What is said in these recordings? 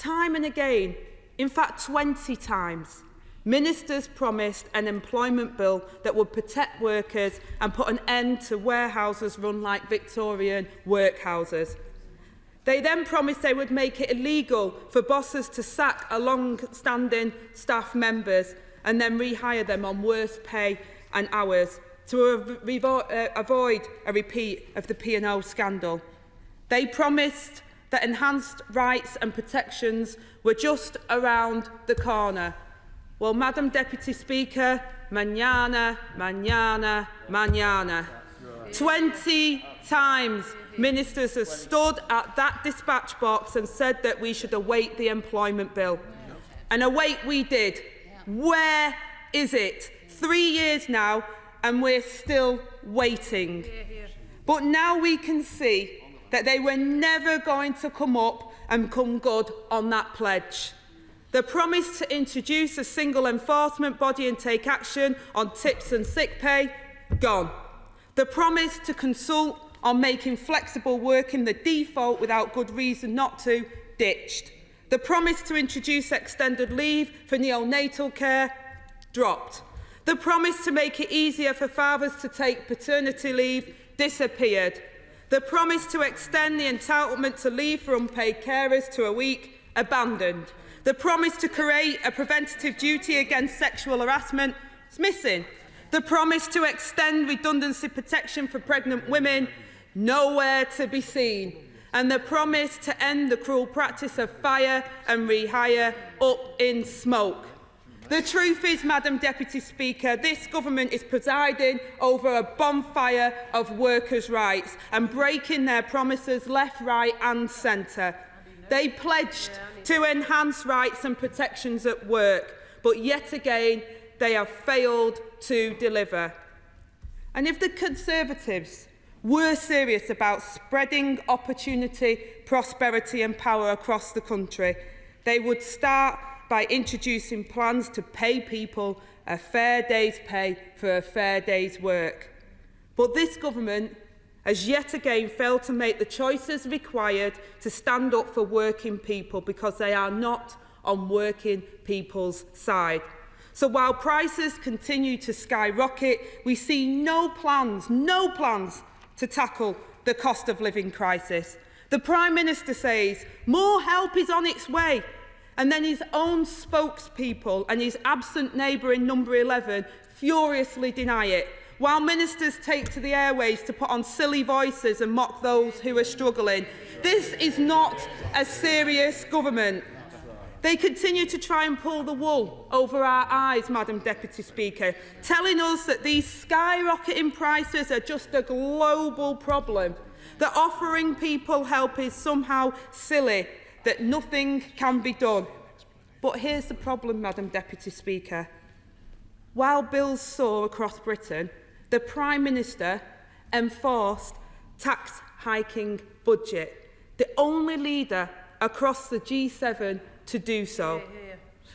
Time and again, in fact 20 times, ministers promised an employment bill that would protect workers and put an end to warehouses run like Victorian workhouses. They then promised they would make it illegal for bosses to sack a long-standing staff members and then rehire them on worse pay and hours to avoid a repeat of the P&O scandal. They promised that enhanced rights and protections were just around the corner. Well, Madam Deputy Speaker, mañana, mañana, mañana. 20 times ministers have stood at that dispatch box and said that we should await the employment bill. And await we did. Where is it? 3 years now, and we're still waiting. But now we can see that they were never going to come up and come good on that pledge. The promise to introduce a single enforcement body and take action on tips and sick pay, gone. The promise to consult on making flexible working the default without good reason not to, ditched. The promise to introduce extended leave for neonatal care, dropped. The promise to make it easier for fathers to take paternity leave, disappeared. The promise to extend the entitlement to leave for unpaid carers to a week, abandoned. The promise to create a preventative duty against sexual harassment is missing. The promise to extend redundancy protection for pregnant women, nowhere to be seen. And the promise to end the cruel practice of fire and rehire, up in smoke. The truth is, Madam Deputy Speaker, this government is presiding over a bonfire of workers' rights and breaking their promises left, right and centre. They pledged to enhance rights and protections at work, but yet again they have failed to deliver. And if the Conservatives were serious about spreading opportunity, prosperity and power across the country, they would start by introducing plans to pay people a fair day's pay for a fair day's work. But this government has yet again failed to make the choices required to stand up for working people because they are not on working people's side. So while prices continue to skyrocket, we see no plans to tackle the cost of living crisis. The Prime Minister says more help is on its way, and then his own spokespeople and his absent neighbour in number 11 furiously deny it, while ministers take to the airways to put on silly voices and mock those who are struggling. This is not a serious government. They continue to try and pull the wool over our eyes, Madam Deputy Speaker, telling us that these skyrocketing prices are just a global problem, that offering people help is somehow silly, that nothing can be done. But here's the problem, Madam Deputy Speaker. While bills soar across Britain, the Prime Minister enforced tax hiking budget, the only leader across the G7 to do so.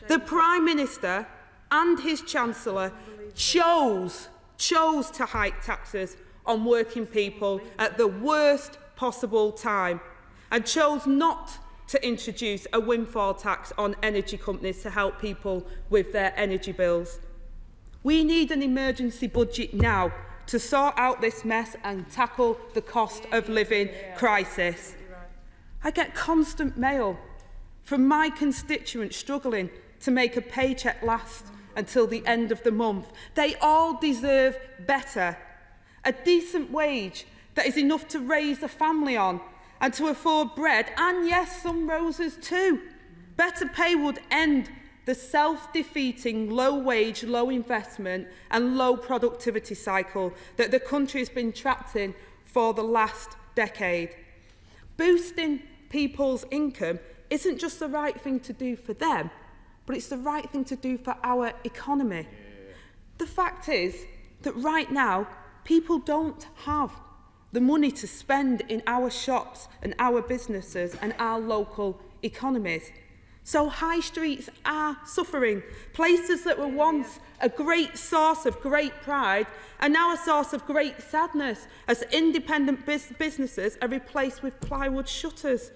The Prime Minister and his Chancellor chose to hike taxes on working people at the worst possible time and chose not to introduce a windfall tax on energy companies to help people with their energy bills. We need an emergency budget now to sort out this mess and tackle the cost of living crisis. I get constant mail from my constituents struggling to make a paycheck last until the end of the month. They all deserve better. A decent wage that is enough to raise a family on and to afford bread, and yes, some roses too. Better pay would end the self-defeating low-wage, low-investment and low productivity cycle that the country has been trapped in for the last decade. Boosting people's income isn't just the right thing to do for them, but it's the right thing to do for our economy. The fact is that right now, people don't have the money to spend in our shops and our businesses and our local economies. So high streets are suffering. Places that were once a great source of great pride are now a source of great sadness as independent businesses are replaced with plywood shutters.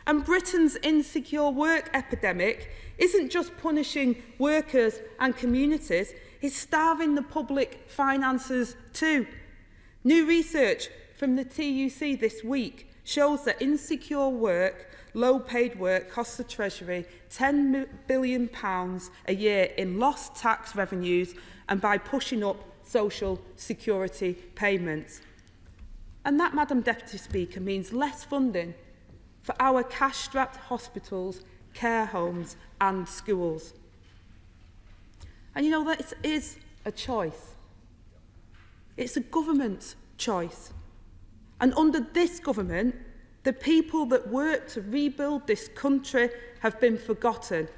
And Britain's insecure work epidemic isn't just punishing workers and communities, it's starving the public finances too. New research from the TUC this week shows that insecure work, low-paid work, costs the Treasury £10 billion a year in lost tax revenues and by pushing up social security payments. And that, Madam Deputy Speaker, means less funding for our cash-strapped hospitals, care homes and schools. And you know, that is a choice. It's a government's choice. And under this government, the people that work to rebuild this country have been forgotten.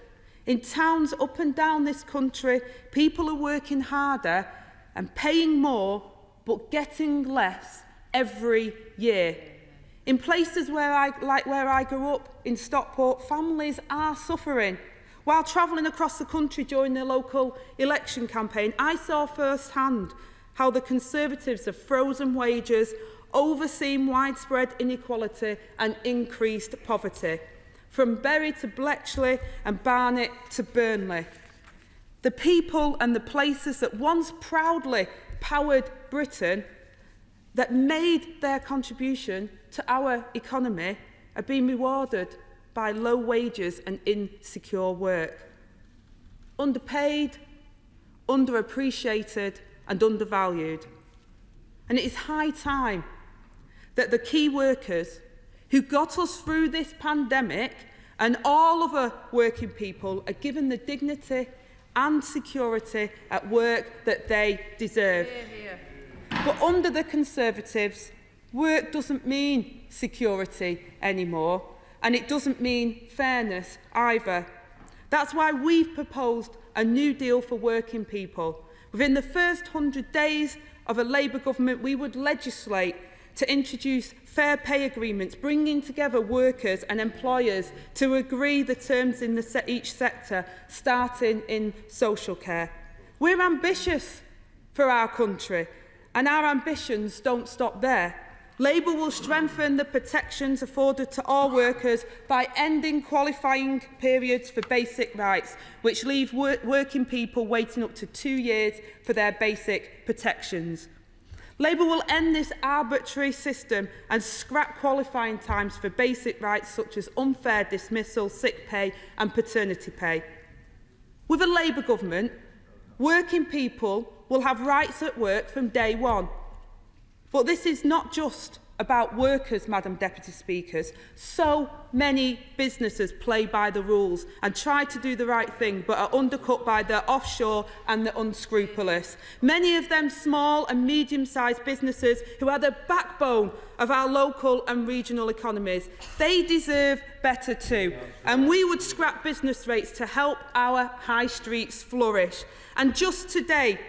In towns up and down this country, people are working harder and paying more, but getting less every year. In places where I grew up, in Stockport, families are suffering. While travelling across the country during the local election campaign, I saw firsthand how the Conservatives have frozen wages, overseen widespread inequality and increased poverty, from Bury to Bletchley and Barnet to Burnley. The people and the places that once proudly powered Britain, that made their contribution to our economy, are being rewarded by low wages and insecure work. Underpaid, underappreciated and undervalued. And it is high time that the key workers who got us through this pandemic and all other working people are given the dignity and security at work that they deserve. But under the Conservatives, work doesn't mean security anymore, and it doesn't mean fairness either. That's why we've proposed a new deal for working people. Within the first 100 days of a Labour government, we would legislate to introduce fair pay agreements, bringing together workers and employers to agree the terms in each sector, starting in social care. We're ambitious for our country, and our ambitions don't stop there. Labour will strengthen the protections afforded to all workers by ending qualifying periods for basic rights, which leave working people waiting up to 2 years for their basic protections. Labour will end this arbitrary system and scrap qualifying times for basic rights such as unfair dismissal, sick pay and paternity pay. With a Labour government, working people will have rights at work from day one. But this is not just about workers, Madam Deputy Speakers. So many businesses play by the rules and try to do the right thing, but are undercut by the offshore and the unscrupulous. Many of them small and medium-sized businesses who are the backbone of our local and regional economies. They deserve better too. And we would scrap business rates to help our high streets flourish. And just today,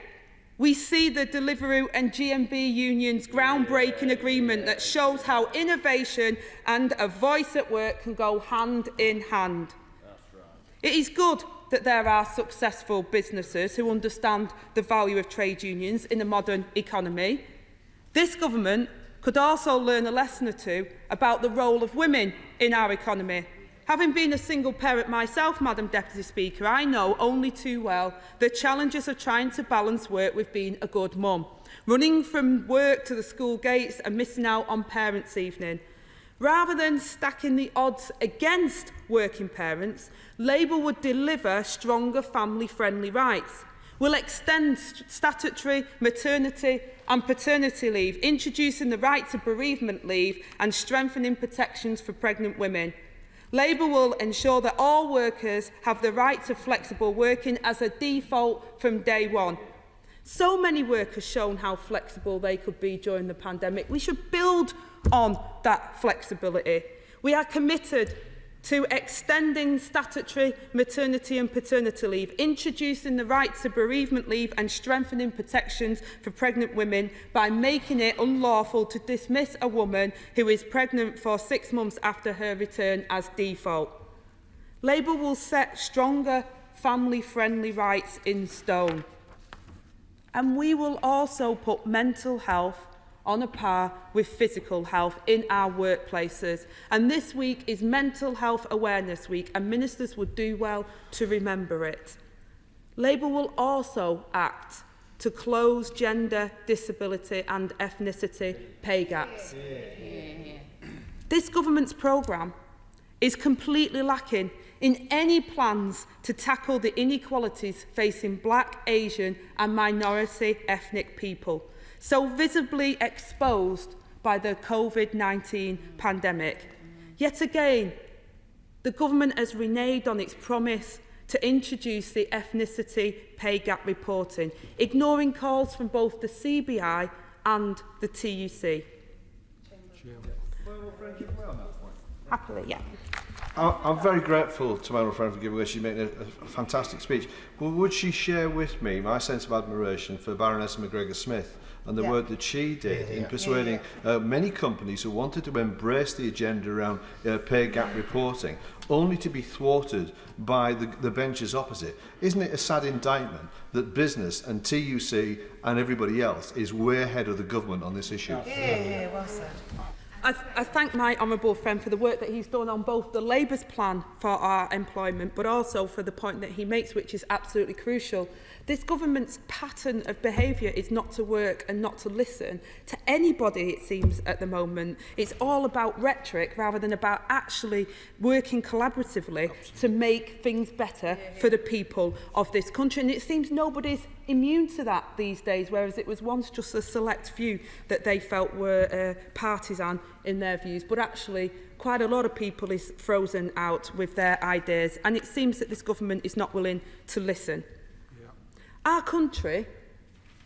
we see the Deliveroo and GMB unions' groundbreaking agreement that shows how innovation and a voice at work can go hand in hand. That's right. It is good that there are successful businesses who understand the value of trade unions in a modern economy. This government could also learn a lesson or two about the role of women in our economy. Having been a single parent myself, Madam Deputy Speaker, I know only too well the challenges of trying to balance work with being a good mum, running from work to the school gates and missing out on parents' evening. Rather than stacking the odds against working parents, Labour would deliver stronger family-friendly rights. We'll extend statutory maternity and paternity leave, introducing the right to bereavement leave and strengthening protections for pregnant women. Labour will ensure that all workers have the right to flexible working as a default from day one. So many workers shown how flexible they could be during the pandemic. We should build on that flexibility. We are committed to extending statutory maternity and paternity leave, introducing the right to bereavement leave and strengthening protections for pregnant women by making it unlawful to dismiss a woman who is pregnant for 6 months after her return as default. Labour will set stronger family-friendly rights in stone. And we will also put mental health on a par with physical health in our workplaces. And this week is Mental Health Awareness Week, and ministers would do well to remember it. Labour will also act to close gender, disability and ethnicity pay gaps. This government's programme is completely lacking in any plans to tackle the inequalities facing Black, Asian and minority ethnic people, so visibly exposed by the COVID-19 pandemic. Yet again, the government has reneged on its promise to introduce the ethnicity pay gap reporting, ignoring calls from both the CBI and the TUC. Happily, yeah. I'm very grateful to my friend for giving her. She made a fantastic speech. But would she share with me my sense of admiration for Baroness McGregor-Smith and the work that she did in persuading many companies who wanted to embrace the agenda around pay gap reporting, only to be thwarted by the benches opposite? Isn't it a sad indictment that business and TUC and everybody else is way ahead of the government on this issue? Yeah, well said. I thank my honourable friend for the work that he's done on both the Labour's plan for our employment, but also for the point that he makes, which is absolutely crucial. This government's pattern of behaviour is not to work and not to listen to anybody, it seems, at the moment. It's all about rhetoric rather than about actually working collaboratively to make things better for the people of this country. And it seems nobody's immune to that these days, whereas it was once just a select few that they felt were partisan in their views. But actually, quite a lot of people is frozen out with their ideas, and it seems that this government is not willing to listen. Our country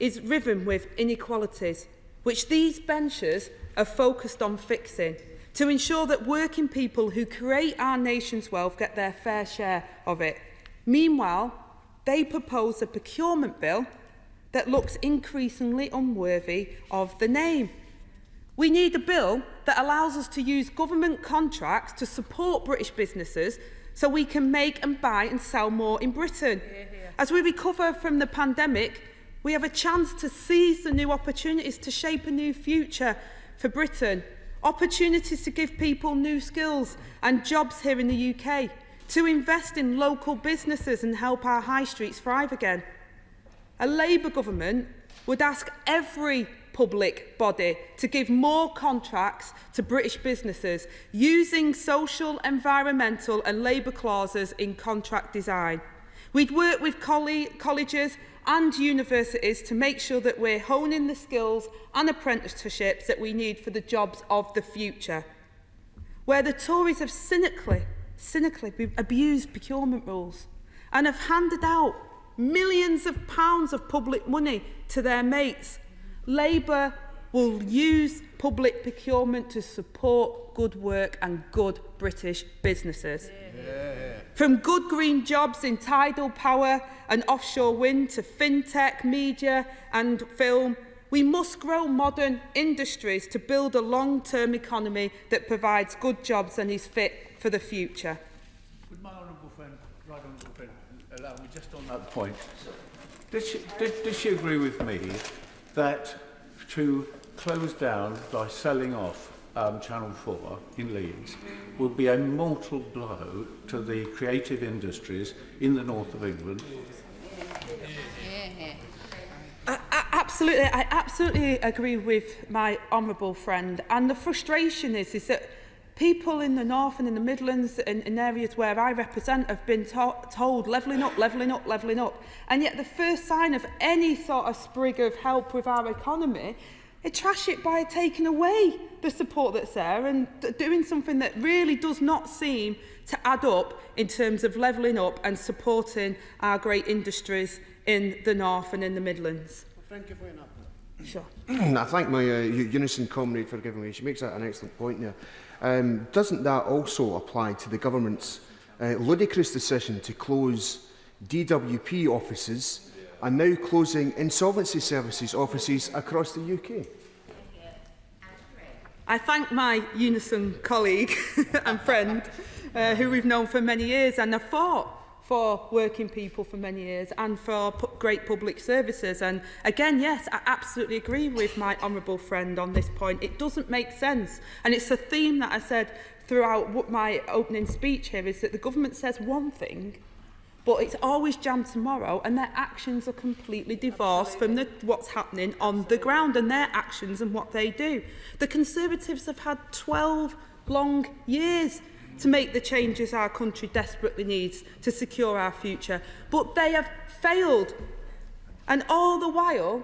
is riven with inequalities, which these benches are focused on fixing, to ensure that working people who create our nation's wealth get their fair share of it. Meanwhile, they propose a procurement bill that looks increasingly unworthy of the name. We need a bill that allows us to use government contracts to support British businesses so we can make and buy and sell more in Britain. As we recover from the pandemic, we have a chance to seize the new opportunities to shape a new future for Britain. Opportunities to give people new skills and jobs here in the UK, to invest in local businesses and help our high streets thrive again. A Labour government would ask every public body to give more contracts to British businesses using social, environmental and labour clauses in contract design. We'd work with colleges and universities to make sure that we're honing the skills and apprenticeships that we need for the jobs of the future. Where the Tories have cynically abused procurement rules and have handed out millions of pounds of public money to their mates, Labour will use public procurement to support good work and good British businesses. From good green jobs in tidal power and offshore wind to fintech, media and film, we must grow modern industries to build a long-term economy that provides good jobs and is fit for the future. Would my honourable friend, allow me just on that point? Does she agree with me that to close down by selling off Channel 4 in Leeds would be a mortal blow to the creative industries in the north of England? I absolutely agree with my honourable friend, and the frustration is that people in the north and in the Midlands and in areas where I represent have been told levelling up, levelling up, levelling up, and yet the first sign of any sort of sprig of help with our economy, they trash it by taking away the support that's there and doing something that really does not seem to add up in terms of levelling up and supporting our great industries in the north and in the Midlands. Thank you for your Sure. I thank my Unison comrade for giving me. She makes an excellent point there. Doesn't that also apply to the government's ludicrous decision to close DWP offices and now closing insolvency services offices across the UK? I thank my Unison colleague and friend who we've known for many years, and I fought for working people for many years and for great public services. And again, yes, I absolutely agree with my honourable friend on this point. It doesn't make sense. And it's a theme that I said throughout my opening speech here, is that the government says one thing, but it's always jam tomorrow, and their actions are completely divorced from what's happening on the ground, and their actions and what they do. The Conservatives have had 12 long years to make the changes our country desperately needs to secure our future, but they have failed. And all the while,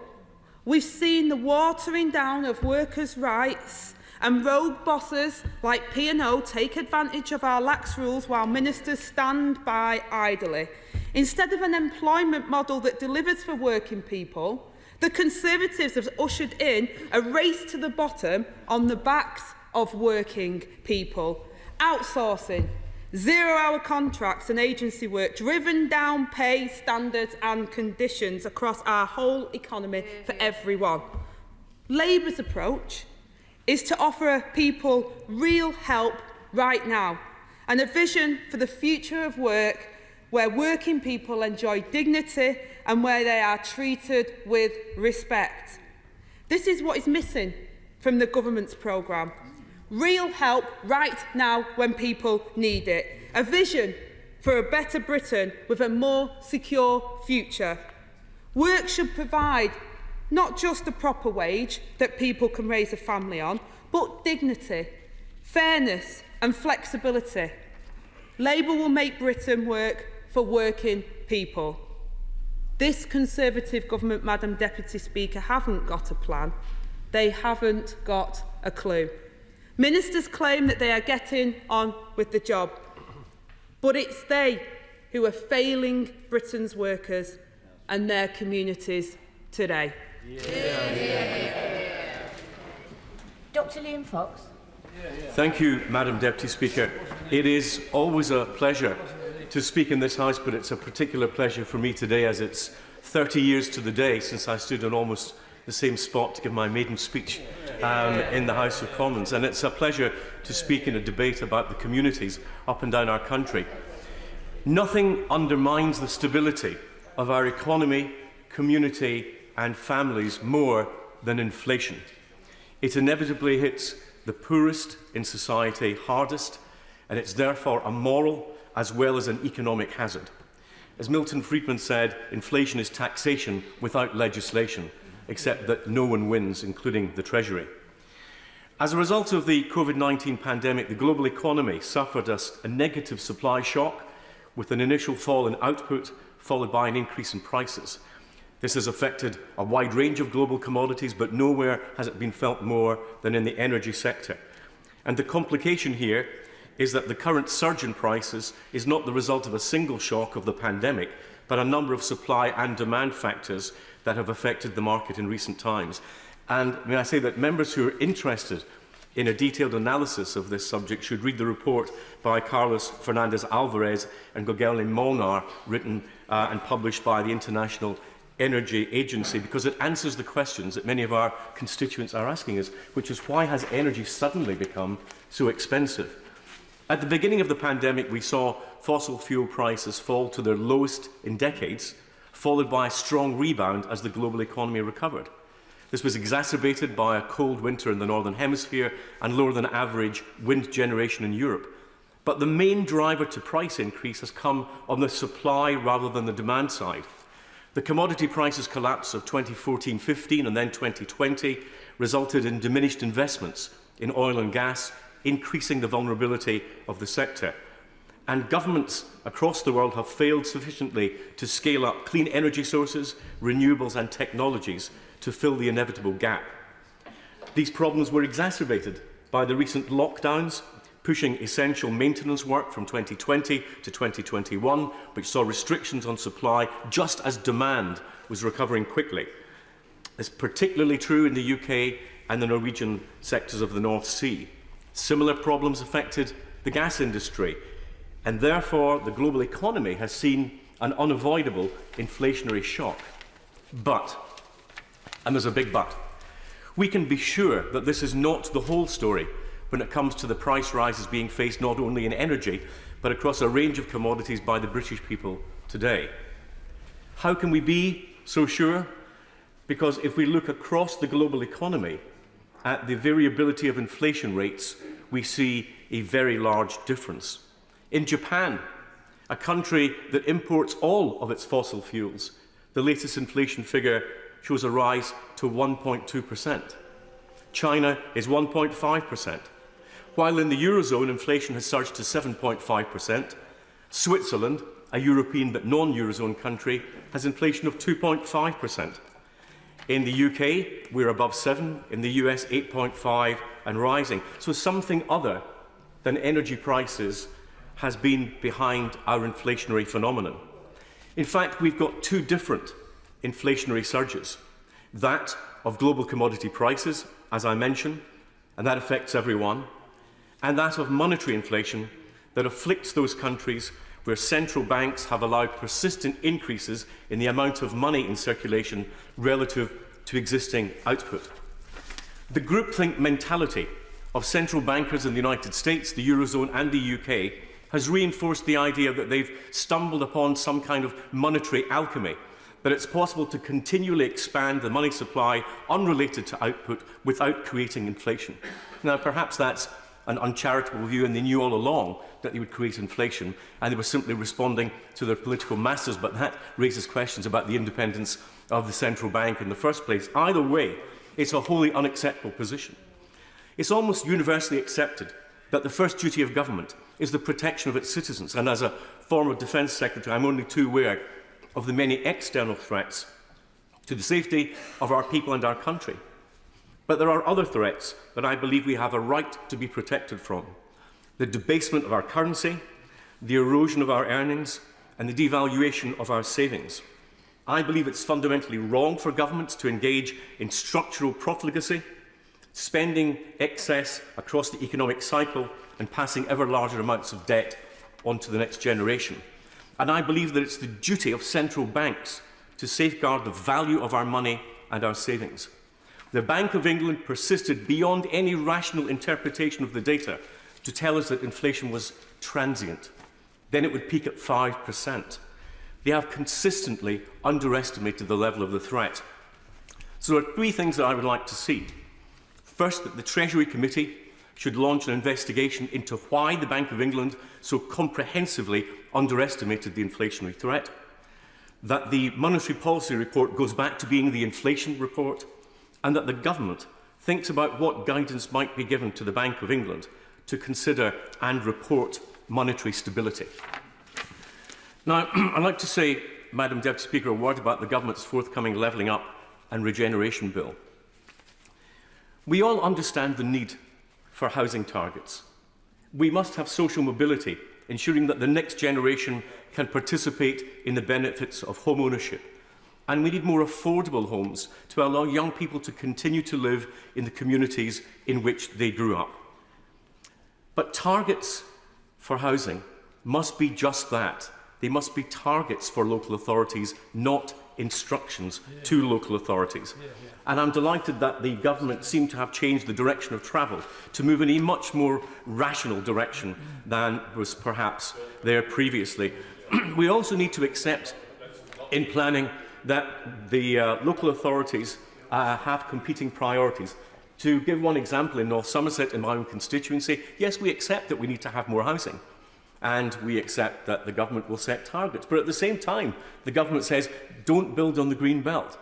we've seen the watering down of workers' rights, and rogue bosses like P&O take advantage of our lax rules while ministers stand by idly. Instead of an employment model that delivers for working people, the Conservatives have ushered in a race to the bottom on the backs of working people. Outsourcing, zero-hour contracts and agency work, driven down pay standards and conditions across our whole economy for everyone. Labour's approach is to offer people real help right now, and a vision for the future of work where working people enjoy dignity and where they are treated with respect. This is what is missing from the government's programme. Real help right now when people need it. A vision for a better Britain with a more secure future. Work should provide not just a proper wage that people can raise a family on, but dignity, fairness and flexibility. Labour will make Britain work for working people. This Conservative government, Madam Deputy Speaker, haven't got a plan. They haven't got a clue. Ministers claim that they are getting on with the job, but it's they who are failing Britain's workers and their communities today. Dr. Liam Fox. Thank you, Madam Deputy Speaker. It is always a pleasure to speak in this House, but it's a particular pleasure for me today as it's 30 years to the day since I stood on almost the same spot to give my maiden speech in the House of Commons. And it's a pleasure to speak in a debate about the communities up and down our country. Nothing undermines the stability of our economy, community and families more than inflation. It inevitably hits the poorest in society hardest, and it's therefore a moral as well as an economic hazard. As Milton Friedman said, inflation is taxation without legislation, except that no one wins, including the Treasury. As a result of the COVID-19 pandemic, the global economy suffered a negative supply shock, with an initial fall in output followed by an increase in prices. This has affected a wide range of global commodities, but nowhere has it been felt more than in the energy sector. And the complication here is that the current surge in prices is not the result of a single shock of the pandemic, but a number of supply and demand factors that have affected the market in recent times. And may I say that members who are interested in a detailed analysis of this subject should read the report by Carlos Fernandez Alvarez and Gauguin Molnar, written and published by the International Energy Agency, because it answers the questions that many of our constituents are asking us, which is why has energy suddenly become so expensive? At the beginning of the pandemic, we saw fossil fuel prices fall to their lowest in decades, followed by a strong rebound as the global economy recovered. This was exacerbated by a cold winter in the Northern Hemisphere and lower than average wind generation in Europe. But the main driver to price increase has come on the supply rather than the demand side. The commodity prices collapse of 2014-15 and then 2020 resulted in diminished investments in oil and gas, increasing the vulnerability of the sector. And governments across the world have failed sufficiently to scale up clean energy sources, renewables and technologies to fill the inevitable gap. These problems were exacerbated by the recent lockdowns, pushing essential maintenance work from 2020 to 2021, which saw restrictions on supply just as demand was recovering quickly. It's particularly true in the UK and the Norwegian sectors of the North Sea. Similar problems affected the gas industry, and therefore the global economy has seen an unavoidable inflationary shock. But, and there's a big but, we can be sure that this is not the whole story when it comes to the price rises being faced not only in energy, but across a range of commodities by the British people today. How can we be so sure? Because if we look across the global economy at the variability of inflation rates, we see a very large difference. In Japan, a country that imports all of its fossil fuels, the latest inflation figure shows a rise to 1.2%. China is 1.5%. While in the Eurozone, inflation has surged to 7.5%, Switzerland, a European but non-Eurozone country, has inflation of 2.5%. In the UK, we're above 7, in the US, 8.5 and rising. So something other than energy prices has been behind our inflationary phenomenon. In fact, we've got two different inflationary surges. That of global commodity prices, as I mentioned, and that affects everyone, and that of monetary inflation that afflicts those countries where central banks have allowed persistent increases in the amount of money in circulation relative to existing output. The groupthink mentality of central bankers in the United States, the Eurozone and the UK has reinforced the idea that they've stumbled upon some kind of monetary alchemy, that it's possible to continually expand the money supply unrelated to output without creating inflation. Now, perhaps that's an uncharitable view, and they knew all along that they would create inflation, and they were simply responding to their political masters, but that raises questions about the independence of the central bank in the first place. Either way, it's a wholly unacceptable position. It's almost universally accepted that the first duty of government is the protection of its citizens, and as a former Defence Secretary, I'm only too aware of the many external threats to the safety of our people and our country. But there are other threats that I believe we have a right to be protected from. The debasement of our currency, the erosion of our earnings, and the devaluation of our savings. I believe it's fundamentally wrong for governments to engage in structural profligacy, spending excess across the economic cycle and passing ever larger amounts of debt onto the next generation. And I believe that it's the duty of central banks to safeguard the value of our money and our savings. The Bank of England persisted beyond any rational interpretation of the data to tell us that inflation was transient. Then it would peak at 5%. They have consistently underestimated the level of the threat. So there are three things that I would like to see. First, that the Treasury Committee should launch an investigation into why the Bank of England so comprehensively underestimated the inflationary threat. That the Monetary Policy Report goes back to being the inflation report, and that the government thinks about what guidance might be given to the Bank of England to consider and report monetary stability. Now, I'd like to say, Madam Deputy Speaker, a word about the government's forthcoming Levelling Up and Regeneration Bill. We all understand the need for housing targets. We must have social mobility, ensuring that the next generation can participate in the benefits of home ownership. And we need more affordable homes to allow young people to continue to live in the communities in which they grew up. But targets for housing must be just that. They must be targets for local authorities, not instructions to local authorities. And I'm delighted that the government seemed to have changed the direction of travel to move in a much more rational direction than was perhaps there previously. We also need to accept in planning that the local authorities have competing priorities. To give one example, in North Somerset, in my own constituency, yes, we accept that we need to have more housing, and we accept that the government will set targets. But at the same time, the government says, don't build on the green belt,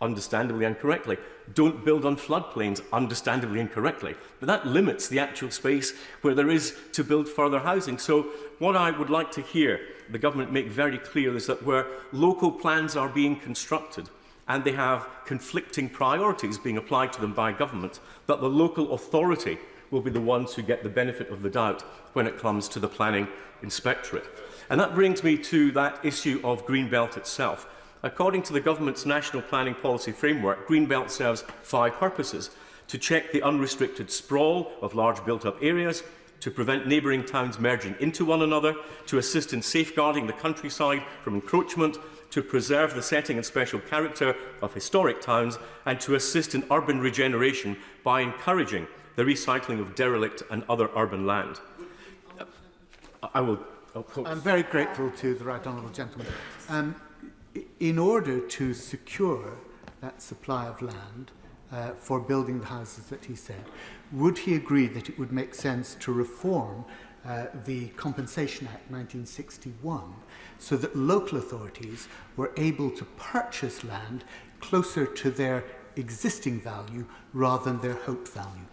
understandably and correctly. Don't build on floodplains, understandably and correctly. But that limits the actual space where there is to build further housing. So what I would like to hear the government make very clear is that where local plans are being constructed and they have conflicting priorities being applied to them by government, that the local authority will be the ones who get the benefit of the doubt when it comes to the planning inspectorate. And that brings me to that issue of Greenbelt itself. According to the government's National Planning Policy Framework, Greenbelt serves 5 purposes: to check the unrestricted sprawl of large built-up areas, to prevent neighbouring towns merging into one another, to assist in safeguarding the countryside from encroachment, to preserve the setting and special character of historic towns, and to assist in urban regeneration by encouraging the recycling of derelict and other urban land. I will I'm very grateful to the right honourable gentleman. In order to secure that supply of land for building the houses that he said, would he agree that it would make sense to reform the Compensation Act 1961 so that local authorities were able to purchase land closer to their existing value rather than their hoped value?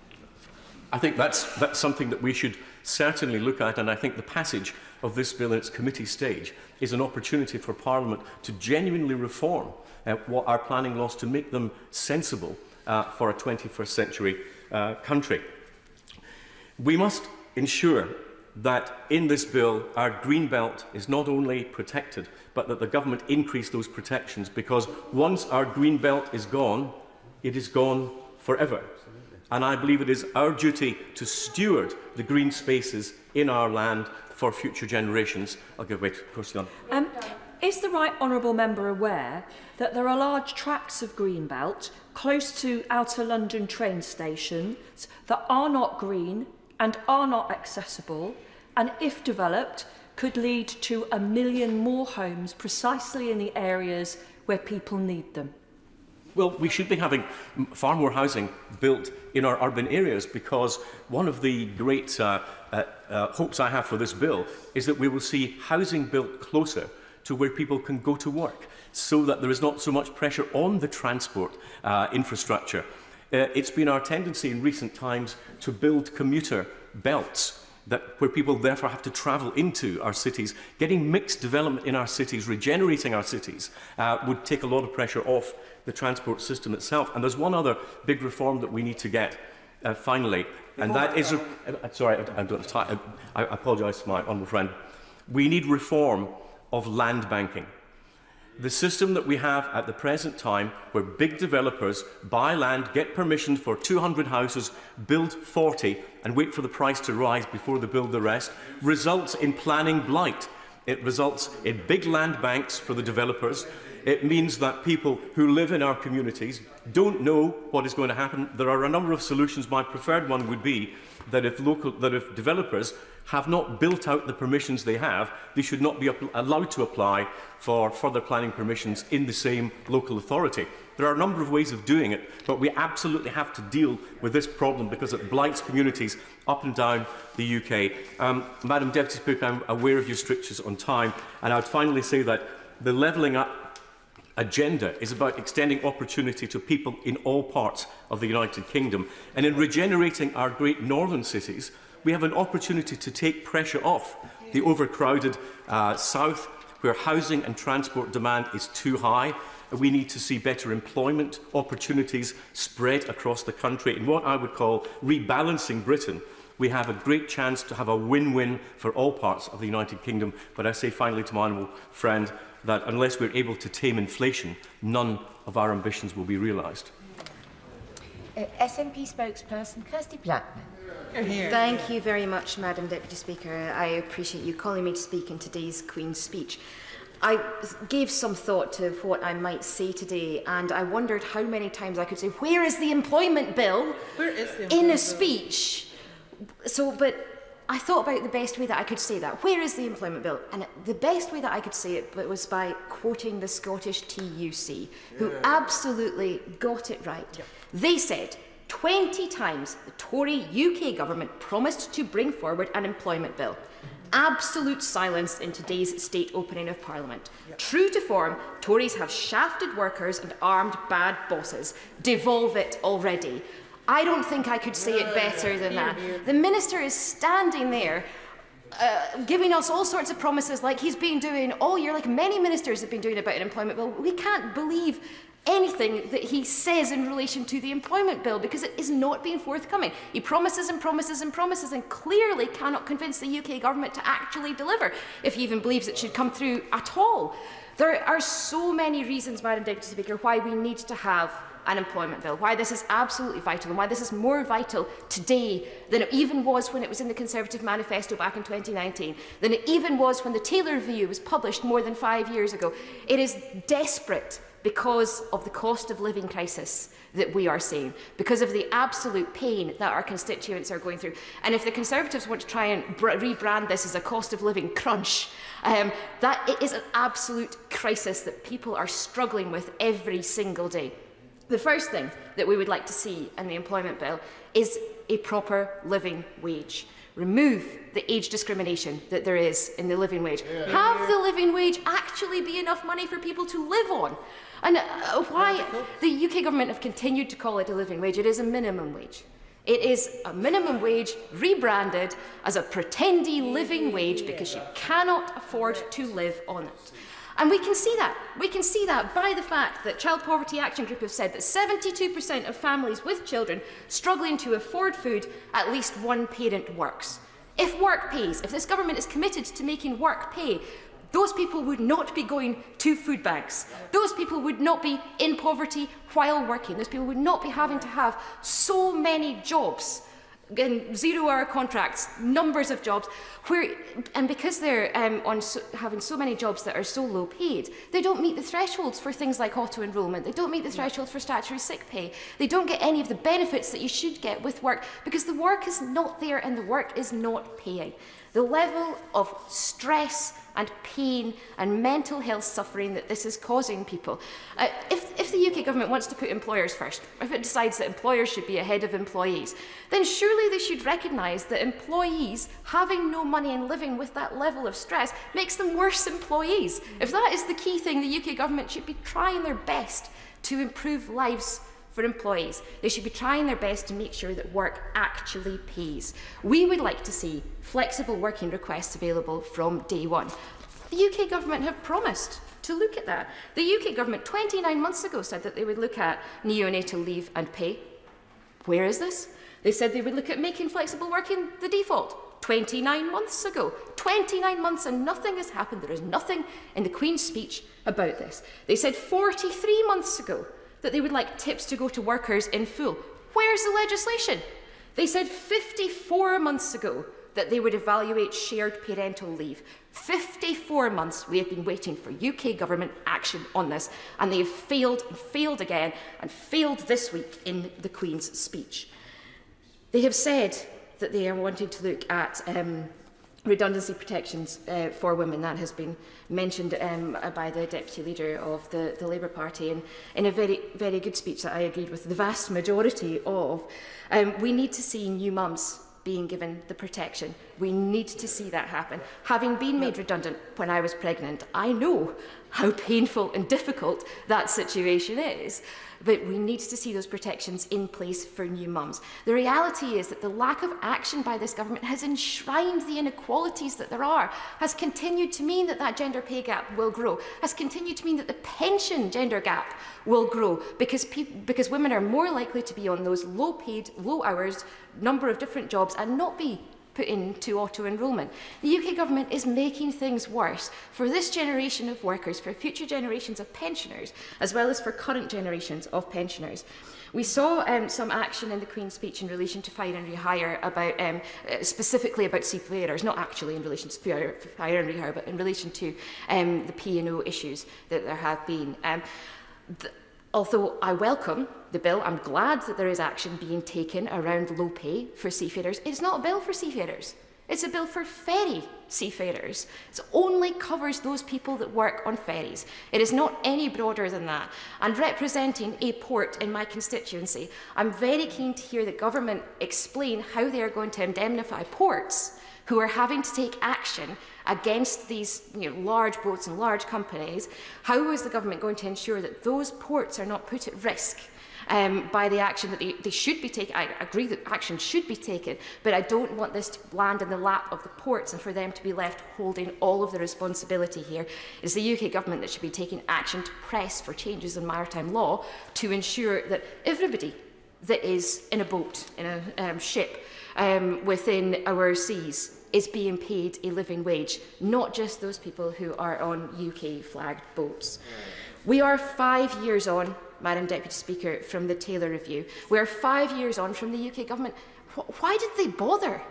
I think that's something that we should certainly look at, and I think the passage of this bill in its committee stage is an opportunity for Parliament to genuinely reform what our planning laws to make them sensible for a 21st century country. We must ensure that in this bill our green belt is not only protected, but that the government increase those protections, because once our green belt is gone, it is gone forever. And I believe it is our duty to steward the green spaces in our land for future generations. I'll give way to Christian. Is the right honourable member aware that there are large tracts of green belt close to outer London train stations that are not green and are not accessible, and if developed could lead to 1 million more homes precisely in the areas where people need them? Well, we should be having far more housing built in our urban areas, because one of the great hopes I have for this bill is that we will see housing built closer to where people can go to work, so that there is not so much pressure on the transport infrastructure. It's been our tendency in recent times to build commuter belts where people therefore have to travel into our cities. Getting mixed development in our cities, regenerating our cities, would take a lot of pressure off the transport system itself. And there's one other big reform that we need to get finally, and that is... sorry, I apologise to my honourable friend. We need reform of land banking. The system that we have at the present time, where big developers buy land, get permission for 200 houses, build 40, and wait for the price to rise before they build the rest, results in planning blight. It results in big land banks for the developers. It means that people who live in our communities don't know what is going to happen. There are a number of solutions. My preferred one would be that if developers have not built out the permissions they have, they should not be allowed to apply for further planning permissions in the same local authority. There are a number of ways of doing it, but we absolutely have to deal with this problem because it blights communities up and down the UK. Madam Deputy Speaker, I'm aware of your strictures on time, and I would finally say that the levelling up agenda is about extending opportunity to people in all parts of the United Kingdom. And in regenerating our great northern cities, we have an opportunity to take pressure off the overcrowded south, where housing and transport demand is too high. We need to see better employment opportunities spread across the country. In what I would call rebalancing Britain, we have a great chance to have a win-win for all parts of the United Kingdom. But I say finally to my honourable friend that unless we're able to tame inflation, none of our ambitions will be realised. SNP spokesperson Kirsty Blackman. Thank you very much, Madam Deputy Speaker. I appreciate you calling me to speak in today's Queen's speech. I gave some thought to what I might say today, and I wondered how many times I could say, "Where is the employment bill?" Where is the employment in a bill? speech. But I thought about the best way that I could say that. Where is the employment bill? And the best way that I could say it was by quoting the Scottish TUC, who absolutely got it right. Yep. They said 20 times the Tory UK government promised to bring forward an employment bill. Absolute silence in today's state opening of Parliament. Yep. True to form, Tories have shafted workers and armed bad bosses. Devolve it already. I don't think I could say it better than that. The Minister is standing there giving us all sorts of promises like he's been doing all year, like many ministers have been doing about an employment bill. We can't believe anything that he says in relation to the employment bill because it is not being forthcoming. He promises and promises and promises and clearly cannot convince the UK government to actually deliver, if he even believes it should come through at all. There are so many reasons, Madam Deputy Speaker, why we need to have an employment bill, why this is absolutely vital and why this is more vital today than it even was when it was in the Conservative manifesto back in 2019, than it even was when the Taylor Review was published more than 5 years ago. It is desperate because of the cost of living crisis that we are seeing, because of the absolute pain that our constituents are going through. And if the Conservatives want to try and rebrand this as a cost of living crunch, that it is an absolute crisis that people are struggling with every single day. The first thing that we would like to see in the employment bill is a proper living wage. Remove the age discrimination that there is in the living wage. Have the living wage actually be enough money for people to live on. And why the UK government have continued to call it a living wage, it is a minimum wage. It is a minimum wage rebranded as a pretendy living wage because you cannot afford to live on it. And we can see that. We can see that by the fact that Child Poverty Action Group have said that 72% of families with children struggling to afford food, at least one parent works. If work pays, if this government is committed to making work pay, those people would not be going to food banks. Those people would not be in poverty while working. Those people would not be having to have so many jobs, in 0-hour contracts, numbers of jobs, and because they're having so many jobs that are so low paid, they don't meet the thresholds for things like auto-enrolment, they don't meet the thresholds for statutory sick pay, they don't get any of the benefits that you should get with work because the work is not there and the work is not paying. The level of stress and pain and mental health suffering that this is causing people. If the UK government wants to put employers first, if it decides that employers should be ahead of employees, then surely they should recognise that employees having no money and living with that level of stress makes them worse employees. If that is the key thing, the UK government should be trying their best to improve lives for employees. They should be trying their best to make sure that work actually pays. We would like to see flexible working requests available from day one. The UK government have promised to look at that. The UK government 29 months ago said that they would look at neonatal leave and pay. Where is this? They said they would look at making flexible working the default 29 months ago. 29 months and nothing has happened. There is nothing in the Queen's speech about this. They said 43 months ago that they would like tips to go to workers in full. Where's the legislation? They said 54 months ago that they would evaluate shared parental leave. 54 months we have been waiting for UK government action on this, and they have failed and failed again and failed this week in the Queen's speech. They have said that they are wanting to look at redundancy protections for women. That has been mentioned by the Deputy Leader of the Labour Party in a very, very good speech that I agreed with the vast majority of. We need to see new mums being given the protection. We need to see that happen. Having been made redundant when I was pregnant, I know how painful and difficult that situation is. But we need to see those protections in place for new mums. The reality is that the lack of action by this government has enshrined the inequalities that there are, has continued to mean that that gender pay gap will grow, has continued to mean that the pension gender gap will grow because women are more likely to be on those low-paid, low-hours, number of different jobs and not be put into auto-enrolment. The UK government is making things worse for this generation of workers, for future generations of pensioners, as well as for current generations of pensioners. We saw some action in the Queen's speech in relation to fire and rehire, about specifically about seafarers, not actually in relation to fire and rehire, but in relation to the P&O issues that there have been. Although I welcome the bill, I'm glad that there is action being taken around low pay for seafarers. It's not a bill for seafarers. It's a bill for ferry seafarers. It only covers those people that work on ferries. It is not any broader than that. And representing a port in my constituency, I'm very keen to hear the government explain how they are going to indemnify ports who are having to take action against these large boats and large companies. How is the government going to ensure that those ports are not put at risk by the action that they should be taking? I agree that action should be taken, but I don't want this to land in the lap of the ports and for them to be left holding all of the responsibility here. It's the UK government that should be taking action to press for changes in maritime law to ensure that everybody that is in a boat, in a ship, within our seas is being paid a living wage, not just those people who are on UK-flagged boats. We are 5 years on, Madam Deputy Speaker, from the Taylor Review. We are 5 years on from the UK government. Why did they bother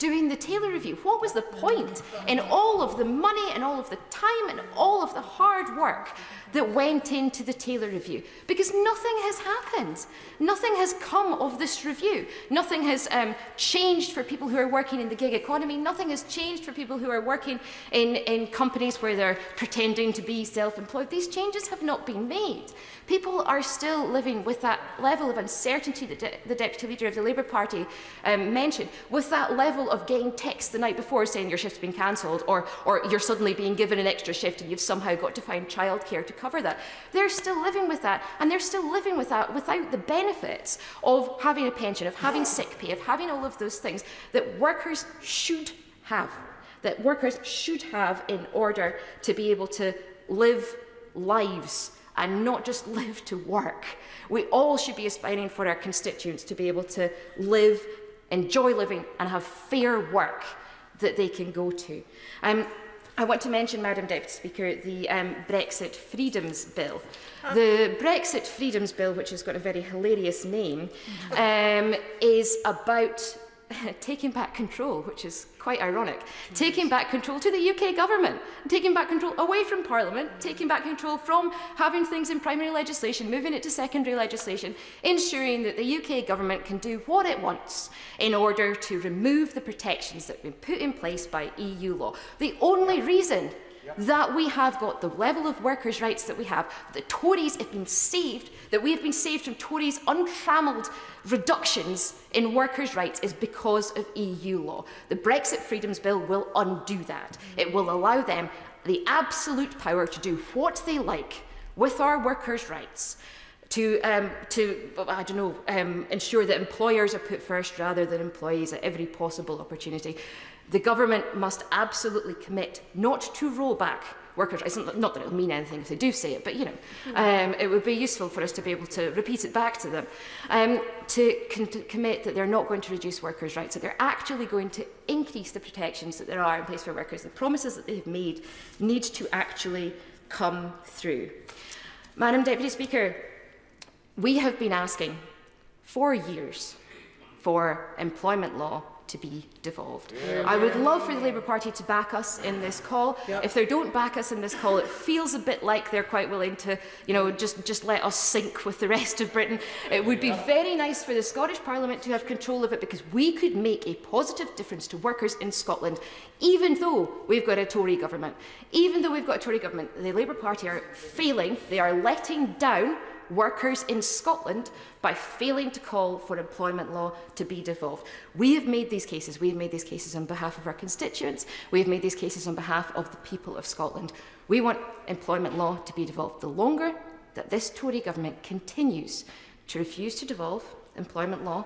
doing the Taylor Review? What was the point in all of the money and all of the time and all of the hard work that went into the Taylor Review? Because nothing has happened. Nothing has come of this review. Nothing has changed for people who are working in the gig economy. Nothing has changed for people who are working in companies where they're pretending to be self-employed. These changes have not been made. People are still living with that level of uncertainty that the Deputy Leader of the Labour Party mentioned, with that level of getting texts the night before saying your shift's been cancelled, or you're suddenly being given an extra shift and you've somehow got to find childcare to cover that. They're still living with that, and they're still living with that without the benefits of having a pension, of having sick pay, of having all of those things that workers should have, in order to be able to live lives and not just live to work. We all should be aspiring for our constituents to be able to live, enjoy living, and have fair work that they can go to. I want to mention, Madam Deputy Speaker, the Brexit Freedoms Bill. The Brexit Freedoms Bill, which has got a very hilarious name, is about taking back control, which is quite ironic. Taking back control to the UK government, taking back control away from Parliament, taking back control from having things in primary legislation, moving it to secondary legislation, ensuring that the UK government can do what it wants in order to remove the protections that have been put in place by EU law. The only reason that we have got the level of workers' rights that we have, the Tories have been saved, that we have been saved from Tories' untrammelled reductions in workers' rights, is because of EU law. The Brexit Freedoms Bill will undo that. It will allow them the absolute power to do what they like with our workers' rights, to ensure that employers are put first rather than employees at every possible opportunity. The government must absolutely commit not to roll back workers' rights. Not that it'll mean anything if they do say it, but it would be useful for us to be able to repeat it back to them, to commit that they're not going to reduce workers' rights, that they're actually going to increase the protections that there are in place for workers. The promises that they've made need to actually come through. Madam Deputy Speaker, we have been asking for years for employment law to be devolved. I would love for the Labour Party to back us in this call. If they don't back us in this call, it feels a bit like they're quite willing to, just let us sink with the rest of Britain. It would be very nice for the Scottish Parliament to have control of it, because we could make a positive difference to workers in Scotland, even though we've got a Tory government. Even though we've got a Tory government, the Labour Party are failing. They are letting down workers in Scotland by failing to call for employment law to be devolved. We have made these cases. We have made these cases on behalf of our constituents. We have made these cases on behalf of the people of Scotland. We want employment law to be devolved. The longer that this Tory government continues to refuse to devolve employment law,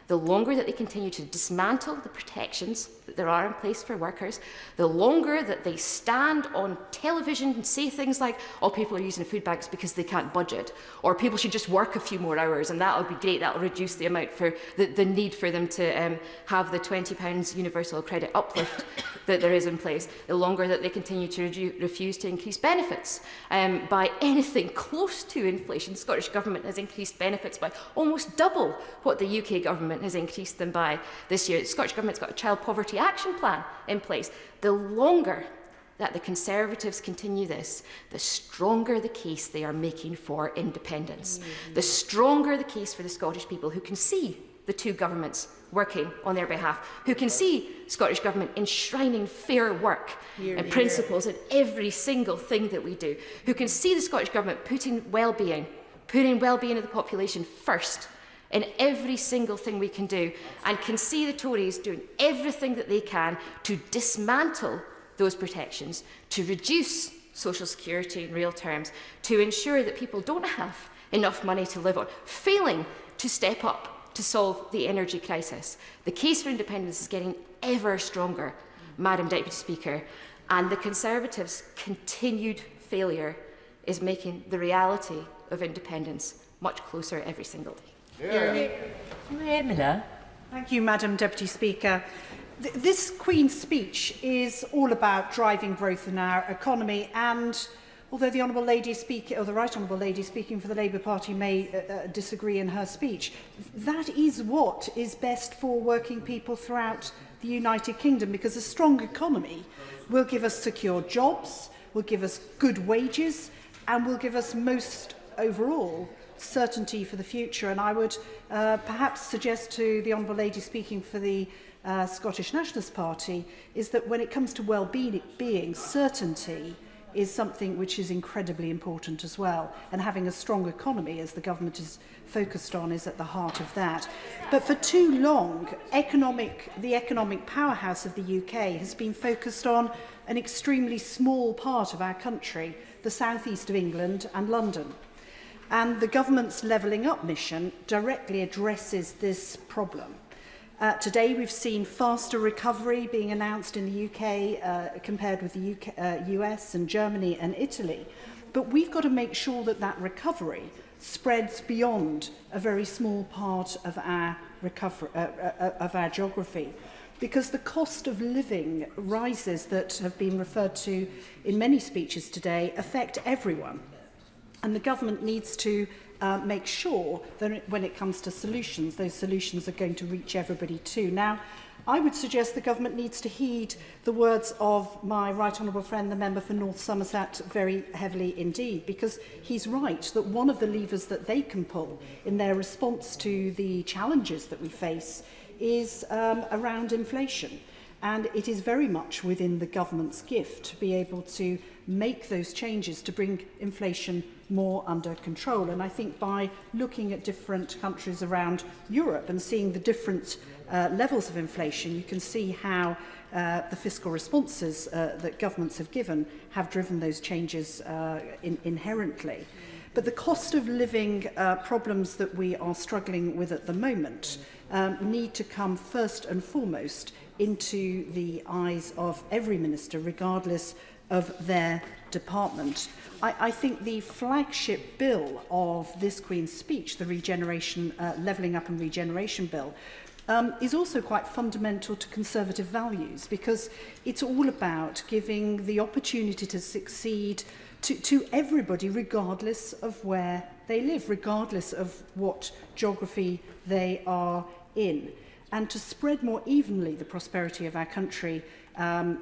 the longer that they continue to dismantle the protections that there are in place for workers, the longer that they stand on television and say things like, oh, people are using food banks because they can't budget, or people should just work a few more hours and that'll be great, that'll reduce the amount for the need for them to have the £20 universal credit uplift that there is in place, the longer that they continue to refuse to increase benefits by anything close to inflation. The Scottish Government has increased benefits by almost double what the UK Government has increased them by this year. The Scottish Government's got a child poverty action plan in place. The longer that the Conservatives continue this, the stronger the case they are making for independence. The stronger the case for the Scottish people, who can see the two governments working on their behalf, who can see Scottish Government enshrining fair work and principles in every single thing that we do, who can see the Scottish Government putting well-being of the population first in every single thing we can do, and can see the Tories doing everything that they can to dismantle those protections, to reduce social security in real terms, to ensure that people don't have enough money to live on, failing to step up to solve the energy crisis. The case for independence is getting ever stronger, Madam Deputy Speaker, and the Conservatives' continued failure is making the reality of independence much closer every single day. Thank you, Madam Deputy Speaker. This Queen's speech is all about driving growth in our economy, and although the Honourable Lady speaking, or the Right Honourable Lady speaking for the Labour Party may disagree in her speech, that is what is best for working people throughout the United Kingdom, because a strong economy will give us secure jobs, will give us good wages, and will give us most overall certainty for the future. And I would perhaps suggest to the Honourable Lady speaking for the Scottish Nationalist Party is that when it comes to well-being, certainty is something which is incredibly important as well. And having a strong economy, as the government is focused on, is at the heart of that. But for too long, the economic powerhouse of the UK has been focused on an extremely small part of our country, the southeast of England and London. And the government's Levelling Up mission directly addresses this problem. Today we've seen faster recovery being announced in the UK compared with the US and Germany and Italy. But we've got to make sure that that recovery spreads beyond a very small part of our geography. Because the cost of living rises that have been referred to in many speeches today affect everyone. And the government needs to make sure that when it comes to solutions, those solutions are going to reach everybody too. Now, I would suggest the government needs to heed the words of my right honourable friend, the member for North Somerset, very heavily indeed, because he's right that one of the levers that they can pull in their response to the challenges that we face is around inflation. And it is very much within the government's gift to be able to make those changes to bring inflation more under control. And I think by looking at different countries around Europe and seeing the different levels of inflation, you can see how the fiscal responses that governments have given have driven those changes inherently. But the cost of living problems that we are struggling with at the moment need to come first and foremost into the eyes of every minister, regardless of their department. I think the flagship bill of this Queen's speech, the Levelling Up and Regeneration Bill, is also quite fundamental to Conservative values, because it's all about giving the opportunity to succeed to everybody, regardless of where they live, regardless of what geography they are in. And to spread more evenly the prosperity of our country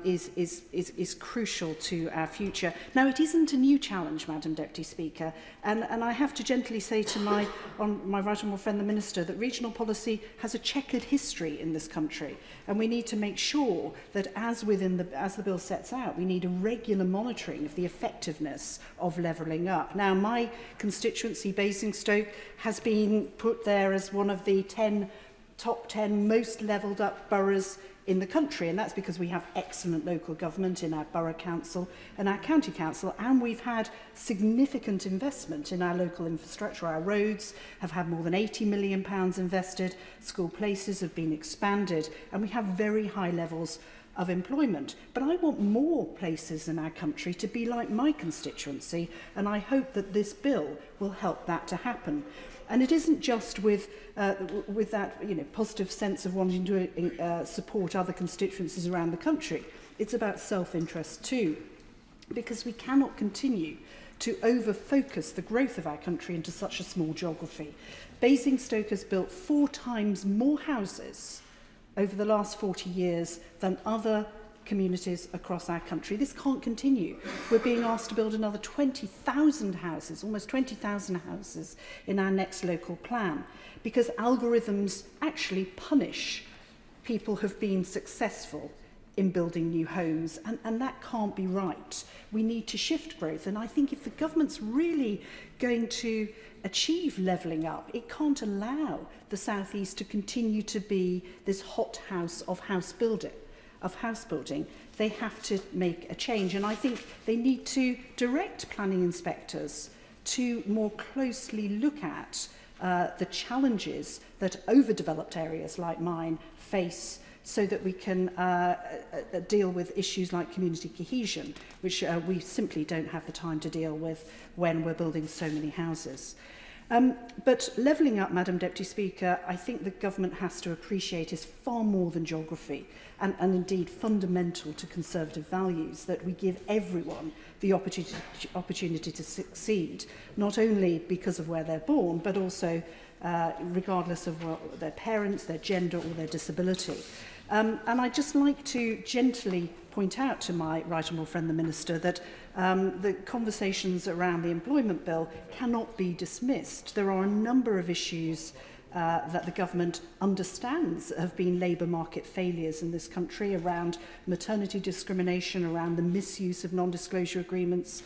is crucial to our future. Now, it isn't a new challenge, Madam Deputy Speaker, and I have to gently say to my right honourable friend, the Minister, that regional policy has a checkered history in this country, and we need to make sure that as the bill sets out, we need a regular monitoring of the effectiveness of levelling up. Now, my constituency, Basingstoke, has been put there as one of the top 10 most levelled up boroughs in the country, and that's because we have excellent local government in our borough council and our county council, and we've had significant investment in our local infrastructure. Our roads have had more than £80 million invested, school places have been expanded, and we have very high levels of employment. But I want more places in our country to be like my constituency, and I hope that this bill will help that to happen. And it isn't just with that positive sense of wanting to support other constituencies around the country. It's about self-interest too, because we cannot continue to over-focus the growth of our country into such a small geography. Basingstoke has built 4 times more houses over the last 40 years than other communities across our country. This can't continue. We're being asked to build another 20,000 houses, almost 20,000 houses in our next local plan, because algorithms actually punish people who've been successful in building new homes, and that can't be right. We need to shift growth, and I think if the government's really going to achieve levelling up, it can't allow the South East to continue to be this hothouse of house building. They have to make a change, and I think they need to direct planning inspectors to more closely look at the challenges that overdeveloped areas like mine face, so that we can deal with issues like community cohesion, which we simply don't have the time to deal with when we're building so many houses. But levelling up, Madam Deputy Speaker, I think the government has to appreciate is far more than geography, and indeed fundamental to Conservative values, that we give everyone the opportunity to succeed, not only because of where they're born, but also regardless of their parents, their gender or their disability. And I'd just like to gently point out to my right honourable friend the Minister that the conversations around the employment bill cannot be dismissed. There are a number of issues that the government understands have been labour market failures in this country around maternity discrimination, around the misuse of non-disclosure agreements,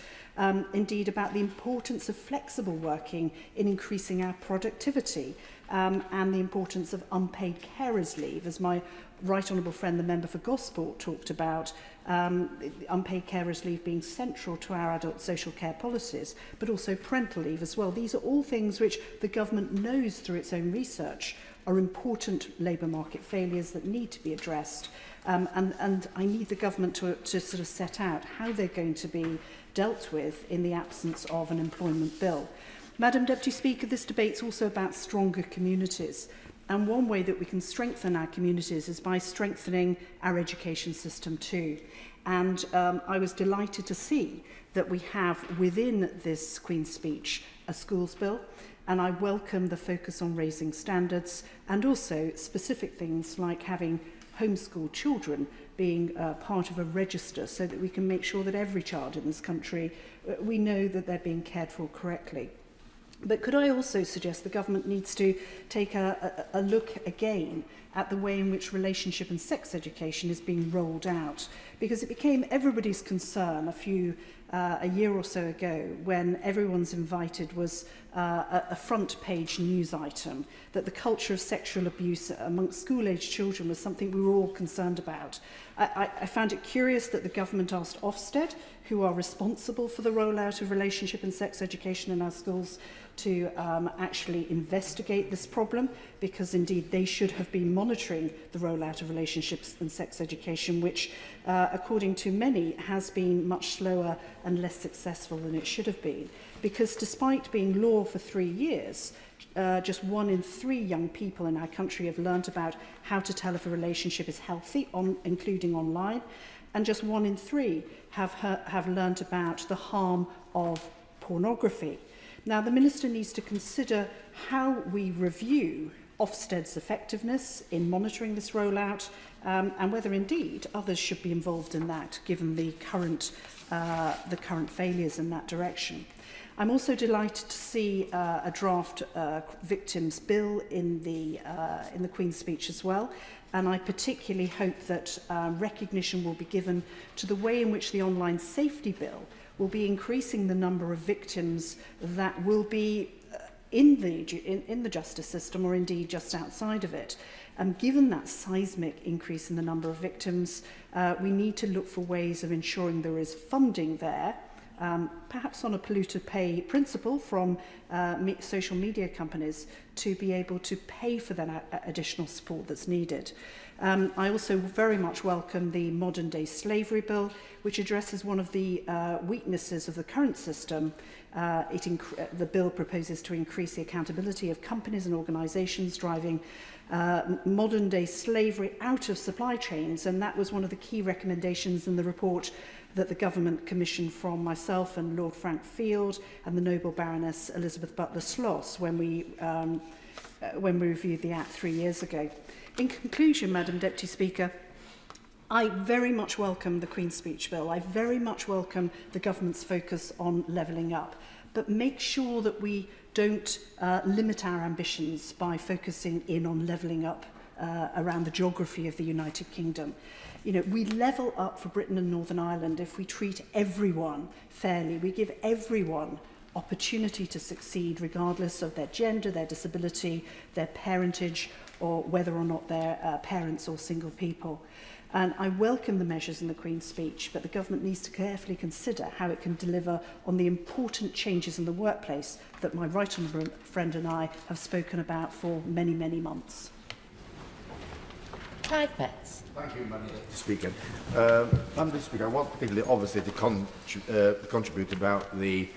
indeed about the importance of flexible working in increasing our productivity, and the importance of unpaid carers leave, as my right honourable friend the member for Gosport talked about, unpaid carers leave being central to our adult social care policies, but also parental leave as well. These are all things which the government knows through its own research are important labour market failures that need to be addressed. And I need the government to sort of set out how they're going to be dealt with in the absence of an employment bill. Madam Deputy Speaker, this debate's also about stronger communities. And one way that we can strengthen our communities is by strengthening our education system too. And I was delighted to see that we have within this Queen's speech a schools bill, and I welcome the focus on raising standards and also specific things like having homeschooled children being part of a register so that we can make sure that every child in this country, we know that they're being cared for correctly. But could I also suggest the government needs to take a look again at the way in which relationship and sex education is being rolled out, because it became everybody's concern a year or so ago when everyone's invited was a front page news item that the culture of sexual abuse amongst school-aged children was something we were all concerned about. I found it curious that the government asked Ofsted, who are responsible for the rollout of relationship and sex education in our schools, to actually investigate this problem, because indeed they should have been monitoring the rollout of relationships and sex education, which according to many has been much slower and less successful than it should have been. Because despite being law for 3 years, just 1 in 3 young people in our country have learnt about how to tell if a relationship is healthy, including online, and just 1 in 3 have learnt about the harm of pornography. Now, the Minister needs to consider how we review Ofsted's effectiveness in monitoring this rollout, and whether indeed others should be involved in that, given the current failures in that direction. I'm also delighted to see a draft victims bill in the Queen's speech as well, and I particularly hope that recognition will be given to the way in which the online safety bill will be increasing the number of victims that will be in the justice system, or indeed just outside of it. Given that seismic increase in the number of victims, we need to look for ways of ensuring there is funding there, perhaps on a polluter pay principle from social media companies, to be able to pay for that additional support that's needed. I also very much welcome the modern day slavery bill, which addresses one of the weaknesses of the current system. The bill proposes to increase the accountability of companies and organisations driving modern day slavery out of supply chains, and that was one of the key recommendations in the report that the government commissioned from myself and Lord Frank Field and the Noble Baroness Elizabeth Butler-Sloss when we reviewed the Act 3 years ago. In conclusion, Madam Deputy Speaker, I very much welcome the Queen's Speech Bill. I very much welcome the government's focus on levelling up. But make sure that we don't limit our ambitions by focusing in on levelling up around the geography of the United Kingdom. You know, we level up for Britain and Northern Ireland if we treat everyone fairly. We give everyone opportunity to succeed regardless of their gender, their disability, their parentage, or whether or not they're parents or single people. And I welcome the measures in the Queen's speech, but the government needs to carefully consider how it can deliver on the important changes in the workplace that my right honourable friend and I have spoken about for many, many months. Clive Betts. Thank you, Madam Speaker. Madam Speaker, I want particularly obviously to contribute about the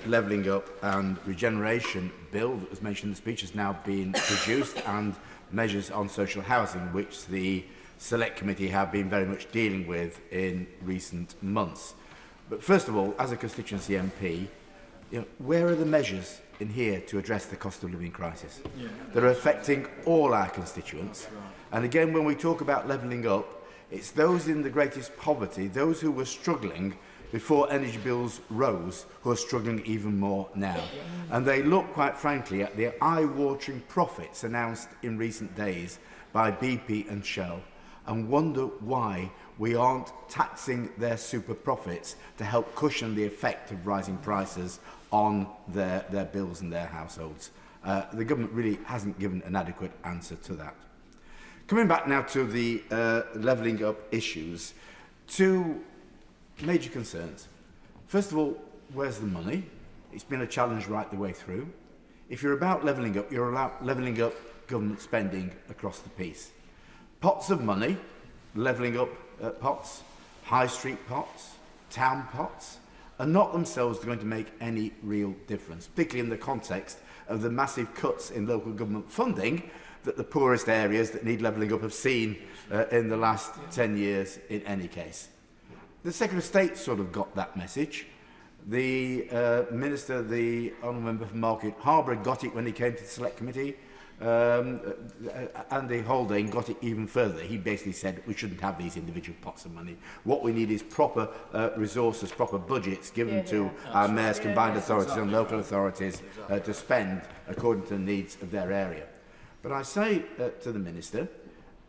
levelling up and regeneration bill that was mentioned in the speech has now been produced, and measures on social housing, which the Select Committee have been very much dealing with in recent months. But first of all, as a constituency MP, where are the measures in here to address the cost of living crisis? That are affecting all our constituents. And again, when we talk about levelling up, it's those in the greatest poverty, those who were struggling before energy bills rose, who are struggling even more now. And they look, quite frankly, at the eye-watering profits announced in recent days by BP and Shell and wonder why we aren't taxing their super profits to help cushion the effect of rising prices on their bills and their households. The government really hasn't given an adequate answer to that. Coming back now to the levelling up issues, two major concerns. First of all, where's the money? It's been a challenge right the way through. If you're about levelling up, you're about levelling up government spending across the piece. Pots of money, levelling up pots, high street pots, town pots, are not themselves going to make any real difference, particularly in the context of the massive cuts in local government funding that the poorest areas that need levelling up have seen in the last 10 years in any case. The Secretary of State sort of got that message. The Minister, the Honourable Member for Market Harbour, got it when he came to the Select Committee. Andy Haldane got it even further. He basically said we shouldn't have these individual pots of money. What we need is proper resources, proper budgets given to our mayors, combined authorities and local authorities to spend according to the needs of their area. But I say to the Minister,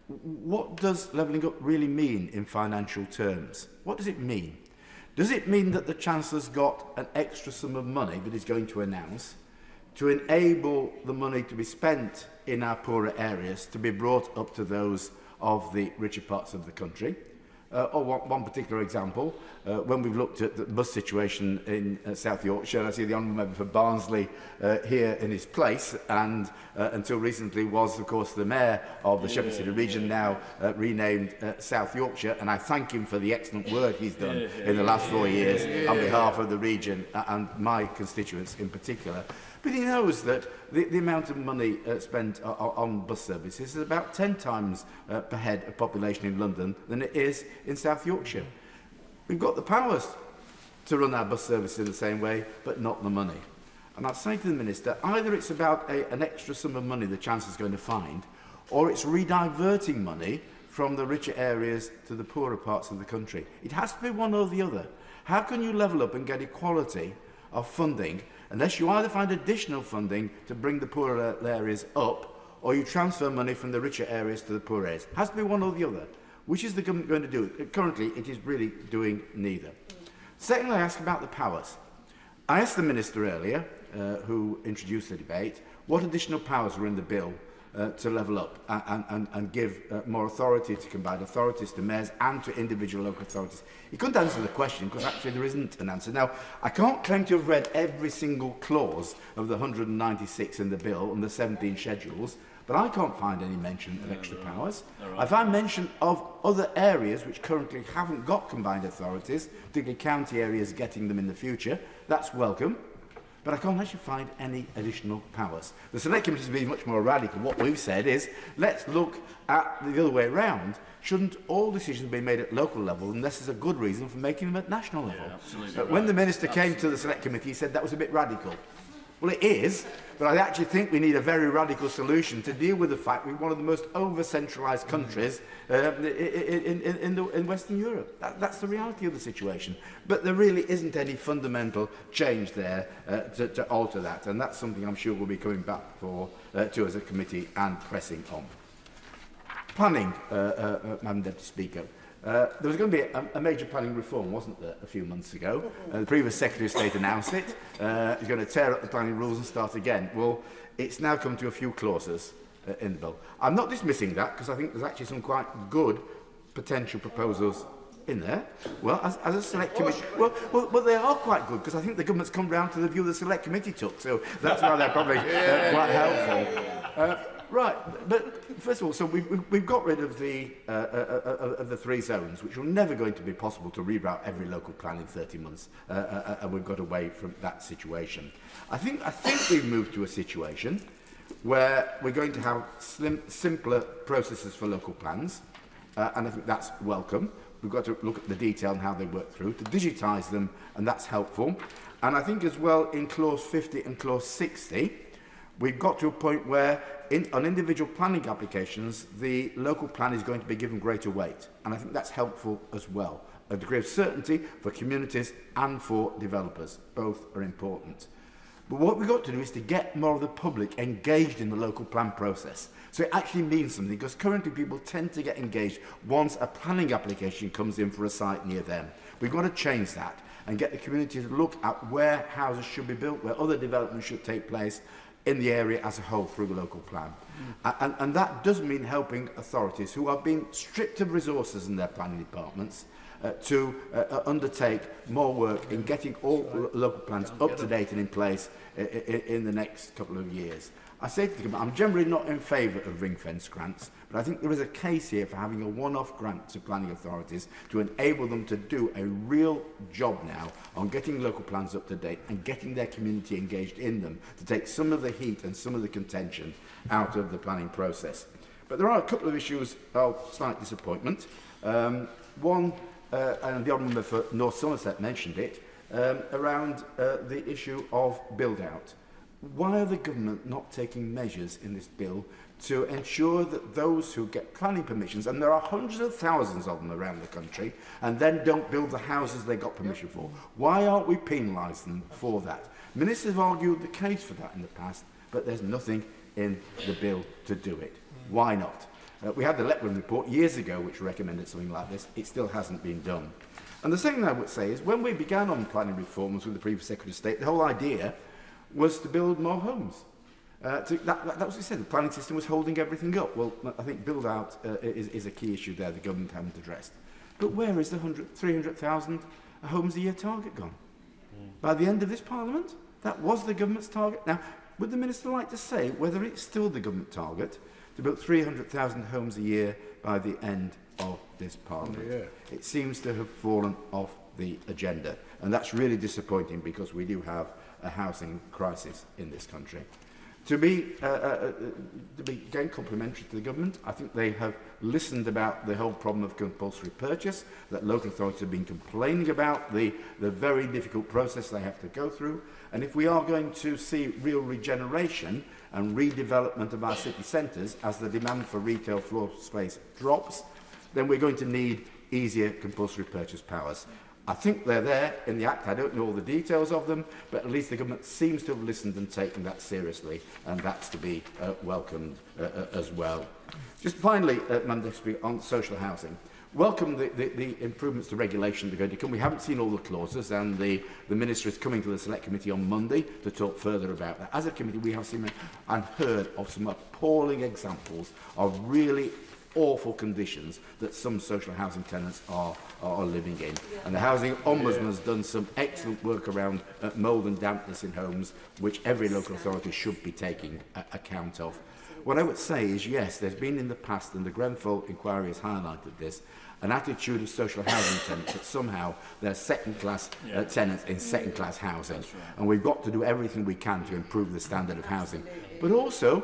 what does levelling up really mean in financial terms? What does it mean? Does it mean that the Chancellor's got an extra sum of money that he's going to announce to enable the money to be spent in our poorer areas to be brought up to those of the richer parts of the country? Or one particular example, when we've looked at the bus situation in South Yorkshire, and I see the Honourable Member for Barnsley here in his place, and until recently was, of course, the Mayor of the Sheffield City region, now renamed South Yorkshire, and I thank him for the excellent work he's done in the last 4 years on behalf of the region and my constituents in particular. But he knows that the amount of money spent on bus services is about 10 times per head of population in London than it is in South Yorkshire. We've got the powers to run our bus service in the same way, but not the money. And I'd say to the Minister, either it's about an extra sum of money the Chancellor's going to find, or it's rediverting money from the richer areas to the poorer parts of the country. It has to be one or the other. How can you level up and get equality of funding unless you either find additional funding to bring the poorer areas up, or you transfer money from the richer areas to the poorer areas? It has to be one or the other. Which is the government going to do? Currently, it is really doing neither. Secondly, I ask about the powers. I asked the Minister earlier, who introduced the debate, what additional powers were in the bill to level up and give more authority to combined authorities, to mayors and to individual local authorities. He couldn't answer the question because actually there isn't an answer. Now, I can't claim to have read every single clause of the 196 in the bill and the 17 schedules, but I can't find any mention of extra powers. I find mention of other areas which currently haven't got combined authorities, particularly county areas getting them in the future. That's welcome. But I can't actually find any additional powers. The Select Committee has been much more radical. What we've said is, let's look at the other way around. Shouldn't all decisions be made at local level unless there's a good reason for making them at national level? When the Minister came to the Select Committee, he said that was a bit radical. Well, it is, but I actually think we need a very radical solution to deal with the fact we're one of the most over-centralised countries in Western Europe. That's the reality of the situation. But there really isn't any fundamental change there to alter that, and that's something I'm sure we'll be coming back to as a committee and pressing on. Planning, Madam Deputy Speaker. There was going to be a major planning reform, wasn't there, a few months ago? The previous Secretary of State announced it. He's going to tear up the planning rules and start again. Well, it's now come to a few clauses in the bill. I'm not dismissing that, because I think there's actually some quite good potential proposals in there. Well, as a Select Committee... Well, they are quite good, because I think the government's come round to the view the Select Committee took, so that's why they're probably quite helpful. Right, but first of all, so we've got rid of the 3 zones, which were never going to be possible to reroute every local plan in 30 months, and we've got away from that situation. I think we've moved to a situation where we're going to have simpler processes for local plans, and I think that's welcome. We've got to look at the detail and how they work through, to digitise them, and that's helpful. And I think as well in clause 50 and clause 60, we've got to a point where on individual planning applications, the local plan is going to be given greater weight. And I think that's helpful as well. A degree of certainty for communities and for developers. Both are important. But what we've got to do is to get more of the public engaged in the local plan process. So it actually means something, because currently people tend to get engaged once a planning application comes in for a site near them. We've got to change that and get the community to look at where houses should be built, where other development should take place in the area as a whole through the local plan. And that does mean helping authorities who are being stripped of resources in their planning departments to undertake more work in getting all local plans up to date and in place in the next couple of years. I say to the government, I'm generally not in favour of ring-fence grants, but I think there is a case here for having a one-off grant to planning authorities to enable them to do a real job now on getting local plans up to date and getting their community engaged in them to take some of the heat and some of the contention out of the planning process. But there are a couple of issues of slight disappointment. One, and the Honourable Member for North Somerset mentioned it, around the issue of build-out. Why are the government not taking measures in this bill to ensure that those who get planning permissions, and there are hundreds of thousands of them around the country, and then don't build the houses they got permission for? Why aren't we penalising them for that? Ministers have argued the case for that in the past, but there's nothing in the bill to do it. Why not? We had the Letwin report years ago which recommended something like this. It still hasn't been done. And the second I would say is, when we began on planning reforms with the previous Secretary of State, the whole idea was to build more homes. That was what he said. The planning system was holding everything up. Well, I think build-out is a key issue there the government haven't addressed. But where is the 300,000 homes a year target gone? By the end of this Parliament, that was the government's target. Now, would the Minister like to say whether it's still the government target to build 300,000 homes a year by the end of this Parliament? Yeah. It seems to have fallen off the agenda. And that's really disappointing, because we do have a housing crisis in this country. To be again complimentary to the government, I think they have listened about the whole problem of compulsory purchase, that local authorities have been complaining about the very difficult process they have to go through. And if we are going to see real regeneration and redevelopment of our city centres as the demand for retail floor space drops, then we're going to need easier compulsory purchase powers. I think they're there in the Act. I don't know all the details of them, but at least the government seems to have listened and taken that seriously, and that's to be welcomed as well. Just finally, Madam Speaker, on social housing. Welcome the improvements to regulation that are going to come. We haven't seen all the clauses, and the Minister is coming to the Select Committee on Monday to talk further about that. As a committee, we have seen and heard of some appalling examples of really awful conditions that some social housing tenants are living in. And the Housing Ombudsman has done some excellent work around mould and dampness in homes, which every local authority should be taking account of. What I would say is, yes, there's been in the past, and the Grenfell inquiry has highlighted this, an attitude of social housing tenants that somehow they're second-class tenants in second-class housing. Right. And we've got to do everything we can to improve the standard of housing. But also,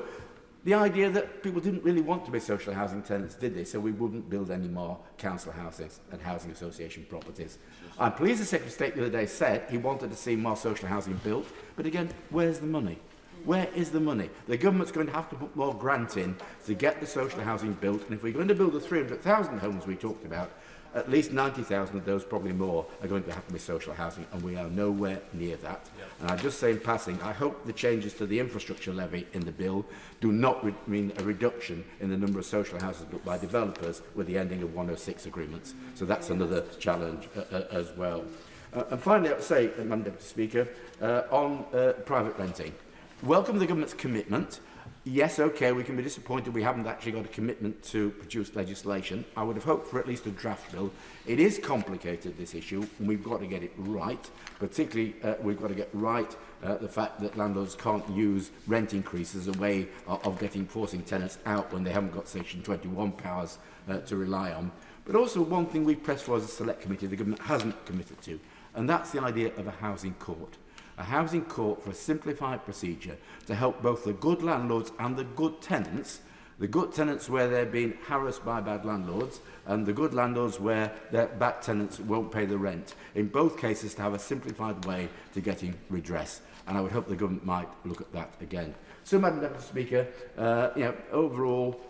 the idea that people didn't really want to be social housing tenants, did they? So we wouldn't build any more council houses and housing association properties. I'm pleased the Secretary of State the other day said he wanted to see more social housing built, but again, where's the money? Where is the money? The government's going to have to put more grant in to get the social housing built, and if we're going to build the 300,000 homes we talked about, at least 90,000 of those, probably more, are going to have to be social housing, and we are nowhere near that. Yep. And I just say in passing, I hope the changes to the infrastructure levy in the bill do not mean a reduction in the number of social houses built by developers with the ending of 106 agreements. So that's another challenge as well. And finally, I would say, Madam Deputy Speaker, on private renting. Welcome the government's commitment. Yes, OK, we can be disappointed we haven't actually got a commitment to produce legislation. I would have hoped for at least a draft bill. It is complicated, this issue, and we've got to get it right. Particularly, we've got to get right the fact that landlords can't use rent increases as a way of forcing tenants out when they haven't got Section 21 powers to rely on. But also, one thing we pressed for as a Select Committee the government hasn't committed to, and that's the idea of a housing court. A housing court for a simplified procedure to help both the good landlords and the good tenants The good tenants where they're being harassed by bad landlords, and the good landlords where their bad tenants won't pay the rent. In both cases, to have a simplified way to getting redress. And I would hope the government might look at that again. So, Madam Deputy Speaker, overall,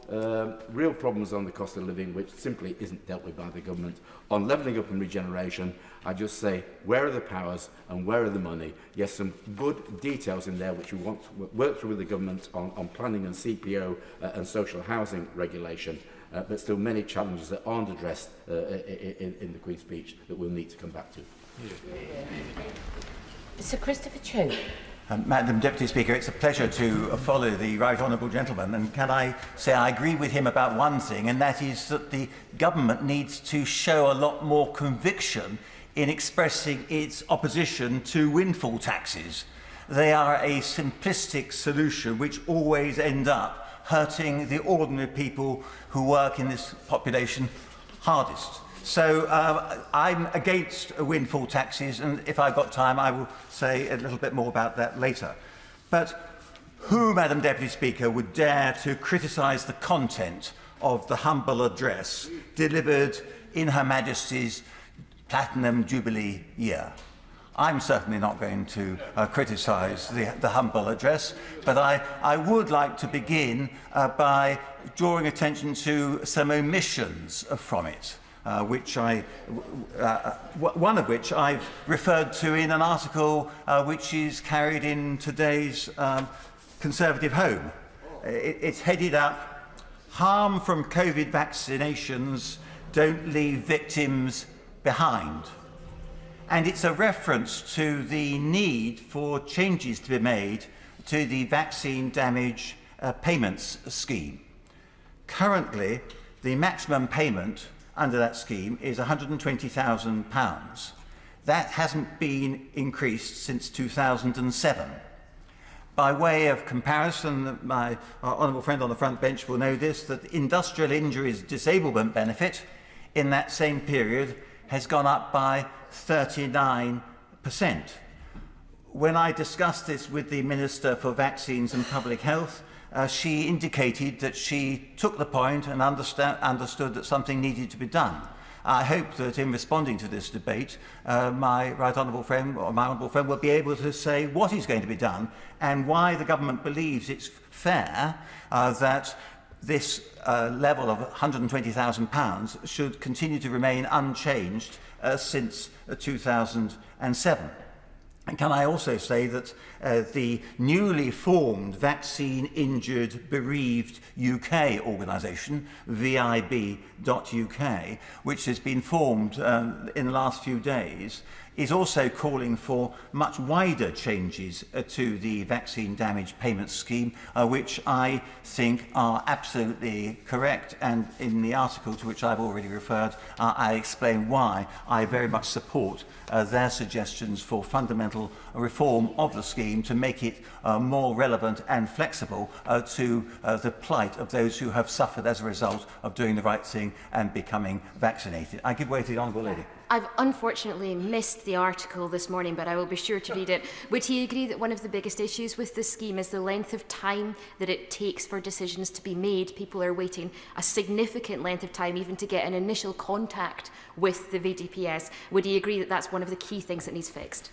real problems on the cost of living, which simply isn't dealt with by the government. On levelling up and regeneration, I just say, where are the powers and where are the money? Yes, some good details in there which we want to work through with the government on planning and CPO and social housing regulation, but still many challenges that aren't addressed in the Queen's speech that we'll need to come back to. Sir Christopher Cho. Madam Deputy Speaker, it's a pleasure to follow the Right Honourable Gentleman, and can I say I agree with him about one thing, and that is that the government needs to show a lot more conviction in expressing its opposition to windfall taxes. They are a simplistic solution which always end up hurting the ordinary people who work in this population hardest. So I'm against windfall taxes, and if I've got time, I will say a little bit more about that later. But who, Madam Deputy Speaker, would dare to criticise the content of the humble address delivered in Her Majesty's Platinum Jubilee year? I'm certainly not going to criticise the humble address, but I would like to begin by drawing attention to some omissions from it. One of which I've referred to in an article which is carried in today's Conservative Home. It's headed up, "Harm from COVID vaccinations don't leave victims behind." And it's a reference to the need for changes to be made to the vaccine damage payments scheme. Currently, the maximum payment under that scheme is £120,000. That hasn't been increased since 2007. By way of comparison, my honourable friend on the front bench will know this, that the industrial injuries disablement benefit in that same period has gone up by 39%. When I discussed this with the Minister for Vaccines and Public Health, she indicated that she took the point and understood that something needed to be done. I hope that in responding to this debate, my honourable friend will be able to say what is going to be done and why the government believes it's fair that this level of £120,000 should continue to remain unchanged since 2007. And can I also say that the newly formed Vaccine Injured Bereaved UK organisation, VIB.UK, which has been formed in the last few days, is also calling for much wider changes to the vaccine damage payment scheme, which I think are absolutely correct. And in the article to which I've already referred, I explain why I very much support their suggestions for fundamental reform of the scheme to make it more relevant and flexible to the plight of those who have suffered as a result of doing the right thing and becoming vaccinated. I give way to the Honourable Lady. I've unfortunately missed the article this morning, but I will be sure to read it. Would he agree that one of the biggest issues with this scheme is the length of time that it takes for decisions to be made? People are waiting a significant length of time even to get an initial contact with the VDPS. Would he agree that that's one of the key things that needs fixed?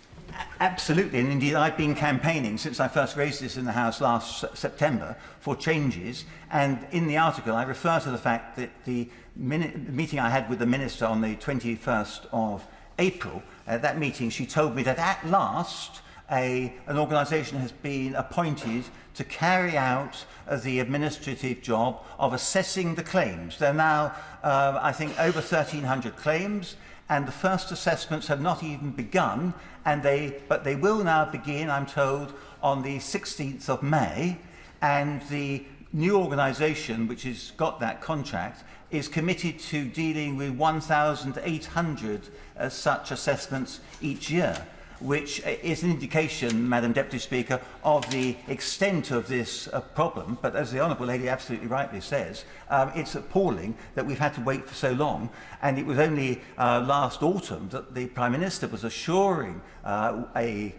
Absolutely, and indeed I've been campaigning since I first raised this in the House last September for changes, and in the article I refer to the fact that the meeting I had with the Minister on the 21st of April, at that meeting she told me that at last an organisation has been appointed to carry out the administrative job of assessing the claims. There are now, I think, over 1,300 claims, and the first assessments have not even begun, but they will now begin, I'm told, on the 16th of May, and the new organisation, which has got that contract, is committed to dealing with 1,800 such assessments each year. which is an indication, Madam Deputy Speaker, of the extent of this problem. But as the Honourable Lady absolutely rightly says, it's appalling that we've had to wait for so long. And it was only last autumn that the Prime Minister was assuring a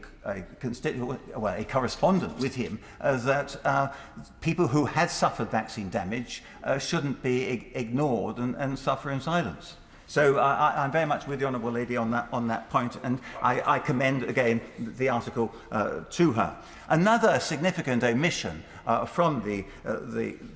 correspondent with him that people who had suffered vaccine damage shouldn't be ignored and suffer in silence. So I'm very much with the Honourable Lady on that point, and I commend again the article to her. Another significant omission from the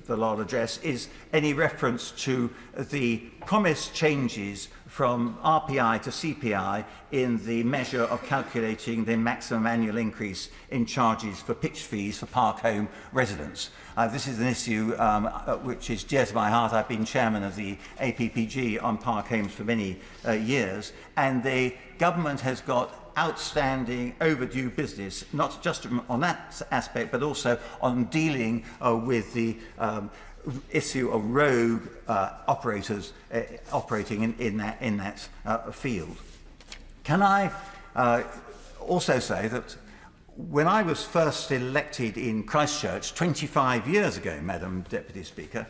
Law Address is any reference to the promised changes from RPI to CPI in the measure of calculating the maximum annual increase in charges for pitch fees for park home residents. This is an issue which is dear to my heart. I've been chairman of the APPG on park homes for many years, and the government has got outstanding overdue business, not just on that aspect, but also on dealing with the issue of rogue operators operating in that field. Can I also say that when I was first elected in Christchurch 25 years ago, Madam Deputy Speaker,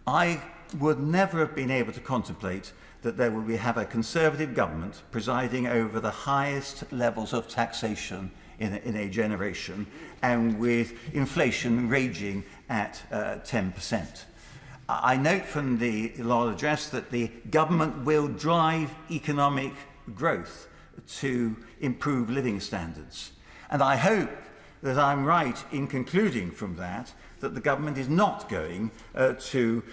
I would never have been able to contemplate that there would have a Conservative government presiding over the highest levels of taxation in a generation, and with inflation raging at 10%. I note from the Law Address that the government will drive economic growth to improve living standards. And I hope that I'm right in concluding from that the government is not going to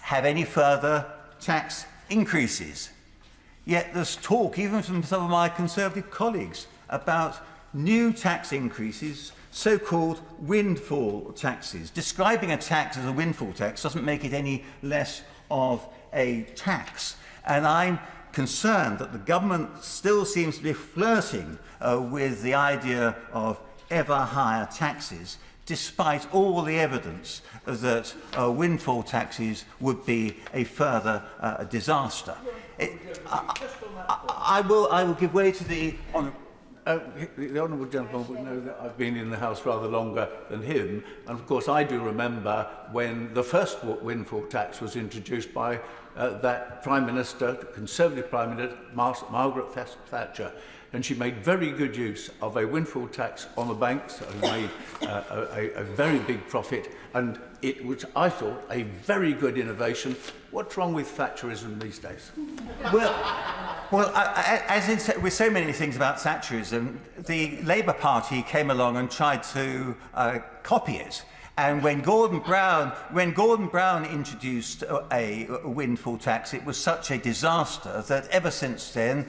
have any further tax increases. Yet there's talk, even from some of my Conservative colleagues, about new tax increases, so-called windfall taxes. Describing a tax as a windfall tax doesn't make it any less of a tax. And I'm concerned that the government still seems to be flirting with the idea of ever higher taxes, despite all the evidence that windfall taxes would be a further disaster. I will give way to the Honourable. The Honourable Gentleman would know that I've been in the House rather longer than him, and of course I do remember when the first windfall tax was introduced by that Prime Minister, Conservative Prime Minister, Margaret Thatcher, and she made very good use of a windfall tax on the banks, who made a very big profit, and it was, I thought, a very good innovation. What's wrong with Thatcherism these days? Well, as with so many things about Thatcherism, the Labour Party came along and tried to copy it. And when Gordon Brown introduced a windfall tax, it was such a disaster that ever since then,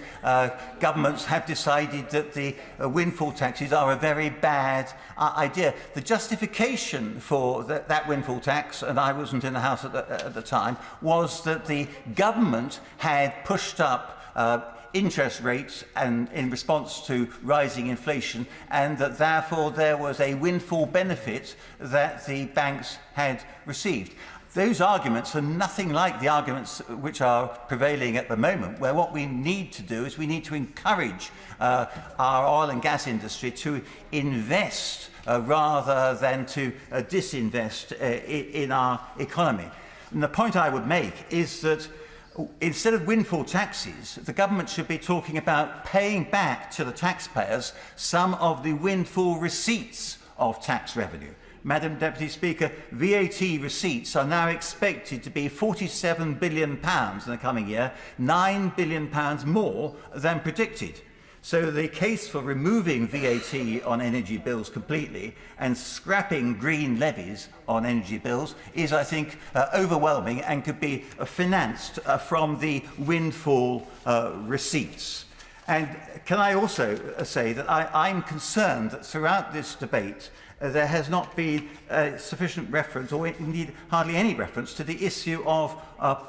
governments have decided that the windfall taxes are a very bad idea. The justification for that windfall tax, and I wasn't in the House at the time, was that the government had pushed up interest rates and in response to rising inflation, and that therefore there was a windfall benefit that the banks had received. Those arguments are nothing like the arguments which are prevailing at the moment, where what we need to do is we need to encourage our oil and gas industry to invest rather than to disinvest in our economy. And the point I would make is that instead of windfall taxes, the government should be talking about paying back to the taxpayers some of the windfall receipts of tax revenue. Madam Deputy Speaker, VAT receipts are now expected to be £47 billion in the coming year, £9 billion more than predicted. So the case for removing VAT on energy bills completely and scrapping green levies on energy bills is, I think, overwhelming and could be financed from the windfall receipts. And can I also say that I'm concerned that throughout this debate there has not been sufficient reference, or indeed hardly any reference, to the issue of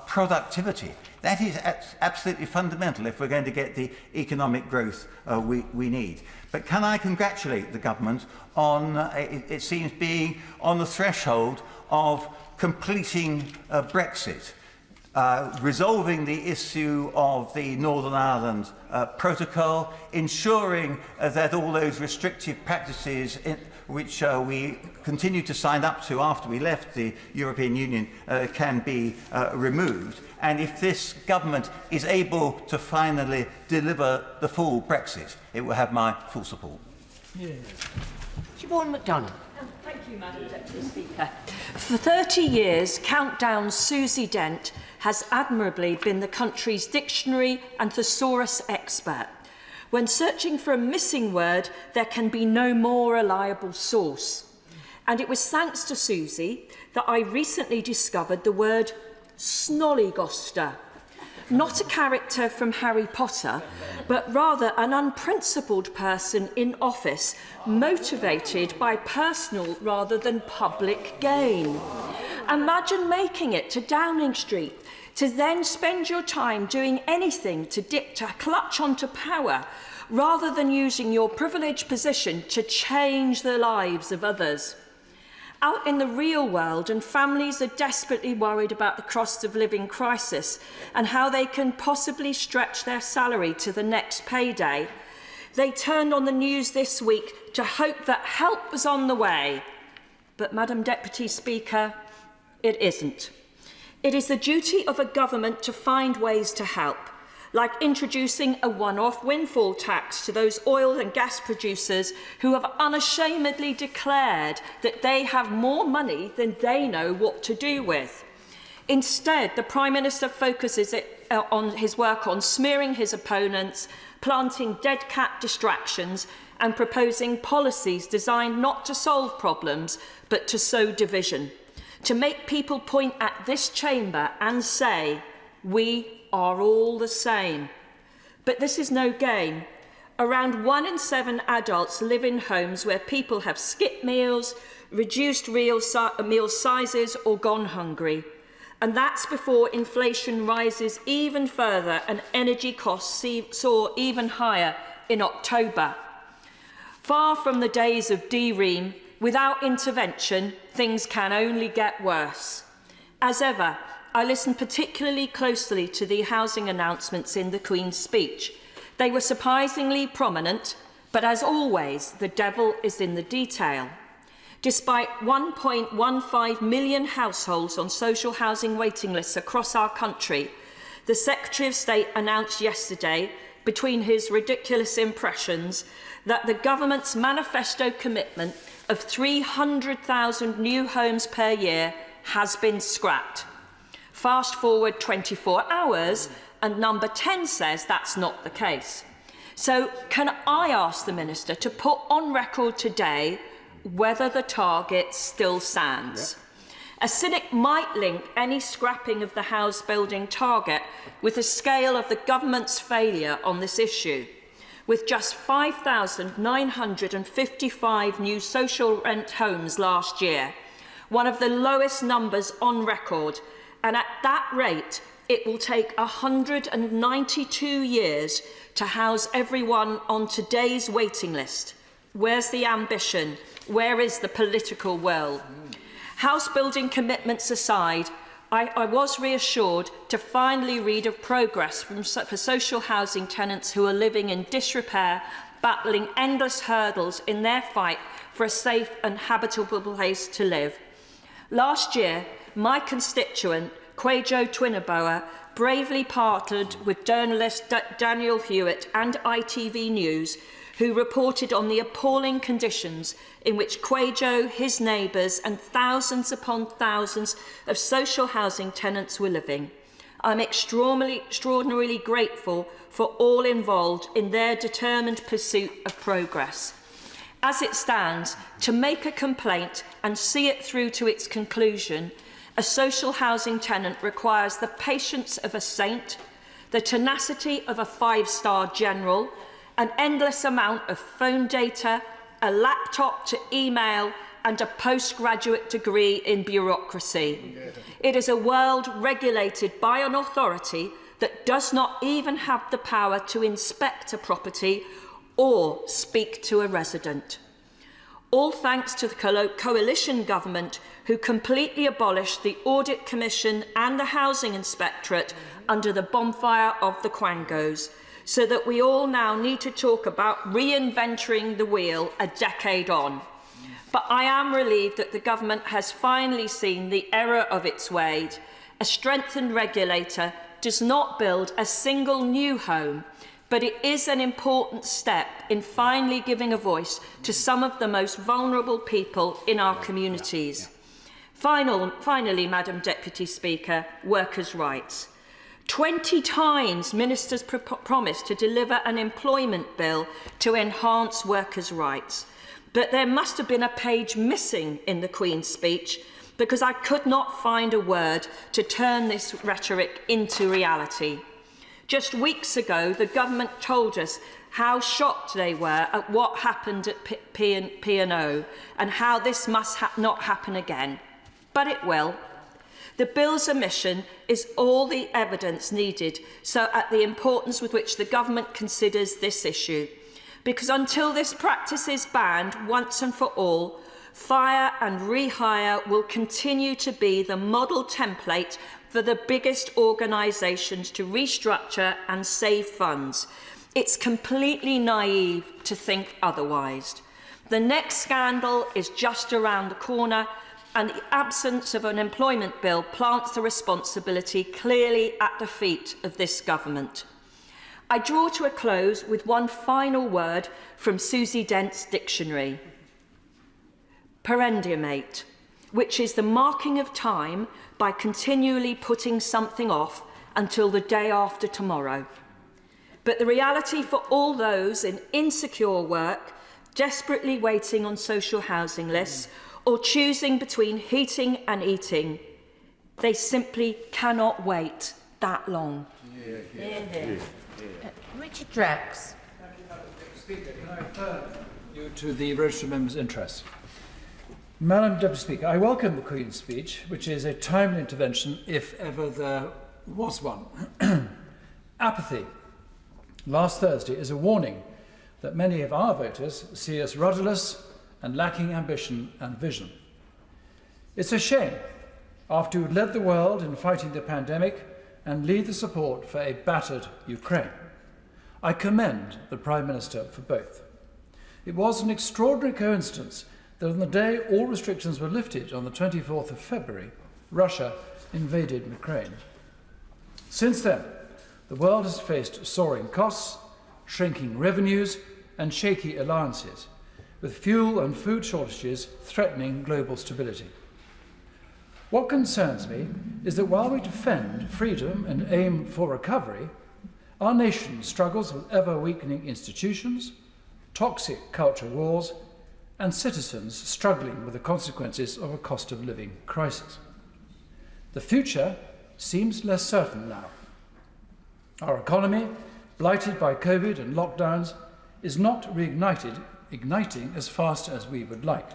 productivity. That is absolutely fundamental if we're going to get the economic growth we need. But can I congratulate the government on, it seems, being on the threshold of completing Brexit. resolving the issue of the Northern Ireland Protocol, ensuring that all those restrictive practices which we continued to sign up to after we left the European Union can be removed. And if this government is able to finally deliver the full Brexit, it will have my full support. Siobhan MacDonald. Thank you, Madam Deputy Speaker. For 30 years, Countdown Susie Dent has admirably been the country's dictionary and thesaurus expert. When searching for a missing word, there can be no more reliable source. And it was thanks to Susie that I recently discovered the word snollygoster. Not a character from Harry Potter, but rather an unprincipled person in office, motivated by personal rather than public gain. Imagine making it to Downing Street, to then spend your time doing anything to clutch onto power, rather than using your privileged position to change the lives of others. Out in the real world, and families are desperately worried about the cost of living crisis and how they can possibly stretch their salary to the next payday, they turned on the news this week to hope that help was on the way. But, Madam Deputy Speaker, it isn't. It is the duty of a government to find ways to help, like introducing a one-off windfall tax to those oil and gas producers who have unashamedly declared that they have more money than they know what to do with. Instead, the Prime Minister focuses on his work on smearing his opponents, planting dead cat distractions, and proposing policies designed not to solve problems, but to sow division, to make people point at this chamber and say, "We are all the same." But this is no game. Around 1 in 7 adults live in homes where people have skipped meals, reduced meal sizes, or gone hungry. And that's before inflation rises even further and energy costs soar even higher in October. Far from the days of DREAM, without intervention, things can only get worse. As ever, I listened particularly closely to the housing announcements in the Queen's speech. They were surprisingly prominent, but as always, the devil is in the detail. Despite 1.15 million households on social housing waiting lists across our country, the Secretary of State announced yesterday, between his ridiculous impressions, that the government's manifesto commitment of 300,000 new homes per year has been scrapped. Fast forward 24 hours, and number 10 says that's not the case. So can I ask the Minister to put on record today whether the target still stands? A cynic might link any scrapping of the house building target with the scale of the government's failure on this issue. With just 5,955 new social rent homes last year, one of the lowest numbers on record, and at that rate, it will take 192 years to house everyone on today's waiting list. Where's the ambition? Where is the political will? House building commitments aside, I was reassured to finally read of progress for social housing tenants who are living in disrepair, battling endless hurdles in their fight for a safe and habitable place to live. Last year, my constituent, Quajo Twinaboa, bravely partnered with journalist Daniel Hewitt and ITV News, who reported on the appalling conditions in which Quajo, his neighbours and thousands upon thousands of social housing tenants were living. I'm extraordinarily grateful for all involved in their determined pursuit of progress. As it stands, to make a complaint and see it through to its conclusion, a social housing tenant requires the patience of a saint, the tenacity of a 5-star general, an endless amount of phone data, a laptop to email, and a postgraduate degree in bureaucracy. It is a world regulated by an authority that does not even have the power to inspect a property or speak to a resident. all thanks to the coalition government who completely abolished the Audit Commission and the Housing Inspectorate under the bonfire of the Quangos, so that we all now need to talk about reinventing the wheel a decade on. But I am relieved that the government has finally seen the error of its ways. A strengthened regulator does not build a single new home, but it is an important step in finally giving a voice to some of the most vulnerable people in our communities. Finally, Madam Deputy Speaker, workers' rights. 20 times ministers promised to deliver an employment bill to enhance workers' rights. But there must have been a page missing in the Queen's speech, because I could not find a word to turn this rhetoric into reality. Just weeks ago, the government told us how shocked they were at what happened at P&O and how this must not happen again. But it will. The bill's omission is all the evidence needed at the importance with which the government considers this issue. Because until this practice is banned once and for all, fire and rehire will continue to be the model template for the biggest organisations to restructure and save funds. It's completely naive to think otherwise. The next scandal is just around the corner, and the absence of an employment bill plants the responsibility clearly at the feet of this government. I draw to a close with one final word from Susie Dent's dictionary. Perendiumate, which is the marking of time by continually putting something off until the day after tomorrow. But the reality for all those in insecure work, desperately waiting on social housing lists, or choosing between heating and eating, they simply cannot wait that long. Richard Drax. Speaker, can I refer you to the registered member's interest? Madam Deputy Speaker, I welcome the Queen's speech, which is a timely intervention if ever there was one. Apathy last Thursday is a warning that many of our voters see as rudderless and lacking ambition and vision. It's a shame, after you led the world in fighting the pandemic and lead the support for a battered Ukraine. I commend the Prime Minister for both. It was an extraordinary coincidence that on the day all restrictions were lifted on the 24th of February, Russia invaded Ukraine. Since then, the world has faced soaring costs, shrinking revenues, and shaky alliances, with fuel and food shortages threatening global stability. What concerns me is that while we defend freedom and aim for recovery, our nation struggles with ever-weakening institutions, toxic culture wars, and citizens struggling with the consequences of a cost of living crisis. The future seems less certain now. Our economy, blighted by COVID and lockdowns, is not igniting as fast as we would like.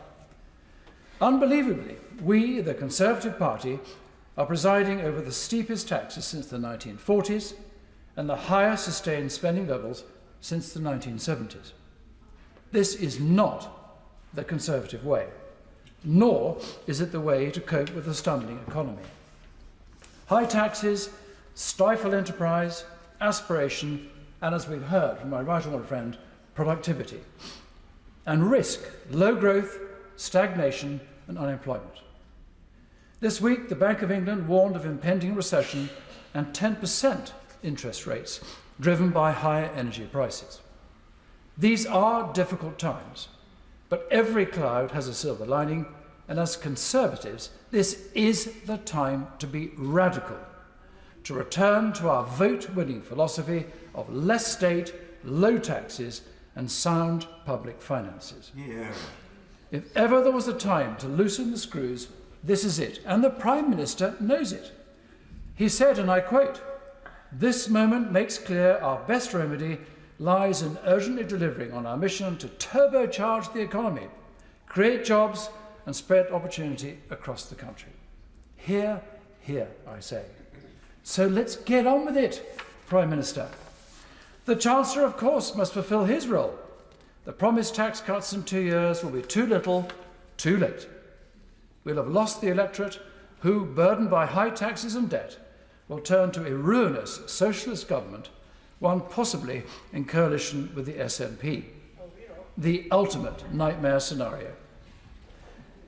Unbelievably, we, the Conservative Party, are presiding over the steepest taxes since the 1940s and the highest sustained spending levels since the 1970s. This is not the Conservative way, nor is it the way to cope with a stumbling economy. High taxes stifle enterprise, aspiration, and, as we've heard from my right honourable friend, productivity, and risk low growth, stagnation, and unemployment. This week, the Bank of England warned of impending recession and 10% interest rates, driven by higher energy prices. These are difficult times, but every cloud has a silver lining, and as Conservatives, this is the time to be radical, to return to our vote-winning philosophy of less state, low taxes, and sound public finances. Yeah. If ever there was a time to loosen the screws, this is it, and the Prime Minister knows it. He said, and I quote, "This moment makes clear our best remedy lies in urgently delivering on our mission to turbocharge the economy, create jobs, and spread opportunity across the country." Hear, hear, I say. So let's get on with it, Prime Minister. The Chancellor, of course, must fulfil his role, The promised tax cuts in 2 years will be too little, too late. We'll have lost the electorate who, burdened by high taxes and debt, will turn to a ruinous socialist government, one possibly in coalition with the SNP. The ultimate nightmare scenario.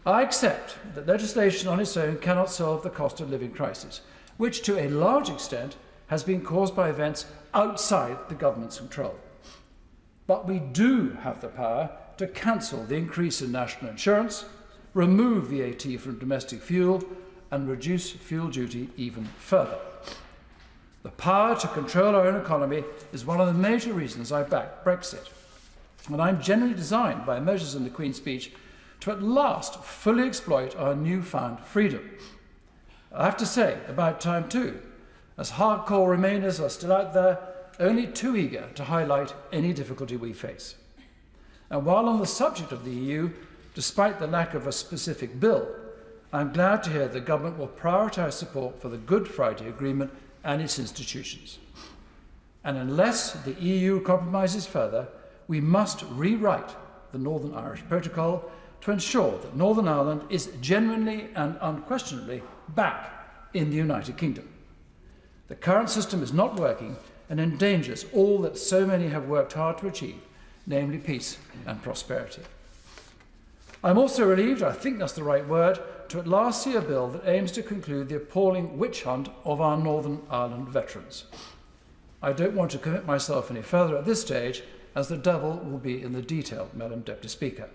I accept that legislation on its own cannot solve the cost of living crisis, which to a large extent has been caused by events outside the government's control. But we do have the power to cancel the increase in national insurance, remove VAT from domestic fuel, and reduce fuel duty even further. The power to control our own economy is one of the major reasons I back Brexit. And I'm generally designed by measures in the Queen's speech to at last fully exploit our newfound freedom. I have to say, about time too, as hardcore Remainers are still out there, only too eager to highlight any difficulty we face. And while on the subject of the EU, despite the lack of a specific bill, I'm glad to hear the government will prioritise support for the Good Friday Agreement and its institutions. And unless the EU compromises further, we must rewrite the Northern Irish Protocol to ensure that Northern Ireland is genuinely and unquestionably back in the United Kingdom. The current system is not working and endangers all that so many have worked hard to achieve, namely peace and prosperity. I'm also relieved, I think that's the right word, to at last see a bill that aims to conclude the appalling witch hunt of our Northern Ireland veterans. I don't want to commit myself any further at this stage, as the devil will be in the detail, Madam Deputy Speaker.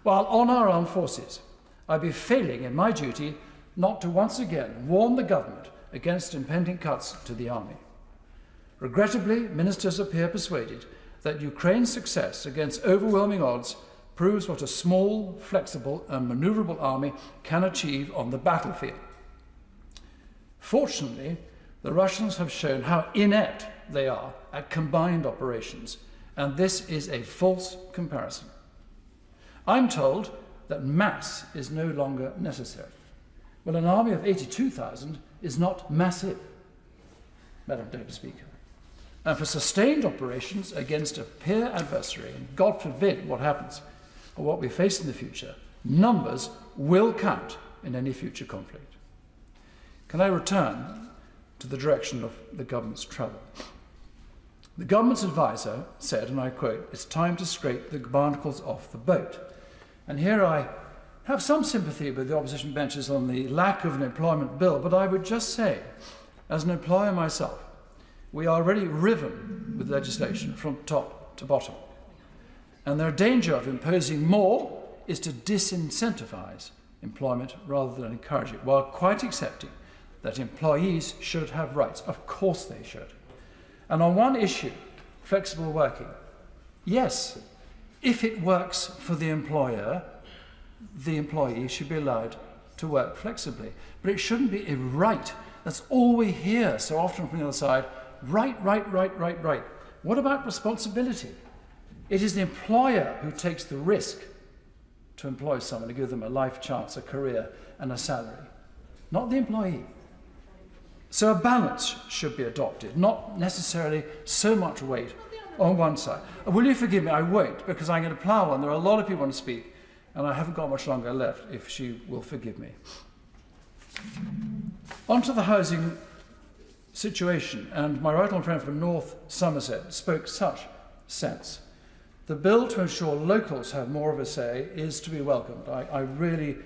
While on our armed forces, I'd be failing in my duty not to once again warn the government against impending cuts to the army. Regrettably, ministers appear persuaded that Ukraine's success against overwhelming odds proves what a small, flexible and manoeuvrable army can achieve on the battlefield. Fortunately, the Russians have shown how inept they are at combined operations, and this is a false comparison. I'm told that mass is no longer necessary. Well, an army of 82,000 is not massive, Madam Deputy Speaker. And for sustained operations against a peer adversary, and God forbid what happens or what we face in the future, numbers will count in any future conflict. Can I return to the direction of the government's travel? The government's advisor said, and I quote, "It's time to scrape the barnacles off the boat." And here I have some sympathy with the opposition benches on the lack of an employment bill, but I would just say, as an employer myself, we are already riven with legislation from top to bottom. And their danger of imposing more is to disincentivise employment rather than encourage it, while quite accepting that employees should have rights. Of course they should. And on one issue, flexible working, yes, if it works for the employer, the employee should be allowed to work flexibly. But it shouldn't be a right. That's all we hear so often from the other side. Right. What about responsibility? It is the employer who takes the risk to employ someone, to give them a life chance, a career, and a salary, not the employee. So a balance should be adopted, not necessarily so much weight on one side. Will you forgive me? I won't, because I'm going to plough on. There are a lot of people want to speak, and I haven't got much longer left, if she will forgive me. On to the housing situation, and my right honourable friend from North Somerset spoke such sense. The bill to ensure locals have more of a say is to be welcomed. I really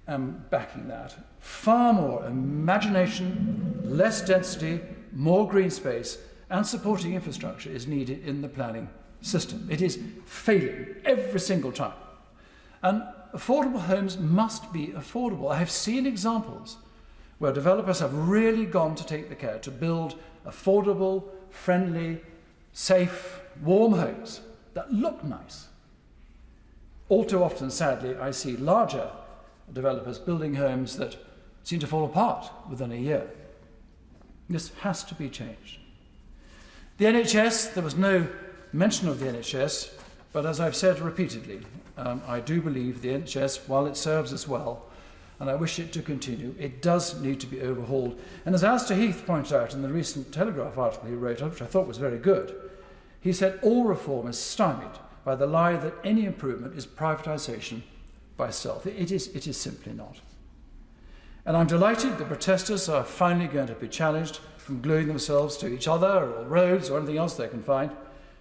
am backing that. Far more imagination, less density, more green space, and supporting infrastructure is needed in the planning system. It is failing every single time. And affordable homes must be affordable. I have seen examples where developers have really gone to take the care to build affordable, friendly, safe, warm homes that look nice. All too often, sadly, I see larger developers building homes that seem to fall apart within a year. This has to be changed. The NHS, there was no mention of the NHS, but as I've said repeatedly, I do believe the NHS, while it serves us well, and I wish it to continue, it does need to be overhauled. And as Alistair Heath pointed out in the recent Telegraph article he wrote, which I thought was very good, he said all reform is stymied by the lie that any improvement is privatisation by stealth. It is simply not. And I'm delighted that protesters are finally going to be challenged from gluing themselves to each other or roads or anything else they can find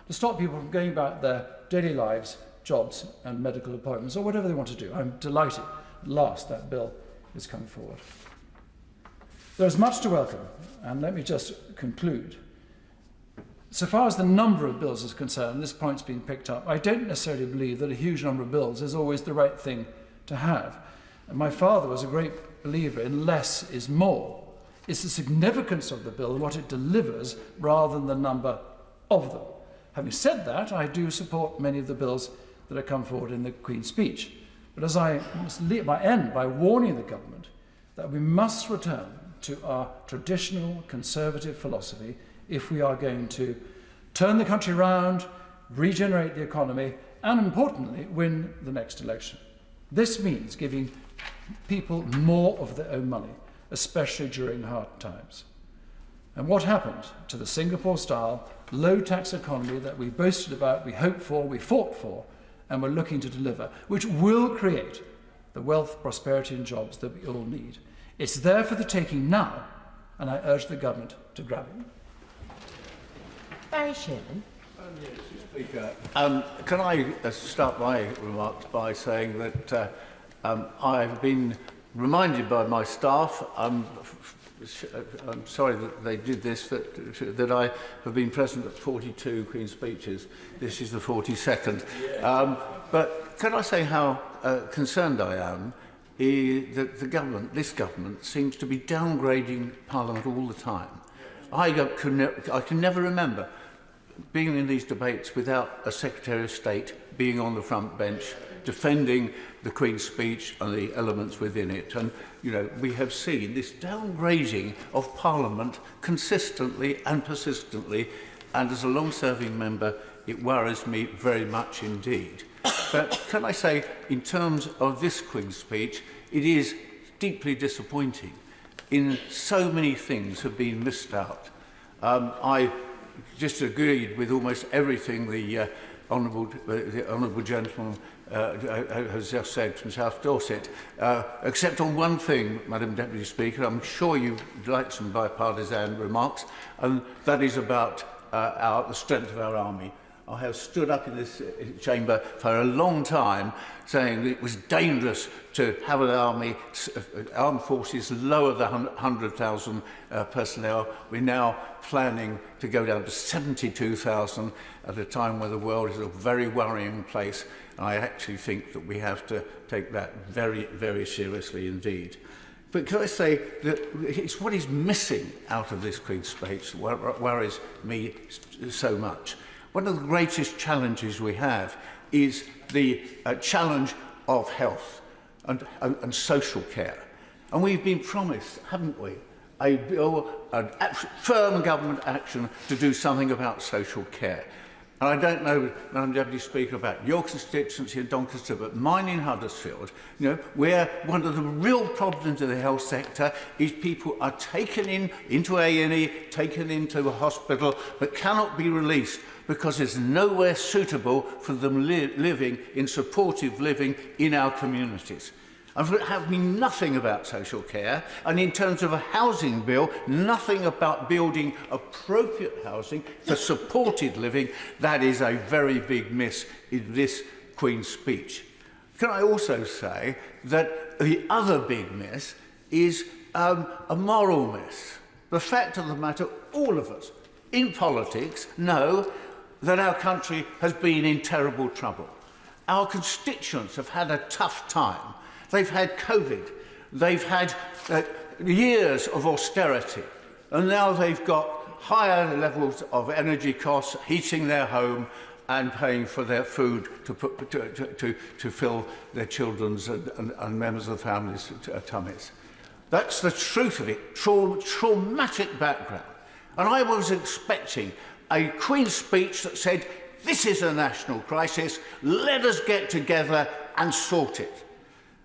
to stop people from going about their daily lives, jobs and medical appointments or whatever they want to do. I'm delighted at last that bill is coming forward. There's much to welcome, and let me just conclude. So far as the number of bills is concerned, this point's been picked up. I don't necessarily believe that a huge number of bills is always the right thing to have. And my father was a great believer in less is more. It's the significance of the bill and what it delivers rather than the number of them. Having said that, I do support many of the bills that have come forward in the Queen's speech. But as I must end by warning the government that we must return to our traditional conservative philosophy if we are going to turn the country round, regenerate the economy, and importantly, win the next election. This means giving people more of their own money, especially during hard times. And what happened to the Singapore-style low-tax economy that we boasted about, we hoped for, we fought for, and we're looking to deliver, which will create the wealth, prosperity and jobs that we all need. It's there for the taking now, and I urge the government to grab it. Barry Sherman. Speaker, can I start my remarks by saying that I've been reminded by my staff, I'm sorry that they did this, that I have been present at 42 Queen's speeches. This is the 42nd. But can I say how concerned I am that this government seems to be downgrading Parliament all the time. I can never remember being in these debates without a Secretary of State being on the front bench defending the Queen's speech and the elements within it. And, you know, we have seen this downgrading of Parliament consistently and persistently, and as a long-serving member, it worries me very much indeed. But can I say, in terms of this Queen's speech, it is deeply disappointing. In so many things have been missed out. I disagreed with almost everything the honourable gentleman has just said from South Dorset, except on one thing, Madam Deputy Speaker. I'm sure you'd like some bipartisan remarks, and that is about the strength of our army. I have stood up in this chamber for a long time saying that it was dangerous to have an army, armed forces lower than 100,000 personnel. We're now planning to go down to 72,000 at a time where the world is a very worrying place. And I actually think that we have to take that very, very seriously indeed. But can I say that it's what is missing out of this Queen's speech that worries me so much. One of the greatest challenges we have is the challenge of health and social care. And we've been promised, haven't we, a bill, firm government action to do something about social care. And I don't know, Madam Deputy Speaker, about your constituency in Doncaster, but mine in Huddersfield, you know, where one of the real problems in the health sector is people are taken into A&E, taken into a hospital, but cannot be released because there's nowhere suitable for them living in supportive living in our communities. And having nothing about social care, and in terms of a housing bill, nothing about building appropriate housing for supported living. That is a very big miss in this Queen's speech. Can I also say that the other big miss is a moral miss. The fact of the matter, all of us in politics know that our country has been in terrible trouble. Our constituents have had a tough time. They've had COVID, they've had years of austerity, and now they've got higher levels of energy costs, heating their home and paying for their food to fill their children's and members of the family's tummies. That's the truth of it, traumatic background. And I was expecting a Queen's speech that said, this is a national crisis, let us get together and sort it.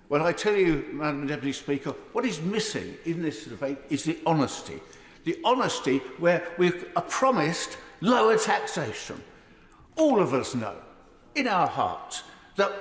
Well, I tell you, Madam Deputy Speaker, what is missing in this debate is the honesty. The honesty where we've promised lower taxation. All of us know in our hearts that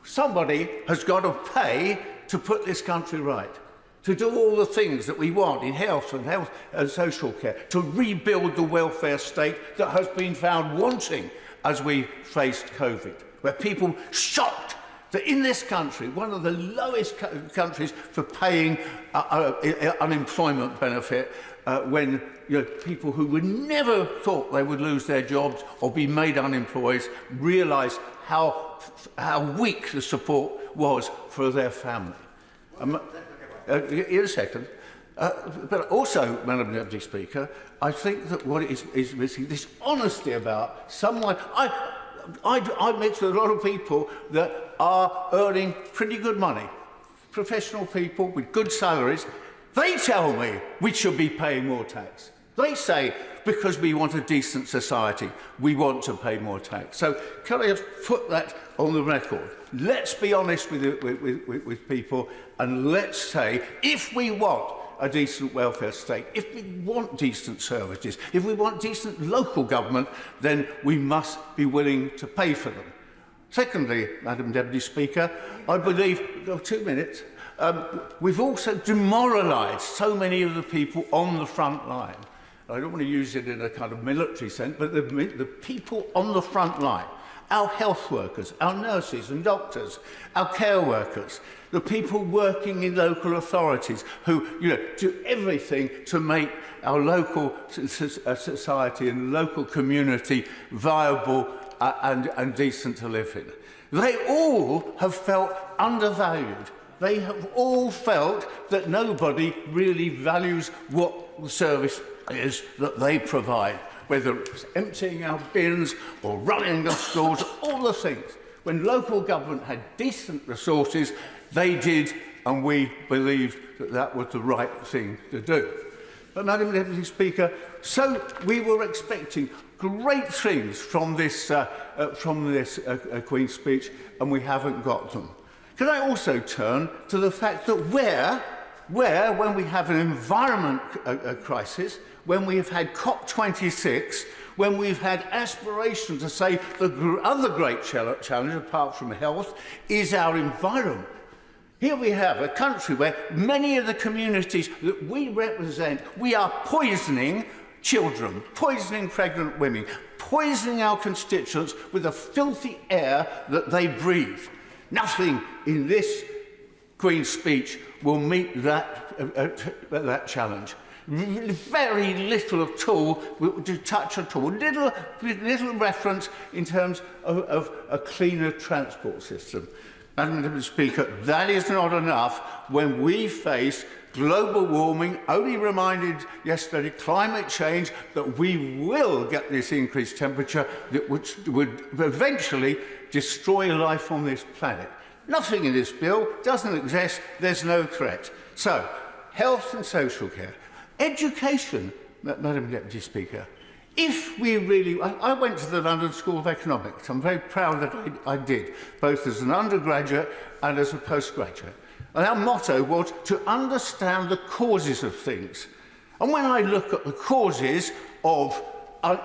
somebody has got to pay to put this country right, to do all the things that we want in health and social care, to rebuild the welfare state that has been found wanting as we faced COVID, where people shocked that in this country, one of the lowest countries for paying unemployment benefit, when people who would never thought they would lose their jobs or be made unemployed realised how weak the support was for their family. In a second. But also, Madam Deputy Speaker, I think that what is missing, this honesty about someone... I mix with a lot of people that are earning pretty good money, professional people with good salaries. They tell me we should be paying more tax. They say, because we want a decent society, we want to pay more tax. So can I just put that on the record? Let's be honest with people, and let's say, if we want a decent welfare state, if we want decent services, if we want decent local government, then we must be willing to pay for them. Secondly, Madam Deputy Speaker, I believe, 2 minutes, we've also demoralised so many of the people on the front line. I don't want to use it in a kind of military sense, but the people on the front line, our health workers, our nurses and doctors, our care workers, the people working in local authorities who do everything to make our local society and local community viable and decent to live in. They all have felt undervalued. They have all felt that nobody really values what the service is that they provide, whether it's emptying our bins or running the schools, all the things. When local government had decent resources, they did, and we believed that that was the right thing to do. But, Madam Deputy Speaker, so we were expecting great things from this Queen's speech, and we haven't got them. Can I also turn to the fact that when we have an environment crisis, when we've had COP26, when we've had aspiration to say the other great challenge, apart from health, is our environment. Here we have a country where many of the communities that we represent, we are poisoning children, poisoning pregnant women, poisoning our constituents with the filthy air that they breathe. Nothing in this Queen's speech will meet that challenge. Very little at all, to touch at all. Little reference in terms of a cleaner transport system. Madam Deputy Speaker, that is not enough when we face global warming, only reminded yesterday, climate change, that we will get this increased temperature that would eventually destroy life on this planet. Nothing in this bill doesn't exist, there's no threat. So, health and social care. Education, Madam Deputy Speaker. If we really... I went to the London School of Economics. I'm very proud that I did, both as an undergraduate and as a postgraduate. And our motto was to understand the causes of things. And when I look at the causes of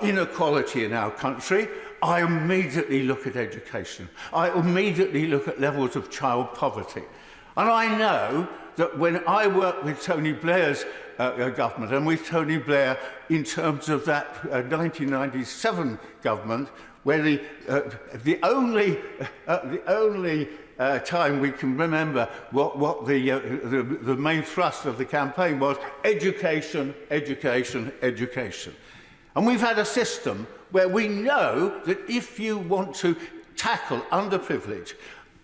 inequality in our country, I immediately look at education. I immediately look at levels of child poverty. And I know that when I work with Tony Blair's government and with Tony Blair in terms of that 1997 government, where the only time we can remember what the main thrust of the campaign was: education, education, education. And we've had a system where we know that if you want to tackle underprivilege,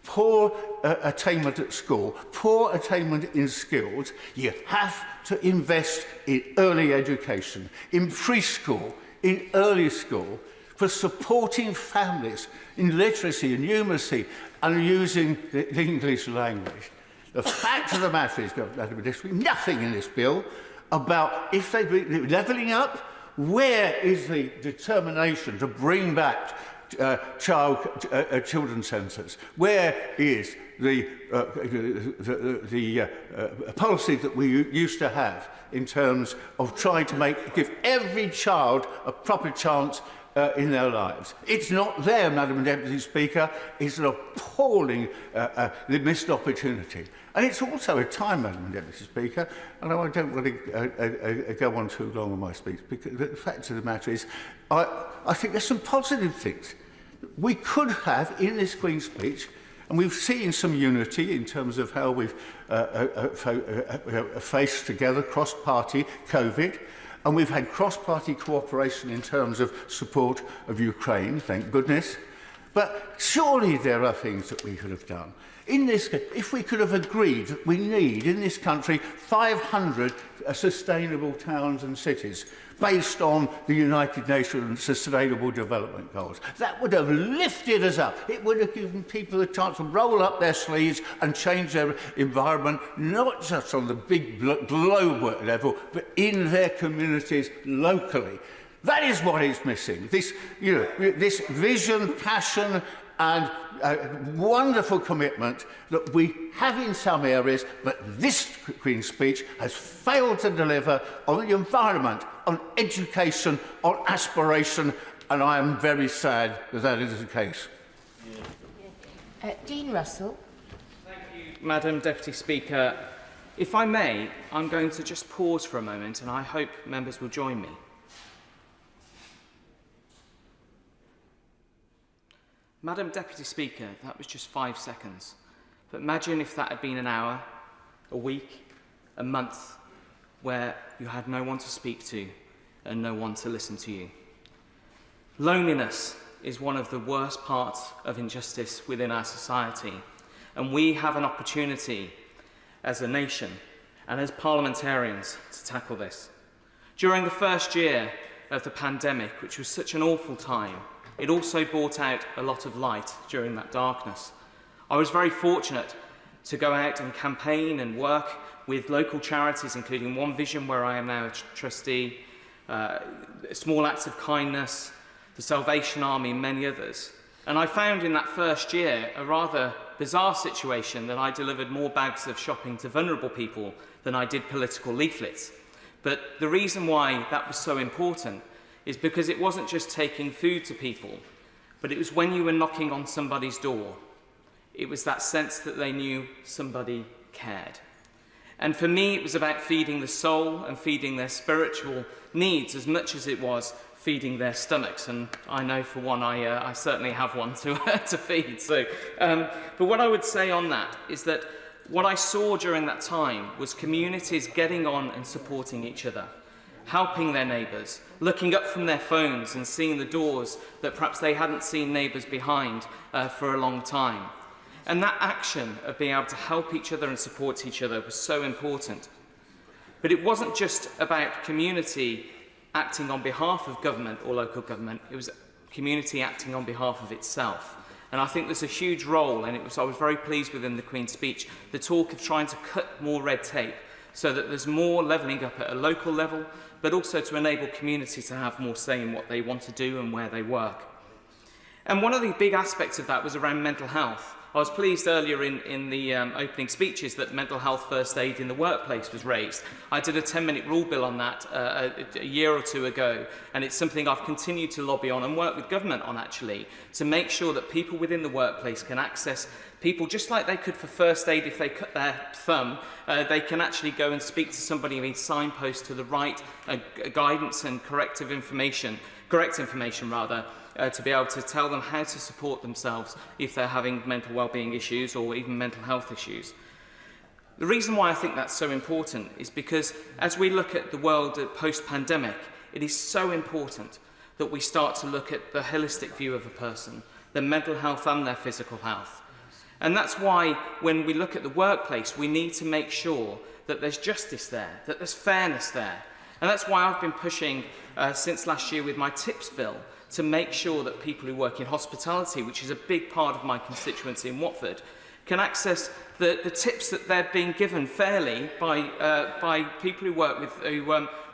poor attainment at school, poor attainment in skills, you have to invest in early education, in preschool, in early school, for supporting families in literacy and numeracy and using the English language. The fact of the matter is, nothing in this bill about if they be levelling up. Where is the determination to bring back children's centres? Where is the policy that we used to have in terms of trying to give every child a proper chance in their lives. It's not there, Madam Deputy Speaker. It's an appalling missed opportunity. And it's also a time, Madam Deputy Speaker, and I don't want to go on too long on my speech, because the fact of the matter is, I think there's some positive things we could have in this Queen's speech, and we've seen some unity in terms of how we've faced together cross-party COVID, and we've had cross-party cooperation in terms of support of Ukraine, thank goodness. But surely there are things that we could have done. In this, if we could have agreed that we need in this country 500 sustainable towns and cities based on the United Nations Sustainable Development Goals, that would have lifted us up. It would have given people a chance to roll up their sleeves and change their environment, not just on the big global level, but in their communities locally. That is what is missing. This, this vision, passion, and wonderful commitment that we have in some areas, but this Queen's speech has failed to deliver on the environment, on education, on aspiration, and I am very sad that that is the case. Dean Russell. Thank you, Madam Deputy Speaker. If I may, I'm going to just pause for a moment, and I hope members will join me. Madam Deputy Speaker, that was just 5 seconds. But imagine if that had been an hour, a week, a month, where you had no one to speak to and no one to listen to you. Loneliness is one of the worst parts of injustice within our society, and we have an opportunity as a nation and as parliamentarians to tackle this. During the first year of the pandemic, which was such an awful time, it also brought out a lot of light during that darkness. I was very fortunate to go out and campaign and work with local charities, including One Vision, where I am now a trustee, Small Acts of Kindness, the Salvation Army, and many others. And I found in that first year a rather bizarre situation that I delivered more bags of shopping to vulnerable people than I did political leaflets. But the reason why that was so important is because it wasn't just taking food to people, but it was when you were knocking on somebody's door. It was that sense that they knew somebody cared. And for me, it was about feeding the soul and feeding their spiritual needs as much as it was feeding their stomachs. And I know for one, I certainly have one to feed. So, but what I would say on that is that what I saw during that time was communities getting on and supporting each other, helping their neighbours, looking up from their phones and seeing the doors that perhaps they hadn't seen neighbours behind for a long time. And that action of being able to help each other and support each other was so important. But it wasn't just about community acting on behalf of government or local government, it was community acting on behalf of itself. And I think there's a huge role, and I was very pleased within the Queen's speech, the talk of trying to cut more red tape so that there's more levelling up at a local level, but also to enable communities to have more say in what they want to do and where they work. And one of the big aspects of that was around mental health. I was pleased earlier in the opening speeches that mental health first aid in the workplace was raised. I did a 10-minute rule bill on that a year or two ago, and it's something I've continued to lobby on and work with government on, actually, to make sure that people within the workplace can access people just like they could for first aid if they cut their thumb. They can actually go and speak to somebody and be signposted to the right guidance and correct information to be able to tell them how to support themselves if they're having mental well-being issues or even mental health issues. The reason why I think that's so important is because as we look at the world post-pandemic, it is so important that we start to look at the holistic view of a person, their mental health and their physical health. And that's why when we look at the workplace, we need to make sure that there's justice there, that there's fairness there. And that's why I've been pushing since last year with my tips bill to make sure that people who work in hospitality, which is a big part of my constituency in Watford, can access the tips that they're being given fairly by people who work with, who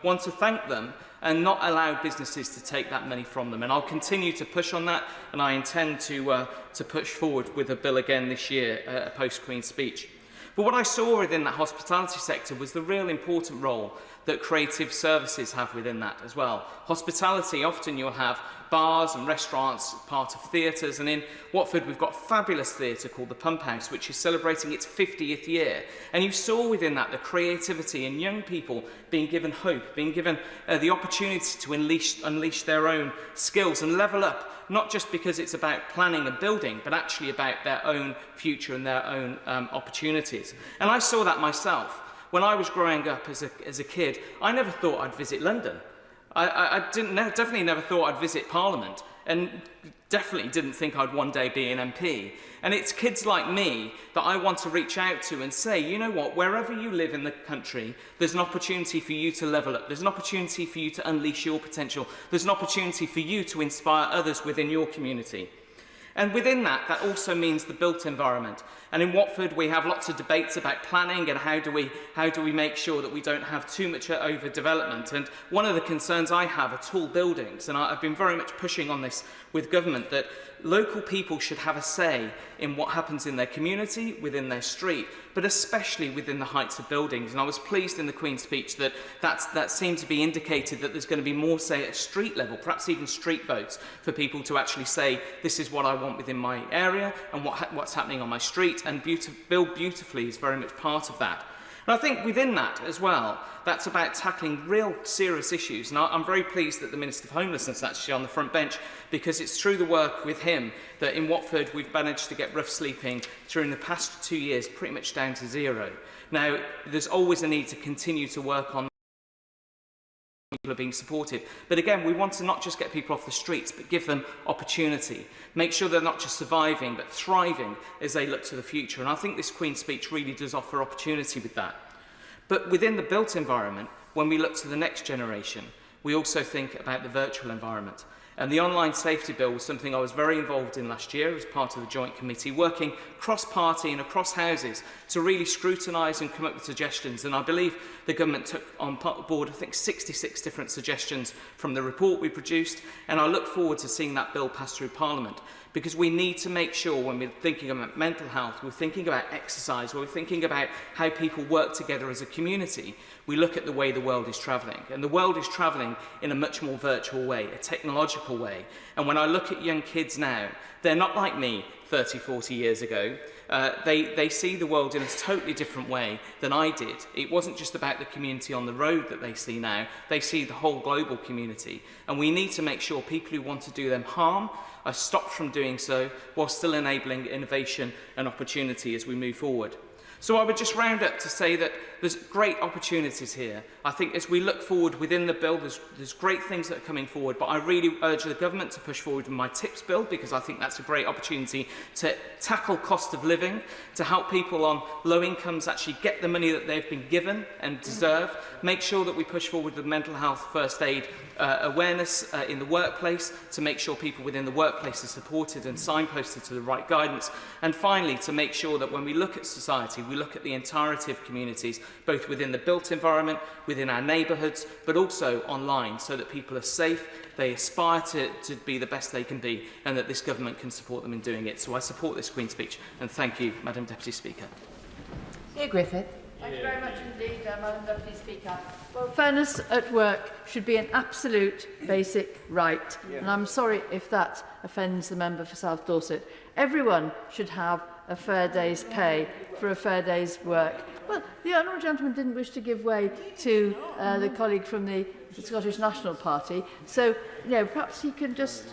want to thank them and not allow businesses to take that money from them. And I'll continue to push on that, and I intend to push forward with a bill again this year, post-Queen's speech. But what I saw within that hospitality sector was the real important role that creative services have within that as well. Hospitality, often you'll have bars and restaurants, part of theatres, and in Watford we've got a fabulous theatre called the Pump House, which is celebrating its 50th year. And you saw within that the creativity and young people being given hope, being given the opportunity to unleash their own skills and level up, not just because it's about planning and building, but actually about their own future and their own opportunities. And I saw that myself. When I was growing up as a kid, I never thought I'd visit London. I definitely never thought I'd visit Parliament, and definitely didn't think I'd one day be an MP. And it's kids like me that I want to reach out to and say, you know what, wherever you live in the country, there's an opportunity for you to level up. There's an opportunity for you to unleash your potential. There's an opportunity for you to inspire others within your community. And within that, that also means the built environment. And in Watford, we have lots of debates about planning and how do we make sure that we don't have too much overdevelopment. And one of the concerns I have are tall buildings. And I've been very much pushing on this with government, that local people should have a say in what happens in their community, within their street, but especially within the heights of buildings. And I was pleased in the Queen's speech that seemed to be indicated that there's going to be more say at street level, perhaps even street votes, for people to actually say, this is what I want within my area and what's happening on my street, and Build Beautifully is very much part of that. And I think within that as well, that's about tackling real serious issues. And I'm very pleased that the Minister of Homelessness is actually on the front bench, because it's through the work with him that in Watford we've managed to get rough sleeping during the past 2 years pretty much down to zero. Now, there's always a need to continue to work on people are being supported. But again, we want to not just get people off the streets, but give them opportunity. Make sure they're not just surviving, but thriving as they look to the future. And I think this Queen's speech really does offer opportunity with that. But within the built environment, when we look to the next generation, we also think about the virtual environment. And the online safety bill was something I was very involved in last year as part of the joint committee, working cross-party and across houses to really scrutinise and come up with suggestions. And I believe the government took on board, I think, 66 different suggestions from the report we produced. And I look forward to seeing that bill pass through Parliament, because we need to make sure when we're thinking about mental health, we're thinking about exercise, we're thinking about how people work together as a community, we look at the way the world is travelling. And the world is travelling in a much more virtual way, a technological way. And when I look at young kids now, they're not like me 30, 40 years ago. They see the world in a totally different way than I did. It wasn't just about the community on the road that they see now. They see the whole global community. And we need to make sure people who want to do them harm are stopped from doing so, while still enabling innovation and opportunity as we move forward. So I would just round up to say that there's great opportunities here. I think as we look forward within the bill, there's great things that are coming forward, but I really urge the government to push forward with my TIPS bill, because I think that's a great opportunity to tackle cost of living, to help people on low incomes actually get the money that they've been given and deserve, make sure that we push forward with mental health first aid awareness in the workplace, to make sure people within the workplace are supported and signposted to the right guidance, and finally to make sure that when we look at society, we look at the entirety of communities, both within the built environment, within our neighbourhoods, but also online, so that people are safe, they aspire to be the best they can be, and that this government can support them in doing it. So I support this Queen's speech, and thank you, Madam Deputy Speaker. Here, Griffith. Thank you very much indeed, Madam Deputy Speaker. Well, fairness at work should be an absolute basic right, and I'm sorry if that offends the member for South Dorset. Everyone should have a fair day's pay for a fair day's work. Well, the honourable gentleman didn't wish to give way to the colleague from the Scottish National Party, so perhaps he can just,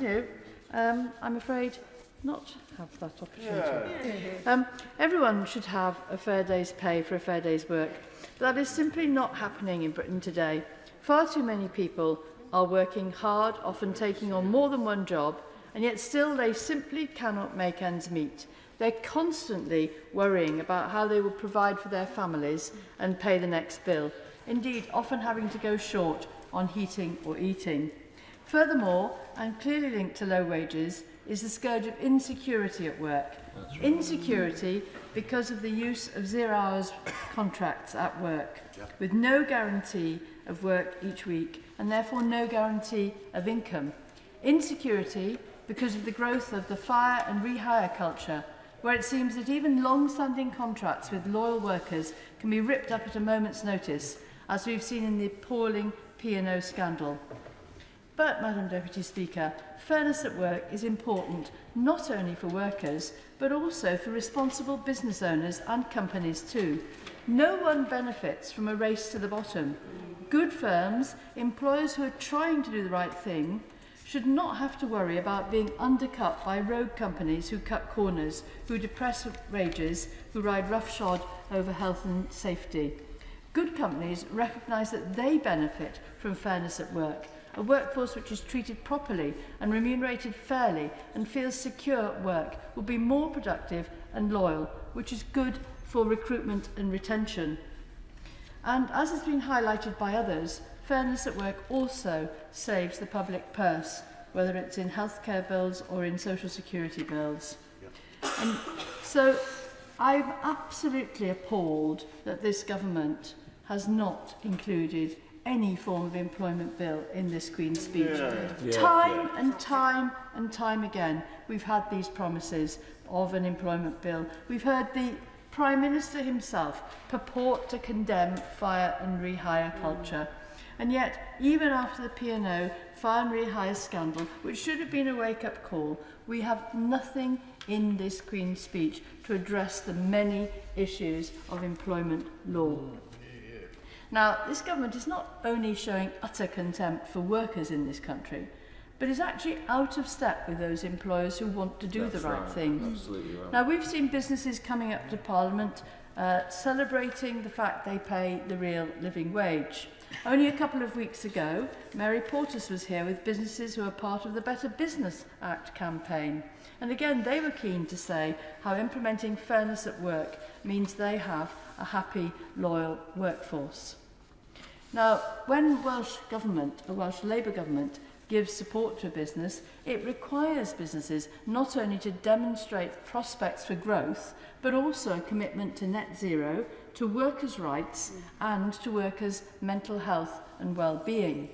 I'm afraid, not have that opportunity. Everyone should have a fair day's pay for a fair day's work, but that is simply not happening in Britain today. Far too many people are working hard, often taking on more than one job, and yet still they simply cannot make ends meet. They're constantly worrying about how they will provide for their families and pay the next bill. Indeed, often having to go short on heating or eating. Furthermore, and clearly linked to low wages, is the scourge of insecurity at work. Right. Insecurity because of the use of 0 hours contracts at work, with no guarantee of work each week, and therefore no guarantee of income. Insecurity because of the growth of the fire and rehire culture, where it seems that even long-standing contracts with loyal workers can be ripped up at a moment's notice, as we've seen in the appalling P&O scandal. But, Madam Deputy Speaker, fairness at work is important not only for workers, but also for responsible business owners and companies too. No one benefits from a race to the bottom. Good firms, employers who are trying to do the right thing, should not have to worry about being undercut by rogue companies who cut corners, who depress wages, who ride roughshod over health and safety. Good companies recognise that they benefit from fairness at work, a workforce which is treated properly and remunerated fairly and feels secure at work will be more productive and loyal, which is good for recruitment and retention. And as has been highlighted by others, fairness at work also saves the public purse, whether it's in healthcare bills or in social security bills. And so I'm absolutely appalled that this government has not included any form of employment bill in this Queen's speech. Time and time again, we've had these promises of an employment bill. We've heard the Prime Minister himself purport to condemn fire and rehire culture. And yet, even after the P&O fire and rehire scandal, which should have been a wake-up call, we have nothing in this Queen's speech to address the many issues of employment law. Now, this government is not only showing utter contempt for workers in this country, but is actually out of step with those employers who want to do the right thing. Absolutely right. Now, we've seen businesses coming up to Parliament celebrating the fact they pay the real living wage. Only a couple of weeks ago, Mary Portas was here with businesses who are part of the Better Business Act campaign. And again, they were keen to say how implementing fairness at work means they have a happy, loyal workforce. Now, when a Welsh Labour government gives support to a business, it requires businesses not only to demonstrate prospects for growth, but also a commitment to net zero, to workers' rights, and to workers' mental health and well-being.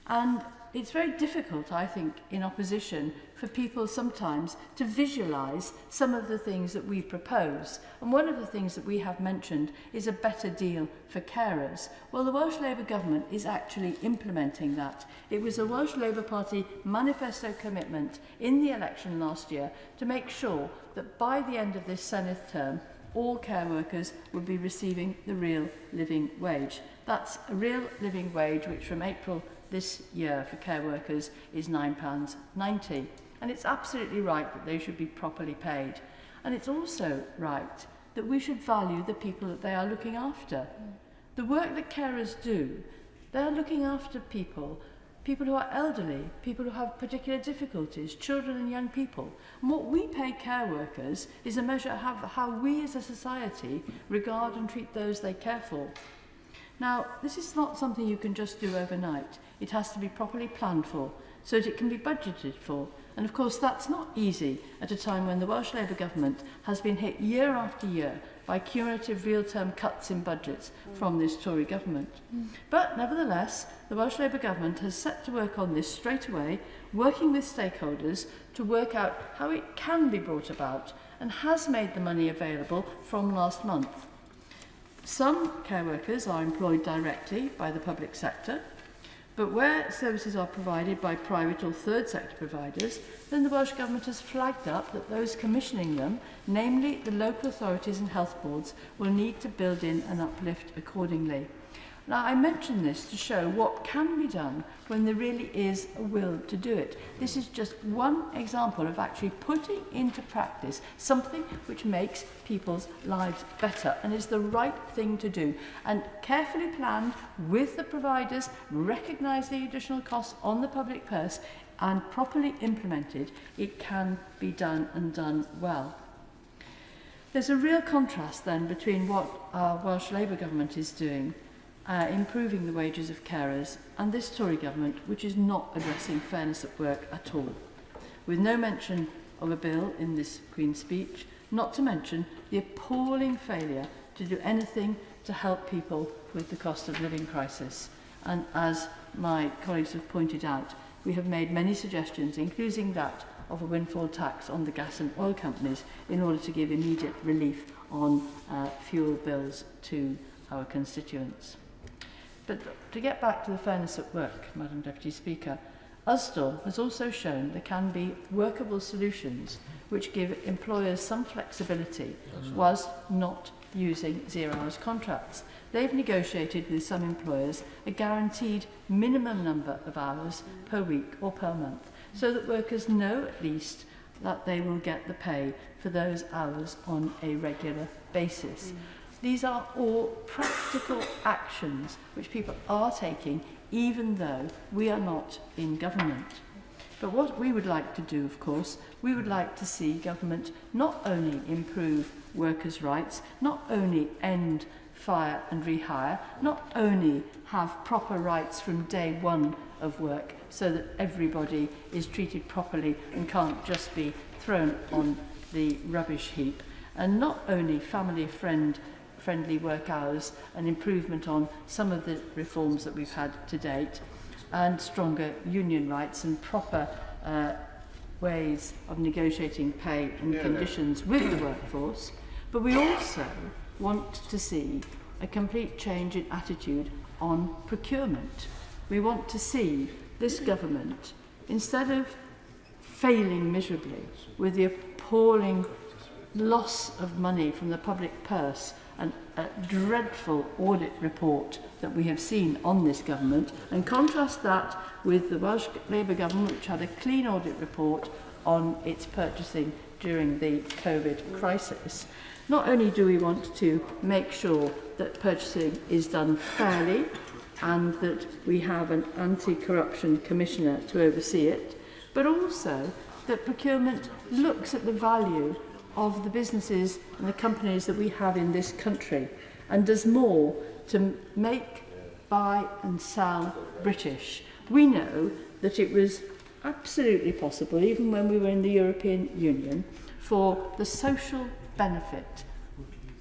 And it's very difficult, I think, in opposition for people sometimes to visualise some of the things that we propose. And one of the things that we have mentioned is a better deal for carers. Well, the Welsh Labour Government is actually implementing that. It was a Welsh Labour Party manifesto commitment in the election last year to make sure that by the end of this Senedd term, all care workers would be receiving the real living wage. That's a real living wage which from April this year for care workers is £9.90. And it's absolutely right that they should be properly paid. And it's also right that we should value the people that they are looking after. The work that carers do, they're looking after people who are elderly, people who have particular difficulties, children and young people. And what we pay care workers is a measure of how we as a society regard and treat those they care for. Now, this is not something you can just do overnight. It has to be properly planned for, so that it can be budgeted for. And of course, that's not easy at a time when the Welsh Labour Government has been hit year after year by cumulative real-term cuts in budgets from this Tory government. But nevertheless, the Welsh Labour Government has set to work on this straight away, working with stakeholders to work out how it can be brought about, and has made the money available from last month. Some care workers are employed directly by the public sector, but where services are provided by private or third sector providers, then the Welsh Government has flagged up that those commissioning them, namely the local authorities and health boards, will need to build in an uplift accordingly. Now, I mention this to show what can be done when there really is a will to do it. This is just one example of actually putting into practice something which makes people's lives better and is the right thing to do. And carefully planned with the providers, recognise the additional costs on the public purse, and properly implemented, it can be done and done well. There's a real contrast then between what our Welsh Labour Government is doing, improving the wages of carers, and this Tory government, which is not addressing fairness at work at all, with no mention of a bill in this Queen's speech, not to mention the appalling failure to do anything to help people with the cost of living crisis. And as my colleagues have pointed out, we have made many suggestions, including that of a windfall tax on the gas and oil companies in order to give immediate relief on fuel bills to our constituents. But to get back to the fairness at work, Madam Deputy Speaker, USDOR has also shown there can be workable solutions which give employers some flexibility whilst not using zero-hours contracts. They've negotiated with some employers a guaranteed minimum number of hours per week or per month, so that workers know at least that they will get the pay for those hours on a regular basis. These are all practical actions which people are taking, even though we are not in government. But what we would like to do, of course, we would like to see government not only improve workers' rights, not only end fire and rehire, not only have proper rights from day one of work so that everybody is treated properly and can't just be thrown on the rubbish heap, and not only friendly work hours and improvement on some of the reforms that we've had to date, and stronger union rights and proper ways of negotiating pay and conditions with the workforce, but we also want to see a complete change in attitude on procurement. We want to see this government, instead of failing miserably with the appalling loss of money from the public purse and a dreadful audit report that we have seen on this government, and contrast that with the Welsh Labour government, which had a clean audit report on its purchasing during the COVID crisis. Not only do we want to make sure that purchasing is done fairly and that we have an anti-corruption commissioner to oversee it, but also that procurement looks at the value of the businesses and the companies that we have in this country and does more to make, buy and sell British. We know that it was absolutely possible, even when we were in the European Union, for the social benefit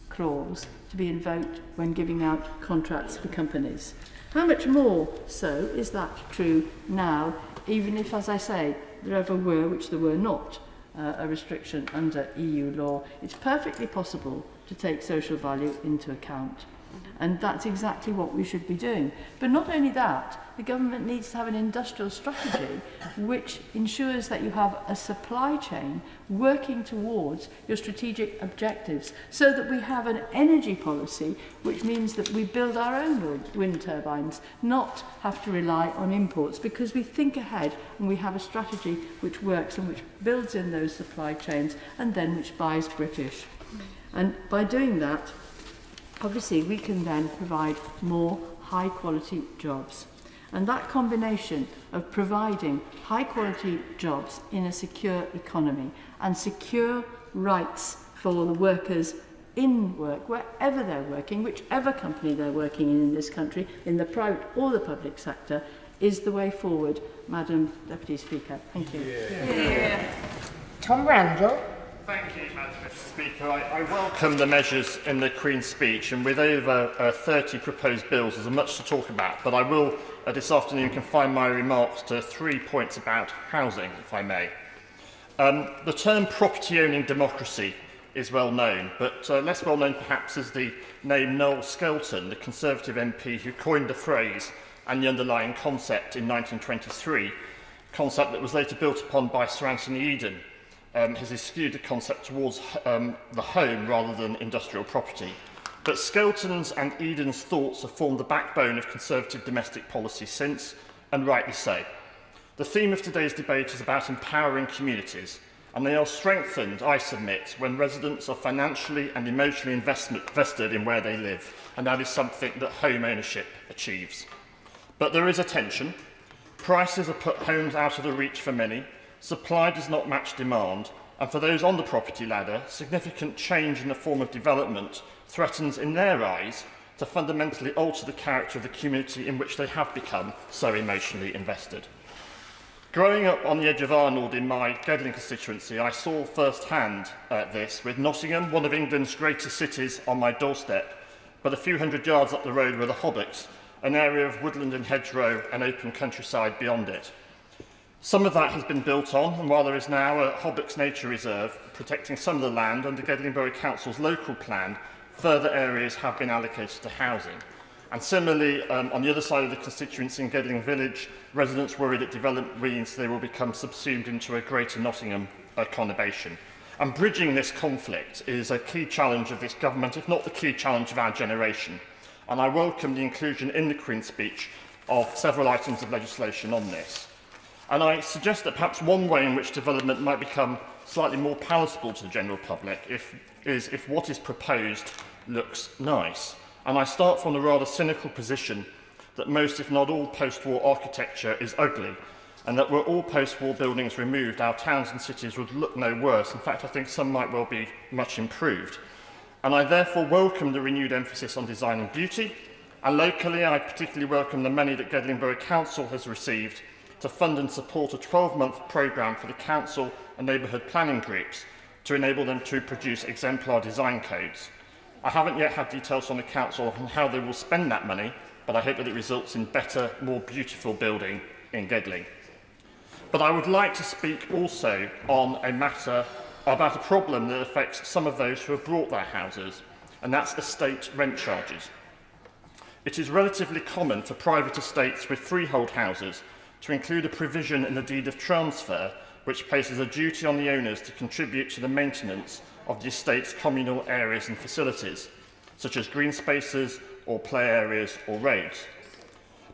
clause to be invoked when giving out contracts for companies. How much more so is that true now, even if, as I say, there ever were, which there were not, a restriction under EU law? It's perfectly possible to take social value into account. And that's exactly what we should be doing. But not only that, the government needs to have an industrial strategy which ensures that you have a supply chain working towards your strategic objectives, so that we have an energy policy which means that we build our own wind turbines, not have to rely on imports, because we think ahead and we have a strategy which works and which builds in those supply chains and then which buys British. And by doing that, obviously, we can then provide more high-quality jobs. And that combination of providing high-quality jobs in a secure economy and secure rights for the workers in work, wherever they're working, whichever company they're working in this country, in the private or the public sector, is the way forward, Madam Deputy Speaker. Thank you. Tom Randall. Thank you, Madam Speaker. I welcome the measures in the Queen's speech, and with over 30 proposed bills, there's much to talk about. But I will, this afternoon, confine my remarks to 3 points about housing, if I may. The term property-owning democracy is well known, but less well known perhaps is the name Noel Skelton, the Conservative MP who coined the phrase and the underlying concept in 1923, a concept that was later built upon by Sir Anthony Eden. Has skewed the concept towards the home rather than industrial property. But Skelton's and Eden's thoughts have formed the backbone of Conservative domestic policy since, and rightly so. The theme of today's debate is about empowering communities, and they are strengthened, I submit, when residents are financially and emotionally invested in where they live, and that is something that home ownership achieves. But there is a tension. Prices have put homes out of the reach for many. Supply does not match demand, and for those on the property ladder, significant change in the form of development threatens, in their eyes, to fundamentally alter the character of the community in which they have become so emotionally invested. Growing up on the edge of Arnold in my Gedling constituency, I saw firsthand this, with Nottingham, one of England's greatest cities, on my doorstep, but a few hundred yards up the road were the Hobbits, an area of woodland and hedgerow and open countryside beyond it. Some of that has been built on, and while there is now a Hobbits Nature Reserve protecting some of the land under Gedling Borough Council's local plan, further areas have been allocated to housing. And similarly, on the other side of the constituency in Gedling Village, residents worry that development means they will become subsumed into a Greater Nottingham conurbation. And bridging this conflict is a key challenge of this government, if not the key challenge of our generation. And I welcome the inclusion in the Queen's speech of several items of legislation on this. And I suggest that perhaps one way in which development might become slightly more palatable to the general public is if what is proposed looks nice. And I start from the rather cynical position that most, if not all, post-war architecture is ugly, and that were all post-war buildings removed, our towns and cities would look no worse. In fact, I think some might well be much improved. And I therefore welcome the renewed emphasis on design and beauty, and locally I particularly welcome the money that Gedling Borough Council has received to fund and support a 12-month programme for the council and neighbourhood planning groups to enable them to produce exemplar design codes. I haven't yet had details from the council on how they will spend that money, but I hope that it results in better, more beautiful building in Gedling. But I would like to speak also on a matter about a problem that affects some of those who have bought their houses, and that's estate rent charges. It is relatively common for private estates with freehold houses to include a provision in the deed of transfer which places a duty on the owners to contribute to the maintenance of the estate's communal areas and facilities, such as green spaces or play areas or roads.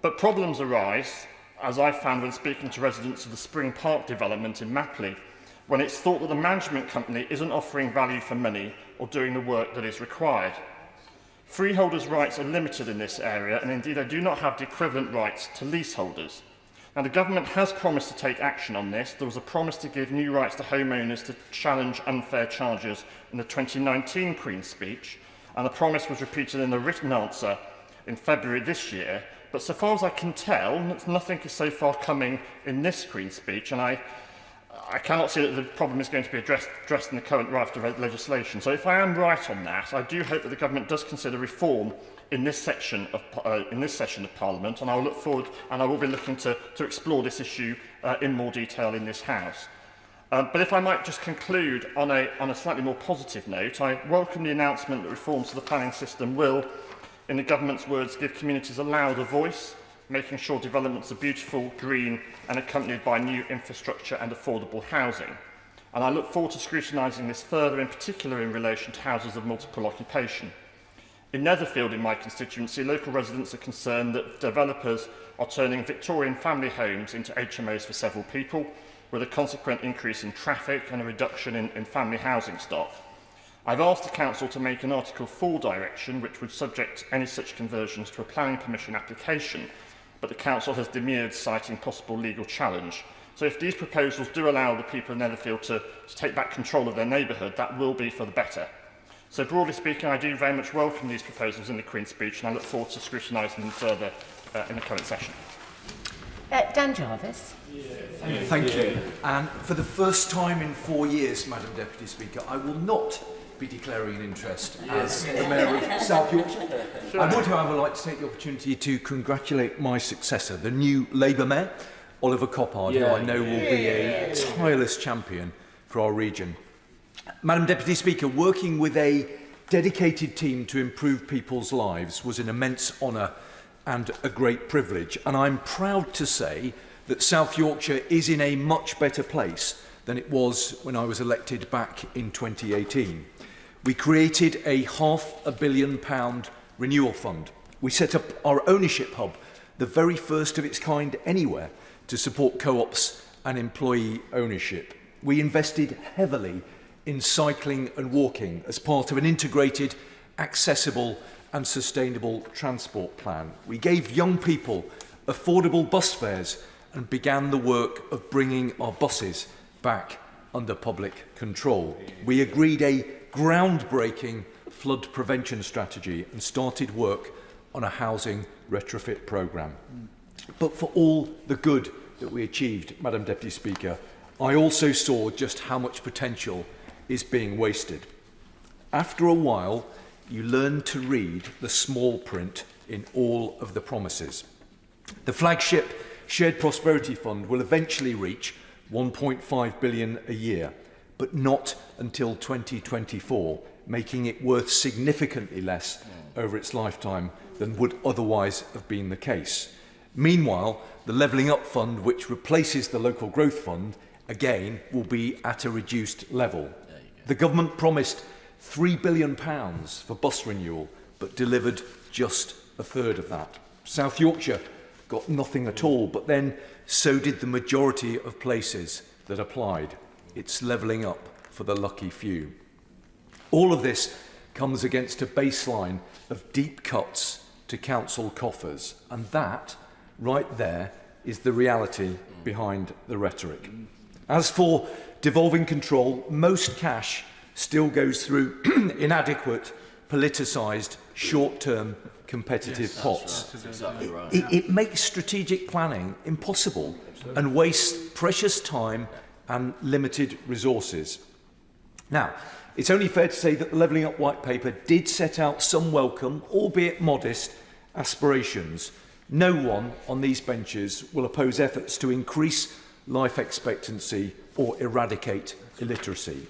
But problems arise, as I found when speaking to residents of the Spring Park development in Mapley, when it's thought that the management company isn't offering value for money or doing the work that is required. Freeholders' rights are limited in this area, and indeed they do not have the equivalent rights to leaseholders. Now, the government has promised to take action on this. There was a promise to give new rights to homeowners to challenge unfair charges in the 2019 Queen's speech, and the promise was repeated in a written answer in February this year. But so far as I can tell, nothing is so far coming in this Queen's speech, and I cannot see that the problem is going to be addressed in the current raft of legislation. So if I am right on that, I do hope that the government does consider reform in this session of Parliament, and I will look forward, and I will be looking to explore this issue in more detail in this House. But if I might just conclude on a slightly more positive note, I welcome the announcement that reforms to the planning system will, in the government's words, give communities a louder voice, making sure developments are beautiful, green and accompanied by new infrastructure and affordable housing. And I look forward to scrutinising this further, in particular in relation to houses of multiple occupation. In Netherfield, in my constituency, local residents are concerned that developers are turning Victorian family homes into HMOs for several people, with a consequent increase in traffic and a reduction in family housing stock. I've asked the Council to make an Article 4 direction which would subject any such conversions to a planning permission application, but the Council has demurred, citing possible legal challenge. So if these proposals do allow the people of Netherfield to take back control of their neighbourhood, that will be for the better. So broadly speaking, I do very much welcome these proposals in the Queen's speech, and I look forward to scrutinising them further in the current session. Dan Jarvis. Thank you. And for the first time in 4 years, Madam Deputy Speaker, I will not be declaring an interest as the Mayor of South Yorkshire. I would, however, like to take the opportunity to congratulate my successor, the new Labour Mayor, Oliver Coppard, who I know will be a tireless champion for our region. Madam Deputy Speaker, working with a dedicated team to improve people's lives was an immense honour and a great privilege. And I'm proud to say that South Yorkshire is in a much better place than it was when I was elected back in 2018. We created a £500 million renewal fund. We set up our ownership hub, the very first of its kind anywhere, to support co-ops and employee ownership. We invested heavily in cycling and walking as part of an integrated, accessible and sustainable transport plan. We gave young people affordable bus fares and began the work of bringing our buses back under public control. We agreed a groundbreaking flood prevention strategy and started work on a housing retrofit programme. But for all the good that we achieved, Madam Deputy Speaker, I also saw just how much potential is being wasted. After a while, you learn to read the small print in all of the promises. The flagship Shared Prosperity Fund will eventually reach 1.5 billion a year, but not until 2024, making it worth significantly less over its lifetime than would otherwise have been the case. Meanwhile, the Levelling Up Fund, which replaces the Local Growth Fund, again will be at a reduced level. The government promised £3 billion for bus renewal, but delivered just a third of that. South Yorkshire got nothing at all, but then so did the majority of places that applied. It's levelling up for the lucky few. All of this comes against a baseline of deep cuts to council coffers, and that, right there, is the reality behind the rhetoric. As for devolving control, most cash still goes through inadequate, politicised, short-term competitive pots. Exactly right. It makes strategic planning impossible and wastes precious time and limited resources. Now, it's only fair to say that the Levelling Up White Paper did set out some welcome, albeit modest, aspirations. No one on these benches will oppose efforts to increase life expectancy or eradicate illiteracy.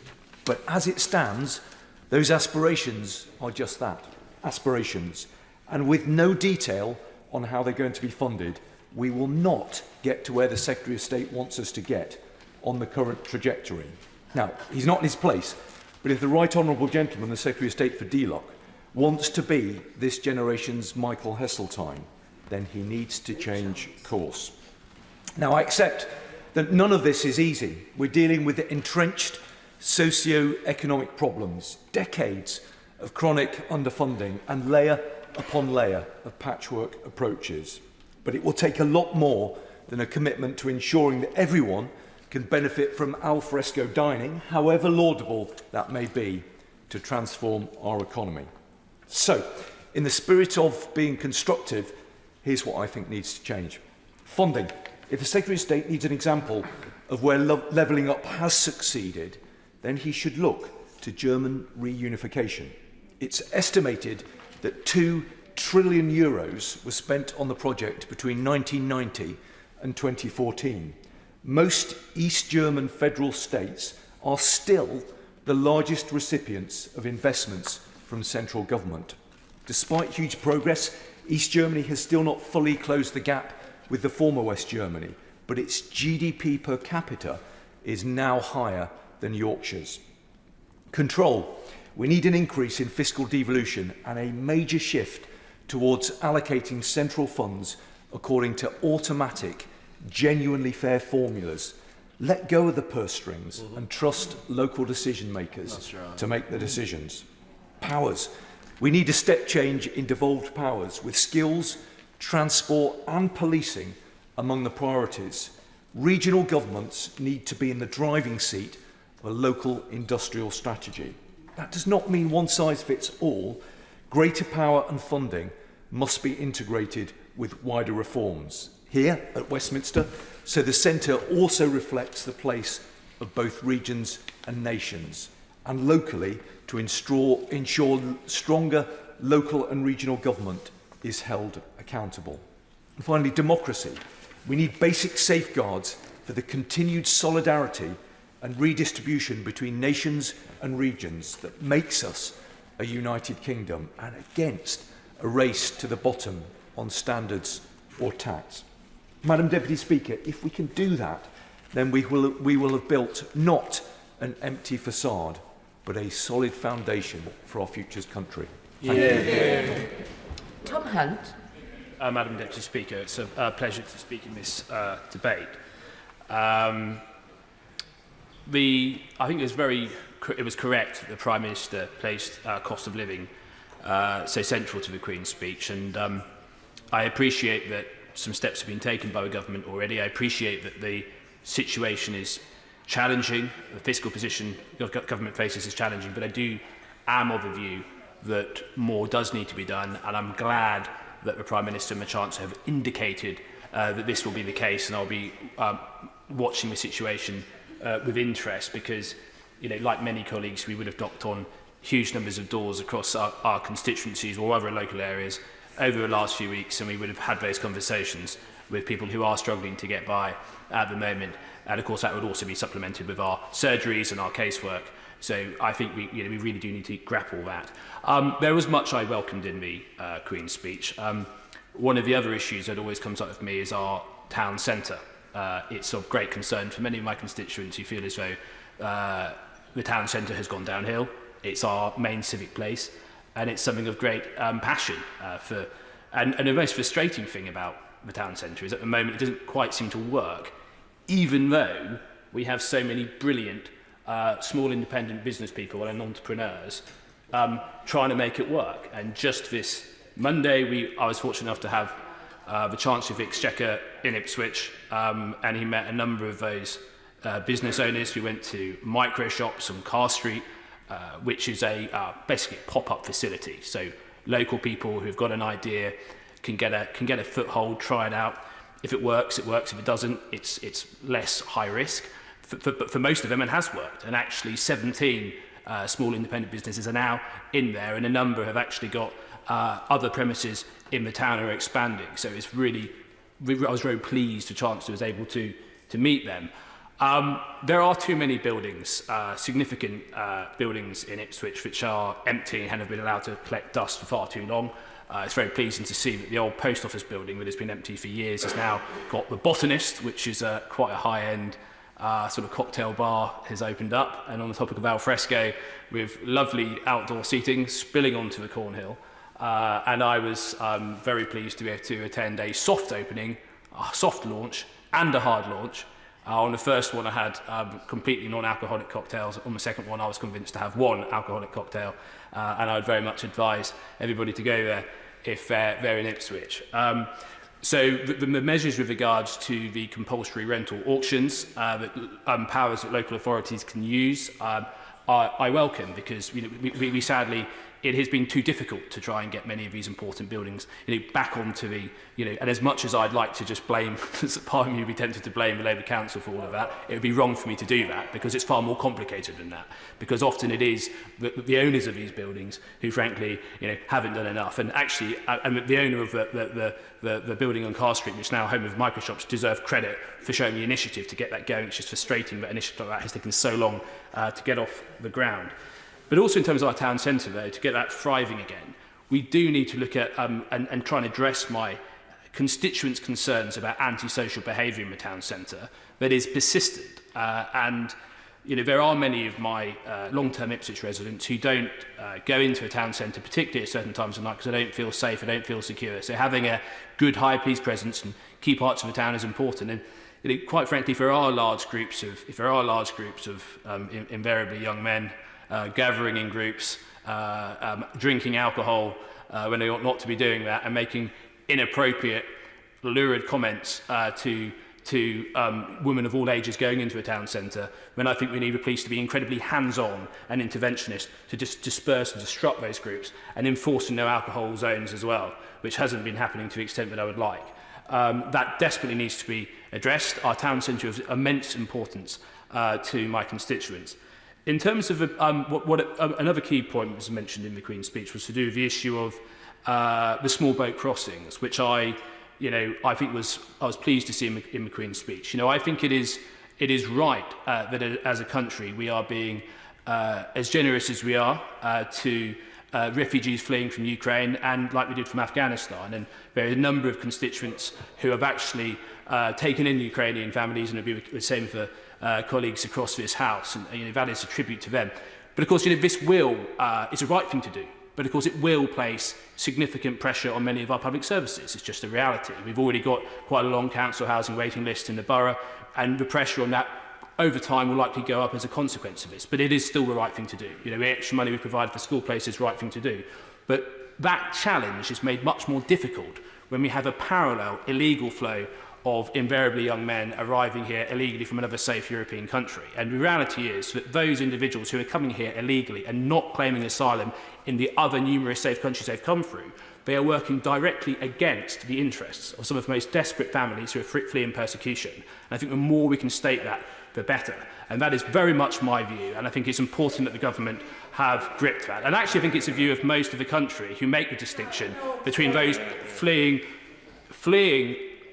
But as it stands, those aspirations are just that, aspirations. And with no detail on how they're going to be funded, we will not get to where the Secretary of State wants us to get on the current trajectory. Now, he's not in his place, but if the Right Honourable Gentleman, the Secretary of State for DLUC, wants to be this generation's Michael Heseltine, then he needs to change course. Now, I accept that none of this is easy. We're dealing with entrenched socio-economic problems, decades of chronic underfunding and layer upon layer of patchwork approaches. But it will take a lot more than a commitment to ensuring that everyone can benefit from al fresco dining, however laudable that may be, to transform our economy. So, in the spirit of being constructive, here's what I think needs to change. Funding. If the Secretary of State needs an example of where levelling up has succeeded, then he should look to German reunification. It's estimated that €2 trillion was spent on the project between 1990 and 2014. Most East German federal states are still the largest recipients of investments from central government. Despite huge progress, East Germany has still not fully closed the gap with the former West Germany, but its GDP per capita is now higher than Yorkshire's. Control. We need an increase in fiscal devolution and a major shift towards allocating central funds according to automatic, genuinely fair formulas. Let go of the purse strings and trust local decision makers to make the decisions. Powers. We need a step change in devolved powers with skills, transport and policing among the priorities. Regional governments need to be in the driving seat of a local industrial strategy. That does not mean one size fits all. Greater power and funding must be integrated with wider reforms. Here at Westminster, so the centre also reflects the place of both regions and nations, and locally to ensure stronger local and regional government is held accountable. And finally, democracy. We need basic safeguards for the continued solidarity and redistribution between nations and regions that makes us a united kingdom, and against a race to the bottom on standards or tax. Madam Deputy Speaker, if we can do that, then we will have built not an empty facade, but a solid foundation for our future's country. Thank you. Tom Hunt. Madam Deputy Speaker, it's a pleasure to speak in this debate. I think it was correct that the Prime Minister placed cost of living so central to the Queen's speech, and I appreciate that some steps have been taken by the government already. I appreciate that the situation is challenging, the fiscal position the government faces is challenging, but I am of the view that more does need to be done, and I'm glad that the Prime Minister and the Chancellor have indicated that this will be the case, and I'll be watching the situation with interest, because, like many colleagues, we would have knocked on huge numbers of doors across our constituencies or other local areas over the last few weeks, and we would have had those conversations. with people who are struggling to get by at the moment. And of course, that would also be supplemented with our surgeries and our casework. So I think we really do need to grapple that. There was much I welcomed in the Queen's speech. One of the other issues that always comes up with me is our town centre. It's of great concern for many of my constituents who feel as though the town centre has gone downhill. It's our main civic place, and it's something of great passion for. And the most frustrating thing about the town centre is at the moment it doesn't quite seem to work, even though we have so many brilliant small independent business people and entrepreneurs trying to make it work. And just this Monday, I was fortunate enough to have the Chancellor of the Exchequer in Ipswich, and he met a number of those business owners. We went to micro shops on Car Street, which is basically a pop-up facility. So local people who've got an idea can get a foothold, try it out. If it works, it works. If it doesn't, it's less high risk. But for most of them, it has worked. And actually, 17 small independent businesses are now in there, and a number have actually got other premises in the town are expanding. So it's really, I was very pleased the Chancellor was able to meet them. There are too many buildings, significant buildings in Ipswich, which are empty and have been allowed to collect dust for far too long. It's very pleasing to see that the old post office building that has been empty for years has now got the Botanist, which is quite a high-end sort of cocktail bar, has opened up. And on the topic of al fresco, with lovely outdoor seating spilling onto the Cornhill. And I was very pleased to be able to attend a soft opening, a soft launch and a hard launch. On the first one I had completely non-alcoholic cocktails. On the second one I was convinced to have one alcoholic cocktail, and I would very much advise everybody to go there if they're in Ipswich. So the measures with regards to the compulsory rental auctions, that powers that local authorities can use, I welcome, because we sadly, it has been too difficult to try and get many of these important buildings back onto the, and as much as I'd like to just blame, part of me would be tempted to blame the Labour Council for all of that, it would be wrong for me to do that, because it's far more complicated than that. Because often it is the owners of these buildings who, frankly, haven't done enough. And actually, the owner of the building on Car Street, which is now home of microshops, deserve credit for showing the initiative to get that going. It's just frustrating that an initiative like that has taken so long to get off the ground. But also in terms of our town centre, though, to get that thriving again, we do need to look at and try and address my constituents' concerns about antisocial behaviour in the town centre that is persistent. And there are many of my long-term Ipswich residents who don't go into a town centre, particularly at certain times of night, because they don't feel safe, they don't feel secure. So having a good high police presence in key parts of the town is important. And quite frankly, if there are large groups of invariably young men gathering in groups, drinking alcohol when they ought not to be doing that, and making inappropriate, lurid comments to women of all ages going into a town centre, then I think we need the police to be incredibly hands-on and interventionist to just disperse and disrupt those groups, and enforcing no alcohol zones as well, which hasn't been happening to the extent that I would like. That desperately needs to be addressed. Our town centre is of immense importance to my constituents. In terms of another key point that was mentioned in the Queen's speech was to do with the issue of the small boat crossings, which I think I was pleased to see in the Queen's speech. I think it is right that as a country we are being as generous as we are to refugees fleeing from Ukraine, and like we did from Afghanistan. And there are a number of constituents who have actually taken in Ukrainian families, and it'll be the same for colleagues across this House, and that is a tribute to them. But of course, this will, it's a right thing to do, but of course it will place significant pressure on many of our public services. It's just a reality. We've already got quite a long council housing waiting list in the borough, and the pressure on that over time will likely go up as a consequence of this. But it is still the right thing to do. The extra money we provide for school places is the right thing to do. But that challenge is made much more difficult when we have a parallel illegal flow of invariably young men arriving here illegally from another safe European country. And the reality is that those individuals who are coming here illegally and not claiming asylum in the other numerous safe countries they've come through, they are working directly against the interests of some of the most desperate families who are fleeing persecution. And I think the more we can state that, the better. And that is very much my view, and I think it's important that the government have gripped that. And actually I think it's a view of most of the country who make the distinction between those fleeing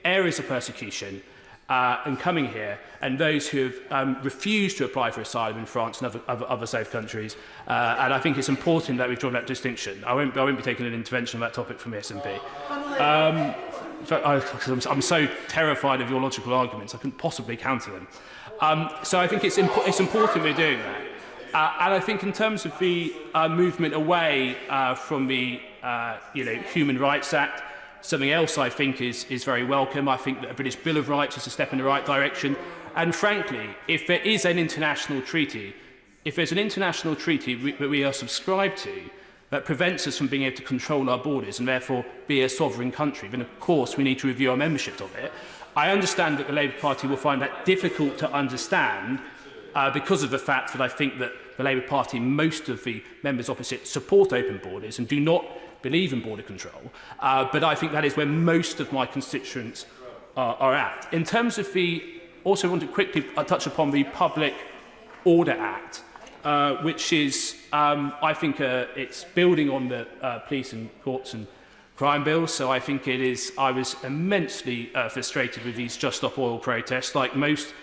areas of persecution and coming here, and those who have refused to apply for asylum in France and other safe countries. And I think it's important that we've drawn that distinction. I won't be taking an intervention on that topic from the SNP. I'm so terrified of your logical arguments, I couldn't possibly counter them. So I think it's important we're doing that. And I think in terms of the movement away from the Human Rights Act, something else I think is very welcome. I think that a British Bill of Rights is a step in the right direction. And frankly, if there is an international treaty, if there's an international treaty that we are subscribed to that prevents us from being able to control our borders and therefore be a sovereign country, then of course we need to review our membership of it. I understand that the Labour Party will find that difficult to understand because of the fact that I think that the Labour Party, most of the members opposite, support open borders and do not believe in border control. But I think that is where most of my constituents are at. In terms of also want to quickly touch upon the Public Order Act, which is, I think, it's building on the police and courts and crime bills. So I think I was immensely frustrated with these Just Stop Oil protests, like most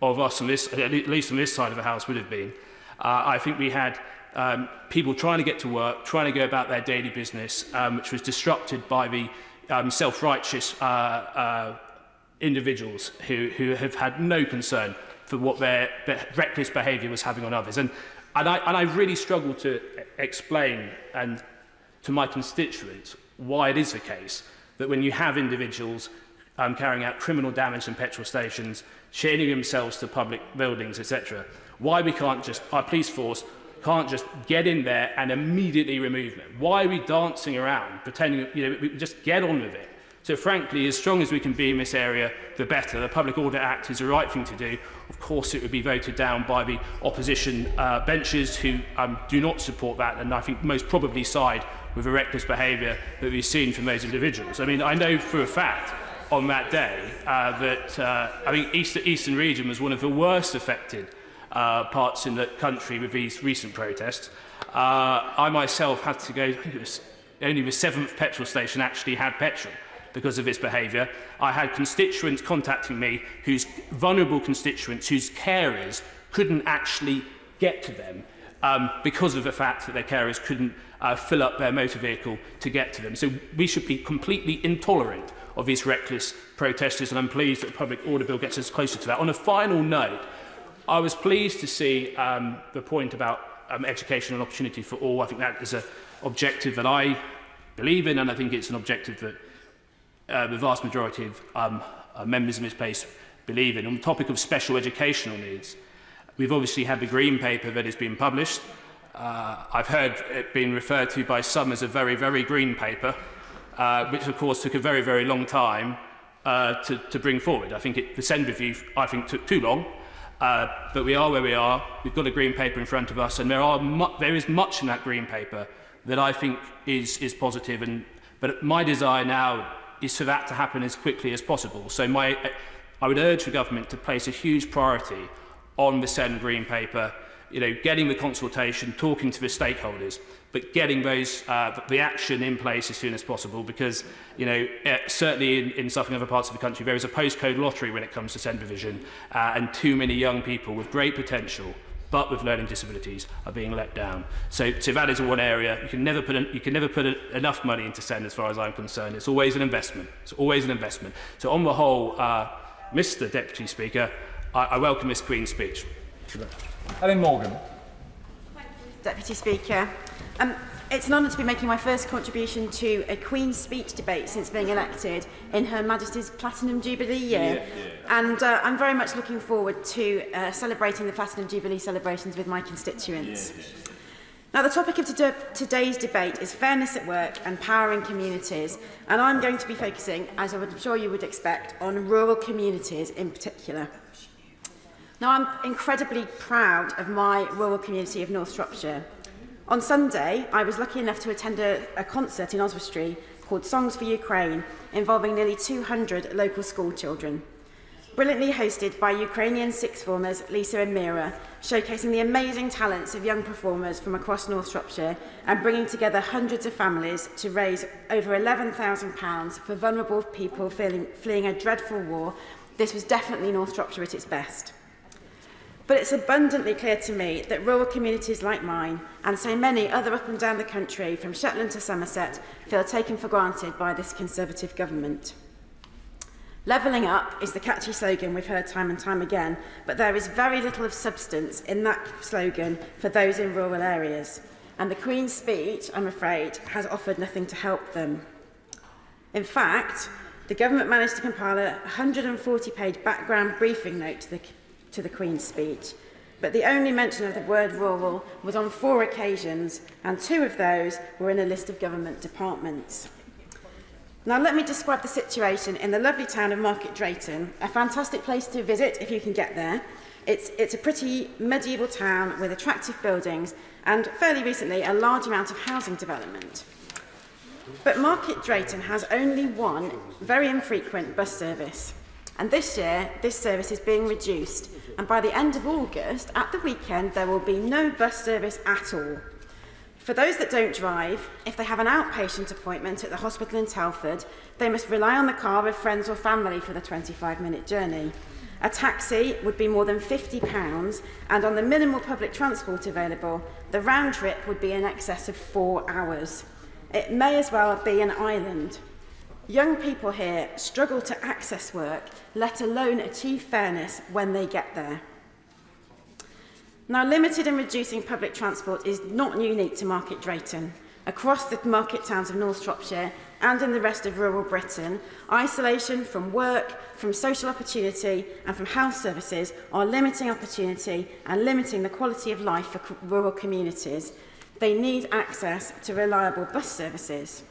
of us, at least on this side of the House, would have been. I think we had people trying to get to work, trying to go about their daily business, which was disrupted by the self-righteous individuals who have had no concern for what their reckless behaviour was having on others. And I really struggle to explain to my constituents why it is the case that when you have individuals carrying out criminal damage in petrol stations, chaining themselves to public buildings, etc., why we can't just, our police force can't just get in there and immediately remove them. Why are we dancing around, pretending, we just get on with it? So frankly, as strong as we can be in this area, the better. The Public Order Act is the right thing to do. Of course, it would be voted down by the opposition benches who do not support that, and I think most probably side with the reckless behaviour that we've seen from those individuals. I mean, I know for a fact on that day that I think Eastern region was one of the worst affected parts in the country with these recent protests. I myself had to go, I think it was only the 7th petrol station actually had petrol because of this behaviour. I had constituents contacting me, vulnerable constituents whose carers couldn't actually get to them because of the fact that their carers couldn't fill up their motor vehicle to get to them. So we should be completely intolerant of these reckless protesters, and I'm pleased that the Public Order Bill gets us closer to that. On a final note, I was pleased to see the point about education and opportunity for all. I think that is an objective that I believe in, and I think it's an objective that the vast majority of members in this place believe in. On the topic of special educational needs, we've obviously had the Green Paper that has been published. I've heard it being referred to by some as a very, very green paper, which of course took a very, very long time to bring forward. I think the Send review, took too long. But we are where we are. We've got a green paper in front of us, and there is much in that green paper that I think is positive. But my desire now is for that to happen as quickly as possible. So I would urge the government to place a huge priority on the Send green paper. Getting the consultation, talking to the stakeholders, but getting the action in place as soon as possible, because certainly in Suffolk and other parts of the country there is a postcode lottery when it comes to SEND provision, and too many young people with great potential but with learning disabilities are being let down. So that is one area. You can never put enough money into SEND as far as I'm concerned. It's always an investment. So on the whole, Mr. Deputy Speaker, I welcome this Queen's speech. Ellen Morgan. Thank you, Deputy Speaker. It's an honour to be making my first contribution to a Queen's speech debate since being elected in Her Majesty's Platinum Jubilee year. And I'm very much looking forward to celebrating the Platinum Jubilee celebrations with my constituents. Now, the topic of today's debate is fairness at work and power in communities, and I'm going to be focusing, as I'm sure you would expect, on rural communities in particular. Now, I'm incredibly proud of my rural community of North Shropshire. On Sunday, I was lucky enough to attend a concert in Oswestry called Songs for Ukraine, involving nearly 200 local school children. brilliantly hosted by Ukrainian sixth formers Lisa and Mira, showcasing the amazing talents of young performers from across North Shropshire and bringing together hundreds of families to raise over £11,000 for vulnerable people fleeing a dreadful war. This was definitely North Shropshire at its best. But it's abundantly clear to me that rural communities like mine, and so many other up and down the country, from Shetland to Somerset, feel taken for granted by this Conservative government. Levelling up is the catchy slogan we've heard time and time again, but there is very little of substance in that slogan for those in rural areas. And the Queen's speech, I'm afraid, has offered nothing to help them. In fact, the government managed to compile a 140-page background briefing note to the Queen's speech, but the only mention of the word rural was on 4 occasions, and 2 of those were in a list of government departments. Now let me describe the situation in the lovely town of Market Drayton, a fantastic place to visit if you can get there. It's a pretty medieval town with attractive buildings and fairly recently a large amount of housing development. But Market Drayton has only one very infrequent bus service. And this year, this service is being reduced. And by the end of August, at the weekend, there will be no bus service at all. For those that don't drive, if they have an outpatient appointment at the hospital in Telford, they must rely on the car of friends or family for the 25-minute journey. A taxi would be more than £50, and on the minimal public transport available, the round trip would be in excess of 4 hours. It may as well be an island. Young people here struggle to access work, let alone achieve fairness when they get there. Now, limited and reducing public transport is not unique to Market Drayton. Across the market towns of North Shropshire and in the rest of rural Britain, isolation from work, from social opportunity and from health services are limiting opportunity and limiting the quality of life for rural communities. They need access to reliable bus services.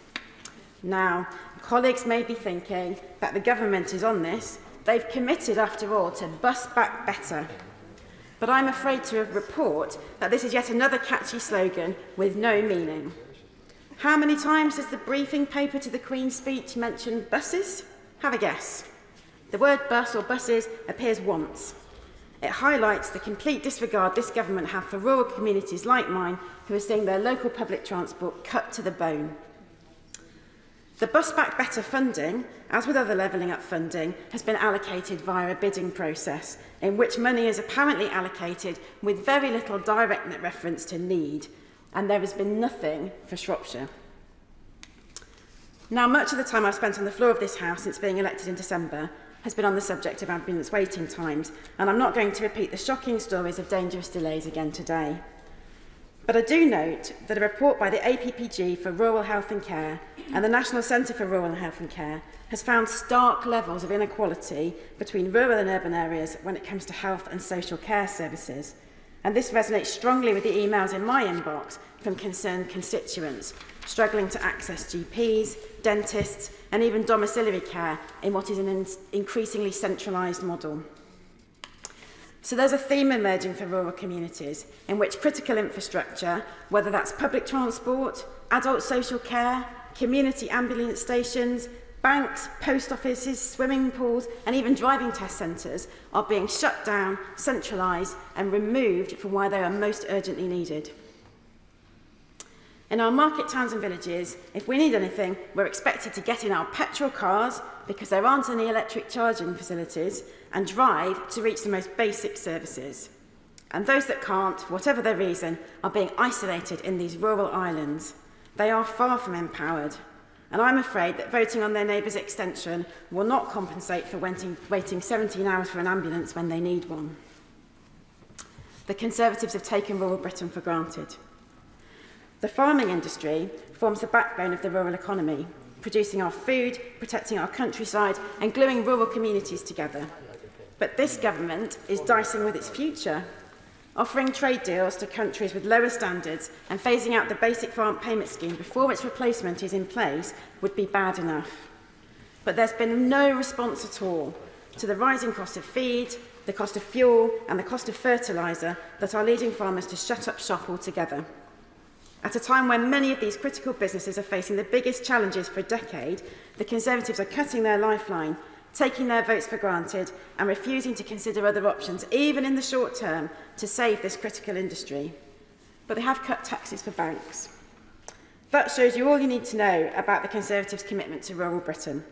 Now, colleagues may be thinking that the government is on this. They've committed, after all, to bus back better. But I'm afraid to report that this is yet another catchy slogan with no meaning. How many times does the briefing paper to the Queen's speech mention buses? Have a guess. The word bus or buses appears once. It highlights the complete disregard this government have for rural communities like mine who are seeing their local public transport cut to the bone. The Bus Back Better funding, as with other levelling up funding, has been allocated via a bidding process in which money is apparently allocated with very little direct reference to need, and there has been nothing for Shropshire. Now, much of the time I've spent on the floor of this House since being elected in December has been on the subject of ambulance waiting times, and I'm not going to repeat the shocking stories of dangerous delays again today. But I do note that a report by the APPG for Rural Health and Care and the National Centre for Rural Health and Care has found stark levels of inequality between rural and urban areas when it comes to health and social care services. And this resonates strongly with the emails in my inbox from concerned constituents struggling to access GPs, dentists and even domiciliary care in what is an increasingly centralised model. So there's a theme emerging for rural communities in which critical infrastructure, whether that's public transport, adult social care, community ambulance stations, banks, post offices, swimming pools and even driving test centres are being shut down, centralised and removed from where they are most urgently needed. In our market towns and villages, if we need anything, we're expected to get in our petrol cars because there aren't any electric charging facilities and drive to reach the most basic services. And those that can't, for whatever their reason, are being isolated in these rural islands. They are far from empowered. And I'm afraid that voting on their neighbour's extension will not compensate for waiting 17 hours for an ambulance when they need one. The Conservatives have taken rural Britain for granted. The farming industry forms the backbone of the rural economy, producing our food, protecting our countryside and gluing rural communities together. But this government is dicing with its future, offering trade deals to countries with lower standards and phasing out the basic farm payment scheme before its replacement is in place would be bad enough. But there's been no response at all to the rising cost of feed, the cost of fuel and the cost of fertiliser that are leading farmers to shut up shop altogether. At a time when many of these critical businesses are facing the biggest challenges for a decade, the Conservatives are cutting their lifeline taking their votes for granted and refusing to consider other options, even in the short term, to save this critical industry. But they have cut taxes for banks. That shows you all you need to know about the Conservatives' commitment to rural Britain.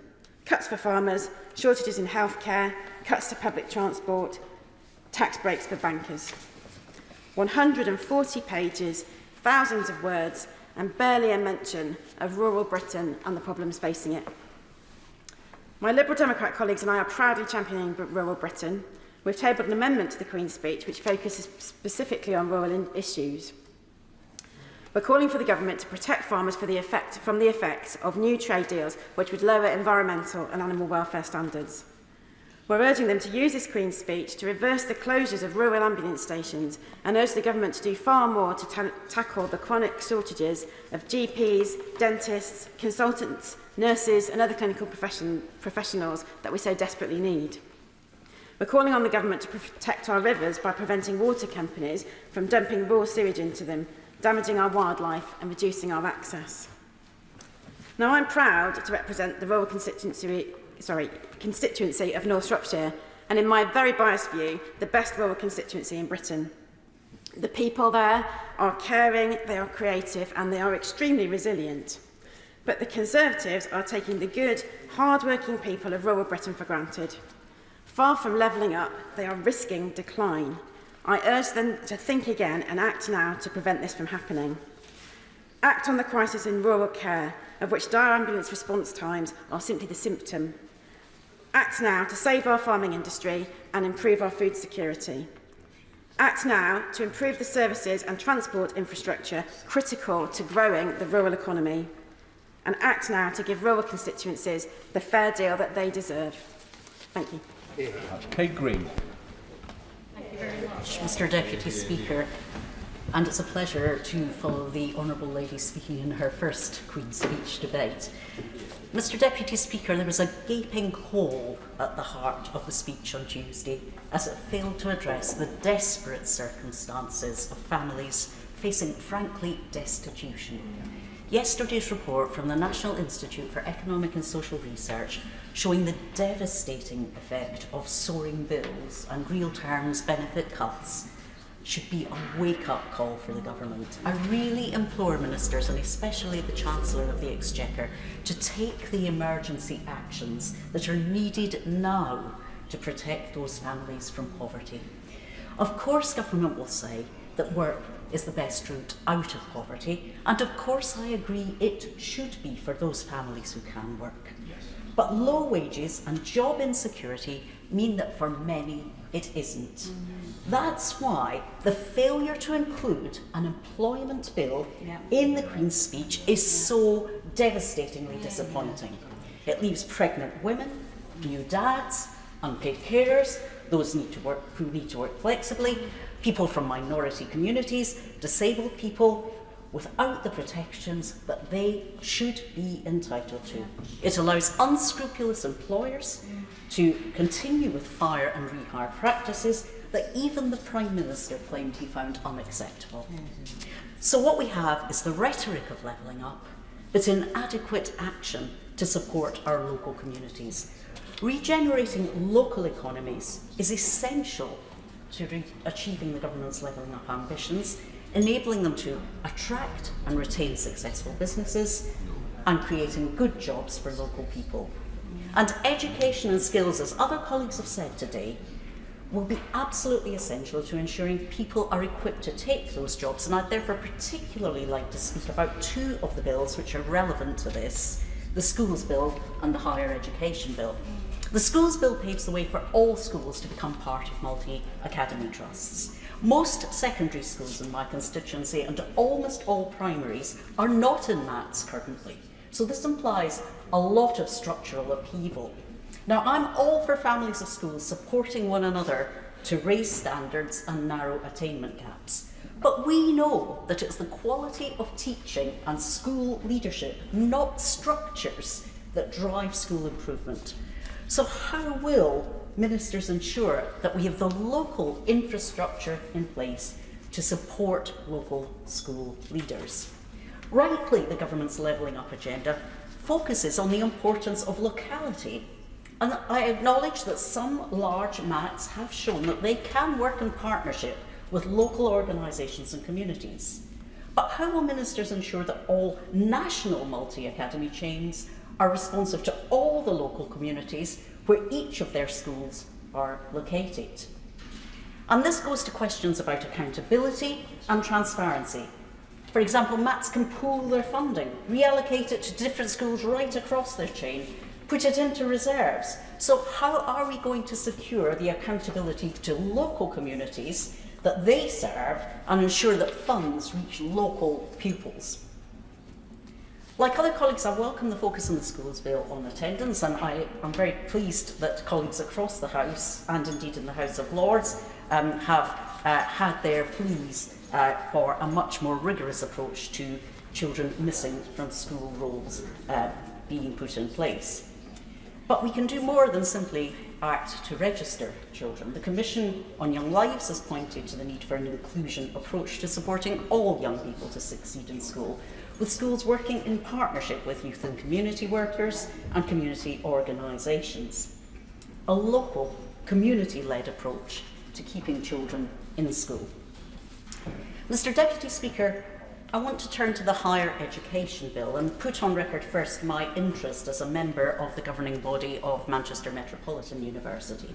Cuts for farmers, shortages in healthcare, cuts to public transport, tax breaks for bankers. 140 pages, thousands of words, and barely a mention of rural Britain and the problems facing it. My Liberal Democrat colleagues and I are proudly championing rural Britain. We've tabled an amendment to the Queen's Speech which focuses specifically on rural issues. We're calling for the government to protect farmers from the effects of new trade deals which would lower environmental and animal welfare standards. We're urging them to use this Queen's Speech to reverse the closures of rural ambulance stations and urge the government to do far more to tackle the chronic shortages of GPs, dentists, consultants, nurses and other clinical professionals that we so desperately need. We're calling on the government to protect our rivers by preventing water companies from dumping raw sewage into them, damaging our wildlife and reducing our access. Now, I'm proud to represent the rural constituency of North Shropshire, and in my very biased view, the best rural constituency in Britain. The people there are caring, they are creative, and they are extremely resilient. But the Conservatives are taking the good, hard-working people of rural Britain for granted. Far from levelling up, they are risking decline. I urge them to think again and act now to prevent this from happening. Act on the crisis in rural care, of which dire ambulance response times are simply the symptom. Act now to save our farming industry and improve our food security. Act now to improve the services and transport infrastructure critical to growing the rural economy. And act now to give rural constituencies the fair deal that they deserve. Thank you. Kate Green. Thank you very much, Mr. Deputy Speaker. And it's a pleasure to follow the Honourable Lady speaking in her first Queen's Speech debate. Mr. Deputy Speaker, there was a gaping hole at the heart of the speech on Tuesday as it failed to address the desperate circumstances of families facing, frankly, destitution. Yesterday's report from the National Institute for Economic and Social Research showing the devastating effect of soaring bills and real terms benefit cuts should be a wake-up call for the government. I really implore ministers, and especially the Chancellor of the Exchequer, to take the emergency actions that are needed now to protect those families from poverty. Of course, government will say that work is the best route out of poverty, and of course I agree it should be for those families who can work. Yes. But low wages and job insecurity mean that for many it isn't. That's why the failure to include an employment bill in the Queen's Speech is so devastatingly disappointing. It leaves pregnant women, new dads, unpaid carers, those who need to work flexibly, people from minority communities, disabled people, without the protections that they should be entitled to. It allows unscrupulous employers to continue with fire and rehire practices that even the Prime Minister claimed he found unacceptable. So what we have is the rhetoric of levelling up, but inadequate action to support our local communities. Regenerating local economies is essential to achieving the government's levelling up ambitions, enabling them to attract and retain successful businesses and creating good jobs for local people. And education and skills, as other colleagues have said today, will be absolutely essential to ensuring people are equipped to take those jobs. And I'd therefore particularly like to speak about two of the bills which are relevant to this, the Schools Bill and the Higher Education Bill. The Schools Bill paves the way for all schools to become part of multi-academy trusts. Most secondary schools in my constituency and almost all primaries are not in MATs currently. So this implies a lot of structural upheaval. Now, I'm all for families of schools supporting one another to raise standards and narrow attainment gaps. But we know that it's the quality of teaching and school leadership, not structures, that drive school improvement. So how will ministers ensure that we have the local infrastructure in place to support local school leaders? Rightly, the government's levelling up agenda focuses on the importance of locality, And I acknowledge that some large MATs have shown that they can work in partnership with local organisations and communities. But how will ministers ensure that all national multi-academy chains are responsive to all the local communities where each of their schools are located? And this goes to questions about accountability and transparency. For example, MATs can pool their funding, reallocate it to different schools right across their chain, put it into reserves. So how are we going to secure the accountability to local communities that they serve and ensure that funds reach local pupils? Like other colleagues, I welcome the focus in the Schools Bill on attendance, and I am very pleased that colleagues across the House, and indeed in the House of Lords, have had their pleas for a much more rigorous approach to children missing from school rolls being put in place. But we can do more than simply act to register children. The Commission on Young Lives has pointed to the need for an inclusion approach to supporting all young people to succeed in school, with schools working in partnership with youth and community workers and community organisations. A local, community-led approach to keeping children in school. Mr. Deputy Speaker, I want to turn to the Higher Education Bill and put on record first my interest as a member of the governing body of Manchester Metropolitan University.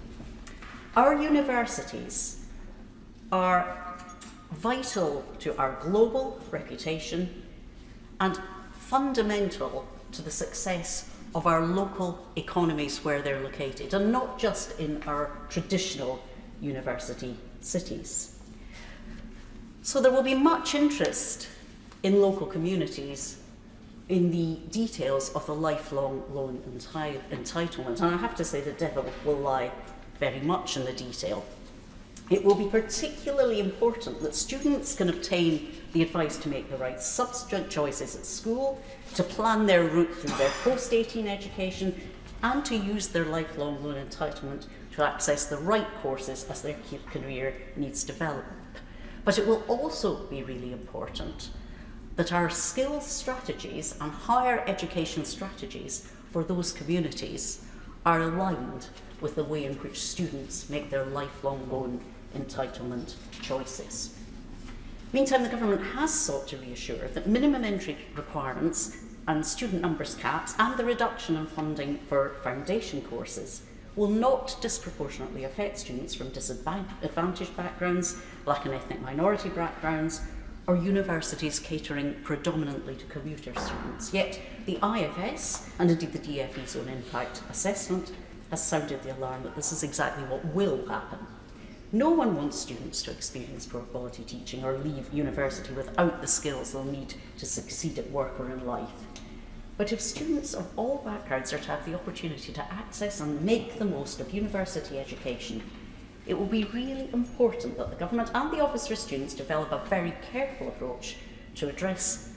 Our universities are vital to our global reputation and fundamental to the success of our local economies where they're located, and not just in our traditional university cities. So there will be much interest in local communities in the details of the lifelong loan entitlement. And I have to say the devil will lie very much in the detail. It will be particularly important that students can obtain the advice to make the right subject choices at school, to plan their route through their post-18 education, and to use their lifelong loan entitlement to access the right courses as their career needs develop. But it will also be really important that our skills strategies and higher education strategies for those communities are aligned with the way in which students make their lifelong loan entitlement choices. Meantime, the government has sought to reassure that minimum entry requirements and student numbers caps and the reduction in funding for foundation courses will not disproportionately affect students from disadvantaged backgrounds, black and ethnic minority backgrounds, or universities catering predominantly to commuter students. Yet the IFS, and indeed the DFE's own impact assessment, has sounded the alarm that this is exactly what will happen. No one wants students to experience poor quality teaching or leave university without the skills they'll need to succeed at work or in life. But if students of all backgrounds are to have the opportunity to access and make the most of university education, it will be really important that the government and the Office for Students develop a very careful approach to address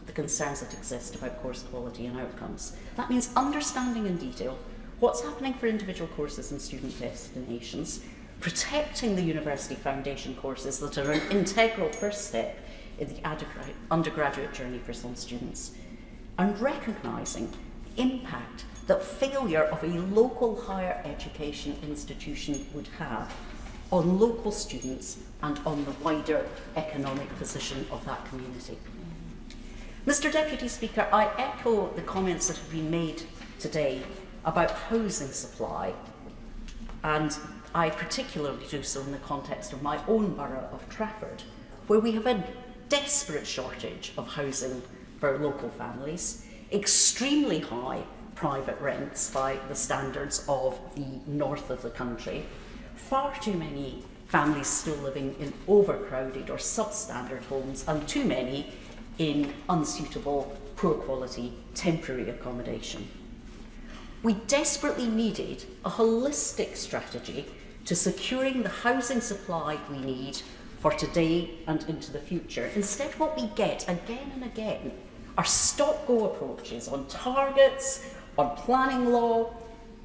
the concerns that exist about course quality and outcomes. That means understanding in detail what's happening for individual courses and student destinations, protecting the university foundation courses that are an integral first step in the undergraduate journey for some students, and recognising the impact that failure of a local higher education institution would have on local students and on the wider economic position of that community. Mr. Deputy Speaker, I echo the comments that have been made today about housing supply, and I particularly do so in the context of my own borough of Trafford, where we have a desperate shortage of housing for local families, extremely high private rents by the standards of the north of the country, far too many families still living in overcrowded or substandard homes, and too many in unsuitable, poor quality, temporary accommodation. We desperately needed a holistic strategy to securing the housing supply we need for today and into the future. Instead, what we get again and again are stop-go approaches on targets, on planning law,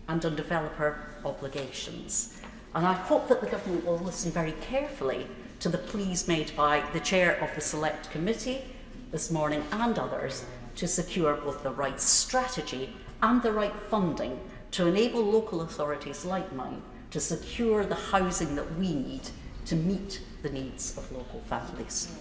and on developer obligations. And I hope that the government will listen very carefully to the pleas made by the chair of the Select Committee this morning and others to secure both the right strategy and the right funding to enable local authorities like mine to secure the housing that we need to meet the needs of local families.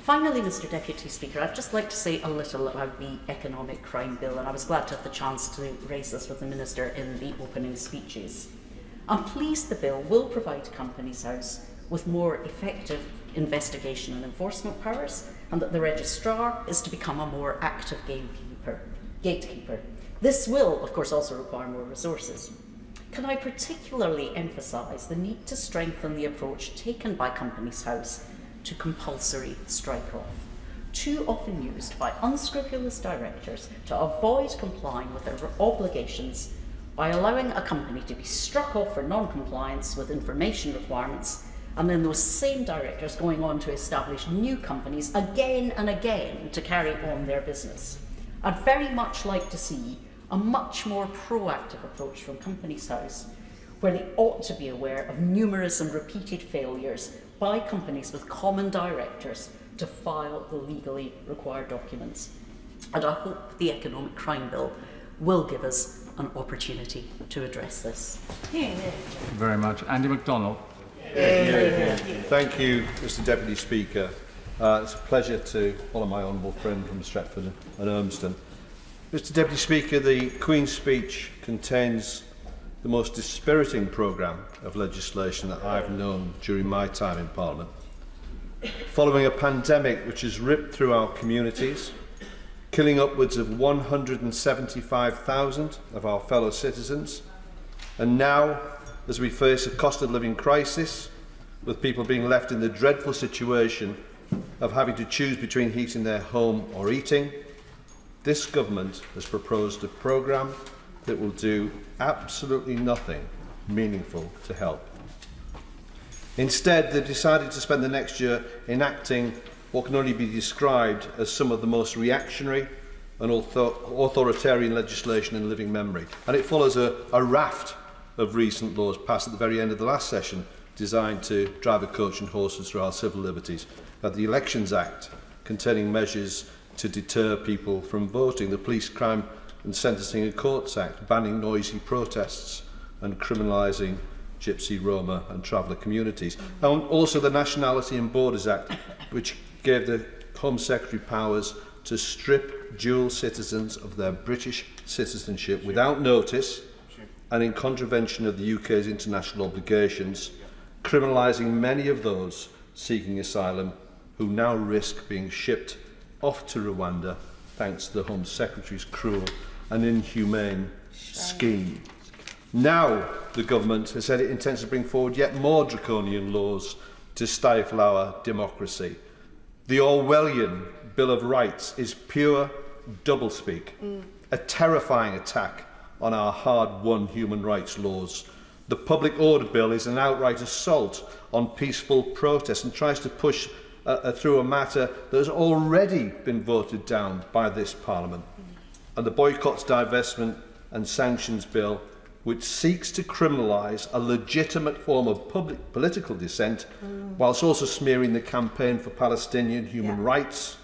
Finally, Mr Deputy Speaker, I'd just like to say a little about the Economic Crime Bill, and I was glad to have the chance to raise this with the Minister in the opening speeches. I'm pleased the bill will provide Companies House with more effective investigation and enforcement powers, and that the Registrar is to become a more active gatekeeper. This will, of course, also require more resources. Can I particularly emphasise the need to strengthen the approach taken by Companies House to compulsory strike-off, too often used by unscrupulous directors to avoid complying with their obligations by allowing a company to be struck off for non-compliance with information requirements, and then those same directors going on to establish new companies again and again to carry on their business. I'd very much like to see a much more proactive approach from Companies House, where they ought to be aware of numerous and repeated failures by companies with common directors to file the legally required documents. And I hope the Economic Crime Bill will give us an opportunity to address this. Thank you very much. Andy MacDonald. Thank you, Mr Deputy Speaker. It's a pleasure to follow my honourable friend from Stretford and Urmston. Mr Deputy Speaker, the Queen's speech contains the most dispiriting programme of legislation that I've known during my time in Parliament. Following a pandemic which has ripped through our communities, killing upwards of 175,000 of our fellow citizens, and now, as we face a cost of living crisis, with people being left in the dreadful situation of having to choose between heating their home or eating, this government has proposed a programme that will do absolutely nothing meaningful to help. Instead, they've decided to spend the next year enacting what can only be described as some of the most reactionary and authoritarian legislation in living memory. And it follows a raft of recent laws passed at the very end of the last session designed to drive a coach and horses through our civil liberties. The Elections Act, containing measures to deter people from voting, the Police Crime and Sentencing and Courts Act, banning noisy protests and criminalising Gypsy, Roma and traveller communities, and also the Nationality and Borders Act, which gave the Home Secretary powers to strip dual citizens of their British citizenship without notice and in contravention of the UK's international obligations, criminalising many of those seeking asylum who now risk being shipped off to Rwanda thanks to the Home Secretary's cruel and inhumane scheme. Now the government has said it intends to bring forward yet more draconian laws to stifle our democracy. The Orwellian Bill of Rights is pure doublespeak, a terrifying attack on our hard-won human rights laws. The Public Order Bill is an outright assault on peaceful protest and tries to push through a matter that has already been voted down by this Parliament. And the Boycotts, Divestment and Sanctions Bill, which seeks to criminalise a legitimate form of public political dissent whilst also smearing the campaign for Palestinian human rights,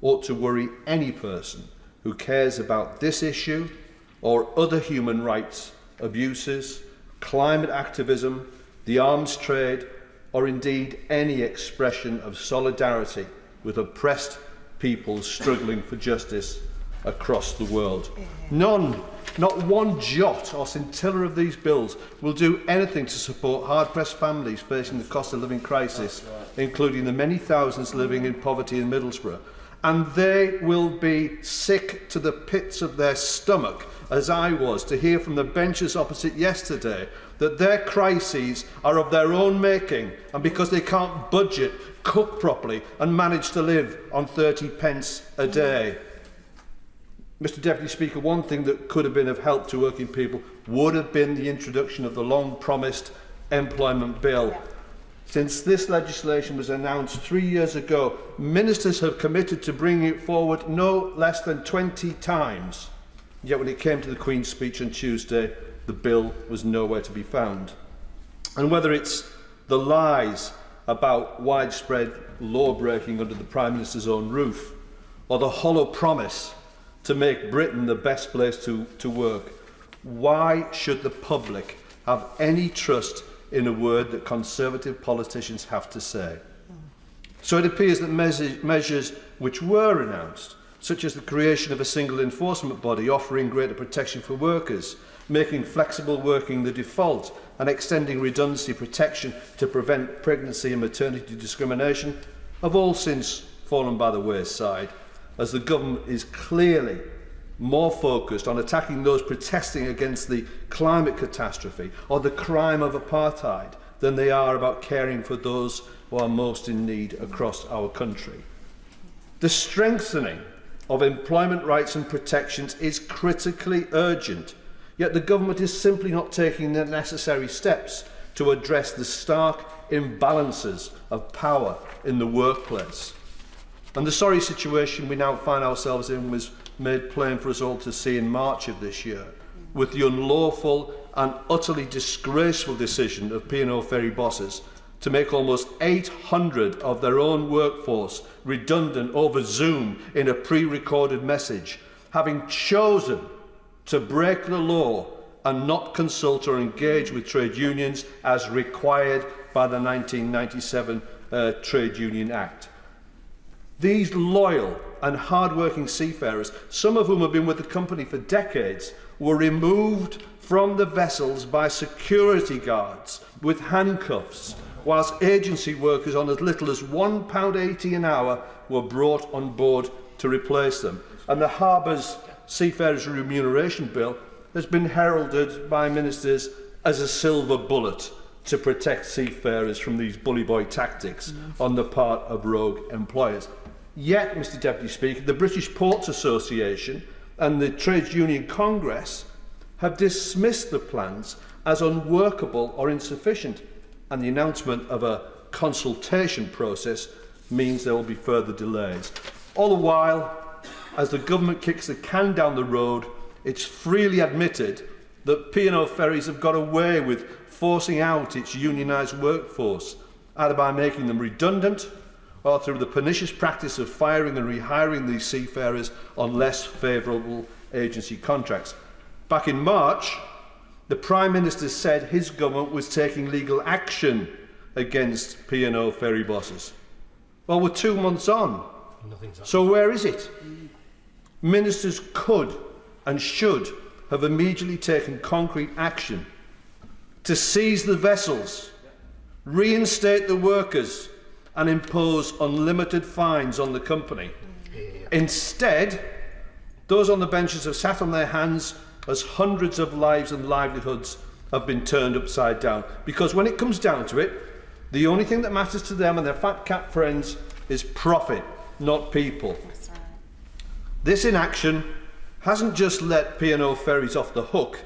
ought to worry any person who cares about this issue or other human rights abuses, climate activism, the arms trade, or indeed any expression of solidarity with oppressed peoples struggling for justice across the world. None, not one jot or scintilla of these bills will do anything to support hard-pressed families facing the cost of living crisis, including the many thousands living in poverty in Middlesbrough. And they will be sick to the pits of their stomach, as I was, to hear from the benches opposite yesterday that their crises are of their own making, and because they can't budget, cook properly and manage to live on 30 pence a day. Mr Deputy Speaker, one thing that could have been of help to working people would have been the introduction of the long-promised employment bill. Since this legislation was announced 3 years ago, ministers have committed to bringing it forward no less than 20 times. Yet when it came to the Queen's speech on Tuesday, the bill was nowhere to be found. And whether it's the lies about widespread law-breaking under the Prime Minister's own roof, or the hollow promise to make Britain the best place to work, Why should the public have any trust in a word that Conservative politicians have to say? So it appears that measures which were announced, such as the creation of a single enforcement body offering greater protection for workers, making flexible working the default, and extending redundancy protection to prevent pregnancy and maternity discrimination, have all since fallen by the wayside, as the government is clearly more focused on attacking those protesting against the climate catastrophe or the crime of apartheid than they are about caring for those who are most in need across our country. The strengthening of employment rights and protections is critically urgent, yet the government is simply not taking the necessary steps to address the stark imbalances of power in the workplace. And the sorry situation we now find ourselves in was made plain for us all to see in March of this year, with the unlawful and utterly disgraceful decision of P&O ferry bosses to make almost 800 of their own workforce redundant over Zoom in a pre-recorded message, having chosen to break the law and not consult or engage with trade unions as required by the 1997 Trade Union Act. These loyal and hard-working seafarers, some of whom have been with the company for decades, were removed from the vessels by security guards with handcuffs, whilst agency workers on as little as £1.80 an hour were brought on board to replace them. And the Harbour's Seafarers Remuneration Bill has been heralded by ministers as a silver bullet to protect seafarers from these bully boy tactics on the part of rogue employers. Yet, Mr Deputy Speaker, the British Ports Association and the Trades Union Congress have dismissed the plans as unworkable or insufficient, and the announcement of a consultation process means there will be further delays. All the while, as the government kicks the can down the road, it's freely admitted that P&O ferries have got away with forcing out its unionised workforce, either by making them redundant or through the pernicious practice of firing and rehiring these seafarers on less favourable agency contracts. Back in March, the Prime Minister said his government was taking legal action against P&O ferry bosses. Well, we're 2 months on, so where is it? Ministers could and should have immediately taken concrete action to seize the vessels, reinstate the workers, and impose unlimited fines on the company. Instead, those on the benches have sat on their hands as hundreds of lives and livelihoods have been turned upside down. Because when it comes down to it, the only thing that matters to them and their fat cat friends is profit, not people. This inaction hasn't just let P&O ferries off the hook,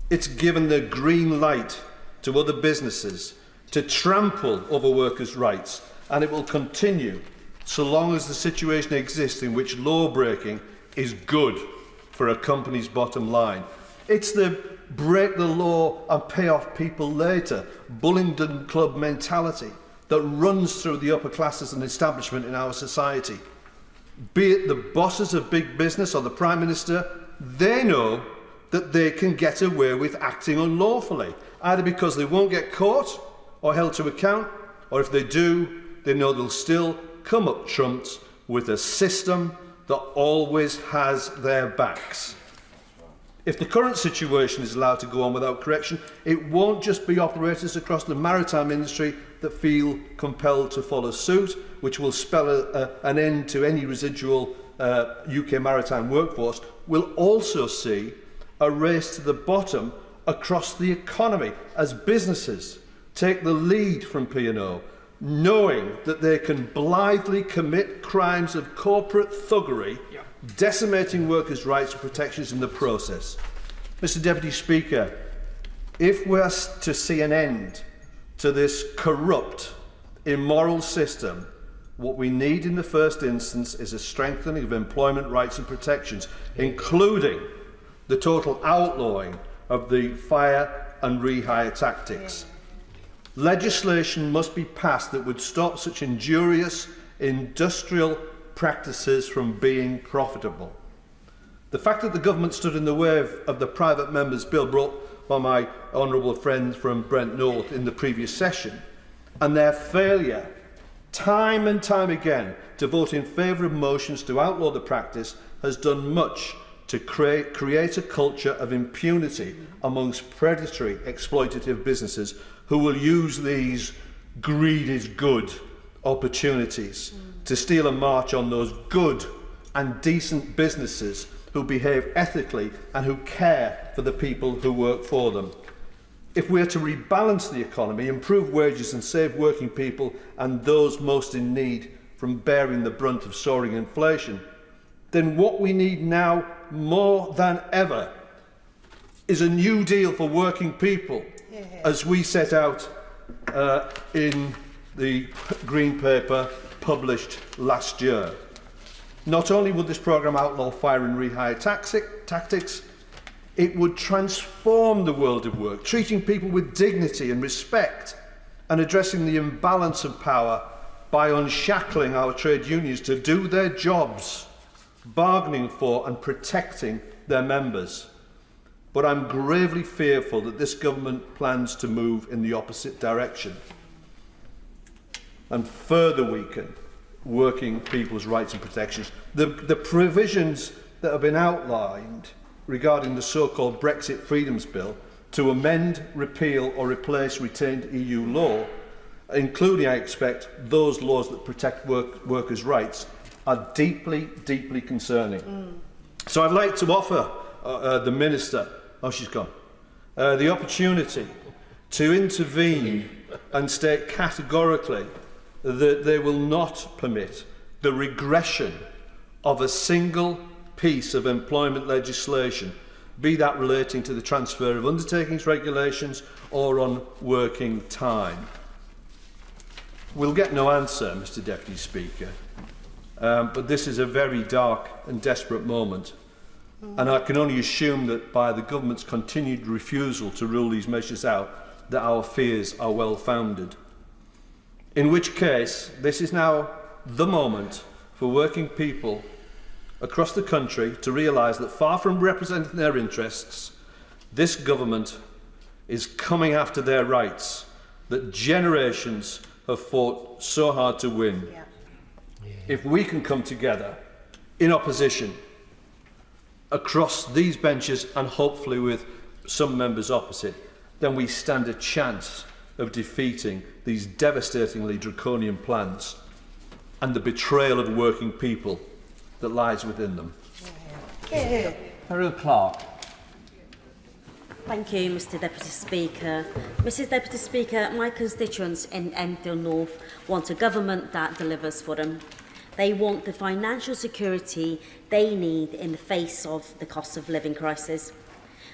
it's given the green light to other businesses to trample over workers' rights, and it will continue so long as the situation exists in which law breaking is good for a company's bottom line. It's the break the law and pay off people later Bullingdon Club mentality that runs through the upper classes and establishment in our society. Be it the bosses of big business or the Prime Minister, they know that they can get away with acting unlawfully, either because they won't get caught or held to account, or if they do, they know they'll still come up trumps with a system that always has their backs. If the current situation is allowed to go on without correction, it won't just be operators across the maritime industry that feel compelled to follow suit, which will spell an end to any residual UK maritime workforce. We'll also see a race to the bottom across the economy as businesses take the lead from P&O, knowing that they can blithely commit crimes of corporate thuggery, decimating workers' rights and protections in the process. Mr Deputy Speaker, if we're to see an end to this corrupt, immoral system, what we need in the first instance is a strengthening of employment rights and protections, including the total outlawing of the fire and rehire tactics. Legislation must be passed that would stop such injurious industrial practices from being profitable. The fact that the government stood in the way of the private members' bill brought by my honourable friend from Brent North in the previous session, and their failure, time and time again, to vote in favour of motions to outlaw the practice has done much to create a culture of impunity amongst predatory, exploitative businesses who will use these greed is good opportunities to steal a march on those good and decent businesses who behave ethically and who care for the people who work for them. If we are to rebalance the economy, improve wages and save working people and those most in need from bearing the brunt of soaring inflation, then what we need now more than ever is a new deal for working people, as we set out in the Green Paper published last year. Not only would this programme outlaw fire and rehire tactics, it would transform the world of work, treating people with dignity and respect and addressing the imbalance of power by unshackling our trade unions to do their jobs, bargaining for and protecting their members. But I'm gravely fearful that this government plans to move in the opposite direction and further weaken working people's rights and protections. The provisions that have been outlined regarding the so-called Brexit Freedoms Bill to amend, repeal or replace retained EU law, including, I expect, those laws that protect workers' rights, are deeply, deeply concerning. So I'd like to offer the Minister, she's gone, the opportunity to intervene and state categorically that they will not permit the regression of a single piece of employment legislation, be that relating to the transfer of undertakings regulations or on working time. We'll get no answer, Mr Deputy Speaker, but this is a very dark and desperate moment, and I can only assume that by the government's continued refusal to rule these measures out, that our fears are well founded. In which case, this is now the moment for working people across the country to realise that far from representing their interests, this government is coming after their rights that generations have fought so hard to win. If we can come together in opposition across these benches and hopefully with some members opposite, then we stand a chance of defeating these devastatingly draconian plans and the betrayal of working people that lies within them. Beryl Clark. Thank you, Mr Deputy Speaker. Mrs Deputy Speaker, my constituents in Enfield North want a government that delivers for them. They want the financial security they need in the face of the cost of living crisis.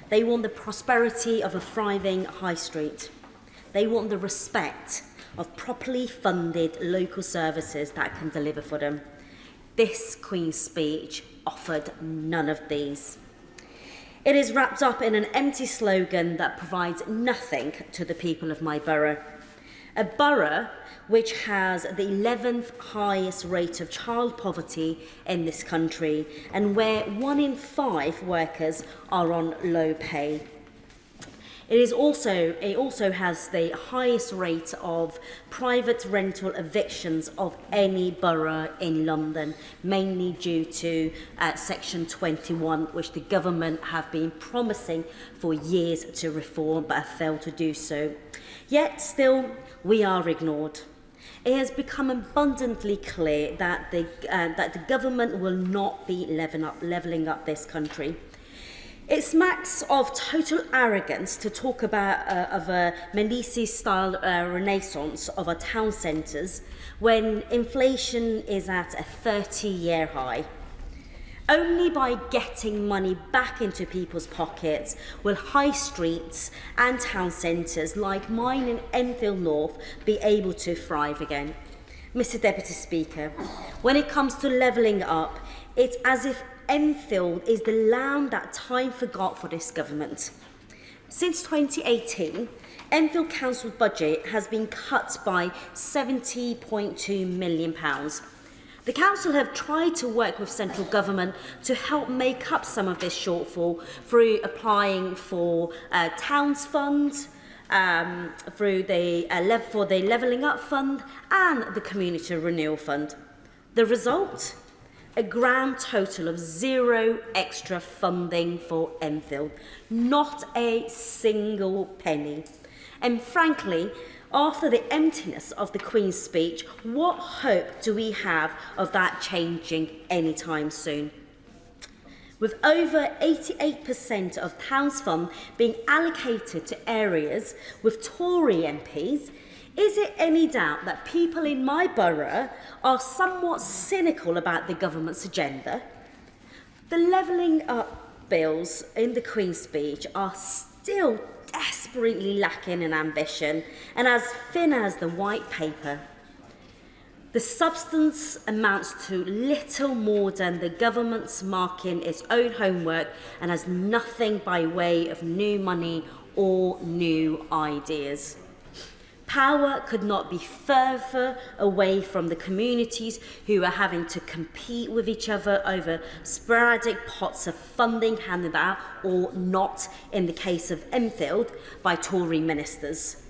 They want the prosperity of a thriving high street. They want the respect of properly funded local services that can deliver for them. This Queen's speech offered none of these. It is wrapped up in an empty slogan that provides nothing to the people of my borough. A borough which has the 11th highest rate of child poverty in this country and where 1 in 5 workers are on low pay. It also has the highest rate of private rental evictions of any borough in London, mainly due to Section 21, which the government have been promising for years to reform but have failed to do so. Yet still, we are ignored. It has become abundantly clear that the government will not be levelling up this country. It smacks of total arrogance to talk about of a Menzies-style renaissance of our town centres when inflation is at a 30-year high. Only by getting money back into people's pockets will high streets and town centres like mine in Enfield North be able to thrive again. Mr Deputy Speaker, when it comes to levelling up, it's as if Enfield is the land that time forgot for this government. Since 2018, Enfield Council's budget has been cut by £70.2 million. The Council have tried to work with central government to help make up some of this shortfall through applying for Towns Fund, through the Levelling Up Fund and the Community Renewal Fund. The result? A grand total of 0 extra funding for Enfield. Not a single penny. And frankly, after the emptiness of the Queen's speech, what hope do we have of that changing anytime soon? With over 88% of Towns Fund being allocated to areas with Tory MPs, is it any doubt that people in my borough are somewhat cynical about the government's agenda? The levelling up bills in the Queen's speech are still desperately lacking in ambition and as thin as the white paper. The substance amounts to little more than the government's marking its own homework and has nothing by way of new money or new ideas. Power could not be further away from the communities who are having to compete with each other over sporadic pots of funding handed out or not, in the case of Enfield, by Tory ministers.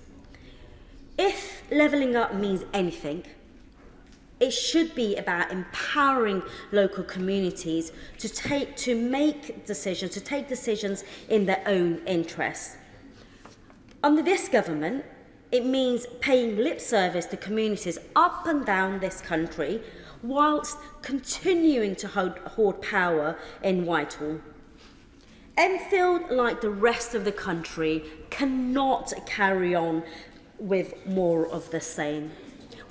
If levelling up means anything, it should be about empowering local communities to take decisions in their own interests. Under this government, it means paying lip service to communities up and down this country whilst continuing to hoard power in Whitehall. Enfield, like the rest of the country, cannot carry on with more of the same.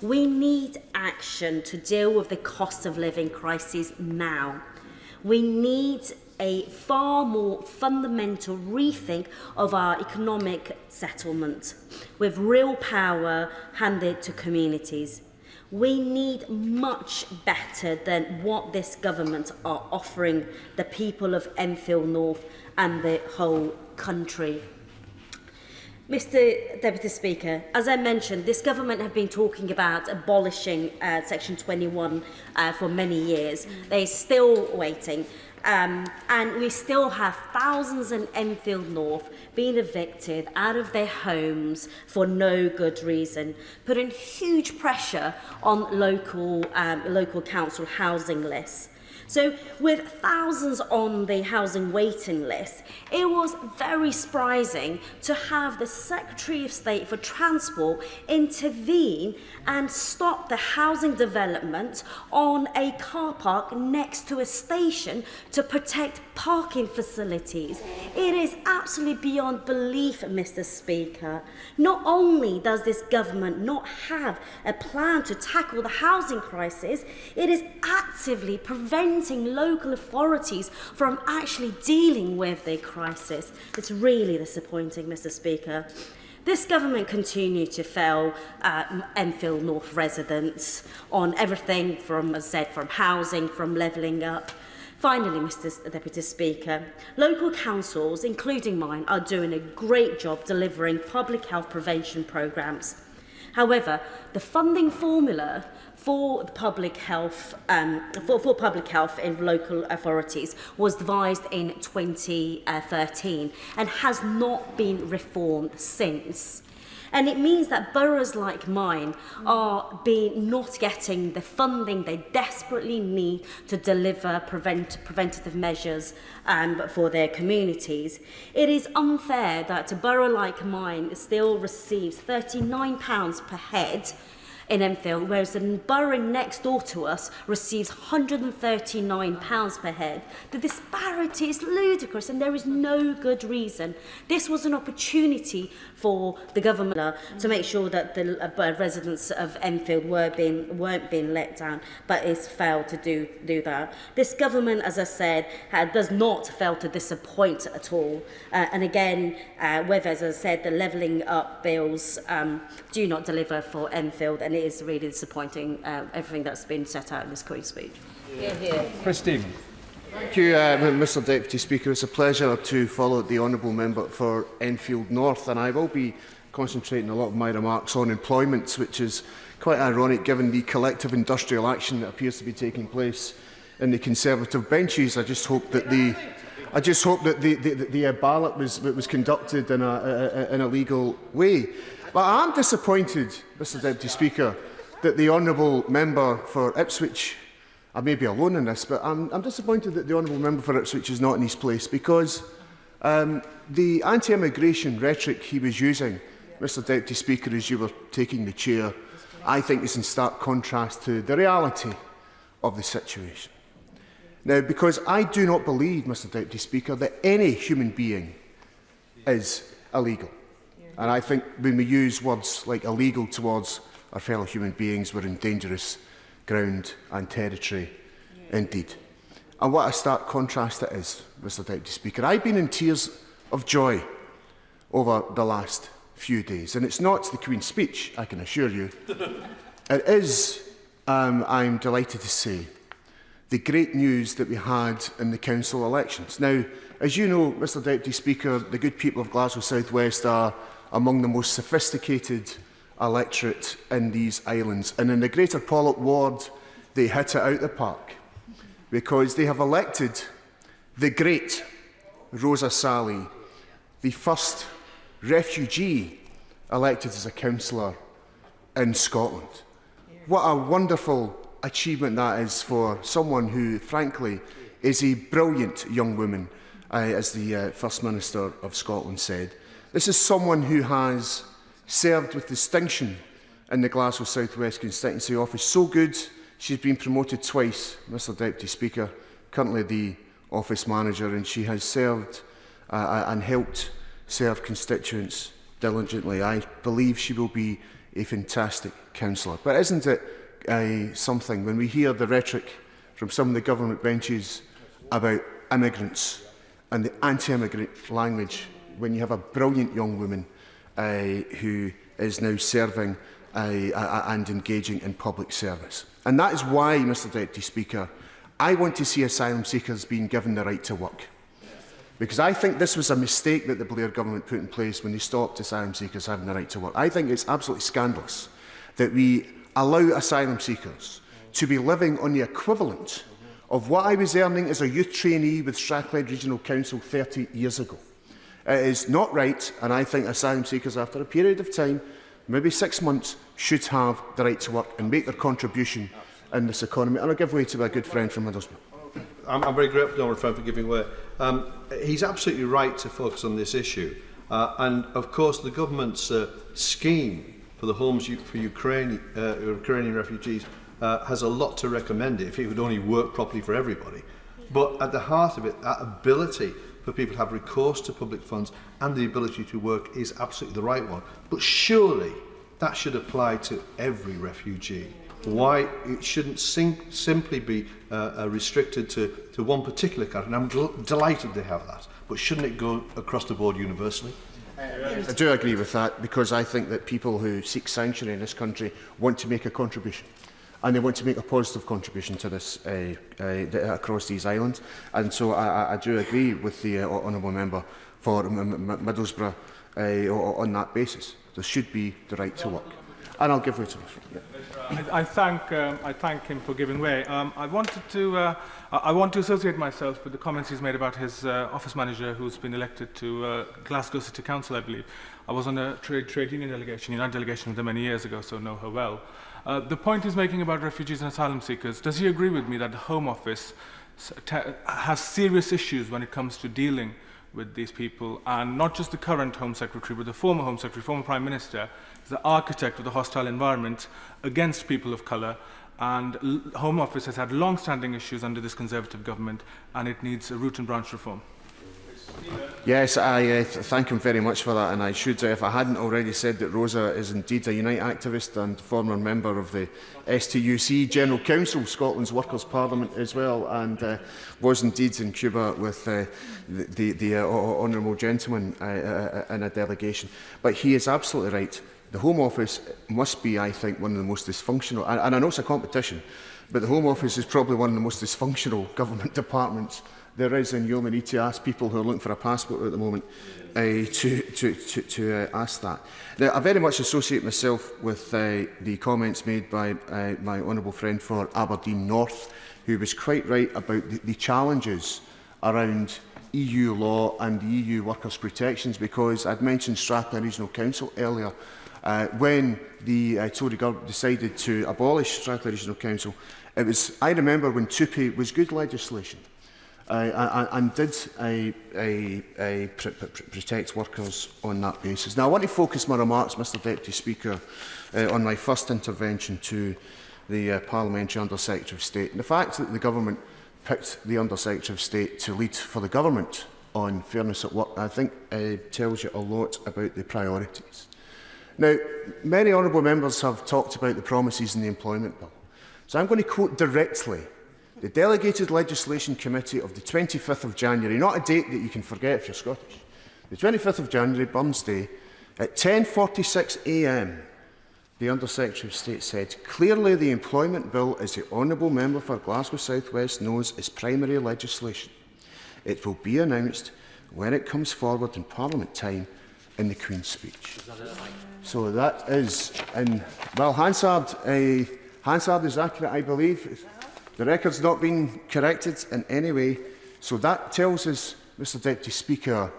We need action to deal with the cost of living crisis now. We need a far more fundamental rethink of our economic settlement, with real power handed to communities. We need much better than what this government are offering the people of Enfield North and the whole country. Mr Deputy Speaker, as I mentioned, this government have been talking about abolishing Section 21 for many years. They're still waiting. And we still have thousands in Enfield North being evicted out of their homes for no good reason, putting huge pressure on local council housing lists. So with thousands on the housing waiting list, it was very surprising to have the Secretary of State for Transport intervene and stop the housing development on a car park next to a station to protect parking facilities. It is absolutely beyond belief, Mr. Speaker. Not only does this government not have a plan to tackle the housing crisis, it is actively preventing local authorities from actually dealing with the crisis. It's really disappointing, Mr. Speaker. This government continues to fail Enfield North residents on everything from, as I said, from housing, from levelling up. Finally, Mr. Deputy Speaker, local councils, including mine, are doing a great job delivering public health prevention programmes. However, the funding formula for public health in local authorities was devised in 2013 and has not been reformed since. And it means that boroughs like mine are not getting the funding they desperately need to deliver preventative measures for their communities. It is unfair that a borough like mine still receives £39 per head in Enfield, whereas the borough next door to us receives £139 per head. The disparity is ludicrous and there is no good reason. This was an opportunity for the government to make sure that the residents of Enfield weren't being let down, but it's failed to do that. This government, as I said, does not fail to disappoint at all. And again, whether, as I said, the levelling up bills do not deliver for Enfield, and it is really disappointing, everything that's been set out in this Queen's speech. Chris Stevens. Thank you, Mr Deputy Speaker. It's a pleasure to follow the Honourable Member for Enfield North, and I will be concentrating a lot of my remarks on employment, which is quite ironic given the collective industrial action that appears to be taking place in the Conservative benches. I just hope that the ballot was conducted in a legal way. But I am disappointed, Mr Deputy Speaker, that the honourable member for Ipswich, I may be alone in this, but I'm disappointed that the honourable member for Ipswich is not in his place, because the anti-immigration rhetoric he was using, Mr Deputy Speaker, as you were taking the chair, I think is in stark contrast to the reality of the situation. Now, because I do not believe, Mr Deputy Speaker, that any human being is illegal. And I think when we use words like illegal towards our fellow human beings, we're in dangerous ground and territory indeed. And what a stark contrast it is, Mr Deputy Speaker. I've been in tears of joy over the last few days. And it's not the Queen's speech, I can assure you. It is, I'm delighted to say, the great news that we had in the council elections. Now, as you know, Mr Deputy Speaker, the good people of Glasgow South West are among the most sophisticated electorate in these islands. And in the Greater Pollok ward, they hit it out the park, because they have elected the great Rosa Sally, the first refugee elected as a councillor in Scotland. What a wonderful achievement that is for someone who, frankly, is a brilliant young woman, as the First Minister of Scotland said. This is someone who has served with distinction in the Glasgow South West constituency office. So good, she's been promoted twice, Mr Deputy Speaker, currently the office manager, and she has served and helped serve constituents diligently. I believe she will be a fantastic councillor. But isn't it something when we hear the rhetoric from some of the government benches about immigrants and the anti-immigrant language, when you have a brilliant young woman who is now serving and engaging in public service. And that is why, Mr Deputy Speaker, I want to see asylum seekers being given the right to work. Because I think this was a mistake that the Blair government put in place when they stopped asylum seekers having the right to work. I think it's absolutely scandalous that we allow asylum seekers to be living on the equivalent of what I was earning as a youth trainee with Strathclyde Regional Council 30 years ago. It is not right, and I think asylum seekers, after a period of time, maybe 6 months, should have the right to work and make their contribution in this economy. And I'll give way to my good friend from Middlesbrough. I'm very grateful to my friend for giving way. He's absolutely right to focus on this issue. And, of course, the government's scheme for the homes for Ukrainian refugees has a lot to recommend it if it would only work properly for everybody. But at the heart of it, that ability for people to have recourse to public funds and the ability to work is absolutely the right one. But surely that should apply to every refugee. Why it shouldn't simply be restricted to one particular category. And I'm delighted they have that. But shouldn't it go across the board universally? I do agree with that, because I think that people who seek sanctuary in this country want to make a contribution. And they want to make a positive contribution to this across these islands. And so I do agree with the honourable member for Middlesbrough on that basis. There should be the right to work. And I'll give way to him. I thank him for giving way. I want to associate myself with the comments he's made about his office manager, who's been elected to Glasgow City Council, I believe. I was on a trade union delegation, United delegation with her many years ago, so know her well. The point he's making about refugees and asylum seekers, does he agree with me that the Home Office has serious issues when it comes to dealing with these people, and not just the current Home Secretary, but the former Home Secretary, former Prime Minister, is the architect of the hostile environment against people of colour, and Home Office has had long-standing issues under this Conservative government, and it needs a root and branch reform. Yes, I thank him very much for that, and I should, if I hadn't already said that Rosa is indeed a Unite activist and former member of the STUC General Council, Scotland's Workers' Parliament as well, and was indeed in Cuba with the honourable gentleman in a delegation. But he is absolutely right. The Home Office must be, I think, one of the most dysfunctional, and I know it's a competition, but the Home Office is probably one of the most dysfunctional government departments there is, and you only need to ask people who are looking for a passport at the moment to ask that. Now, I very much associate myself with the comments made by my honourable friend for Aberdeen North, who was quite right about the challenges around EU law and EU workers' protections, because I'd mentioned Strathclyde Regional Council earlier. When the Tory government decided to abolish Strathclyde Regional Council, I remember when Tupi was good legislation and did protect workers on that basis. Now, I want to focus my remarks, Mr Deputy Speaker, on my first intervention to the Parliamentary Under-Secretary of State. And the fact that the government picked the Under-Secretary of State to lead for the government on fairness at work, I think tells you a lot about the priorities. Now, many honourable members have talked about the promises in the Employment Bill. So I'm going to quote directly the Delegated Legislation Committee of the 25th of January, not a date that you can forget if you're Scottish. The 25th of January, Burns Day, at 10:46 a.m, the Under-Secretary of State said, "Clearly the Employment Bill, as the Honourable Member for Glasgow South West knows, is primary legislation. It will be announced when it comes forward in Parliament time in the Queen's speech." So that is, well, Hansard is accurate, I believe. The record's not been corrected in any way. So that tells us, Mr Deputy Speaker,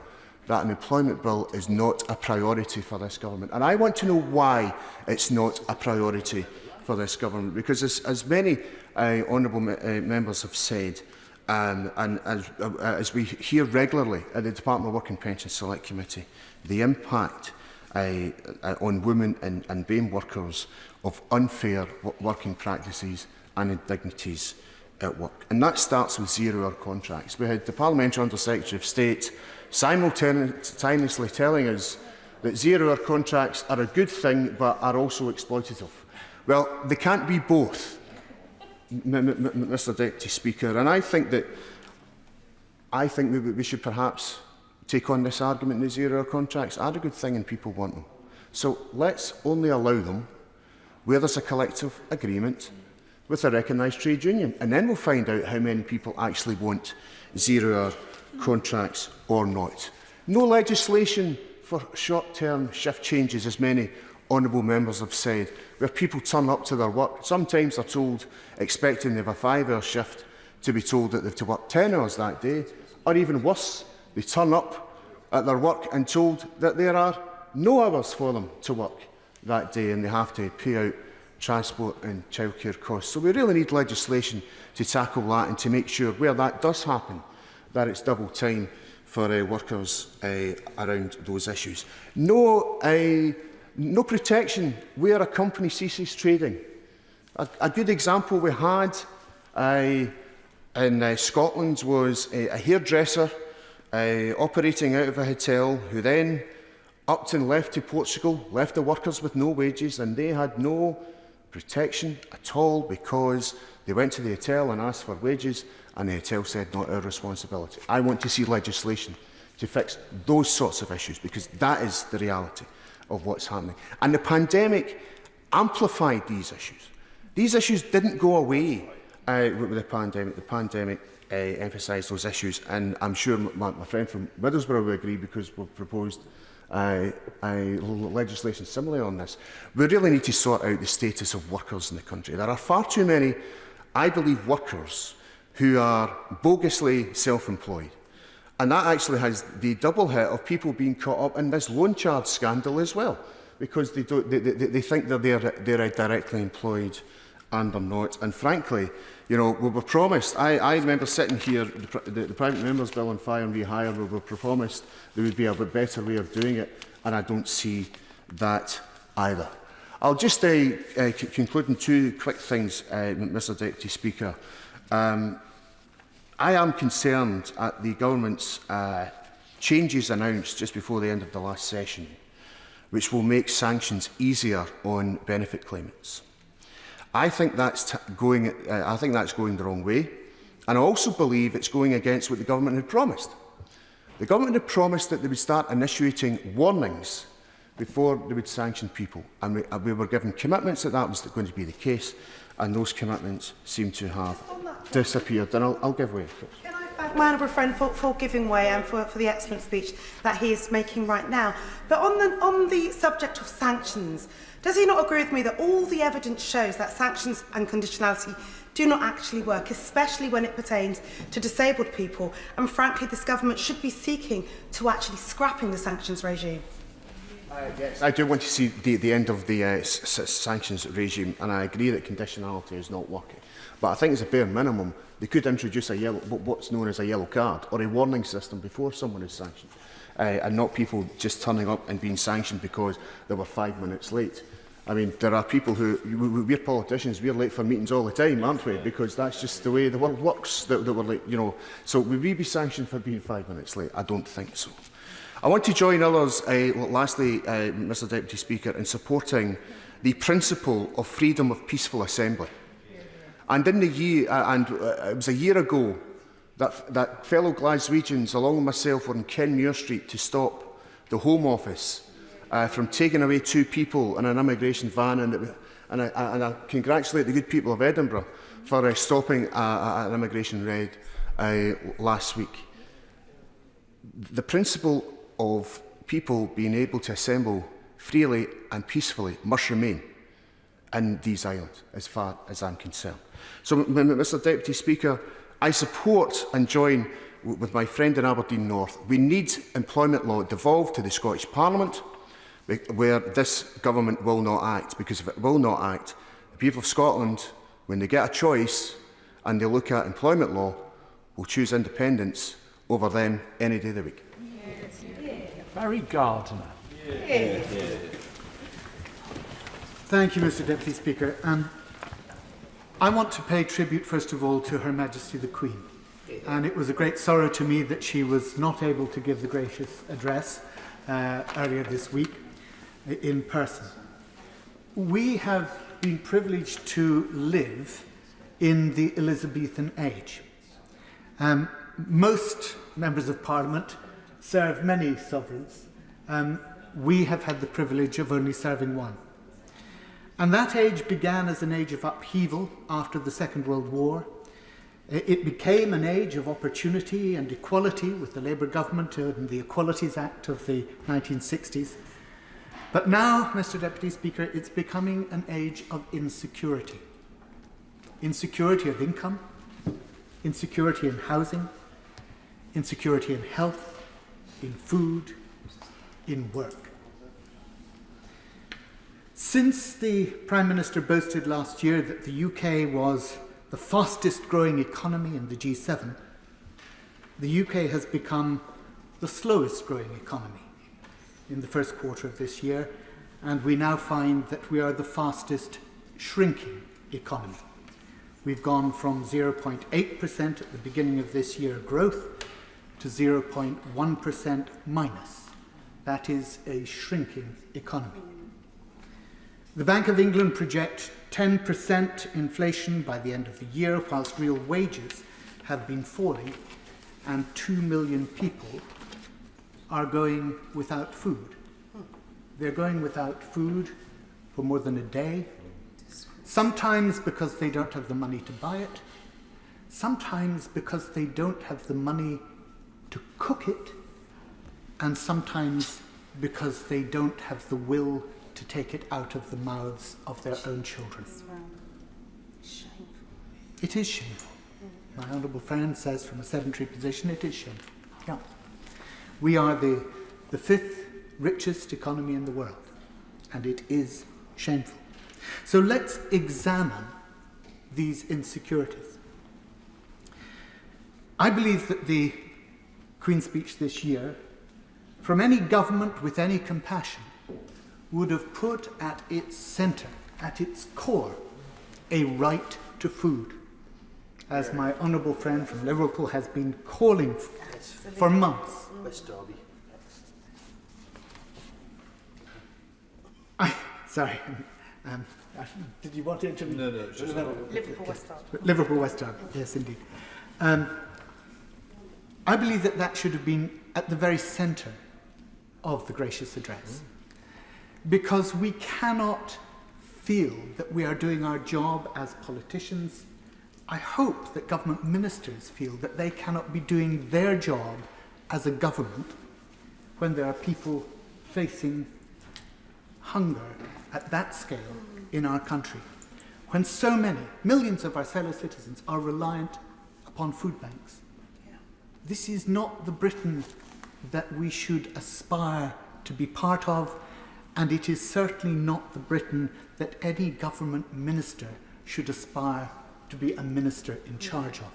that an employment bill is not a priority for this government. And I want to know why it's not a priority for this government. Because as many honourable members have said, and as we hear regularly at the Department of Work and Pension Select Committee, the impact on women and BAME workers of unfair working practices and indignities at work. And that starts with zero-hour contracts. We had the Parliamentary Under-Secretary of State simultaneously telling us that zero-hour contracts are a good thing but are also exploitative. Well, they can't be both, Mr Deputy Speaker. And I think we should perhaps take on this argument that zero-hour contracts are a good thing and people want them. So let's only allow them where there's a collective agreement with a recognised trade union. And then we'll find out how many people actually want zero-hour contracts or not. No legislation for short-term shift changes, as many honourable members have said, where people turn up to their work. Sometimes they're told, expecting they have a 5-hour shift, to be told that they have to work 10 hours that day, or even worse, they turn up at their work and told that there are no hours for them to work that day and they have to pay out transport and childcare costs. So we really need legislation to tackle that and to make sure where that does happen, that it's double time for workers around those issues. No protection where a company ceases trading. A good example we had in Scotland was a hairdresser operating out of a hotel who then upped and left to Portugal, left the workers with no wages, and they had no protection at all because they went to the hotel and asked for wages and the hotel said not our responsibility. I want to see legislation to fix those sorts of issues because that is the reality of what's happening. And the pandemic amplified these issues. These issues didn't go away with the pandemic. The pandemic emphasised those issues, and I'm sure my friend from Middlesbrough will agree because we've proposed legislation similarly on this. We really need to sort out the status of workers in the country. There are far too many, I believe, workers who are bogusly self-employed. And that actually has the double hit of people being caught up in this loan charge scandal as well, because they think that they're directly employed and they're not. And frankly, you know, we were promised, I remember sitting here, the Private Members Bill on Fire and Rehire, we were promised there would be a bit better way of doing it, and I don't see that either. I'll just conclude in two quick things, Mr Deputy Speaker. I am concerned at the government's changes announced just before the end of the last session, which will make sanctions easier on benefit claimants. I think that's going the wrong way, and I also believe it's going against what the government had promised. The government had promised that they would start initiating warnings before they would sanction people, and we were given commitments that was going to be the case, and those commitments seem to have disappeared. And I'll give way. thank my honourable friend for giving way and for the excellent speech that he is making right now. But on the subject of sanctions, does he not agree with me that all the evidence shows that sanctions and conditionality do not actually work, especially when it pertains to disabled people? And frankly, this government should be seeking to actually scrapping the sanctions regime. Yes, I do want to see the end of the sanctions regime, and I agree that conditionality is not working. But I think as a bare minimum, they could introduce what's known as a yellow card or a warning system before someone is sanctioned, and not people just turning up and being sanctioned because they were 5 minutes late. I mean, there are people we're politicians, we're late for meetings all the time, aren't we? Because that's just the way the world works, that we're late, you know. So would we be sanctioned for being 5 minutes late? I don't think so. I want to join others, lastly, Mr Deputy Speaker, in supporting the principle of freedom of peaceful assembly. And in the year, it was a year ago that fellow Glaswegians, along with myself, were in Kenmure Street to stop the Home Office from taking away 2 people in an immigration van, and I congratulate the good people of Edinburgh for stopping an immigration raid last week. The principle of people being able to assemble freely and peacefully must remain in these islands, as far as I'm concerned. So, Mr Deputy Speaker, I support and join with my friend in Aberdeen North. We need employment law devolved to the Scottish Parliament, where this government will not act, because if it will not act, the people of Scotland, when they get a choice and they look at employment law, will choose independence over them any day of the week. Barry Gardiner. Thank you, Mr Deputy Speaker. I want to pay tribute, first of all, to Her Majesty the Queen. And it was a great sorrow to me that she was not able to give the gracious address earlier this week in person. We have been privileged to live in the Elizabethan age. Most members of Parliament serve many sovereigns. We have had the privilege of only serving one. And that age began as an age of upheaval after the Second World War. It became an age of opportunity and equality with the Labour government and the Equalities Act of the 1960s. But now, Mr Deputy Speaker, it's becoming an age of insecurity. Insecurity of income, insecurity in housing, insecurity in health, in food, in work. Since the Prime Minister boasted last year that the UK was the fastest growing economy in the G7, the UK has become the slowest growing economy in the first quarter of this year, and we now find that we are the fastest shrinking economy. We've gone from 0.8% at the beginning of this year growth to 0.1% minus. That is a shrinking economy. The Bank of England projects 10% inflation by the end of the year, whilst real wages have been falling and 2 million people are going without food. They're going without food for more than a day, sometimes because they don't have the money to buy it, sometimes because they don't have the money to cook it, and sometimes because they don't have the will to take it out of the mouths of their own children. Shameful. It is shameful. My honourable friend says from a sedentary position, it is shameful. Yeah. We are the 5th richest economy in the world, and it is shameful. So let's examine these insecurities. I believe that the Queen's speech this year, from any government with any compassion, would have put at its centre, at its core, a right to food, as my honourable friend from Liverpool has been calling for months. West Derby. Sorry. Did you want to intervene? No, just Liverpool West Derby. Liverpool West Derby, yes, indeed. I believe that that should have been at the very centre of the gracious address, because we cannot feel that we are doing our job as politicians I hope that government ministers feel that they cannot be doing their job as a government when there are people facing hunger at that scale in our country, when so many, millions of our fellow citizens are reliant upon food banks. This is not the Britain that we should aspire to be part of, and it is certainly not the Britain that any government minister should aspire to be a minister in charge of.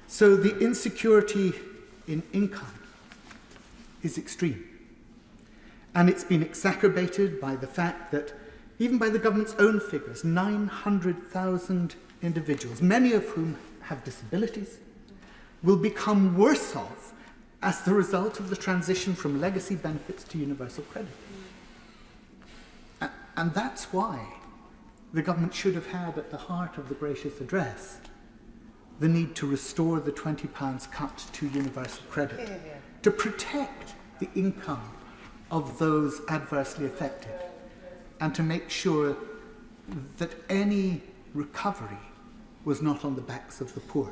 So the insecurity in income is extreme. And it's been exacerbated by the fact that, even by the government's own figures, 900,000 individuals, many of whom have disabilities, will become worse off as the result of the transition from legacy benefits to universal credit. And that's why the government should have had at the heart of the gracious address the need to restore the £20 cut to universal credit, to protect the income of those adversely affected, and to make sure that any recovery was not on the backs of the poor.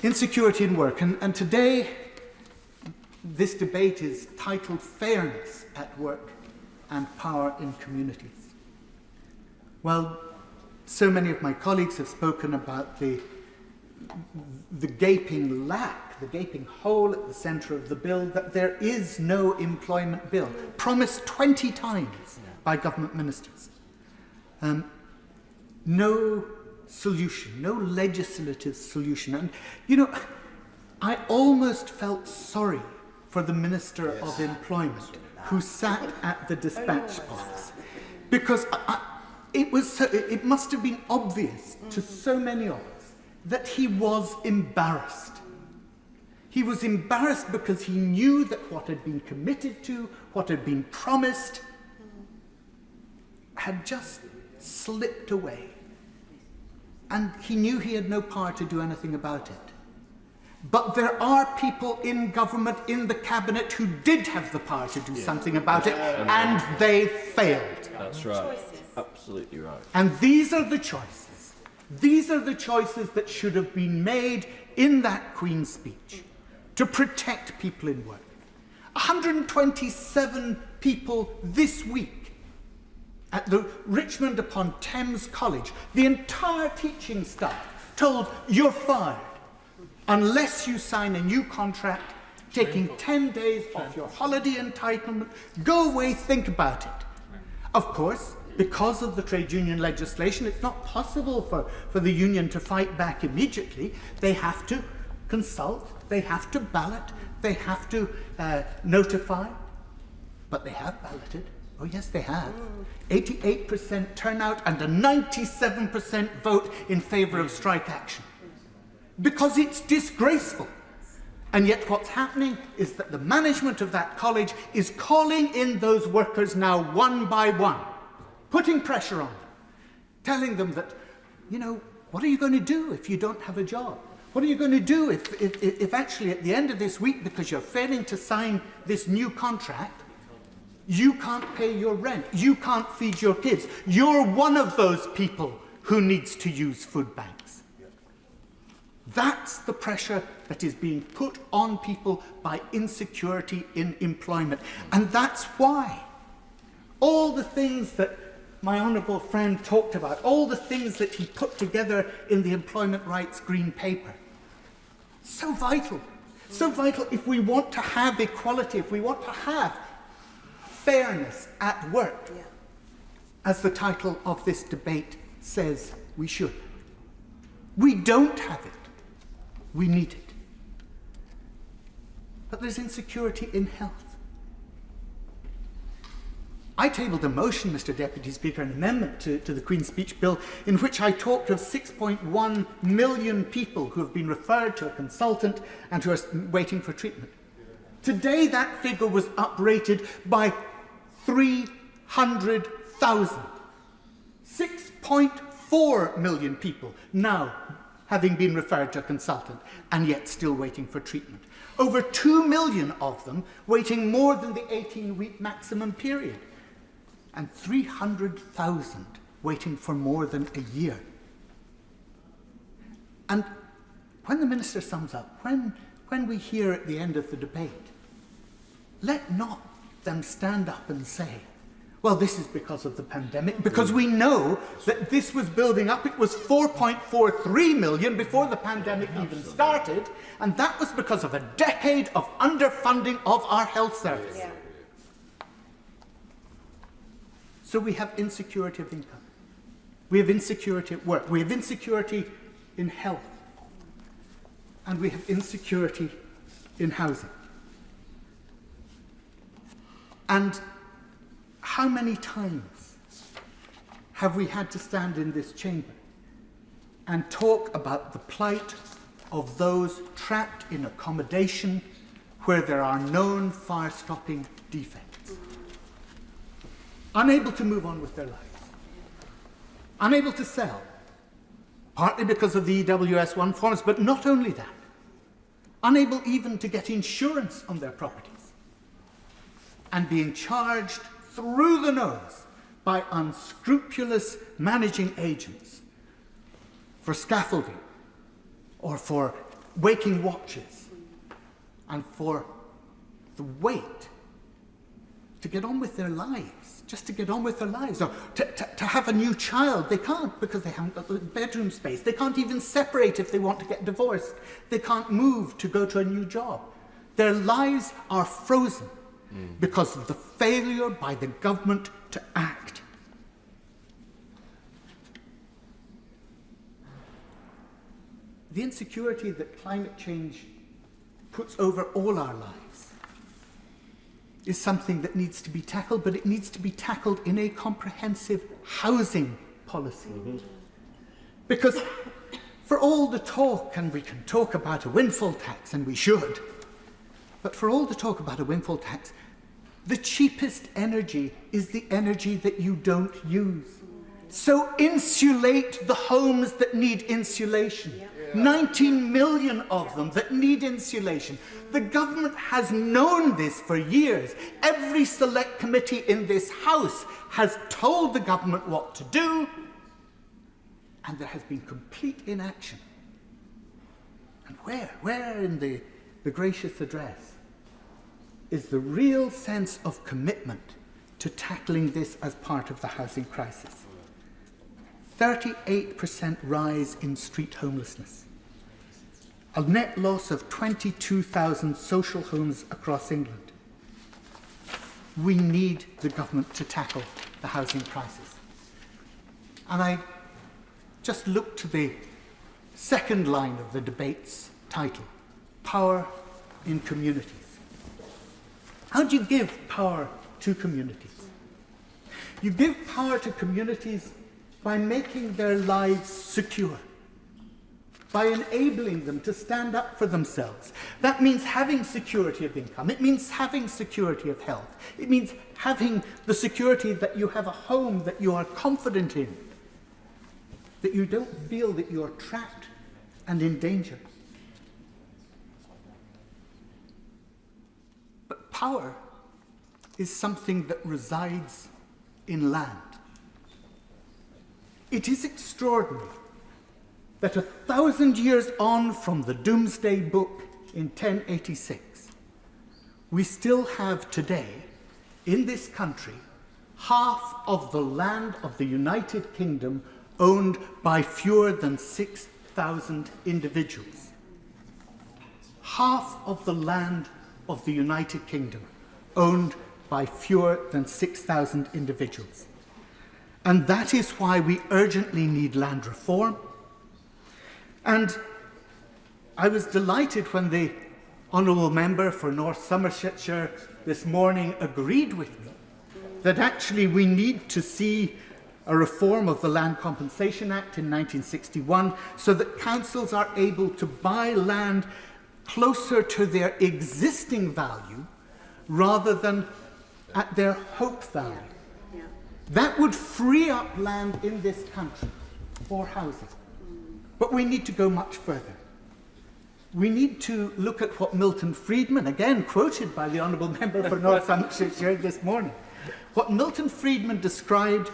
Insecurity in work, and today this debate is titled Fairness at Work and Power in Communities. Well, so many of my colleagues have spoken about the gaping lack, the gaping hole at the centre of the bill, that there is no employment bill, promised 20 times by government ministers. No solution, no legislative solution. And, you know, I almost felt sorry for the Minister of Employment who sat at the dispatch box, because it must have been obvious to so many of us that he was embarrassed. He was embarrassed because he knew that what had been committed to, what had been promised, had just slipped away. And he knew he had no power to do anything about it. But there are people in government, in the cabinet, who did have the power to do something about it, and they failed. That's right. Absolutely right. And these are the choices. These are the choices that should have been made in that Queen's speech to protect people in work. 127 people this week at the Richmond upon Thames College, the entire teaching staff told, you're fired unless you sign a new contract, taking 10 days off your holiday entitlement. Go away, think about it. Of course, because of the trade union legislation, it's not possible for the union to fight back immediately. They have to consult, they have to ballot, they have to notify. But they have balloted. Oh yes, they have. 88% turnout and a 97% vote in favour of strike action. Because it's disgraceful. And yet what's happening is that the management of that college is calling in those workers now one by one, putting pressure on them, telling them that, you know, what are you going to do if you don't have a job? What are you going to do if actually at the end of this week, because you're failing to sign this new contract, you can't pay your rent, you can't feed your kids? You're one of those people who needs to use food banks. That's the pressure that is being put on people by insecurity in employment. And that's why all the things that my honourable friend talked about, all the things that he put together in the Employment Rights Green Paper, so vital if we want to have equality, if we want to have fairness at work, as the title of this debate says we should. We don't have it. We need it. But there's insecurity in health. I tabled a motion, Mr. Deputy Speaker, an amendment to the Queen's Speech Bill, in which I talked of 6.1 million people who have been referred to a consultant and who are waiting for treatment. Today, that figure was uprated by 300,000. 6.4 million people now having been referred to a consultant and yet still waiting for treatment. Over 2 million of them waiting more than the 18-week maximum period. And 300,000 waiting for more than a year. And when the Minister sums up, when we hear at the end of the debate, let not them stand up and say, well, this is because of the pandemic, because we know that this was building up. It was 4.43 million before the pandemic even started, and that was because of a decade of underfunding of our health service. Yeah. So we have insecurity of income. We have insecurity at work. We have insecurity in health. And we have insecurity in housing. And how many times have we had to stand in this chamber and talk about the plight of those trapped in accommodation where there are known fire-stopping defects, unable to move on with their lives, unable to sell, partly because of the EWS1 forms, but not only that, unable even to get insurance on their properties, and being charged through the nose by unscrupulous managing agents for scaffolding or for waking watches and for the wait to get on with their lives, just to get on with their lives. Or to have a new child, they can't because they haven't got the bedroom space. They can't even separate if they want to get divorced. They can't move to go to a new job. Their lives are frozen because of the failure by the government to act. The insecurity that climate change puts over all our lives is something that needs to be tackled, but it needs to be tackled in a comprehensive housing policy. Because for all the talk, and we can talk about a windfall tax, and we should, but for all the talk about a windfall tax, the cheapest energy is the energy that you don't use. So insulate the homes that need insulation. 19 million of them that need insulation. The government has known this for years. Every select committee in this House has told the government what to do, and there has been complete inaction. And where in the gracious address is the real sense of commitment to tackling this as part of the housing crisis? 38% rise in street homelessness. A net loss of 22,000 social homes across England. We need the government to tackle the housing crisis. And I just looked to the second line of the debate's title, Power in Communities. How do you give power to communities? You give power to communities by making their lives secure, by enabling them to stand up for themselves. That means having security of income. It means having security of health. It means having the security that you have a home that you are confident in, that you don't feel that you are trapped and in danger. But power is something that resides in land. It is extraordinary that 1,000 years on from the Doomsday Book in 1086, we still have today, in this country, half of the land of the United Kingdom owned by fewer than 6,000 individuals. Half of the land of the United Kingdom owned by fewer than 6,000 individuals. And that is why we urgently need land reform. And I was delighted when the Honourable Member for North Somersetshire this morning agreed with me that actually we need to see a reform of the Land Compensation Act in 1961 so that councils are able to buy land closer to their existing value rather than at their hope value. That would free up land in this country for housing. But we need to go much further. We need to look at what Milton Friedman, again quoted by the Honourable Member for North Somersetshire this morning, what Milton Friedman described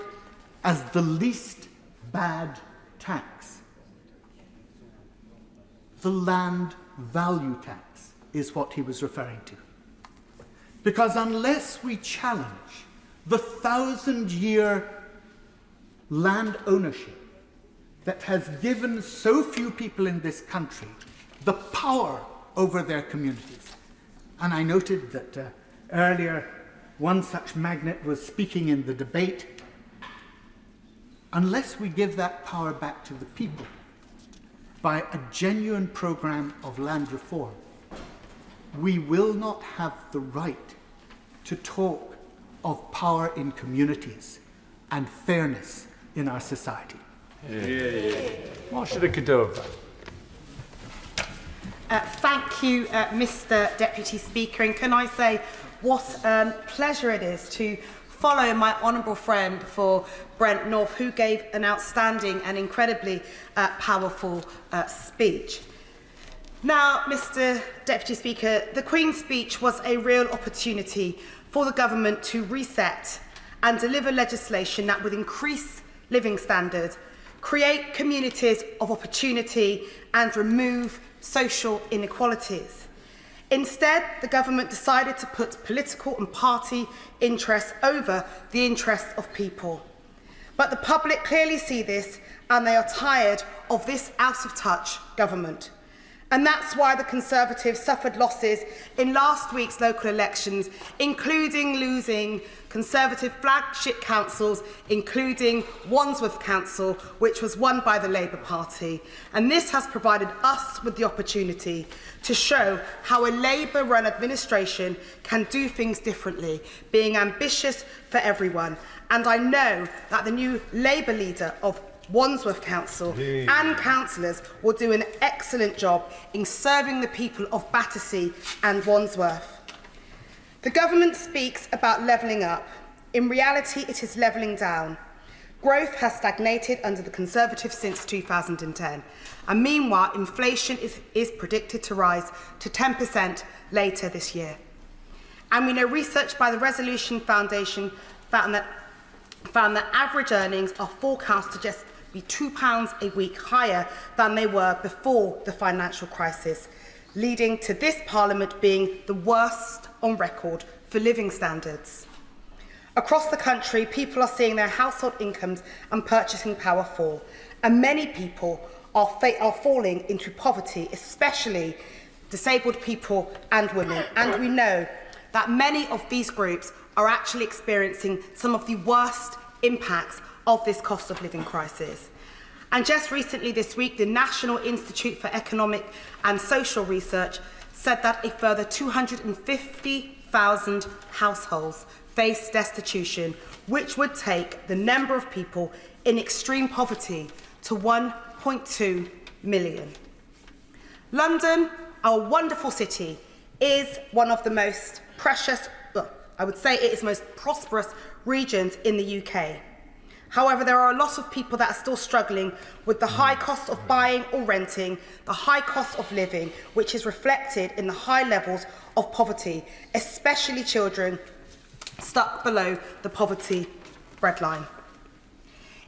as the least bad tax. The land value tax is what he was referring to. Because unless we challenge the 1,000-year land ownership that has given so few people in this country the power over their communities. And I noted that earlier one such magnate was speaking in the debate. Unless we give that power back to the people by a genuine program of land reform, we will not have the right to talk of power in communities and fairness in our society. Marcia de Cordova. Thank you, Mr. Deputy Speaker. And can I say what a pleasure it is to follow my honourable friend for Brent North, who gave an outstanding and incredibly powerful speech. Now, Mr. Deputy Speaker, the Queen's speech was a real opportunity for the government to reset and deliver legislation that would increase living standards, create communities of opportunity and remove social inequalities. Instead, the government decided to put political and party interests over the interests of people. But the public clearly see this and they are tired of this out-of-touch government. And that's why the Conservatives suffered losses in last week's local elections, including losing Conservative flagship councils, including Wandsworth Council, which was won by the Labour Party. And this has provided us with the opportunity to show how a Labour-run administration can do things differently, being ambitious for everyone. And I know that the new Labour leader of Wandsworth Council and councillors will do an excellent job in serving the people of Battersea and Wandsworth. The government speaks about levelling up. In reality, it is levelling down. Growth has stagnated under the Conservatives since 2010. And meanwhile, inflation is predicted to rise to 10% later this year. And we know research by the Resolution Foundation found that average earnings are forecast to just be £2 a week higher than they were before the financial crisis, leading to this Parliament being the worst on record for living standards. Across the country, people are seeing their household incomes and purchasing power fall, and many people are falling into poverty, especially disabled people and women. And we know that many of these groups are actually experiencing some of the worst impacts of this cost of living crisis. And just recently this week, the National Institute for Economic and Social Research said that a further 250,000 households face destitution, which would take the number of people in extreme poverty to 1.2 million. London, our wonderful city, is one of the most precious, well, I would say it is most prosperous regions in the UK. However, there are a lot of people that are still struggling with the high cost of buying or renting, the high cost of living, which is reflected in the high levels of poverty, especially children stuck below the poverty breadline.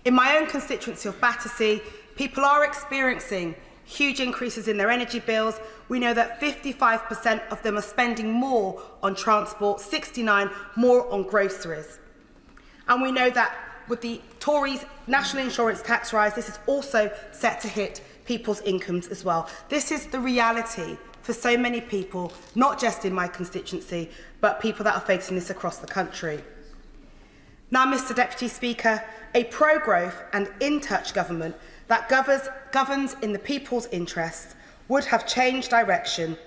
In my own constituency of Battersea, people are experiencing huge increases in their energy bills. We know that 55% of them are spending more on transport, 69% more on groceries. And we know that with the Tories' national insurance tax rise, this is also set to hit people's incomes as well. This is the reality for so many people, not just in my constituency, but people that are facing this across the country. Now, Mr. Deputy Speaker, a pro-growth and in-touch government that governs in the people's interests would have changed direction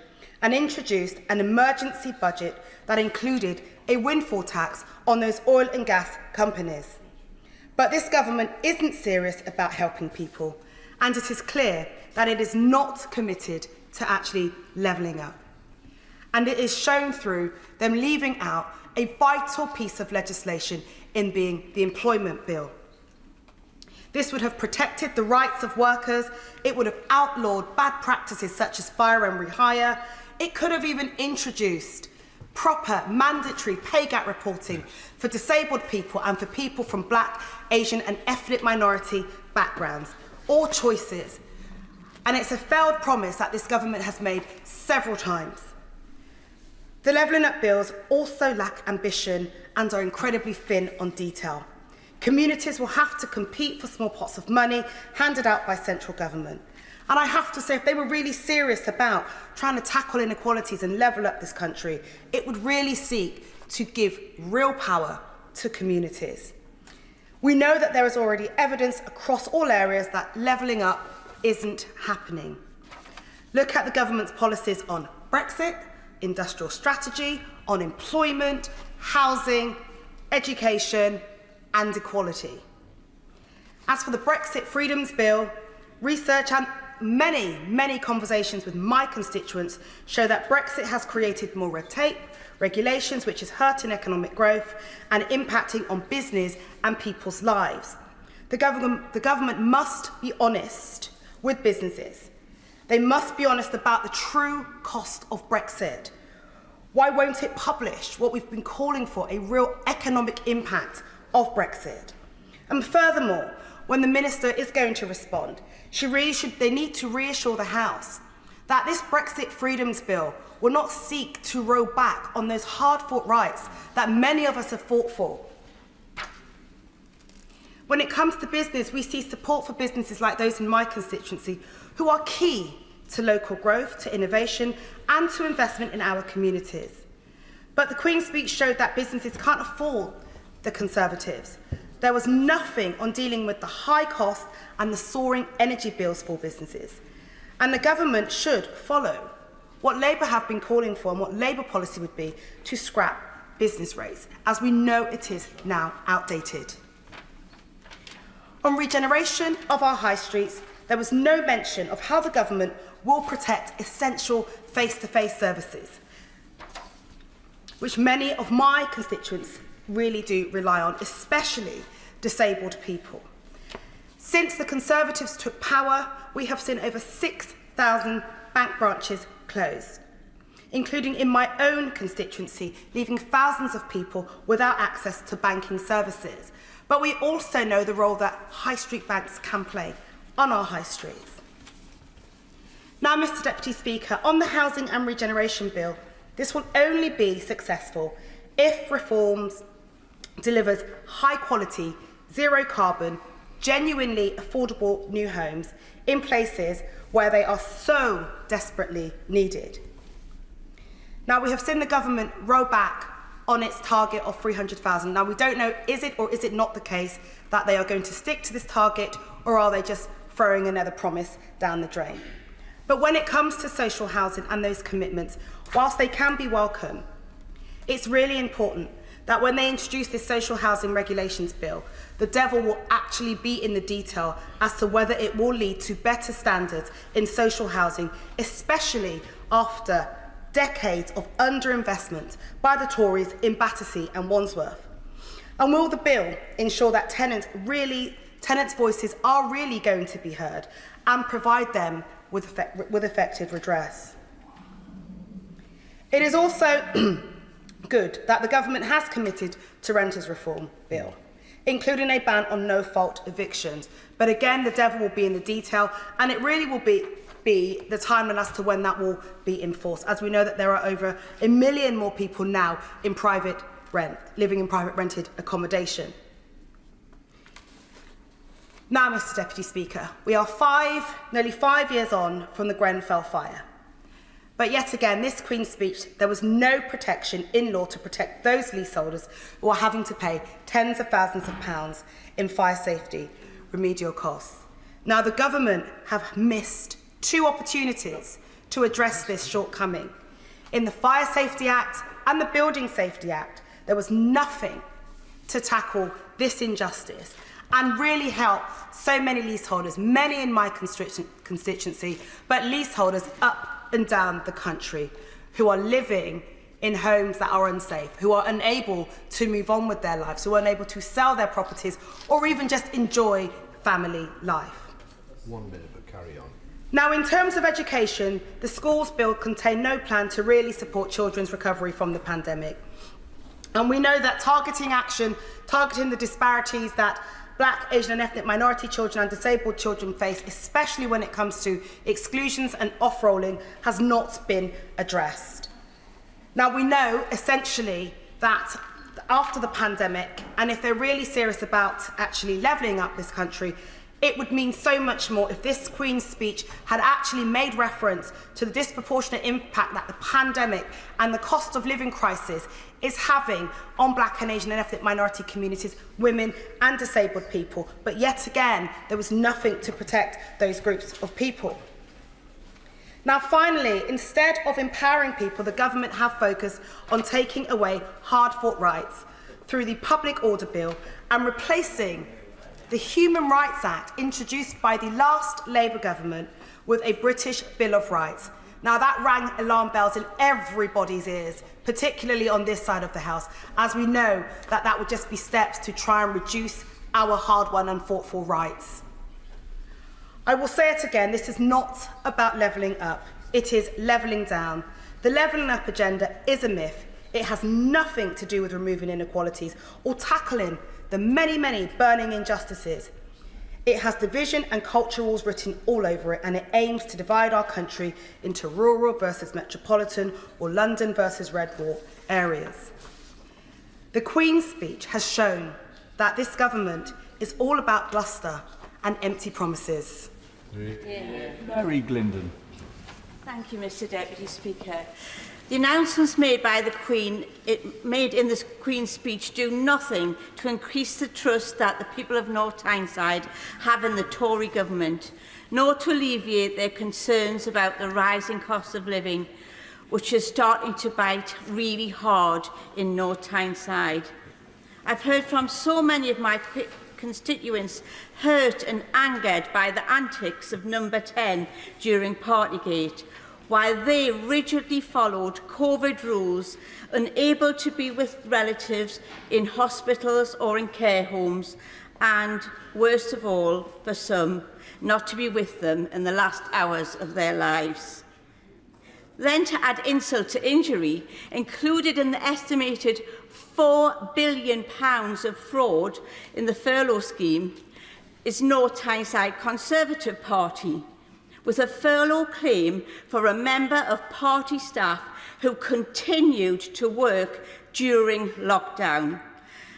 and introduced an emergency budget that included a windfall tax on those oil and gas companies. But this government isn't serious about helping people, and it is clear that it is not committed to actually levelling up. And it is shown through them leaving out a vital piece of legislation in being the employment bill. This would have protected the rights of workers, it would have outlawed bad practices such as fire and rehire, it could have even introduced proper mandatory pay gap reporting for disabled people and for people from Black, Asian and ethnic minority backgrounds. All choices. And it's a failed promise that this government has made several times. The Levelling Up bills also lack ambition and are incredibly thin on detail. Communities will have to compete for small pots of money handed out by central government. And I have to say, if they were really serious about trying to tackle inequalities and level up this country, it would really seek to give real power to communities. We know that there is already evidence across all areas that levelling up isn't happening. Look at the government's policies on Brexit, industrial strategy, on employment, housing, education, and equality. As for the Brexit Freedoms Bill, research and many conversations with my constituents show that Brexit has created more red tape, regulations which is hurting economic growth and impacting on business and people's lives. The government must be honest with businesses. They must be honest about the true cost of Brexit. Why won't it publish what we've been calling for, a real economic impact of Brexit? And furthermore, when the minister is going to respond, they need to reassure the House that this Brexit Freedoms Bill will not seek to roll back on those hard-fought rights that many of us have fought for. When it comes to business, we see support for businesses like those in my constituency who are key to local growth, to innovation and to investment in our communities. But the Queen's speech showed that businesses can't afford the Conservatives. There was nothing on dealing with the high cost and the soaring energy bills for businesses. And the government should follow what Labour have been calling for and what Labour policy would be to scrap business rates, as we know it is now outdated. On regeneration of our high streets, there was no mention of how the government will protect essential face-to-face services, which many of my constituents really do rely on, especially disabled people. Since the Conservatives took power, we have seen over 6,000 bank branches closed, including in my own constituency, leaving thousands of people without access to banking services. But we also know the role that high street banks can play on our high streets. Now, Mr. Deputy Speaker, on the Housing and Regeneration Bill, this will only be successful if reforms delivers high quality, zero carbon, genuinely affordable new homes in places where they are so desperately needed. Now, we have seen the government roll back on its target of 300,000. Now, we don't know, is it or is it not the case that they are going to stick to this target, or are they just throwing another promise down the drain? But when it comes to social housing and those commitments, whilst they can be welcome, it's really important that when they introduce this social housing regulations bill, the devil will actually be in the detail as to whether it will lead to better standards in social housing, especially after decades of underinvestment by the Tories in Battersea and Wandsworth. And will the bill ensure that tenants' voices are really going to be heard and provide them with effective redress? It is also good that the government has committed to renters reform bill, including a ban on no-fault evictions. But again, the devil will be in the detail, and it really will be the timeline as to when that will be enforced, as we know that there are over 1 million more people now in private rent, living in private rented accommodation. Now, Mr. Deputy Speaker, we are nearly 5 years on from the Grenfell fire. But yet again, this Queen's speech, there was no protection in law to protect those leaseholders who are having to pay tens of thousands of pounds in fire safety remedial costs. Now, the government have missed 2 opportunities to address this shortcoming. In the Fire Safety Act and the Building Safety Act, there was nothing to tackle this injustice and really help so many leaseholders, many in my constituency, but leaseholders up and down the country who are living in homes that are unsafe, who are unable to move on with their lives, who are unable to sell their properties or even just enjoy family life. 1 minute, but carry on. Now, in terms of education, the schools bill contained no plan to really support children's recovery from the pandemic. And we know that targeting the disparities that Black, Asian and ethnic minority children and disabled children face, especially when it comes to exclusions and off-rolling, has not been addressed. Now, we know essentially that after the pandemic, and if they're really serious about actually levelling up this country, it would mean so much more if this Queen's speech had actually made reference to the disproportionate impact that the pandemic and the cost of living crisis is having on Black and Asian and ethnic minority communities, women and disabled people. But yet again, there was nothing to protect those groups of people. Now, finally, instead of empowering people, the government have focused on taking away hard-fought rights through the Public Order Bill and replacing the Human Rights Act introduced by the last Labour government with a British Bill of Rights. Now, that rang alarm bells in everybody's ears, particularly on this side of the House, as we know that that would just be steps to try and reduce our hard-won and fought-for rights. I will say it again, this is not about levelling up, it is levelling down. The levelling up agenda is a myth. It has nothing to do with removing inequalities or tackling the many, many burning injustices. It has division and culture wars written all over it, and it aims to divide our country into rural versus metropolitan or London versus red wall areas. The Queen's speech has shown that this government is all about bluster and empty promises. Mary Glindon. Thank you, Mr. Deputy Speaker. The announcements made by the Queen, made in this Queen's speech, do nothing to increase the trust that the people of North Tyneside have in the Tory government, nor to alleviate their concerns about the rising cost of living, which is starting to bite really hard in North Tyneside. I've heard from so many of my constituents hurt and angered by the antics of Number 10 during Partygate, while they rigidly followed COVID rules, unable to be with relatives in hospitals or in care homes, and, worst of all, for some, not to be with them in the last hours of their lives. Then, to add insult to injury, included in the estimated £4 billion of fraud in the furlough scheme is North Tyneside Conservative Party, with a furlough claim for a member of party staff who continued to work during lockdown.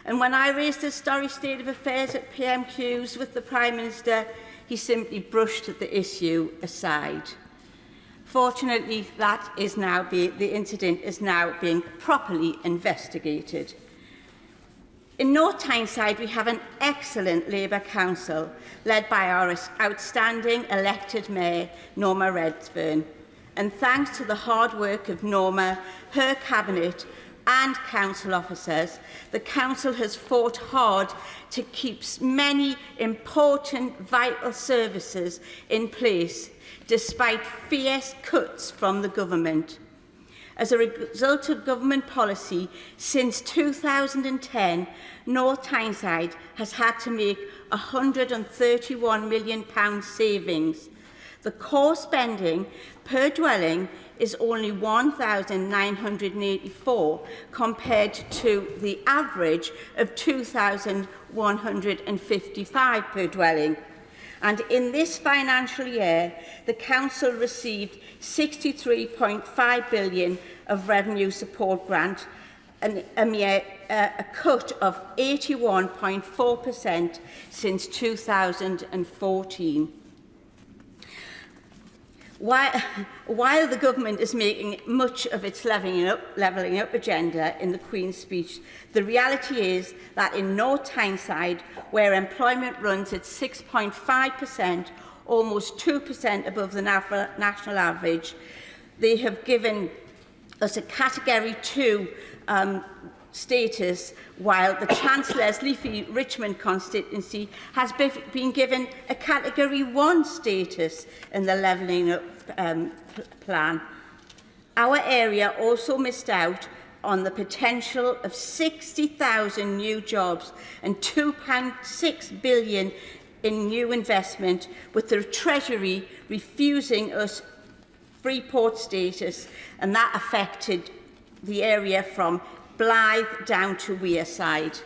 And when I raised this sorry state of affairs at PMQs with the Prime Minister, he simply brushed the issue aside. Fortunately, the incident is now being properly investigated. In North Tyneside, we have an excellent Labour Council led by our outstanding elected Mayor, Norma Redfern. And thanks to the hard work of Norma, her Cabinet and Council officers, the Council has fought hard to keep many important vital services in place, despite fierce cuts from the government. As a result of government policy, since 2010, North Tyneside has had to make £131 million savings. The core spending per dwelling is only £1,984 compared to the average of £2,155 per dwelling. And in this financial year, the Council received £63.5 billion of revenue support grant, a cut of 81.4% since 2014. While the government is making much of its levelling up agenda in the Queen's speech, the reality is that in North Tyneside, where employment runs at 6.5%, almost 2% above the national average, they have given us a Category 2 status, while the Chancellor's leafy Richmond constituency has been given a Category 1 status in the levelling up plan. Our area also missed out on the potential of 60,000 new jobs and £2.6 billion in new investment, with the Treasury refusing us free port status, and that affected the area from Blythe down to Wearside.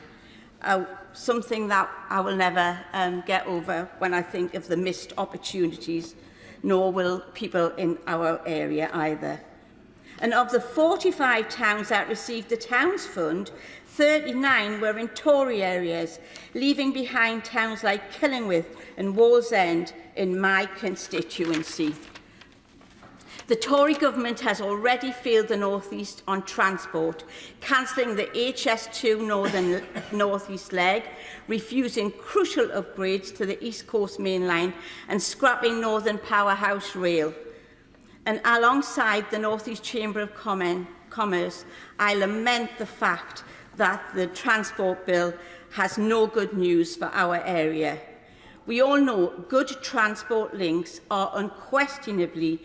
Something that I will never get over when I think of the missed opportunities, nor will people in our area either. And of the 45 towns that received the Towns Fund, 39 were in Tory areas, leaving behind towns like Killingworth and Wallsend in my constituency. The Tory government has already failed the North East on transport, cancelling the HS2 North East leg, refusing crucial upgrades to the East Coast Main Line and scrapping Northern Powerhouse Rail. And alongside the North East Chamber of Commerce, I lament the fact that the transport bill has no good news for our area. We all know good transport links are unquestionably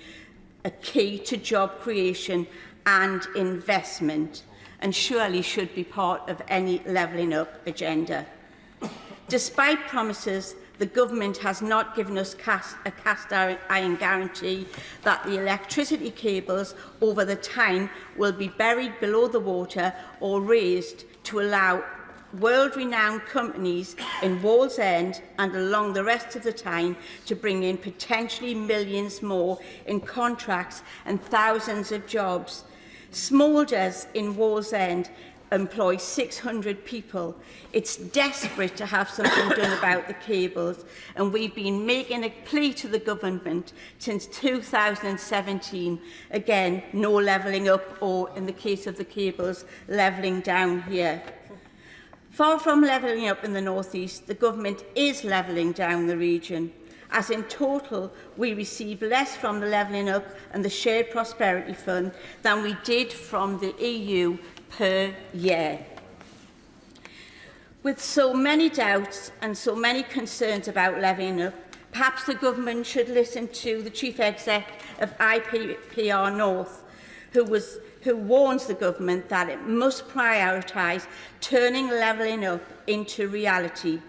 a key to job creation and investment, and surely should be part of any levelling up agenda. Despite promises, the government has not given us a cast iron guarantee that the electricity cables over the Tyne will be buried below the water or raised to allow world-renowned companies in Wallsend and along the rest of the Tyne to bring in potentially millions more in contracts and thousands of jobs. Smoulders in Wallsend employ 600 people. It's desperate to have something done about the cables, and we've been making a plea to the government since 2017. Again, no levelling up, or in the case of the cables, levelling down here. Far from levelling up in the North East, the government is levelling down the region, as in total we receive less from the levelling up and the Shared Prosperity Fund than we did from the EU per year. With so many doubts and so many concerns about levelling up, perhaps the government should listen to the Chief Exec of IPPR North, who warns the government that it must prioritise turning levelling up into reality,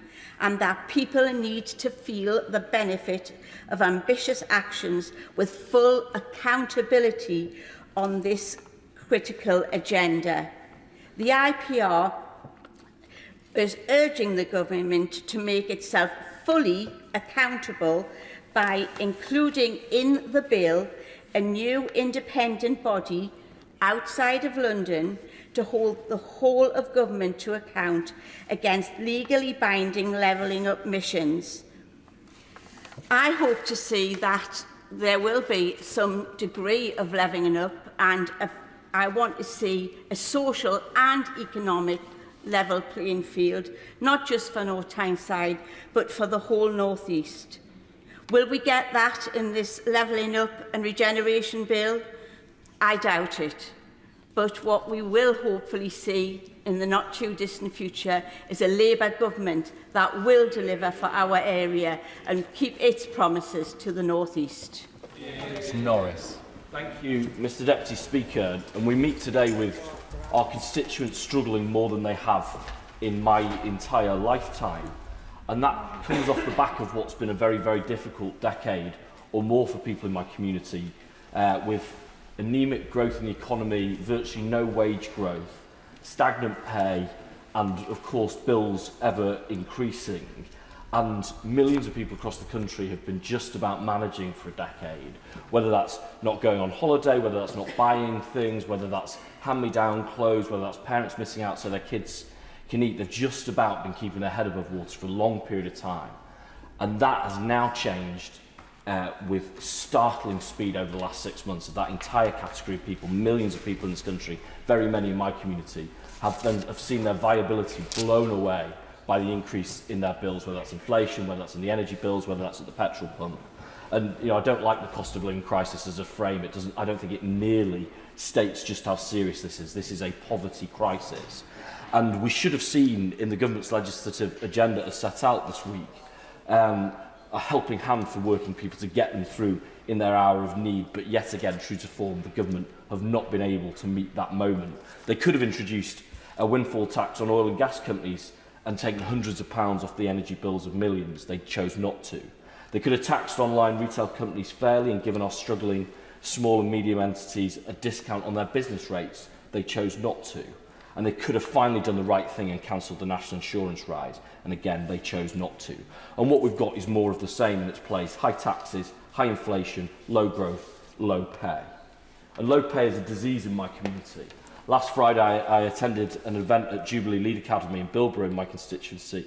and that people need to feel the benefit of ambitious actions with full accountability on this critical agenda. The IPR is urging the government to make itself fully accountable by including in the bill a new independent body outside of London to hold the whole of government to account against legally binding levelling up missions. I hope to see that there will be some degree of levelling up, and I want to see a social and economic level playing field, not just for North Tyneside, but for the whole North East. Will we get that in this levelling up and regeneration bill? I doubt it. But what we will hopefully see in the not too distant future is a Labour government that will deliver for our area and keep its promises to the North East. Norris. Thank you, Mr Deputy Speaker. And we meet today with our constituents struggling more than they have in my entire lifetime. And that comes off the back of what's been a very, very difficult decade or more for people in my community, with anemic growth in the economy, virtually no wage growth, stagnant pay, and of course bills ever increasing. And millions of people across the country have been just about managing for a decade, whether that's not going on holiday, whether that's not buying things, whether that's hand-me-down clothes, whether that's parents missing out so their kids can eat. They've just about been keeping their head above water for a long period of time. And that has now changed with startling speed over the last 6 months. Of that entire category of people, millions of people in this country, very many in my community, have seen their viability blown away by the increase in their bills, whether that's inflation, whether that's in the energy bills, whether that's at the petrol pump. And I don't like the cost of living crisis as a frame. I don't think it nearly states just how serious this is. This is a poverty crisis. And we should have seen in the government's legislative agenda as set out this week a helping hand for working people to get them through in their hour of need, but yet again, true to form, the government have not been able to meet that moment. They could have introduced a windfall tax on oil and gas companies and taken hundreds of pounds off the energy bills of millions. They chose not to. They could have taxed online retail companies fairly and given our struggling small and medium entities a discount on their business rates. They chose not to. And they could have finally done the right thing and cancelled the national insurance rise. And again, they chose not to. And what we've got is more of the same in its place. High taxes, high inflation, low growth, low pay. And low pay is a disease in my community. Last Friday, I attended an event at Jubilee Lead Academy in Bilborough in my constituency.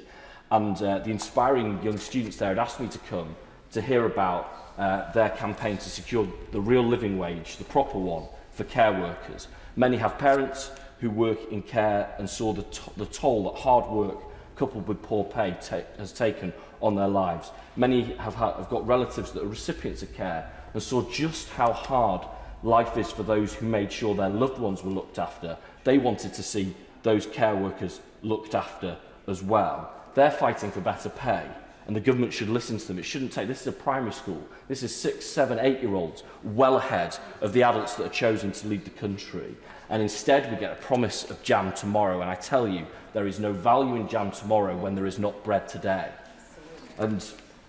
And the inspiring young students there had asked me to come to hear about their campaign to secure the real living wage, the proper one, for care workers. Many have parents who work in care and saw the toll that hard work coupled with poor pay has taken on their lives. Many have got relatives that are recipients of care and saw just how hard life is for those who made sure their loved ones were looked after. They wanted to see those care workers looked after as well. They're fighting for better pay, and the government should listen to them. It shouldn't take, this is a primary school, this is 6, 7, 8-year-olds, well ahead of the adults that are chosen to lead the country. And instead we get a promise of jam tomorrow, and I tell you, there is no value in jam tomorrow when there is not bread today. And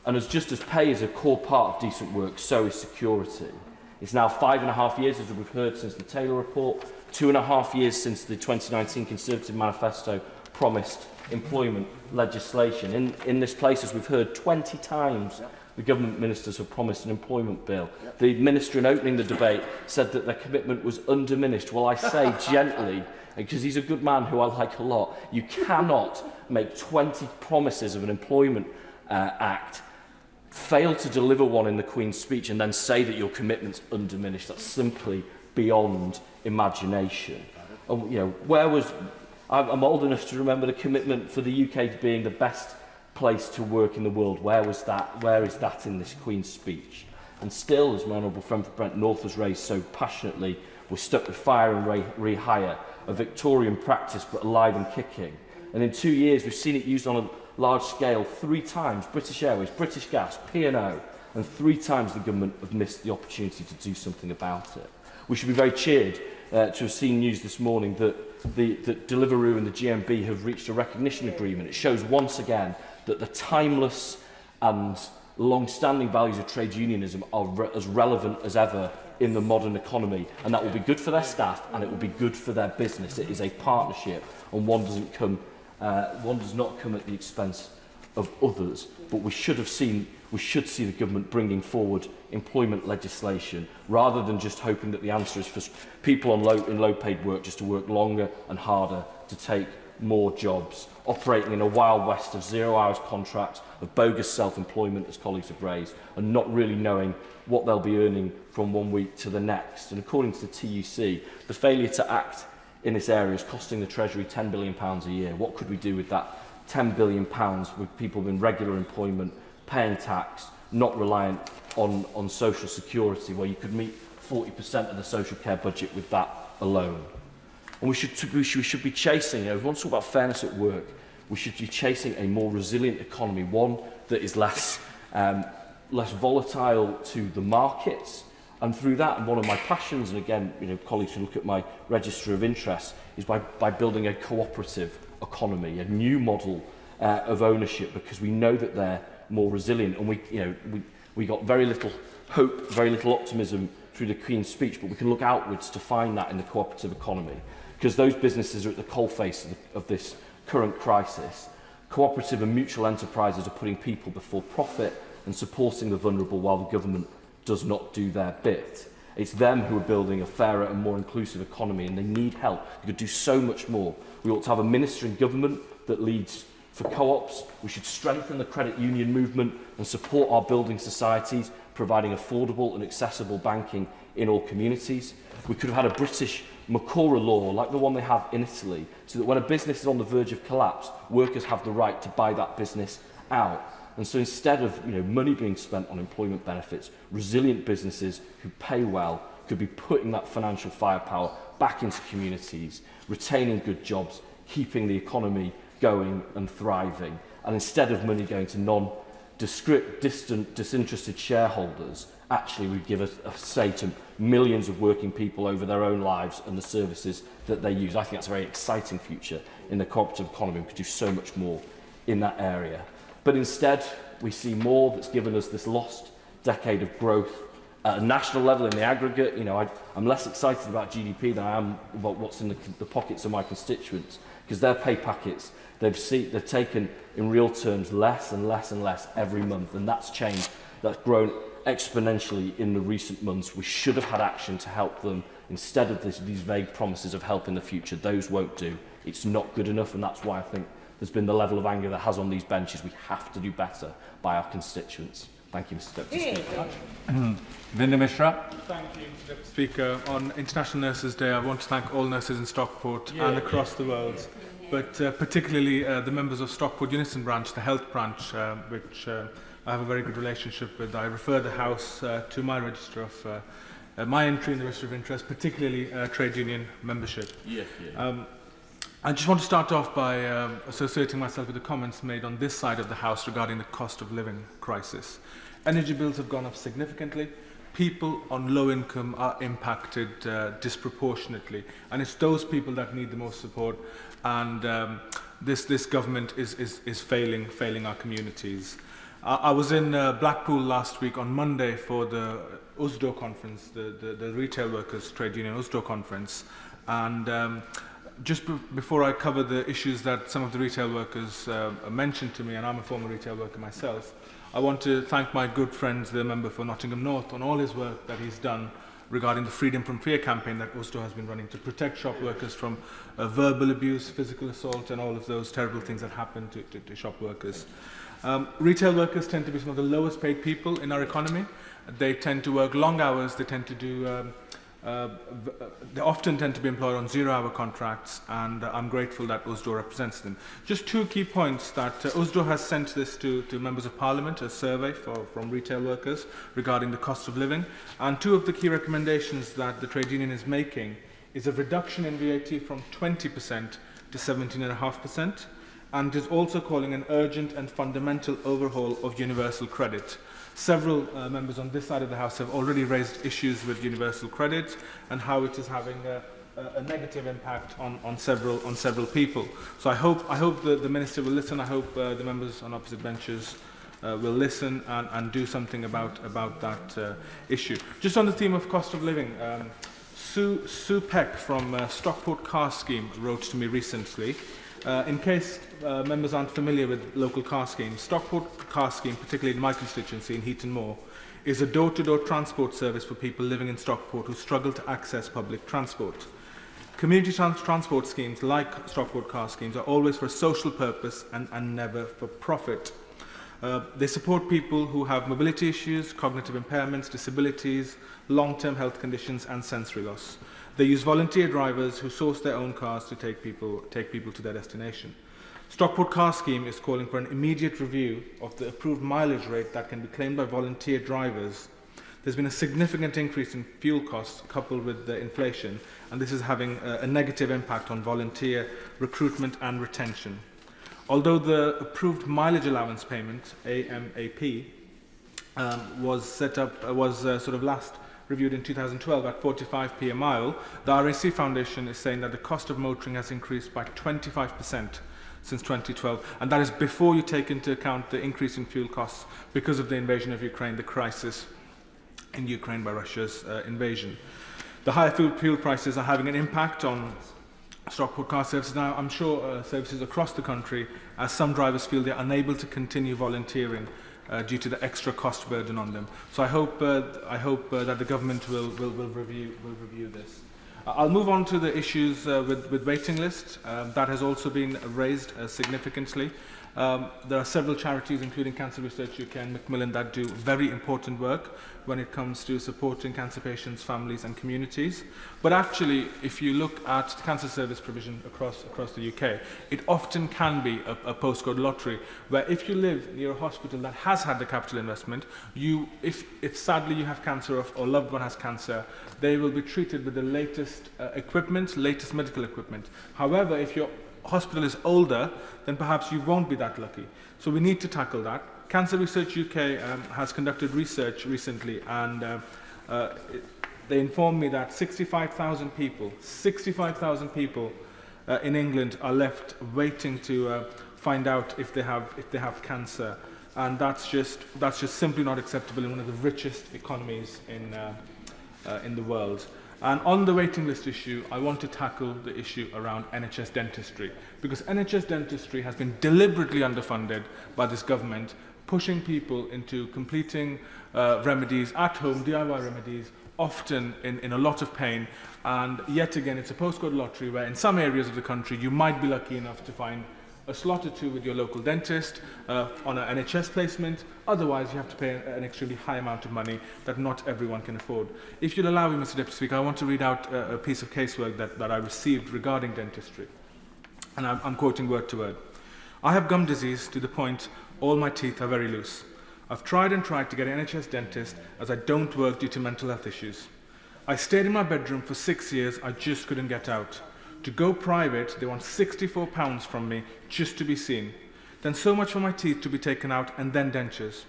as just as pay is a core part of decent work, so is security. It's now 5.5 years, as we've heard, since the Taylor report, 2.5 years since the 2019 Conservative Manifesto promised employment legislation. In this place, as we've heard, 20 times the government ministers have promised an employment bill. The minister, in opening the debate, said that their commitment was undiminished. Well, I say gently, because he's a good man who I like a lot, you cannot make 20 promises of an employment act, fail to deliver one in the Queen's speech, and then say that your commitment's undiminished. That's simply beyond imagination. And, you know, where was... I'm old enough to remember the commitment for the UK being the best place to work in the world. Where was that? Where is that in this Queen's speech? And still, as my honourable friend for Brent North has raised so passionately, we're stuck with fire and rehire, a Victorian practice but alive and kicking. And in 2 years, we've seen it used on a large scale 3 times. British Airways, British Gas, P&O, and 3 times the government have missed the opportunity to do something about it. We should be very cheered to have seen news this morning that Deliveroo and the GMB have reached a recognition agreement. It shows once again that the timeless and long-standing values of trade unionism are as relevant as ever in the modern economy, and that will be good for their staff and it will be good for their business. It is a partnership, and one does not come at the expense of others. But we should see the government bringing forward employment legislation rather than just hoping that the answer is for people in low-paid work just to work longer and harder to take more jobs, operating in a wild west of 0-hours contracts, of bogus self-employment, as colleagues have raised, and not really knowing what they'll be earning from one week to the next. And according to the TUC, the failure to act in this area is costing the Treasury £10 billion a year. What could we do with that £10 billion with people in regular employment, paying tax, not reliant on social security, where you could meet 40% of the social care budget with that alone? And we should be chasing, everyone talks about fairness at work, we should be chasing a more resilient economy, one that is less volatile to the markets. And through that, and one of my passions, and again, colleagues can look at my register of interests, is by building a cooperative economy, a new model of ownership, because we know that they're more resilient. And we got very little hope, very little optimism through the Queen's speech, but we can look outwards to find that in the cooperative economy, because those businesses are at the coalface of this current crisis. Cooperative and mutual enterprises are putting people before profit and supporting the vulnerable while the government does not do their bit. It's them who are building a fairer and more inclusive economy, and they need help. You could do so much more. We ought to have a minister in government that leads for co-ops. We should strengthen the credit union movement and support our building societies, providing affordable and accessible banking in all communities. We could have had a British Macora law like the one they have in Italy, so that when a business is on the verge of collapse, workers have the right to buy that business out. And so instead of money being spent on employment benefits, resilient businesses who pay well could be putting that financial firepower back into communities, retaining good jobs, keeping the economy going and thriving. And instead of money going to distant, disinterested shareholders actually would give a say to millions of working people over their own lives and the services that they use. I think that's a very exciting future in the cooperative economy. We could do so much more in that area. But instead, we see more that's given us this lost decade of growth at a national level in the aggregate. You know, I'm less excited about GDP than I am about what's in the pockets of my constituents, because their pay packets, they've taken in real terms less and less and less every month, and that's changed. That's grown exponentially in the recent months. We should have had action to help them instead of these vague promises of help in the future. Those won't do. It's not good enough, and that's why I think there's been the level of anger that has on these benches. We have to do better by our constituents. Thank you, Mr. Deputy Speaker. Vinda Mishra. Thank you, Mr. Deputy Speaker. On International Nurses Day, I want to thank all nurses in Stockport and across the world, but particularly the members of Stockport Unison branch, the health branch, which I have a very good relationship with. I refer the House to my register of my entry in the register of interest, particularly trade union membership. I just want to start off by associating myself with the comments made on this side of the House regarding the cost of living crisis. Energy bills have gone up significantly. People on low income are impacted disproportionately, and it's those people that need the most support, and this government is failing our communities. I was in Blackpool last week on Monday for the USDO conference, the Retail Workers Trade Union USDO conference, and just before I cover the issues that some of the retail workers mentioned to me, and I'm a former retail worker myself, I want to thank my good friend, the member for Nottingham North, on all his work that he's done regarding the Freedom from Fear campaign that USDO has been running to protect shop workers from verbal abuse, physical assault, and all of those terrible things that happen to shop workers. Retail workers tend to be some of the lowest paid people in our economy. They tend to work long hours, they tend to do they often tend to be employed on zero-hour contracts, and I'm grateful that USDO represents them. Just two key points that USDO has sent this to members of Parliament, a survey from retail workers regarding the cost of living, and two of the key recommendations that the trade union is making is a reduction in VAT from 20% to 17.5%, and is also calling an urgent and fundamental overhaul of universal credit. Several members on this side of the House have already raised issues with universal credit and how it is having a negative impact on several people. So I hope the Minister will listen. I hope the members on opposite benches will listen and do something about that issue. Just on the theme of cost of living, Sue Peck from Stockport Car Scheme wrote to me recently. In case members aren't familiar with local car schemes, Stockport Car Scheme, particularly in my constituency in Heaton Moor, is a door-to-door transport service for people living in Stockport who struggle to access public transport. Community transport schemes like Stockport Car Schemes are always for a social purpose and never for profit. They support people who have mobility issues, cognitive impairments, disabilities, long-term health conditions and sensory loss. They use volunteer drivers who source their own cars to take people to their destination. Stockport Car Scheme is calling for an immediate review of the approved mileage rate that can be claimed by volunteer drivers. There's been a significant increase in fuel costs coupled with the inflation, and this is having a negative impact on volunteer recruitment and retention. Although the approved mileage allowance payment, AMAP, was last reviewed in 2012 at 45p a mile, the RAC Foundation is saying that the cost of motoring has increased by 25% since 2012, and that is before you take into account the increase in fuel costs because of the invasion of Ukraine, the crisis in Ukraine by Russia's invasion. The higher fuel prices are having an impact on Stockport car services. Now, I'm sure services across the country, as some drivers feel they're unable to continue volunteering due to the extra cost burden on them. So I hope that the government will review this. I'll move on to the issues with waiting lists. That has also been raised significantly. There are several charities, including Cancer Research UK and Macmillan, that do very important work when it comes to supporting cancer patients, families and communities. But actually, if you look at cancer service provision across the UK, it often can be a postcode lottery, where if you live near a hospital that has had the capital investment, if sadly you have cancer or a loved one has cancer, they will be treated with the latest latest medical equipment. However, if your hospital is older, then perhaps you won't be that lucky. So we need to tackle that. Cancer Research UK has conducted research recently, and they informed me that 65,000 people in England are left waiting to find out if they have cancer, and that's just simply not acceptable in one of the richest economies in the world. And on the waiting list issue, I want to tackle the issue around NHS dentistry, because NHS dentistry has been deliberately underfunded by this government, pushing people into completing remedies at home, DIY remedies, often in a lot of pain. And yet again, it's a postcode lottery where in some areas of the country you might be lucky enough to find a slot or two with your local dentist on an NHS placement. Otherwise, you have to pay an extremely high amount of money that not everyone can afford. If you'll allow me, Mr. Deputy Speaker, I want to read out a piece of casework that I received regarding dentistry. And I'm quoting word to word. I have gum disease to the point all my teeth are very loose. I've tried and tried to get an NHS dentist as I don't work due to mental health issues. I stayed in my bedroom for 6 years, I just couldn't get out. To go private, they want £64 from me just to be seen. Then so much for my teeth to be taken out, and then dentures.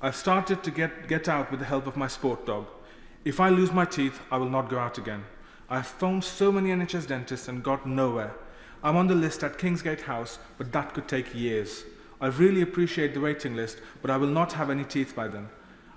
I've started to get out with the help of my sport dog. If I lose my teeth, I will not go out again. I've phoned so many NHS dentists and got nowhere. I'm on the list at Kingsgate House, but that could take years. I really appreciate the waiting list, but I will not have any teeth by then.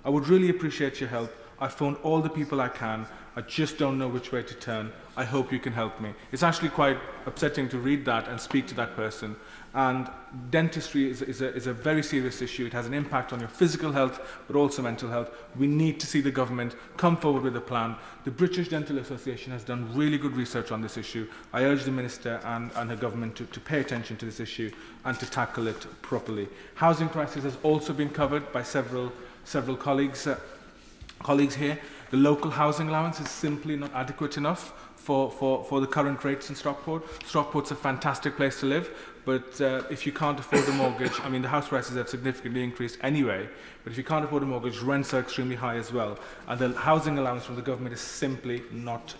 I would really appreciate your help. I've phoned all the people I can. I just don't know which way to turn. I hope you can help me. It's actually quite upsetting to read that and speak to that person. And dentistry is a very serious issue. It has an impact on your physical health, but also mental health. We need to see the government come forward with a plan. The British Dental Association has done really good research on this issue. I urge the Minister and her government to pay attention to this issue and to tackle it properly. Housing crisis has also been covered by several colleagues here. The local housing allowance is simply not adequate enough for the current rates in Stockport. Stockport's a fantastic place to live, but if you can't afford a mortgage, I mean, the house prices have significantly increased anyway, but if you can't afford a mortgage, rents are extremely high as well. And the housing allowance from the government is simply not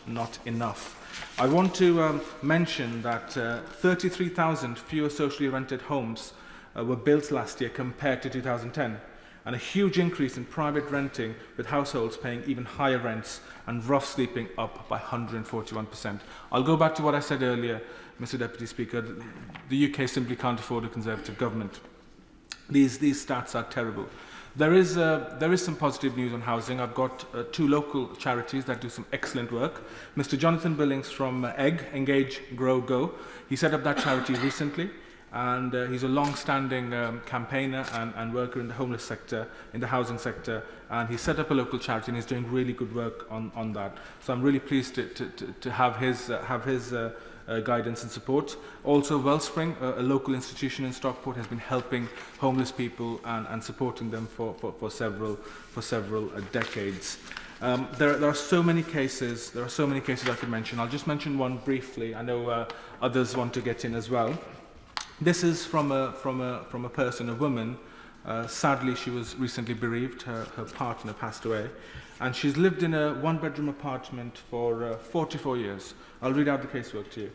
enough. I want to mention that 33,000 fewer socially rented homes were built last year compared to 2010. And a huge increase in private renting, with households paying even higher rents and rough sleeping up by 141%. I'll go back to what I said earlier, Mr. Deputy Speaker. The UK simply can't afford a Conservative government. These stats are terrible. There is some positive news on housing. I've got two local charities that do some excellent work. Mr. Jonathan Billings from EGG, Engage, Grow, Go. He set up that charity recently. And he's a long-standing campaigner and worker in the homeless sector, in the housing sector, and he set up a local charity and he's doing really good work on that. So I'm really pleased to have his guidance and support. Also, Wellspring, a local institution in Stockport, has been helping homeless people and supporting them for several decades. There are so many cases. There are so many cases I could mention. I'll just mention one briefly. I know others want to get in as well. This is from a person, a woman. Sadly, she was recently bereaved. Her partner passed away. And she's lived in a one-bedroom apartment for 44 years. I'll read out the casework to you.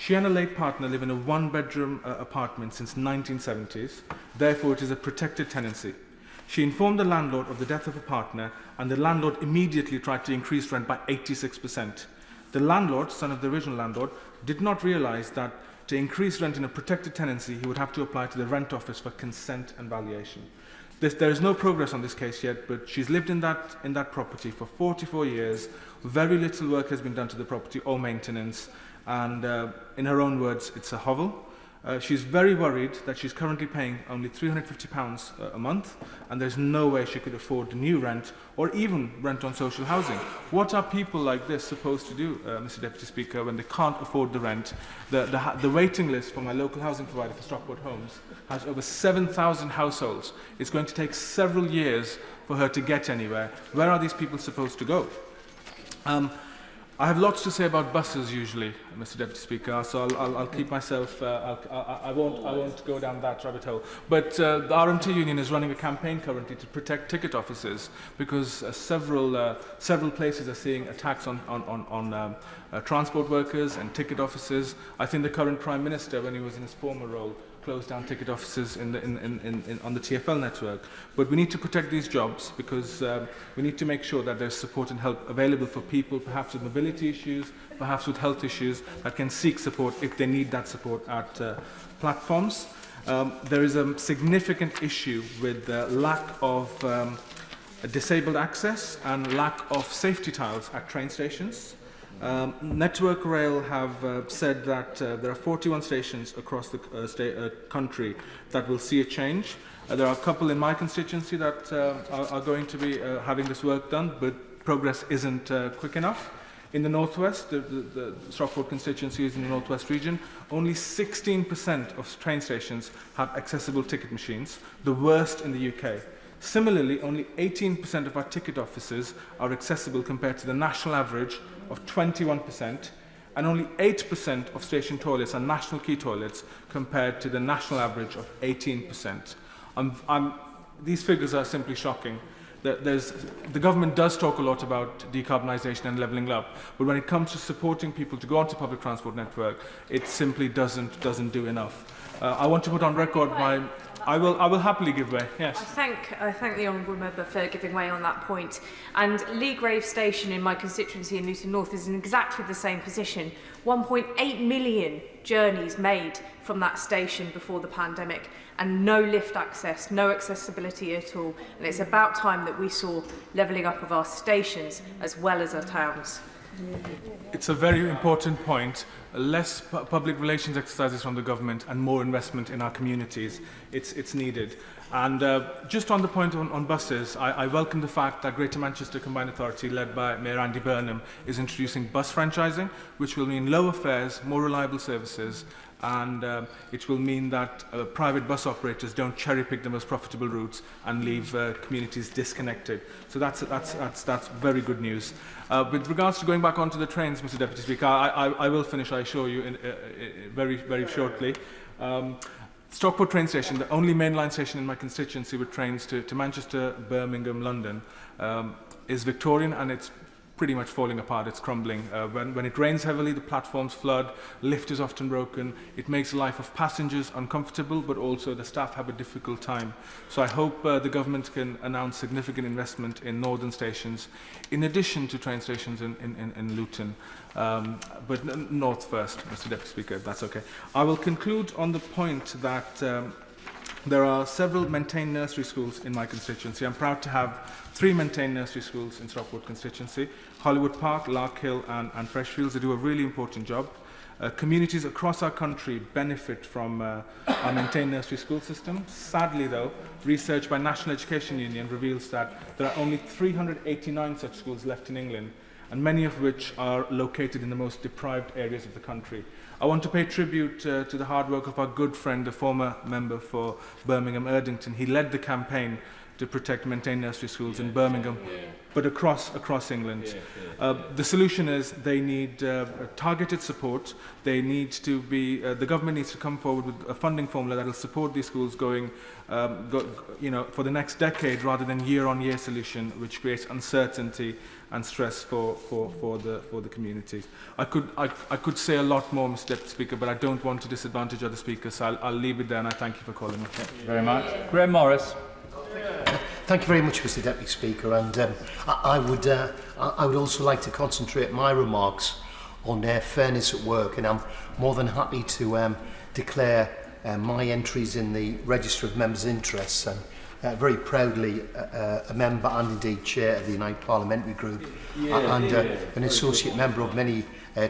She and her late partner live in a one-bedroom apartment since 1970s. Therefore, it is a protected tenancy. She informed the landlord of the death of her partner, and the landlord immediately tried to increase rent by 86%. The landlord, son of the original landlord, did not realise that to increase rent in a protected tenancy, he would have to apply to the Rent Office for consent and valuation. There is no progress on this case yet, but she's lived in that property for 44 years. Very little work has been done to the property or maintenance, and in her own words, it's a hovel. She's very worried that she's currently paying only £350 a month, and there's no way she could afford new rent or even rent on social housing. What are people like this supposed to do, Mr. Deputy Speaker, when they can't afford the rent? The waiting list for my local housing provider for Stockport Homes has over 7,000 households. It's going to take several years for her to get anywhere. Where are these people supposed to go? I have lots to say about buses usually, Mr. Deputy Speaker, so I'll keep myself, I won't go down that rabbit hole. But the RMT Union is running a campaign currently to protect ticket offices, because several places are seeing attacks on transport workers and ticket offices. I think the current Prime Minister, when he was in his former role, close down ticket offices on the TfL network. But we need to protect these jobs because we need to make sure that there's support and help available for people, perhaps with mobility issues, perhaps with health issues, that can seek support if they need that support at platforms. There is a significant issue with the lack of disabled access and lack of safety tiles at train stations. Network Rail have said that there are 41 stations across the country that will see a change. There are a couple in my constituency that are going to be having this work done, but progress isn't quick enough. In the northwest, the Stockport constituency is in the northwest region, only 16% of train stations have accessible ticket machines, the worst in the UK. Similarly, only 18% of our ticket offices are accessible compared to the national average of 21%, and only 8% of station toilets are national key toilets compared to the national average of 18%. These figures are simply shocking. The government does talk a lot about decarbonisation and levelling up, but when it comes to supporting people to go onto public transport network, it simply doesn't do enough. I want to put on record my... I will happily give way, yes. I thank the Honourable Member for giving way on that point. And Lee Grave Station in my constituency in Luton North is in exactly the same position. 1.8 million journeys made from that station before the pandemic, and no lift access, no accessibility at all. And it's about time that we saw levelling up of our stations as well as our towns. It's a very important point. Less public relations exercises from the government and more investment in our communities. It's needed. And just on the point on buses, I welcome the fact that Greater Manchester Combined Authority, led by Mayor Andy Burnham, is introducing bus franchising, which will mean lower fares, more reliable services, and it will mean that private bus operators don't cherry-pick the most profitable routes and leave communities disconnected. So that's very good news. With regards to going back onto the trains, Mr. Deputy Speaker, I will finish, I assure you, very shortly. Stockport train station, the only mainline station in my constituency with trains to Manchester, Birmingham, London, is Victorian, and it's pretty much falling apart, it's crumbling. When it rains heavily, the platforms flood, lift is often broken. It makes the life of passengers uncomfortable, but also the staff have a difficult time. So I hope the government can announce significant investment in northern stations, in addition to train stations in Luton. But north first, Mr. Deputy Speaker, if that's okay. I will conclude on the point that there are several maintained nursery schools in my constituency. I'm proud to have 3 maintained nursery schools in Stockport constituency: Hollywood Park, Larkhill and Freshfields. They do a really important job. Communities across our country benefit from our maintained nursery school system. Sadly though, research by National Education Union reveals that there are only 389 such schools left in England, and many of which are located in the most deprived areas of the country. I want to pay tribute to the hard work of our good friend, the former member for Birmingham Erdington. He led the campaign to protect maintained nursery schools in Birmingham, but across England. The solution is they need targeted support. They need to be, the government needs to come forward with a funding formula that will support these schools going, for the next decade, rather than year-on-year solution, which creates uncertainty and stress for the communities. I could say a lot more, Mr. Deputy Speaker, but I don't want to disadvantage other speakers, so I'll leave it there, and I thank you for calling me. Thank you very much. Graham Morris. Thank you very much, Mr. Deputy Speaker, and I would also like to concentrate my remarks on fairness at work, and I'm more than happy to declare my entries in the Register of Members' Interests, and very proudly a member and indeed chair of the United Parliamentary Group, and an associate member of many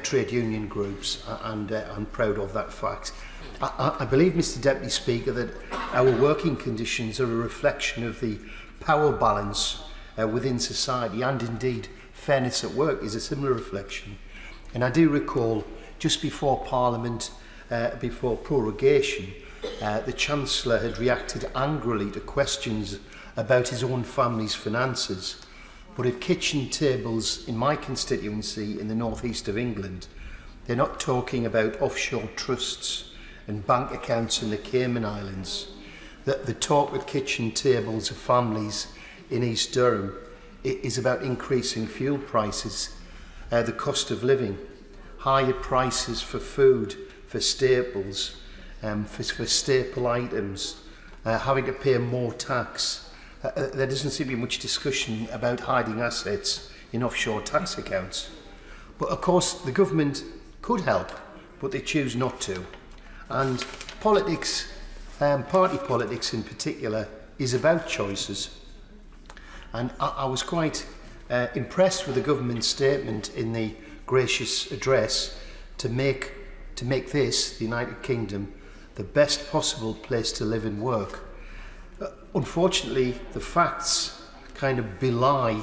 trade union groups, and I'm proud of that fact. I believe, Mr. Deputy Speaker, that our working conditions are a reflection of the power balance within society, and indeed fairness at work is a similar reflection. And I do recall just before Parliament, before prorogation, the Chancellor had reacted angrily to questions about his own family's finances. But at kitchen tables in my constituency in the northeast of England, they're not talking about offshore trusts and bank accounts in the Cayman Islands. The talk at kitchen tables of families in East Durham is about increasing fuel prices, the cost of living, higher prices for food, for staples, for staple items, having to pay more tax. There doesn't seem to be much discussion about hiding assets in offshore tax accounts. But of course, the government could help, but they choose not to. And politics, party politics in particular, is about choices. And I was quite impressed with the government statement in the gracious address to make this, the United Kingdom, the best possible place to live and work. Unfortunately, the facts kind of belie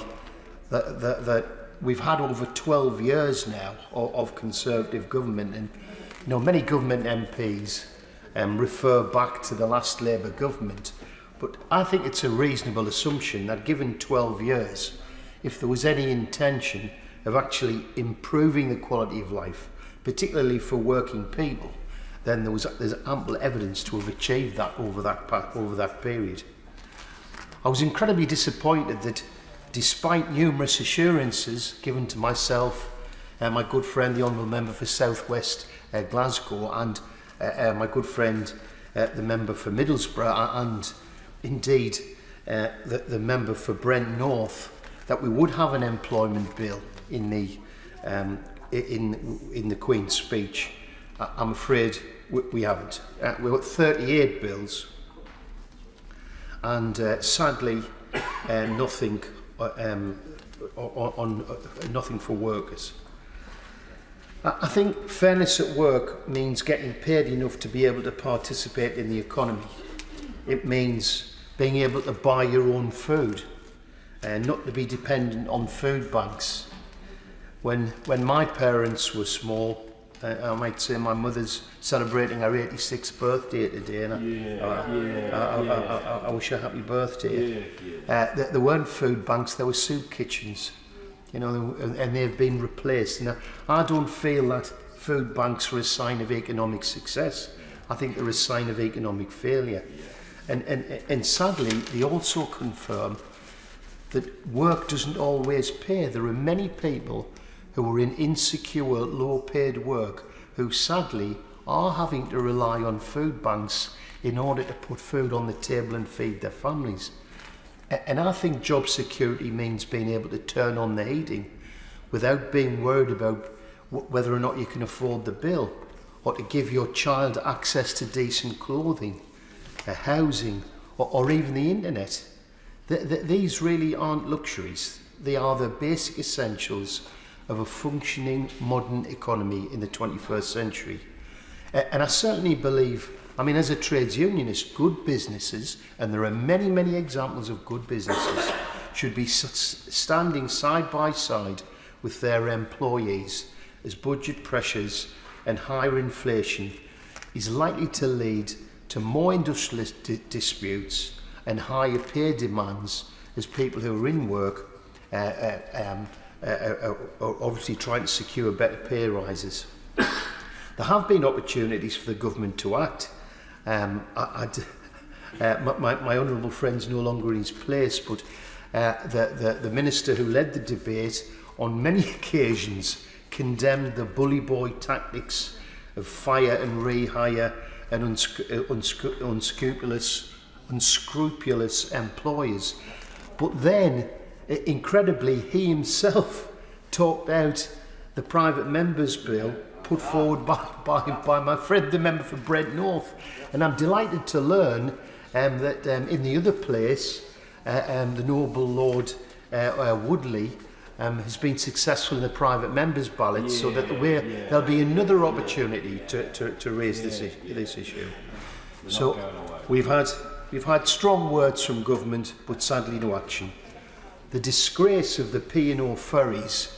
that we've had over 12 years now of Conservative government, and many government MPs refer back to the last Labour government, but I think it's a reasonable assumption that given 12 years, if there was any intention of actually improving the quality of life, particularly for working people, then there's ample evidence to have achieved that over that period. I was incredibly disappointed that despite numerous assurances given to myself, my good friend, the Honourable Member for South West Glasgow, and my good friend, the Member for Middlesbrough, and indeed the Member for Brent North, that we would have an employment bill in the Queen's speech. I'm afraid we haven't. We've got 38 bills, and sadly, nothing nothing for workers. I think fairness at work means getting paid enough to be able to participate in the economy. It means being able to buy your own food and not to be dependent on food banks. When my parents were small, I might say my mother's celebrating her 86th birthday today, and I wish her happy birthday. There weren't food banks, there were soup kitchens, and they've been replaced. Now, I don't feel that food banks are a sign of economic success. I think they're a sign of economic failure. And sadly, they also confirm that work doesn't always pay. There are many people who are in insecure, low-paid work who sadly are having to rely on food banks in order to put food on the table and feed their families. And I think job security means being able to turn on the heating without being worried about whether or not you can afford the bill, or to give your child access to decent clothing, housing, or even the internet. These really aren't luxuries. They are the basic essentials of a functioning modern economy in the 21st century. And I certainly believe, as a trades unionist, good businesses, and there are many, many examples of good businesses, should be standing side by side with their employees as budget pressures and higher inflation is likely to lead to more industrial disputes and higher pay demands as people who are in work are obviously trying to secure better pay rises. There have been opportunities for the government to act. My honourable friend's no longer in his place, but the minister who led the debate on many occasions condemned the bully boy tactics of fire and rehire and unscrupulous employers. But then, incredibly, he himself talked out the private members' bill put forward by my friend, the member for Brent North. And I'm delighted to learn that in the other place, the noble Lord Woodley has been successful in the private members' ballot, so that there'll be another opportunity to raise this issue. So we've had strong words from government, but sadly no action. The disgrace of the P&O ferries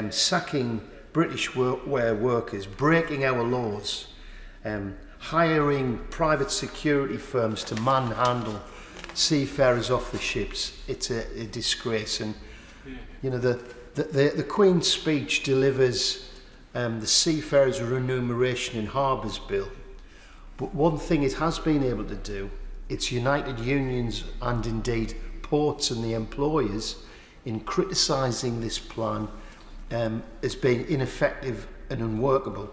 sacking British workers, breaking our laws, hiring private security firms to manhandle seafarers off the ships. It's a disgrace. And the Queen's speech delivers the Seafarers Remuneration in Harbours Bill. But one thing it has been able to do, it's united unions and indeed ports and the employers in criticising this plan as being ineffective and unworkable.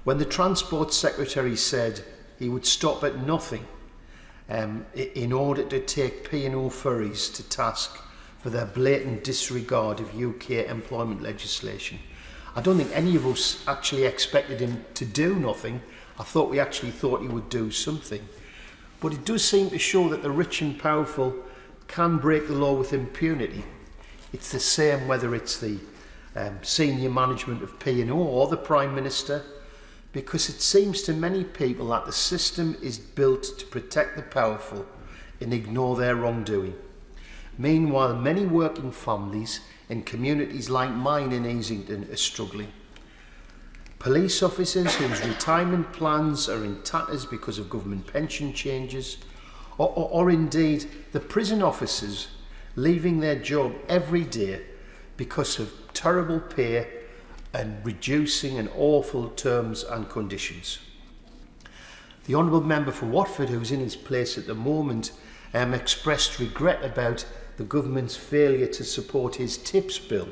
When the Transport Secretary said he would stop at nothing in order to take P&O ferries to task for their blatant disregard of UK employment legislation, I don't think any of us actually expected him to do nothing. We actually thought he would do something. But it does seem to show that the rich and powerful can break the law with impunity. It's the same whether it's the senior management of P&O or the Prime Minister, because it seems to many people that the system is built to protect the powerful and ignore their wrongdoing. Meanwhile, many working families in communities like mine in Easington are struggling. Police officers whose retirement plans are in tatters because of government pension changes, or indeed the prison officers leaving their job every day because of terrible pay and reducing and awful terms and conditions. The Honourable Member for Watford, who's in his place at the moment, expressed regret about the government's failure to support his TIPS bill.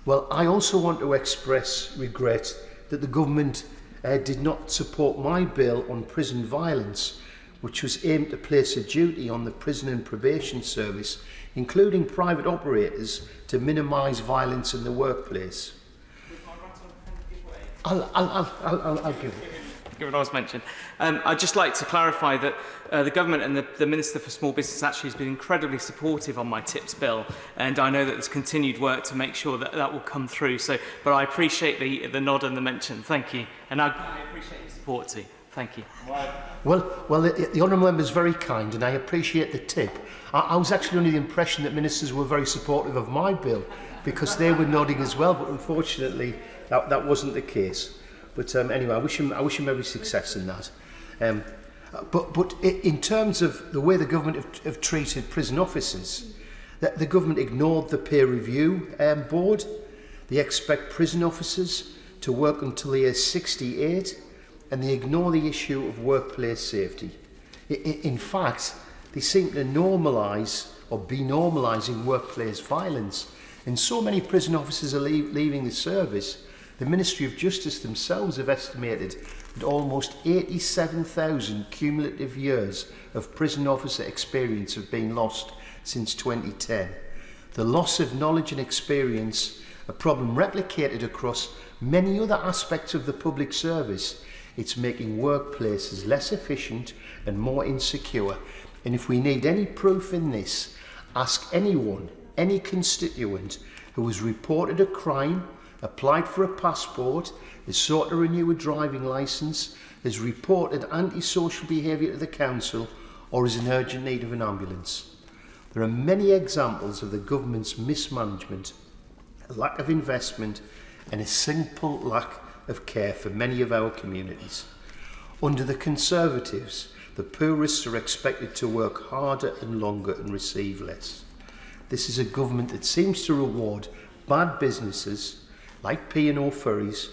Well, I also want to express regret that the government did not support my bill on prison violence, which was aimed to place a duty on the prison and probation service, including private operators, to minimise violence in the workplace. I'll give it. Given I was mentioned, I'd just like to clarify that the government and the Minister for Small Business actually has been incredibly supportive on my TIPS bill, and I know that there's continued work to make sure that that will come through. But I appreciate the nod and the mention. Thank you, and I appreciate your support too. Thank you. Well, the Honourable Member is very kind, and I appreciate the tip. I was actually under the impression that ministers were very supportive of my bill, because they were nodding as well. But unfortunately, that wasn't the case. But anyway, I wish him every success in that. But in terms of the way the government have treated prison officers, the government ignored the peer review board. They expect prison officers to work until they are 68, and they ignore the issue of workplace safety. In fact, they seem to normalise or be normalising workplace violence. And so many prison officers are leaving the service. The Ministry of Justice themselves have estimated that almost 87,000 cumulative years of prison officer experience have been lost since 2010. The loss of knowledge and experience, a problem replicated across many other aspects of the public service. It's making workplaces less efficient and more insecure. And if we need any proof in this, ask anyone, any constituent who has reported a crime, applied for a passport, has sought to renew a driving licence, has reported antisocial behaviour to the council, or is in urgent need of an ambulance. There are many examples of the government's mismanagement, a lack of investment, and a simple lack of care for many of our communities. Under the Conservatives, the poorest are expected to work harder and longer and receive less. This is a government that seems to reward bad businesses like P&O ferries,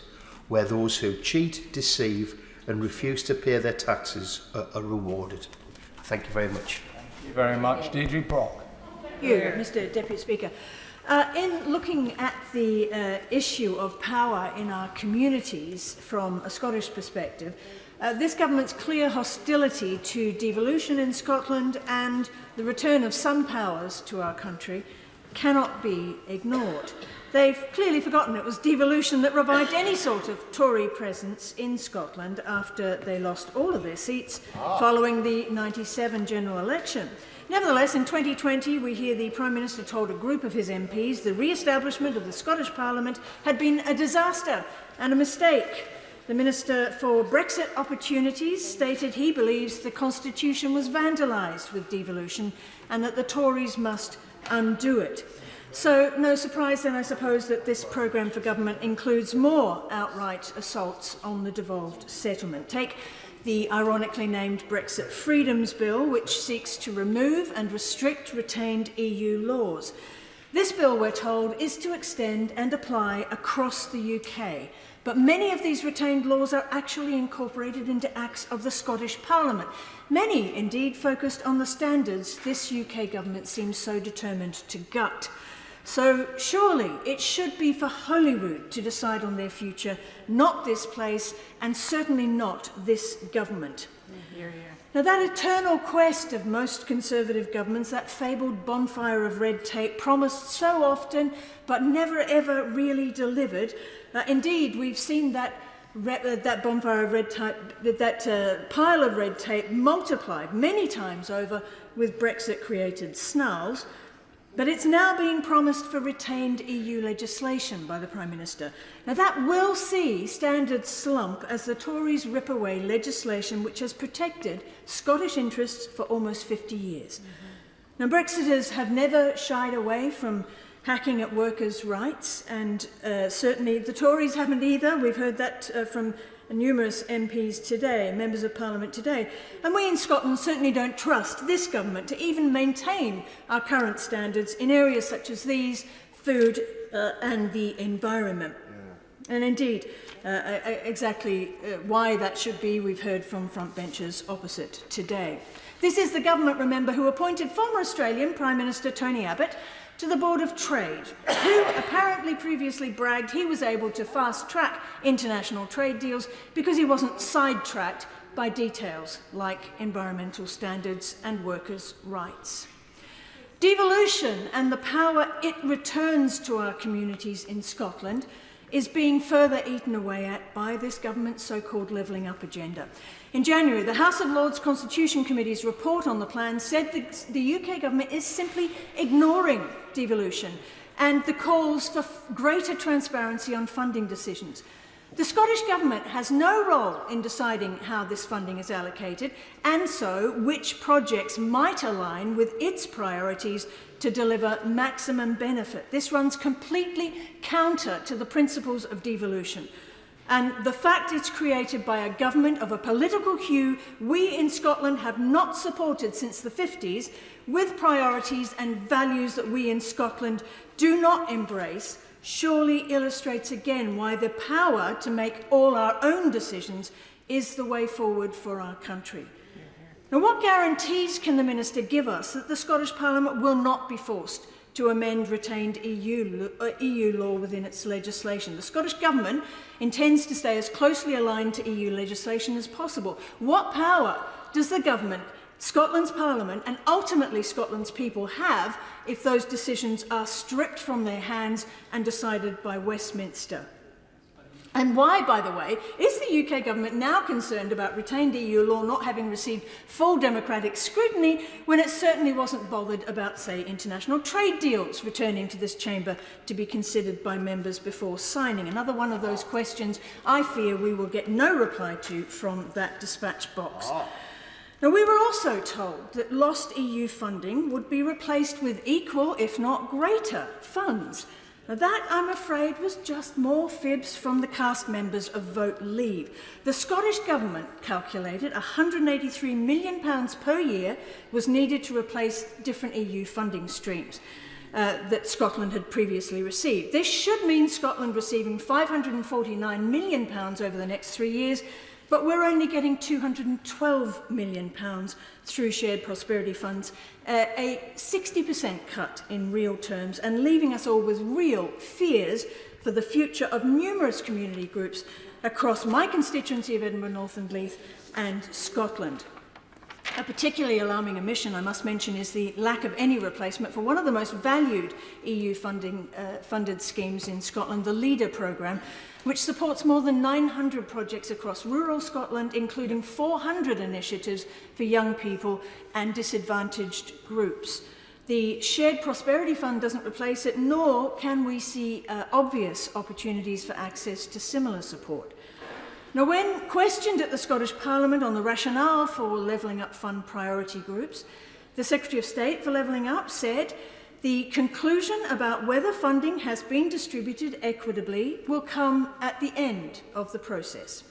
where those who cheat, deceive and refuse to pay their taxes are rewarded. Thank you very much. Thank you very much. Deirdre Brock. Thank you, Mr Deputy Speaker. In looking at the issue of power in our communities from a Scottish perspective, this government's clear hostility to devolution in Scotland and the return of some powers to our country cannot be ignored. They've clearly forgotten it was devolution that revived any sort of Tory presence in Scotland after they lost all of their seats following the '97 general election. Nevertheless, in 2020, we hear the Prime Minister told a group of his MPs the re-establishment of the Scottish Parliament had been a disaster and a mistake. The Minister for Brexit Opportunities stated he believes the Constitution was vandalised with devolution and that the Tories must undo it. So, no surprise then, I suppose, that this programme for government includes more outright assaults on the devolved settlement. Take the ironically named Brexit Freedoms Bill, which seeks to remove and restrict retained EU laws. This bill, we're told, is to extend and apply across the UK. But many of these retained laws are actually incorporated into acts of the Scottish Parliament. Many, indeed, focused on the standards this UK government seems so determined to gut. So surely it should be for Holyrood to decide on their future, not this place, and certainly not this government. Now, that eternal quest of most Conservative governments, that fabled bonfire of red tape, promised so often but never ever really delivered. Indeed, we've seen that bonfire of red tape, that pile of red tape multiplied many times over with Brexit-created snarls. But it's now being promised for retained EU legislation by the Prime Minister. Now that will see standards slump as the Tories rip away legislation which has protected Scottish interests for almost 50 years. Now Brexiters have never shied away from hacking at workers' rights, and certainly the Tories haven't either. We've heard that from numerous MPs today, members of Parliament today. And we in Scotland certainly don't trust this government to even maintain our current standards in areas such as these, food and the environment. And indeed, exactly why that should be, we've heard from frontbenchers opposite today. This is the government, remember, who appointed former Australian Prime Minister Tony Abbott to the Board of Trade, who apparently previously bragged he was able to fast-track international trade deals because he wasn't sidetracked by details like environmental standards and workers' rights. Devolution and the power it returns to our communities in Scotland is being further eaten away at by this government's so-called levelling up agenda. In January, the House of Lords Constitution Committee's report on the plan said that the UK government is simply ignoring devolution and the calls for greater transparency on funding decisions. The Scottish Government has no role in deciding how this funding is allocated, and so which projects might align with its priorities to deliver maximum benefit. This runs completely counter to the principles of devolution. And the fact it's created by a government of a political hue we in Scotland have not supported since the 50s, with priorities and values that we in Scotland do not embrace, surely illustrates again why the power to make all our own decisions is the way forward for our country. Now, what guarantees can the Minister give us that the Scottish Parliament will not be forced to amend retained EU law within its legislation? The Scottish Government intends to stay as closely aligned to EU legislation as possible. What power does the Government, Scotland's Parliament, and ultimately Scotland's people have if those decisions are stripped from their hands and decided by Westminster? And why, by the way, is the UK government now concerned about retained EU law not having received full democratic scrutiny when it certainly wasn't bothered about, say, international trade deals returning to this chamber to be considered by members before signing? Another one of those questions I fear we will get no reply to from that dispatch box. Now, we were also told that lost EU funding would be replaced with equal, if not greater, funds. Now that, I'm afraid, was just more fibs from the cast members of Vote Leave. The Scottish Government calculated £183 million per year was needed to replace different EU funding streams that Scotland had previously received. This should mean Scotland receiving £549 million over the next 3 years, but we're only getting £212 million through shared prosperity funds, a 60% cut in real terms, and leaving us all with real fears for the future of numerous community groups across my constituency of Edinburgh North and Leith and Scotland. A particularly alarming omission, I must mention, is the lack of any replacement for one of the most valued EU funded schemes in Scotland, the LEADER programme, which supports more than 900 projects across rural Scotland, including 400 initiatives for young people and disadvantaged groups. The Shared Prosperity Fund doesn't replace it, nor can we see obvious opportunities for access to similar support. Now, when questioned at the Scottish Parliament on the rationale for levelling up fund priority groups, the Secretary of State for Levelling Up said, "The conclusion about whether funding has been distributed equitably will come at the end of the process."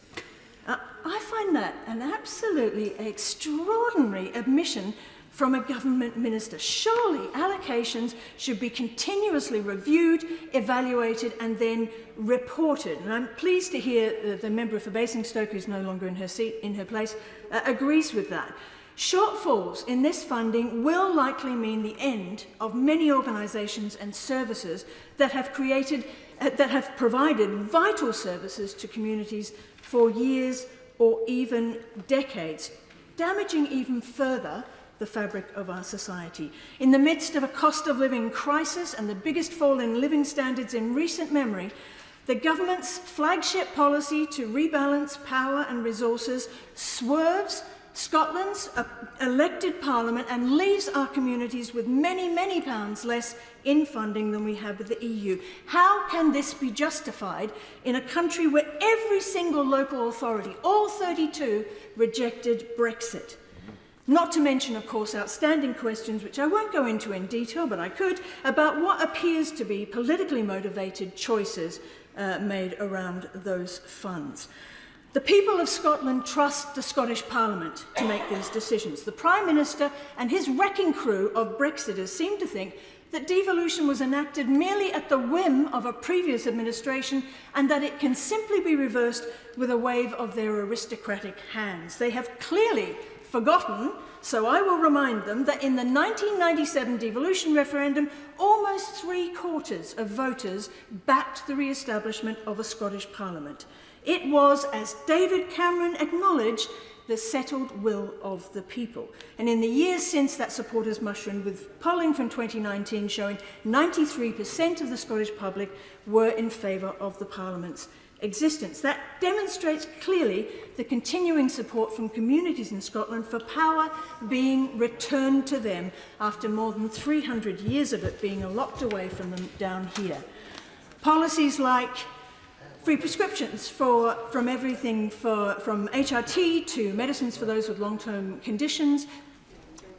I find that an absolutely extraordinary admission from a government minister. Surely allocations should be continuously reviewed, evaluated and then reported. And I'm pleased to hear the member for Basingstoke, who's no longer in her seat, in her place, agrees with that. Shortfalls in this funding will likely mean the end of many organisations and services that have provided vital services to communities for years or even decades, damaging even further the fabric of our society. In the midst of a cost of living crisis and the biggest fall in living standards in recent memory, the government's flagship policy to rebalance power and resources swerves Scotland's elected parliament and leaves our communities with many, many pounds less in funding than we have with the EU. How can this be justified in a country where every single local authority, all 32, rejected Brexit? Not to mention, of course, outstanding questions, which I won't go into in detail, but I could, about what appears to be politically motivated choices made around those funds. The people of Scotland trust the Scottish Parliament to make these decisions. The Prime Minister and his wrecking crew of Brexiters seem to think that devolution was enacted merely at the whim of a previous administration and that it can simply be reversed with a wave of their aristocratic hands. They have clearly forgotten, so I will remind them, that in the 1997 devolution referendum, almost 3/4 of voters backed the re-establishment of a Scottish Parliament. It was, as David Cameron acknowledged, the settled will of the people. And in the years since, that support has mushroomed, with polling from 2019 showing 93% of the Scottish public were in favour of the Parliament's existence. That demonstrates clearly the continuing support from communities in Scotland for power being returned to them after more than 300 years of it being locked away from them down here. Policies like free prescriptions from everything from HRT to medicines for those with long-term conditions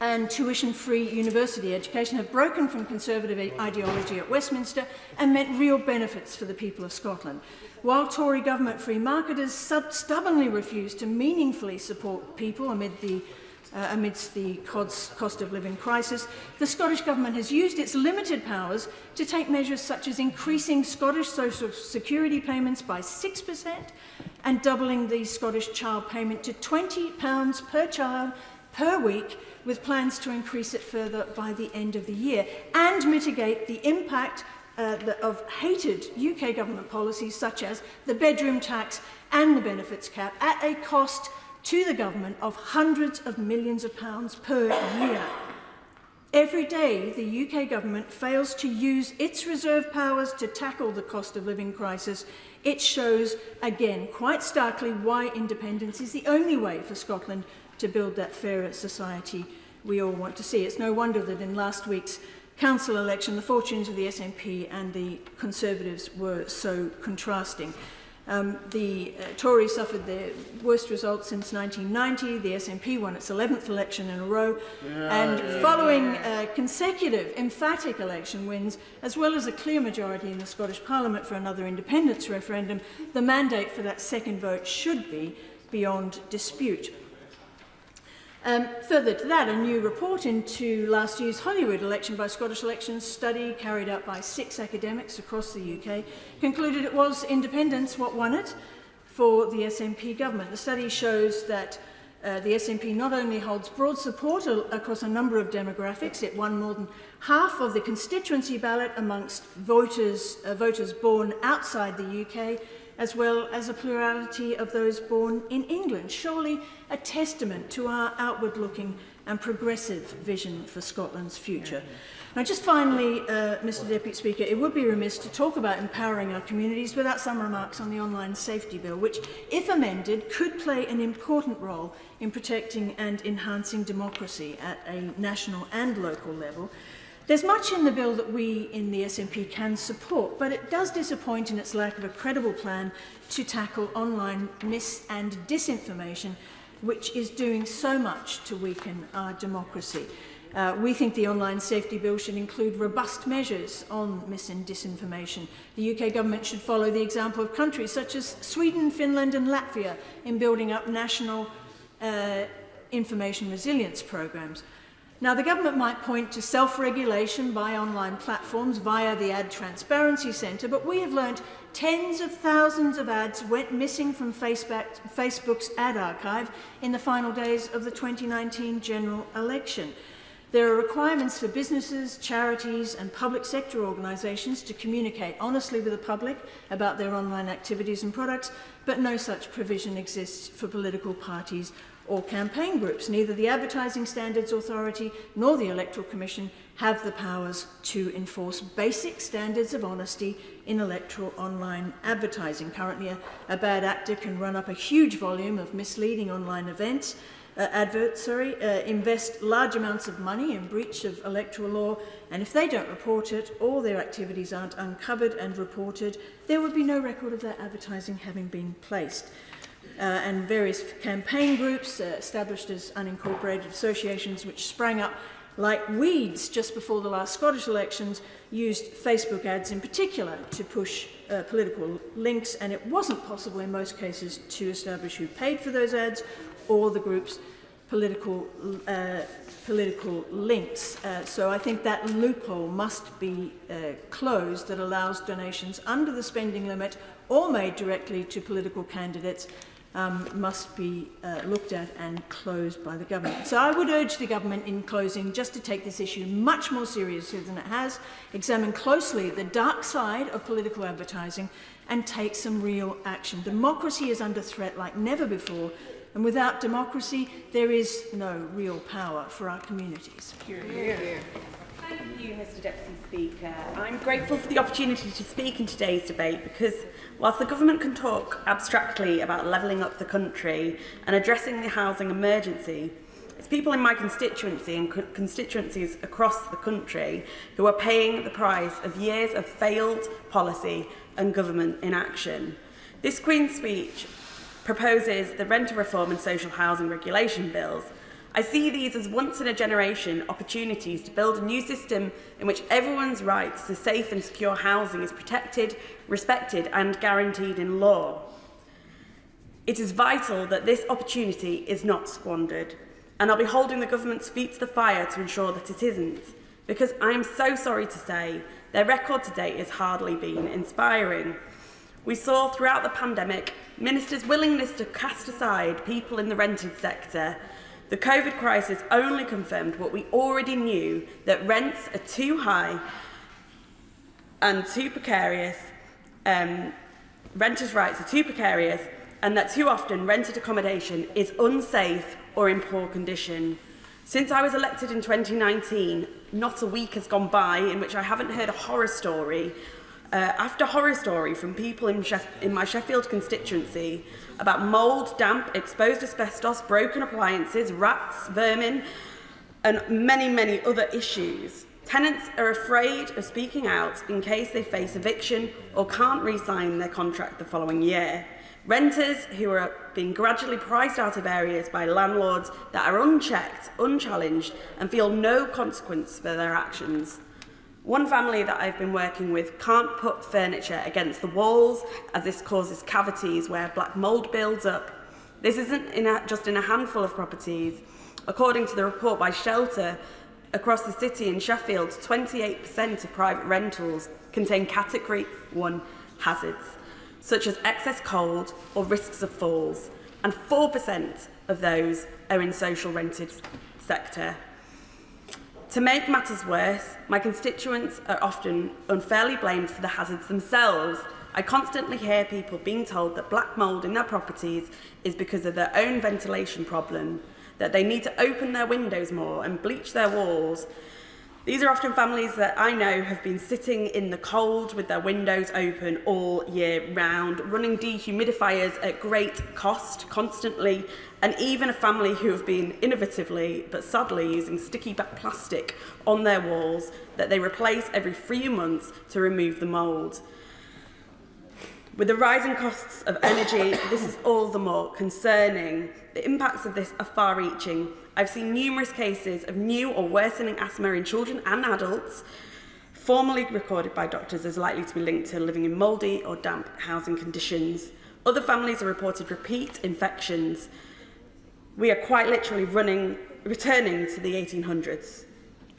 and tuition-free university education have broken from Conservative ideology at Westminster and meant real benefits for the people of Scotland. While Tory government free marketers stubbornly refuse to meaningfully support people amidst the cost of living crisis, the Scottish Government has used its limited powers to take measures such as increasing Scottish social security payments by 6% and doubling the Scottish child payment to £20 per child per week, with plans to increase it further by the end of the year, and mitigate the impact of hated UK government policies such as the bedroom tax and the benefits cap at a cost to the government of hundreds of millions of pounds per year. Every day, the UK government fails to use its reserve powers to tackle the cost of living crisis. It shows, again, quite starkly, why independence is the only way for Scotland to build that fairer society we all want to see. It's no wonder that in last week's council election, the fortunes of the SNP and the Conservatives were so contrasting. The Tories suffered their worst results since 1990. The SNP won its 11th election in a row. Following consecutive emphatic election wins, as well as a clear majority in the Scottish Parliament for another independence referendum, the mandate for that second vote should be beyond dispute. Further to that, a new report into last year's Hollywood election by Scottish Elections study carried out by 6 academics across the UK concluded it was independence what won it for the SNP government. The study shows that the SNP not only holds broad support across a number of demographics, it won more than half of the constituency ballot amongst voters born outside the UK, as well as a plurality of those born in England. Surely a testament to our outward-looking and progressive vision for Scotland's future. Now, just finally, Mr. Deputy Speaker, it would be remiss to talk about empowering our communities without some remarks on the Online Safety Bill, which, if amended, could play an important role in protecting and enhancing democracy at a national and local level. There's much in the bill that we in the SNP can support, but it does disappoint in its lack of a credible plan to tackle online mis- and disinformation, which is doing so much to weaken our democracy. We think the Online Safety Bill should include robust measures on mis- and disinformation. The UK government should follow the example of countries such as Sweden, Finland and Latvia in building up national information resilience programmes. Now, the government might point to self-regulation by online platforms via the Ad Transparency Centre, but we have learned tens of thousands of ads went missing from Facebook's ad archive in the final days of the 2019 general election. There are requirements for businesses, charities and public sector organisations to communicate honestly with the public about their online activities and products, but no such provision exists for political parties or campaign groups. Neither the Advertising Standards Authority nor the Electoral Commission have the powers to enforce basic standards of honesty in electoral online advertising. Currently, a bad actor can run up a huge volume of misleading online adverts, invest large amounts of money in breach of electoral law, and if they don't report it or their activities aren't uncovered and reported, there would be no record of their advertising having been placed. And various campaign groups established as unincorporated associations which sprang up like weeds just before the last Scottish elections used Facebook ads in particular to push political links, and it wasn't possible in most cases to establish who paid for those ads or the group's political links. So I think that loophole must be closed that allows donations under the spending limit or made directly to political candidates must be looked at and closed by the government. So I would urge the government in closing just to take this issue much more seriously than it has, examine closely the dark side of political advertising and take some real action. Democracy is under threat like never before, and without democracy there is no real power for our communities. Thank you, Mr Deputy Speaker. I'm grateful for the opportunity to speak in today's debate because whilst the government can talk abstractly about levelling up the country and addressing the housing emergency, it's people in my constituency and constituencies across the country who are paying the price of years of failed policy and government inaction. This Queen's speech proposes the renter reform and social housing regulation bills. I see these as once-in-a-generation opportunities to build a new system in which everyone's right to safe and secure housing is protected, respected and guaranteed in law. It is vital that this opportunity is not squandered, and I'll be holding the government's feet to the fire to ensure that it isn't, because I am so sorry to say their record to date has hardly been inspiring. We saw throughout the pandemic ministers' willingness to cast aside people in the rented sector. The COVID crisis only confirmed what we already knew, that rents are too high and too precarious, renters' rights are too precarious, and that too often rented accommodation is unsafe or in poor condition. Since I was elected in 2019, not a week has gone by in which I haven't heard a horror story after horror story from people in my Sheffield constituency about mould, damp, exposed asbestos, broken appliances, rats, vermin, and many, many other issues. Tenants are afraid of speaking out in case they face eviction or can't re-sign their contract the following year. Renters who are being gradually priced out of areas by landlords that are unchecked, unchallenged, and feel no consequence for their actions. One family that I've been working with can't put furniture against the walls as this causes cavities where black mould builds up. This isn't just in a handful of properties. According to the report by Shelter, across the city in Sheffield, 28% of private rentals contain Category 1 hazards, such as excess cold or risks of falls, and 4% of those are in social rented sector. To make matters worse, my constituents are often unfairly blamed for the hazards themselves. I constantly hear people being told that black mould in their properties is because of their own ventilation problem, that they need to open their windows more and bleach their walls. These are often families that I know have been sitting in the cold with their windows open all year round, running dehumidifiers at great cost constantly, and even a family who have been innovatively but sadly using sticky back plastic on their walls that they replace every 3 months to remove the mould. With the rising costs of energy, this is all the more concerning. The impacts of this are far-reaching. I've seen numerous cases of new or worsening asthma in children and adults, formally recorded by doctors as likely to be linked to living in mouldy or damp housing conditions. Other families have reported repeat infections. We are quite literally running returning to the 1800s.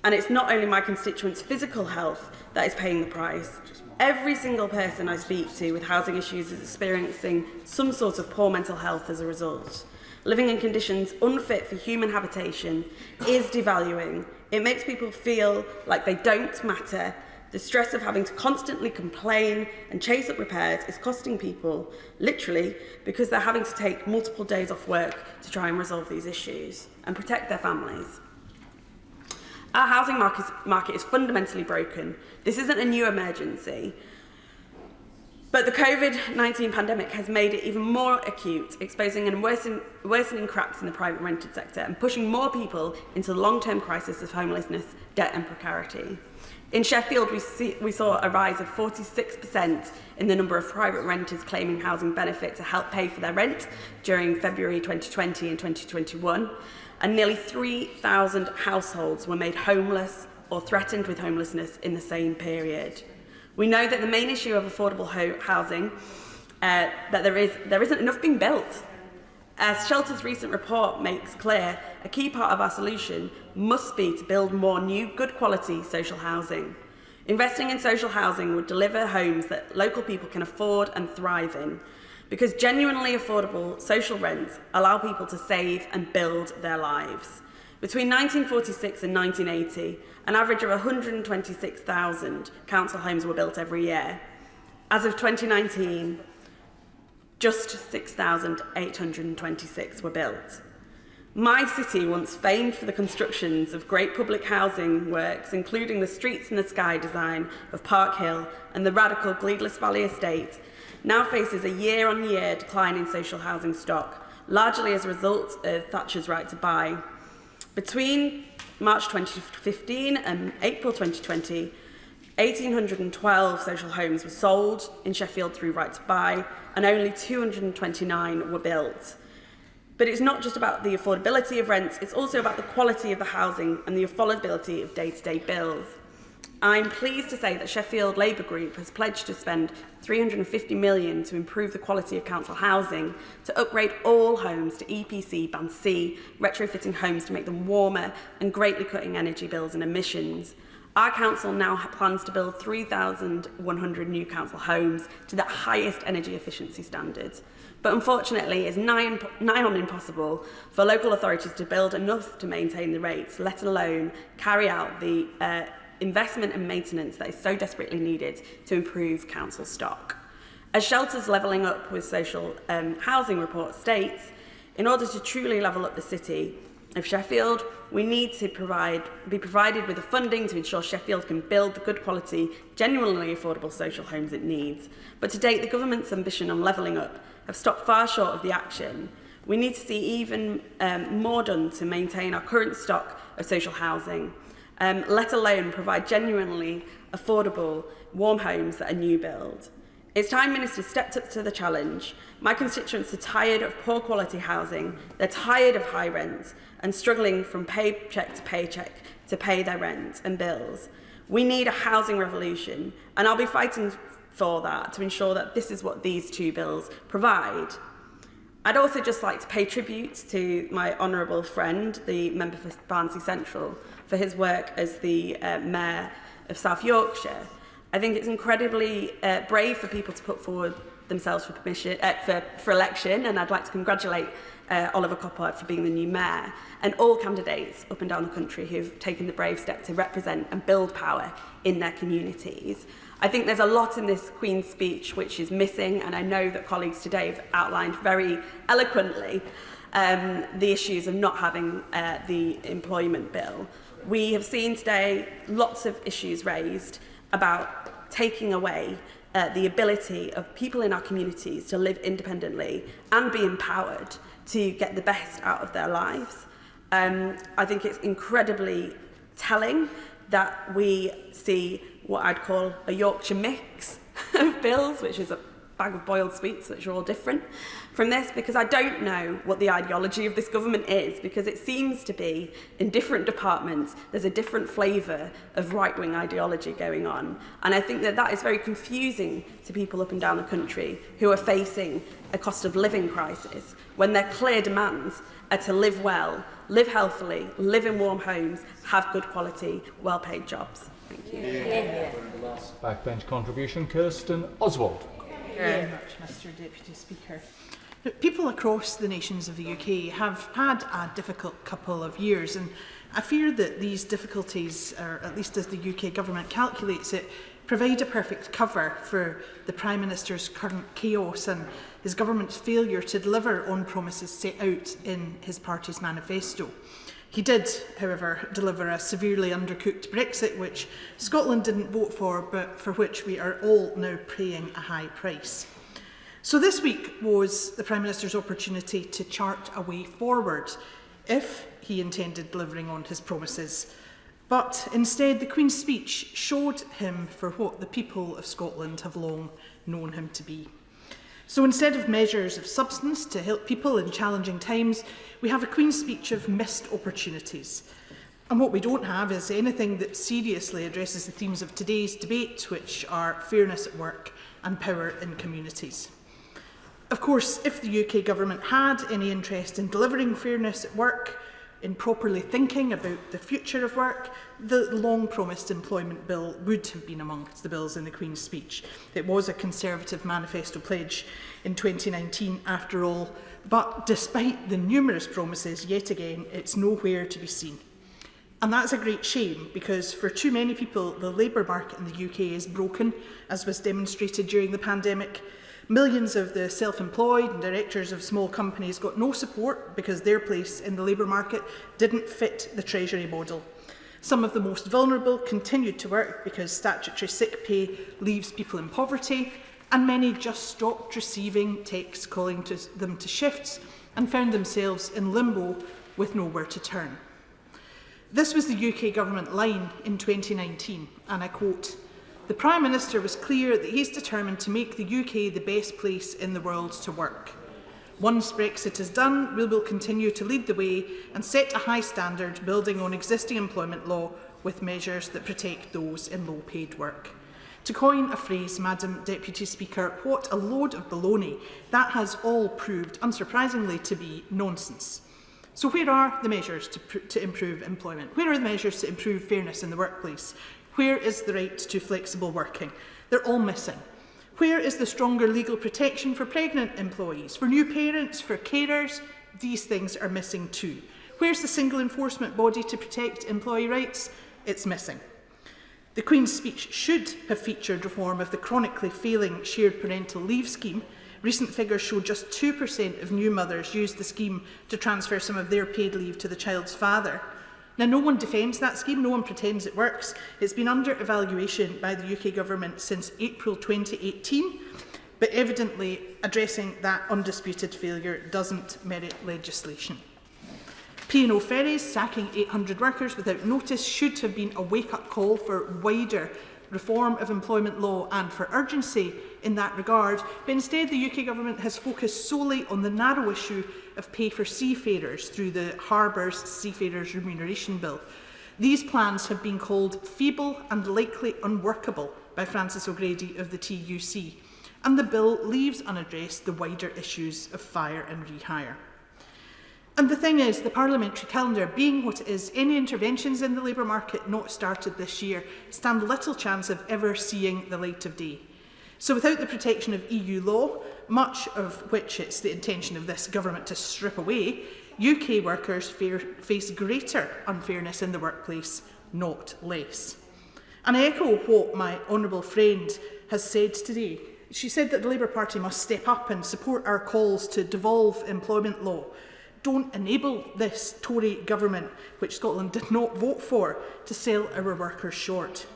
And it's not only my constituents' physical health that is paying the price. Every single person I speak to with housing issues is experiencing some sort of poor mental health as a result. Living in conditions unfit for human habitation is devaluing. It makes people feel like they don't matter. The stress of having to constantly complain and chase up repairs is costing people, literally, because they're having to take multiple days off work to try and resolve these issues and protect their families. Our housing market is fundamentally broken. This isn't a new emergency, but the COVID-19 pandemic has made it even more acute, exposing and worsening cracks in the private rented sector and pushing more people into the long-term crisis of homelessness, debt and precarity. In Sheffield, we saw a rise of 46% in the number of private renters claiming housing benefit to help pay for their rent during February 2020 and 2021. And nearly 3,000 households were made homeless or threatened with homelessness in the same period. We know that the main issue of affordable housing, that there isn't enough being built. As Shelter's recent report makes clear, a key part of our solution must be to build more new, good quality social housing. Investing in social housing would deliver homes that local people can afford and thrive in, because genuinely affordable social rents allow people to save and build their lives. Between 1946 and 1980, an average of 126,000 council homes were built every year. As of 2019, just 6,826 were built. My city, once famed for the constructions of great public housing works, including the Streets in the Sky design of Park Hill and the radical Gleadless Valley estate, now faces a year-on-year decline in social housing stock, largely as a result of Thatcher's right to buy. Between March 2015 and April 2020, 1,812 social homes were sold in Sheffield through right to buy, and only 229 were built. But it's not just about the affordability of rents, it's also about the quality of the housing and the affordability of day-to-day bills. I'm pleased to say that Sheffield Labour Group has pledged to spend £350 million to improve the quality of council housing, to upgrade all homes to EPC Band C, retrofitting homes to make them warmer and greatly cutting energy bills and emissions. Our council now plans to build 3,100 new council homes to the highest energy efficiency standards. But unfortunately, it's nigh on impossible for local authorities to build enough to maintain the rates, let alone carry out the investment and maintenance that is so desperately needed to improve council stock. As Shelter's Levelling Up with Social Housing report states, in order to truly level up the city of Sheffield, we need to be provided with the funding to ensure Sheffield can build the good quality, genuinely affordable social homes it needs. But to date, the government's ambition on levelling up have stopped far short of the action. We need to see even more done to maintain our current stock of social housing, let alone provide genuinely affordable, warm homes that are new build. It's time ministers stepped up to the challenge. My constituents are tired of poor quality housing, they're tired of high rents and struggling from paycheck to pay their rent and bills. We need a housing revolution, and I'll be fighting for that to ensure that this is what these two bills provide. I'd also just like to pay tribute to my honourable friend, the member for Barnsley Central, for his work as the Mayor of South Yorkshire. I think it's incredibly brave for people to put forward themselves for election, and I'd like to congratulate Oliver Coppard for being the new Mayor, and all candidates up and down the country who've taken the brave step to represent and build power in their communities. I think there's a lot in this Queen's speech which is missing, and I know that colleagues today have outlined very eloquently the issues of not having the employment bill. We have seen today lots of issues raised about taking away the ability of people in our communities to live independently and be empowered to get the best out of their lives. I think it's incredibly telling that we see what I'd call a Yorkshire mix of bills, which is bag of boiled sweets, which are all different from this, because I don't know what the ideology of this government is, because it seems to be in different departments there's a different flavour of right-wing ideology going on, and I think that that is very confusing to people up and down the country who are facing a cost of living crisis when their clear demands are to live well, live healthily, live in warm homes, have good quality, well-paid jobs. Thank you. Last backbench contribution, Kirsten Oswald. Thank you very much, Mr Deputy Speaker. People across the nations of the UK have had a difficult couple of years, and I fear that these difficulties, or at least as the UK government calculates it, provide a perfect cover for the Prime Minister's current chaos and his government's failure to deliver on promises set out in his party's manifesto. He did, however, deliver a severely undercooked Brexit, which Scotland didn't vote for, but for which we are all now paying a high price. So this week was the Prime Minister's opportunity to chart a way forward, if he intended delivering on his promises. But instead, the Queen's speech showed him for what the people of Scotland have long known him to be. So instead of measures of substance to help people in challenging times, we have a Queen's speech of missed opportunities. And what we don't have is anything that seriously addresses the themes of today's debate, which are fairness at work and power in communities. Of course, if the UK government had any interest in delivering fairness at work, in properly thinking about the future of work, the long-promised employment bill would have been amongst the bills in the Queen's speech. It was a Conservative manifesto pledge in 2019, after all, but despite the numerous promises, yet again, it's nowhere to be seen. And that's a great shame, because for too many people, the labour market in the UK is broken, as was demonstrated during the pandemic. Millions of the self-employed and directors of small companies got no support because their place in the labour market didn't fit the Treasury model. Some of the most vulnerable continued to work because statutory sick pay leaves people in poverty, and many just stopped receiving texts calling them to shifts and found themselves in limbo with nowhere to turn. This was the UK government line in 2019, and I quote, "The Prime Minister was clear that he's determined to make the UK the best place in the world to work. Once Brexit is done, we will continue to lead the way and set a high standard building on existing employment law with measures that protect those in low-paid work." To coin a phrase, Madam Deputy Speaker, what a load of baloney. That has all proved, unsurprisingly, to be nonsense. So where are the measures to improve employment? Where are the measures to improve fairness in the workplace? Where is the right to flexible working? They're all missing. Where is the stronger legal protection for pregnant employees, for new parents, for carers? These things are missing too. Where's the single enforcement body to protect employee rights? It's missing. The Queen's speech should have featured reform of the chronically failing shared parental leave scheme. Recent figures show just 2% of new mothers use the scheme to transfer some of their paid leave to the child's father. Now, no one defends that scheme, no one pretends it works. It's been under evaluation by the UK government since April 2018, but evidently addressing that undisputed failure doesn't merit legislation. P&O ferries sacking 800 workers without notice should have been a wake-up call for wider reform of employment law and for urgency in that regard, but instead the UK government has focused solely on the narrow issue of pay for seafarers through the Harbours Seafarers Remuneration Bill. These plans have been called feeble and likely unworkable by Francis O'Grady of the TUC, and the bill leaves unaddressed the wider issues of fire and rehire. And the thing is, the parliamentary calendar being what it is, any interventions in the labour market not started this year stand little chance of ever seeing the light of day. So without the protection of EU law, much of which it's the intention of this government to strip away, UK workers face greater unfairness in the workplace, not less. And I echo what my honourable friend has said today. She said that the Labour Party must step up and support our calls to devolve employment law. Don't enable this Tory government, which Scotland did not vote for, to sell our workers short.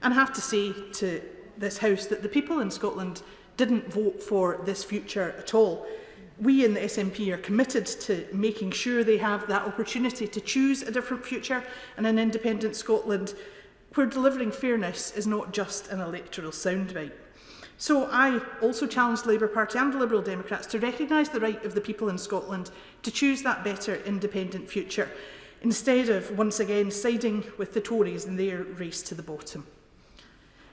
And I have to say to this House that the people in Scotland didn't vote for this future at all. We in the SNP are committed to making sure they have that opportunity to choose a different future and an independent Scotland where delivering fairness is not just an electoral soundbite. So I also challenged the Labour Party and the Liberal Democrats to recognise the right of the people in Scotland to choose that better independent future, instead of once again siding with the Tories in their race to the bottom.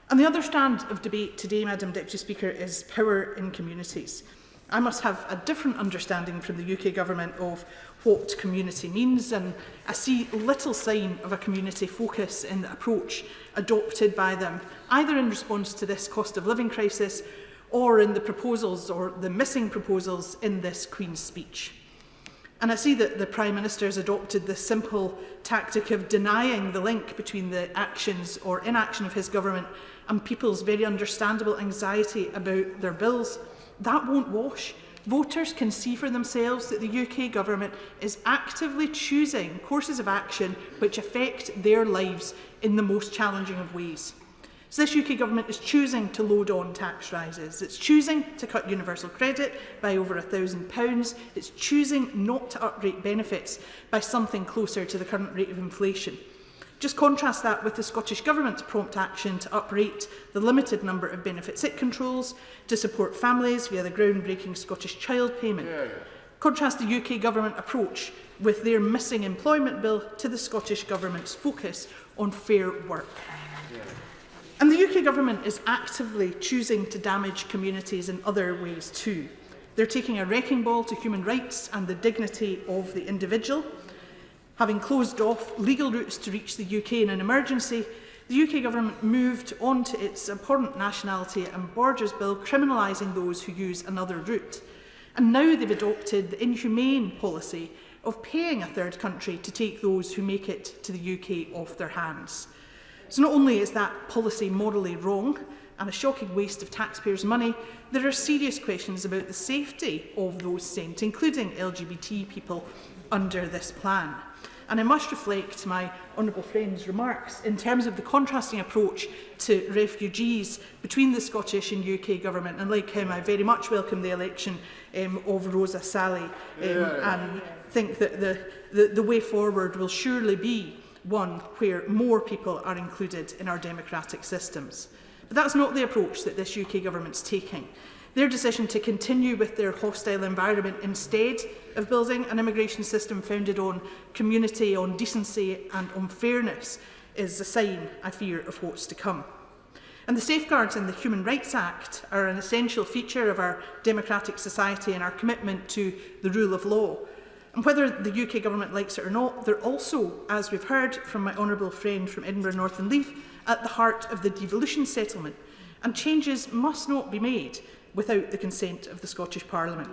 And the other strand of debate today, Madam Deputy Speaker, is power in communities. I must have a different understanding from the UK Government of what community means, and I see little sign of a community focus in the approach adopted by them, either in response to this cost of living crisis or in the proposals or the missing proposals in this Queen's speech. And I see that the Prime Minister has adopted the simple tactic of denying the link between the actions or inaction of his government and people's very understandable anxiety about their bills. That won't wash. Voters can see for themselves that the UK Government is actively choosing courses of action which affect their lives in the most challenging of ways. So this UK Government is choosing to load on tax rises. It's choosing to cut universal credit by over £1,000. It's choosing not to uprate benefits by something closer to the current rate of inflation. Just contrast that with the Scottish Government's prompt action to uprate the limited number of benefits it controls to support families via the groundbreaking Scottish Child Payment. Contrast the UK Government approach with their missing employment bill to the Scottish Government's focus on fair work. And the UK Government is actively choosing to damage communities in other ways too. They're taking a wrecking ball to human rights and the dignity of the individual. Having closed off legal routes to reach the UK in an emergency, the UK Government moved on to its abhorrent Nationality and Borders Bill, criminalising those who use another route. And now they've adopted the inhumane policy of paying a third country to take those who make it to the UK off their hands. So not only is that policy morally wrong and a shocking waste of taxpayers' money, there are serious questions about the safety of those sent, including LGBT people, under this plan. And I must reflect my honourable friend's remarks in terms of the contrasting approach to refugees between the Scottish and UK Government. And like him, I very much welcome the election of Rosa Sally and think that the way forward will surely be one where more people are included in our democratic systems. But that's not the approach that this UK Government's taking. Their decision to continue with their hostile environment instead of building an immigration system founded on community, on decency and on fairness is a sign, I fear, of what's to come. And the safeguards in the Human Rights Act are an essential feature of our democratic society and our commitment to the rule of law. And whether the UK Government likes it or not, they're also, as we've heard from my honourable friend from Edinburgh North and Leith, at the heart of the Devolution settlement. And changes must not be made without the consent of the Scottish Parliament.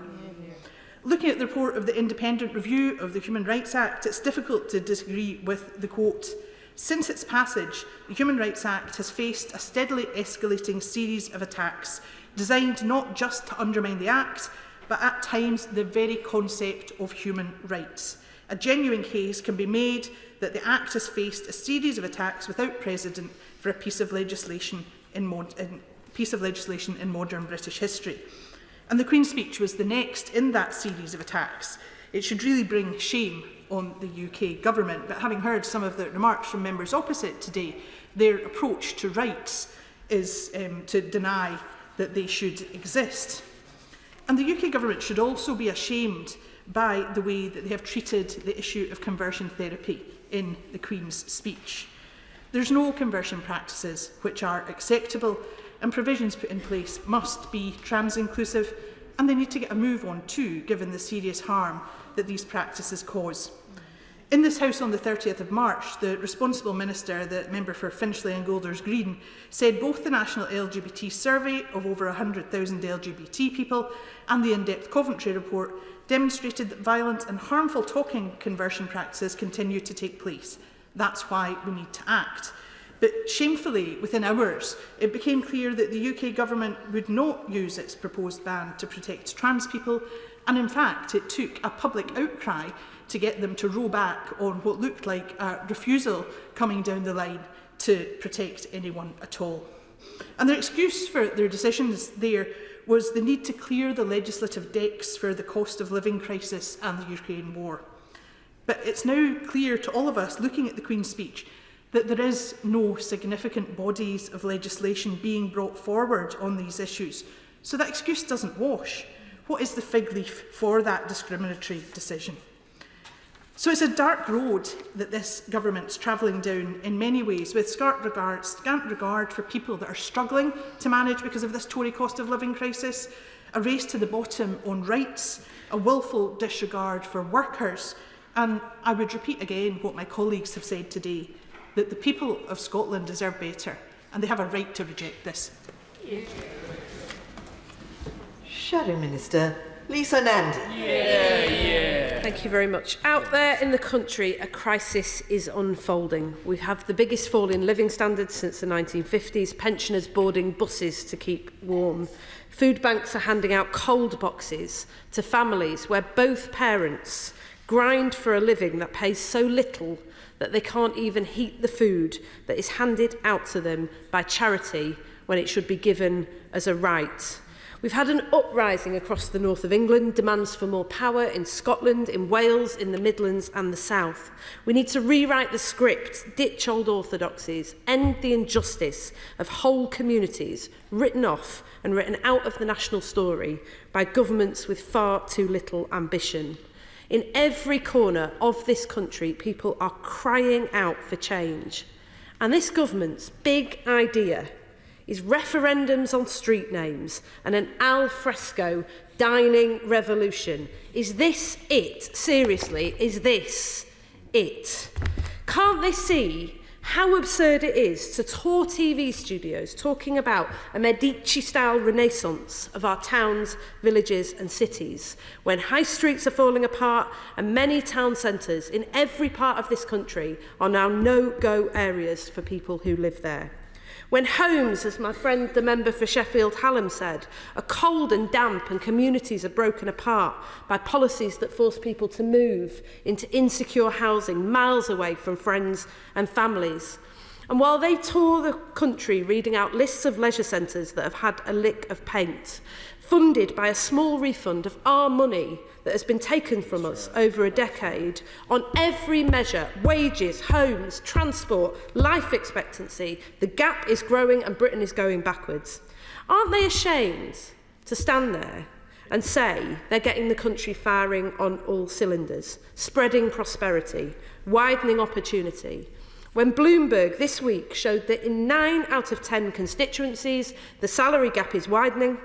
Looking at the report of the independent review of the Human Rights Act, it's difficult to disagree with the quote. Since its passage, the Human Rights Act has faced a steadily escalating series of attacks designed not just to undermine the Act, but at times the very concept of human rights. A genuine case can be made that the Act has faced a series of attacks without precedent for a piece of legislation in modern British history. And the Queen's speech was the next in that series of attacks. It should really bring shame on the UK Government, but having heard some of the remarks from members opposite today, their approach to rights is to deny that they should exist. And the UK Government should also be ashamed by the way that they have treated the issue of conversion therapy in the Queen's speech. There's no conversion practices which are acceptable, and provisions put in place must be trans-inclusive, and they need to get a move on too, given the serious harm that these practices cause. In this House on the 30th of March, the responsible minister, the member for Finchley and Golders Green, said both the National LGBT Survey of over 100,000 LGBT people and the in-depth Coventry report demonstrated that violent and harmful talking conversion practices continue to take place. That's why we need to act. But shamefully, within hours, it became clear that the UK Government would not use its proposed ban to protect trans people, and in fact it took a public outcry to get them to row back on what looked like a refusal coming down the line to protect anyone at all. And their excuse for their decisions there was the need to clear the legislative decks for the cost of living crisis and the Ukraine war. But it's now clear to all of us looking at the Queen's speech that there is no significant bodies of legislation being brought forward on these issues. So that excuse doesn't wash. What is the fig leaf for that discriminatory decision? So it's a dark road that this government's travelling down in many ways, with scant regard for people that are struggling to manage because of this Tory cost of living crisis, a race to the bottom on rights, a willful disregard for workers, and I would repeat again what my colleagues have said today, that the people of Scotland deserve better, and they have a right to reject this. Shadow Minister, Lisa Nandy. Thank you very much. Out there in the country, a crisis is unfolding. We have the biggest fall in living standards since the 1950s, pensioners boarding buses to keep warm. Food banks are handing out cold boxes to families where both parents grind for a living that pays so little that they can't even heat the food that is handed out to them by charity when it should be given as a right. We've had an uprising across the north of England, demands for more power in Scotland, in Wales, in the Midlands and the south. We need to rewrite the script, ditch old orthodoxies, end the injustice of whole communities written off and written out of the national story by governments with far too little ambition. In every corner of this country, people are crying out for change. And this government's big idea is referendums on street names and an al fresco dining revolution. Is this it? Seriously, is this it? Can't they see how absurd it is to tour TV studios talking about a Medici-style renaissance of our towns, villages and cities, when high streets are falling apart and many town centres in every part of this country are now no-go areas for people who live there? When homes, as my friend the member for Sheffield Hallam said, are cold and damp and communities are broken apart by policies that force people to move into insecure housing miles away from friends and families. And while they tour the country reading out lists of leisure centres that have had a lick of paint, funded by a small refund of our money that has been taken from us over a decade, on every measure, wages, homes, transport, life expectancy, the gap is growing and Britain is going backwards. Aren't they ashamed to stand there and say they're getting the country firing on all cylinders, spreading prosperity, widening opportunity, when Bloomberg this week showed that in 9 out of 10 constituencies, the salary gap is widening?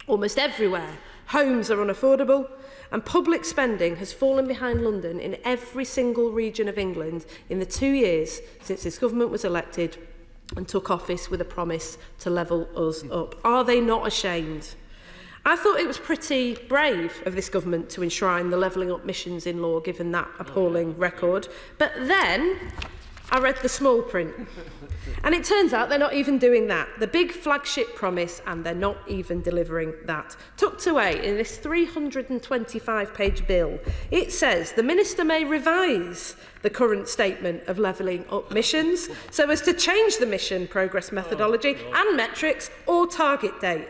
Almost everywhere, homes are unaffordable, and public spending has fallen behind London in every single region of England in the 2 years since this government was elected and took office with a promise to level us up. Are they not ashamed? I thought it was pretty brave of this government to enshrine the levelling up missions in law, given that appalling record. But then I read the small print. And it turns out they're not even doing that. The big flagship promise, and they're not even delivering that. Tucked away in this 325-page bill, it says the Minister may revise the current statement of levelling up missions so as to change the mission progress methodology and metrics or target date.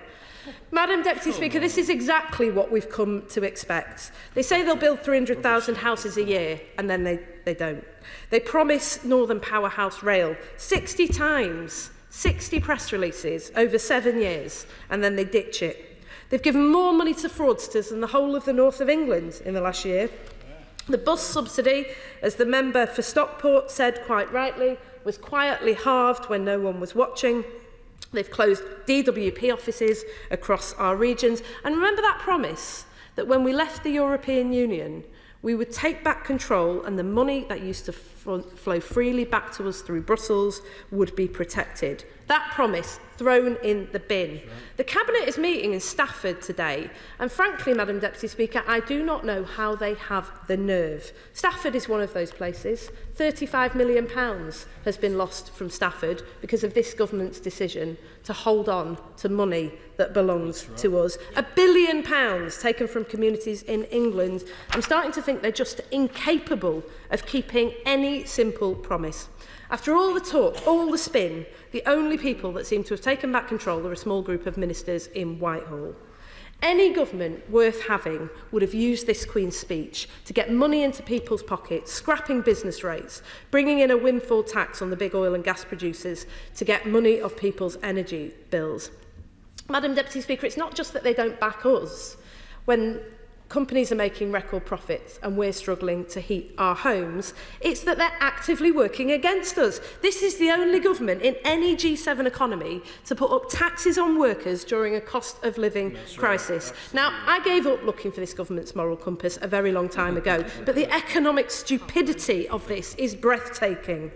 Madam Deputy Speaker, this is exactly what we've come to expect. They say they'll build 300,000 houses a year, and then they don't. They promise Northern Powerhouse Rail 60 times, 60 press releases over 7 years, and then they ditch it. They've given more money to fraudsters than the whole of the north of England in the last year. The bus subsidy, as the member for Stockport said quite rightly, was quietly halved when no one was watching. They've closed DWP offices across our regions. And remember that promise that when we left the European Union, we would take back control and the money that used to flow freely back to us through Brussels would be protected. That promise thrown in the bin. The Cabinet is meeting in Stafford today, and frankly, Madam Deputy Speaker, I do not know how they have the nerve. Stafford is one of those places. £35 million has been lost from Stafford because of this government's decision to hold on to money that belongs to us. £1 billion taken from communities in England. I'm starting to think they're just incapable of keeping any simple promise. After all the talk, all the spin, the only people that seem to have taken back control are a small group of ministers in Whitehall. Any government worth having would have used this Queen's speech to get money into people's pockets, scrapping business rates, bringing in a windfall tax on the big oil and gas producers to get money off people's energy bills. Madam Deputy Speaker, it's not just that they don't back us when companies are making record profits and we're struggling to heat our homes, it's that they're actively working against us. This is the only government in any G7 economy to put up taxes on workers during a cost of living crisis. Now, I gave up looking for this government's moral compass a very long time ago, but the economic stupidity of this is breathtaking.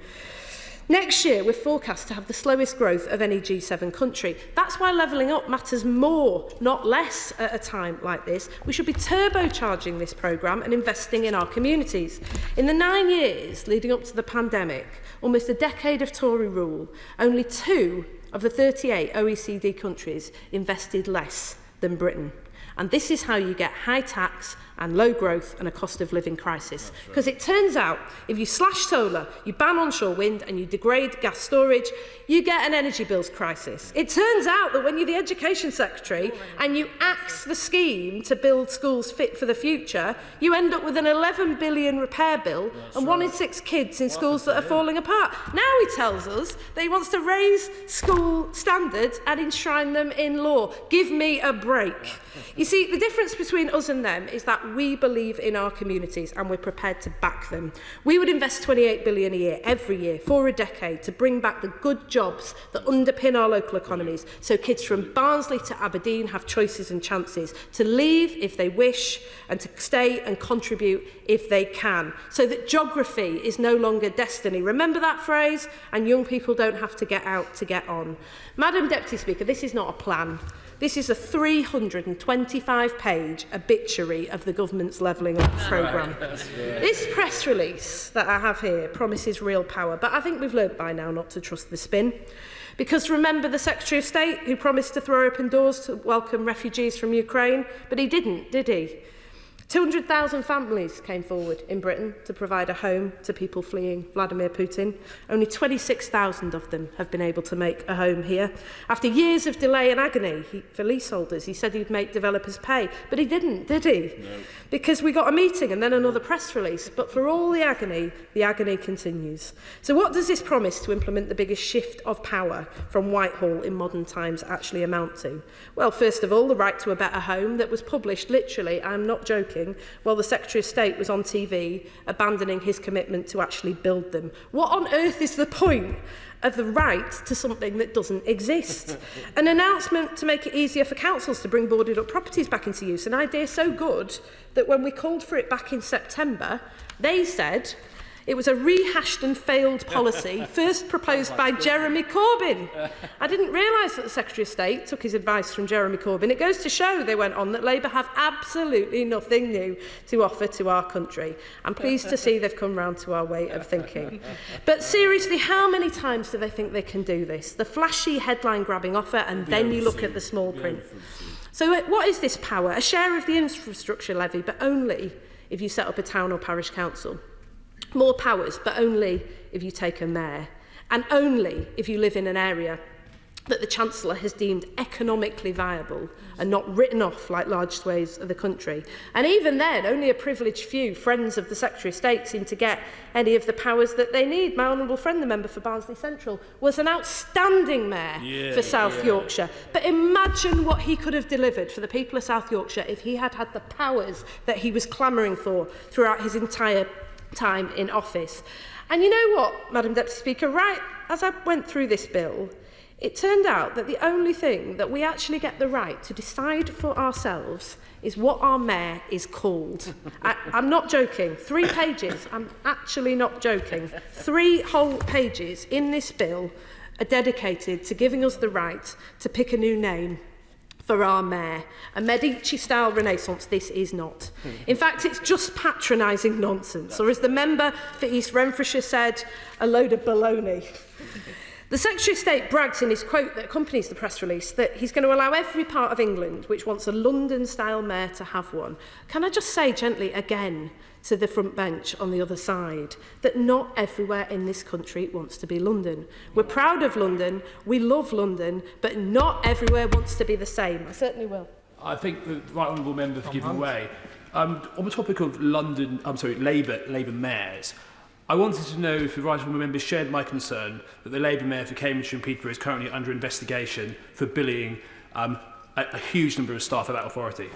Next year, we're forecast to have the slowest growth of any G7 country. That's why levelling up matters more, not less, at a time like this. We should be turbocharging this programme and investing in our communities. In the 9 years leading up to the pandemic, almost a decade of Tory rule, only 2 of the 38 OECD countries invested less than Britain. And this is how you get high tax and low growth and a cost of living crisis. Because it turns out, if you slash solar, you ban onshore wind and you degrade gas storage, you get an energy bills crisis. It turns out that when you're the Education Secretary and you axe the scheme to build schools fit for the future, you end up with an 11 billion repair bill and 1 in 6 kids in schools that are falling apart. Now he tells us that he wants to raise school standards and enshrine them in law. Give me a break. You see, the difference between us and them is that we believe in our communities and we're prepared to back them. We would invest 28 billion a year, every year, for a decade to bring back the good jobs that underpin our local economies, so kids from Barnsley to Aberdeen have choices and chances to leave if they wish and to stay and contribute if they can, so that geography is no longer destiny. Remember that phrase? And young people don't have to get out to get on. Madam Deputy Speaker, this is not a plan. This is a 325-page obituary of the government's levelling up programme. This press release that I have here promises real power, but I think we've learnt by now not to trust the spin. Because remember the Secretary of State who promised to throw open doors to welcome refugees from Ukraine? But he didn't, did he? 200,000 families came forward in Britain to provide a home to people fleeing Vladimir Putin. Only 26,000 of them have been able to make a home here. After years of delay and agony for leaseholders, he said he'd make developers pay, but he didn't, did he? No. Because we got a meeting and then another press release, but for all the agony continues. So what does this promise to implement the biggest shift of power from Whitehall in modern times actually amount to? Well, first of all, the right to a better home that was published literally, I'm not joking, while the Secretary of State was on TV abandoning his commitment to actually build them. What on earth is the point of the right to something that doesn't exist? An announcement to make it easier for councils to bring boarded up properties back into use, an idea so good that when we called for it back in September, they said it was a rehashed and failed policy first proposed by Jeremy Corbyn. I didn't realise that the Secretary of State took his advice from Jeremy Corbyn. It goes to show, they went on, that Labour have absolutely nothing new to offer to our country. I'm pleased to see they've come round to our way of thinking. But seriously, how many times do they think they can do this? The flashy headline-grabbing offer, and then you look at the small print. So what is this power? A share of the infrastructure levy, but only if you set up a town or parish council. More powers, but only if you take a mayor, and only if you live in an area that the Chancellor has deemed economically viable and not written off like large swathes of the country. And even then, only a privileged few friends of the Secretary of State seem to get any of the powers that they need. My honourable friend, the member for Barnsley Central, was an outstanding mayor for South Yorkshire. But imagine what he could have delivered for the people of South Yorkshire if he had had the powers that he was clamouring for throughout his entire time in office. And you know what, Madam Deputy Speaker, right as I went through this bill, it turned out that the only thing that we actually get the right to decide for ourselves is what our mayor is called. I'm not joking. 3 pages, I'm actually not joking. 3 whole pages in this bill are dedicated to giving us the right to pick a new name for our mayor. A Medici-style renaissance this is not. In fact, it's just patronising nonsense, or as the member for East Renfrewshire said, a load of baloney. The Secretary of State brags in his quote that accompanies the press release that he's going to allow every part of England which wants a London-style mayor to have one. Can I just say gently again to the front bench on the other side that not everywhere in this country wants to be London. We're proud of London, we love London, but not everywhere wants to be the same. I certainly will. I think the right honourable member for giving way. On the topic of Labour mayors, I wanted to know if the right honourable member shared my concern that the Labour mayor for Cambridge and Peterborough is currently under investigation for bullying a huge number of staff at that authority.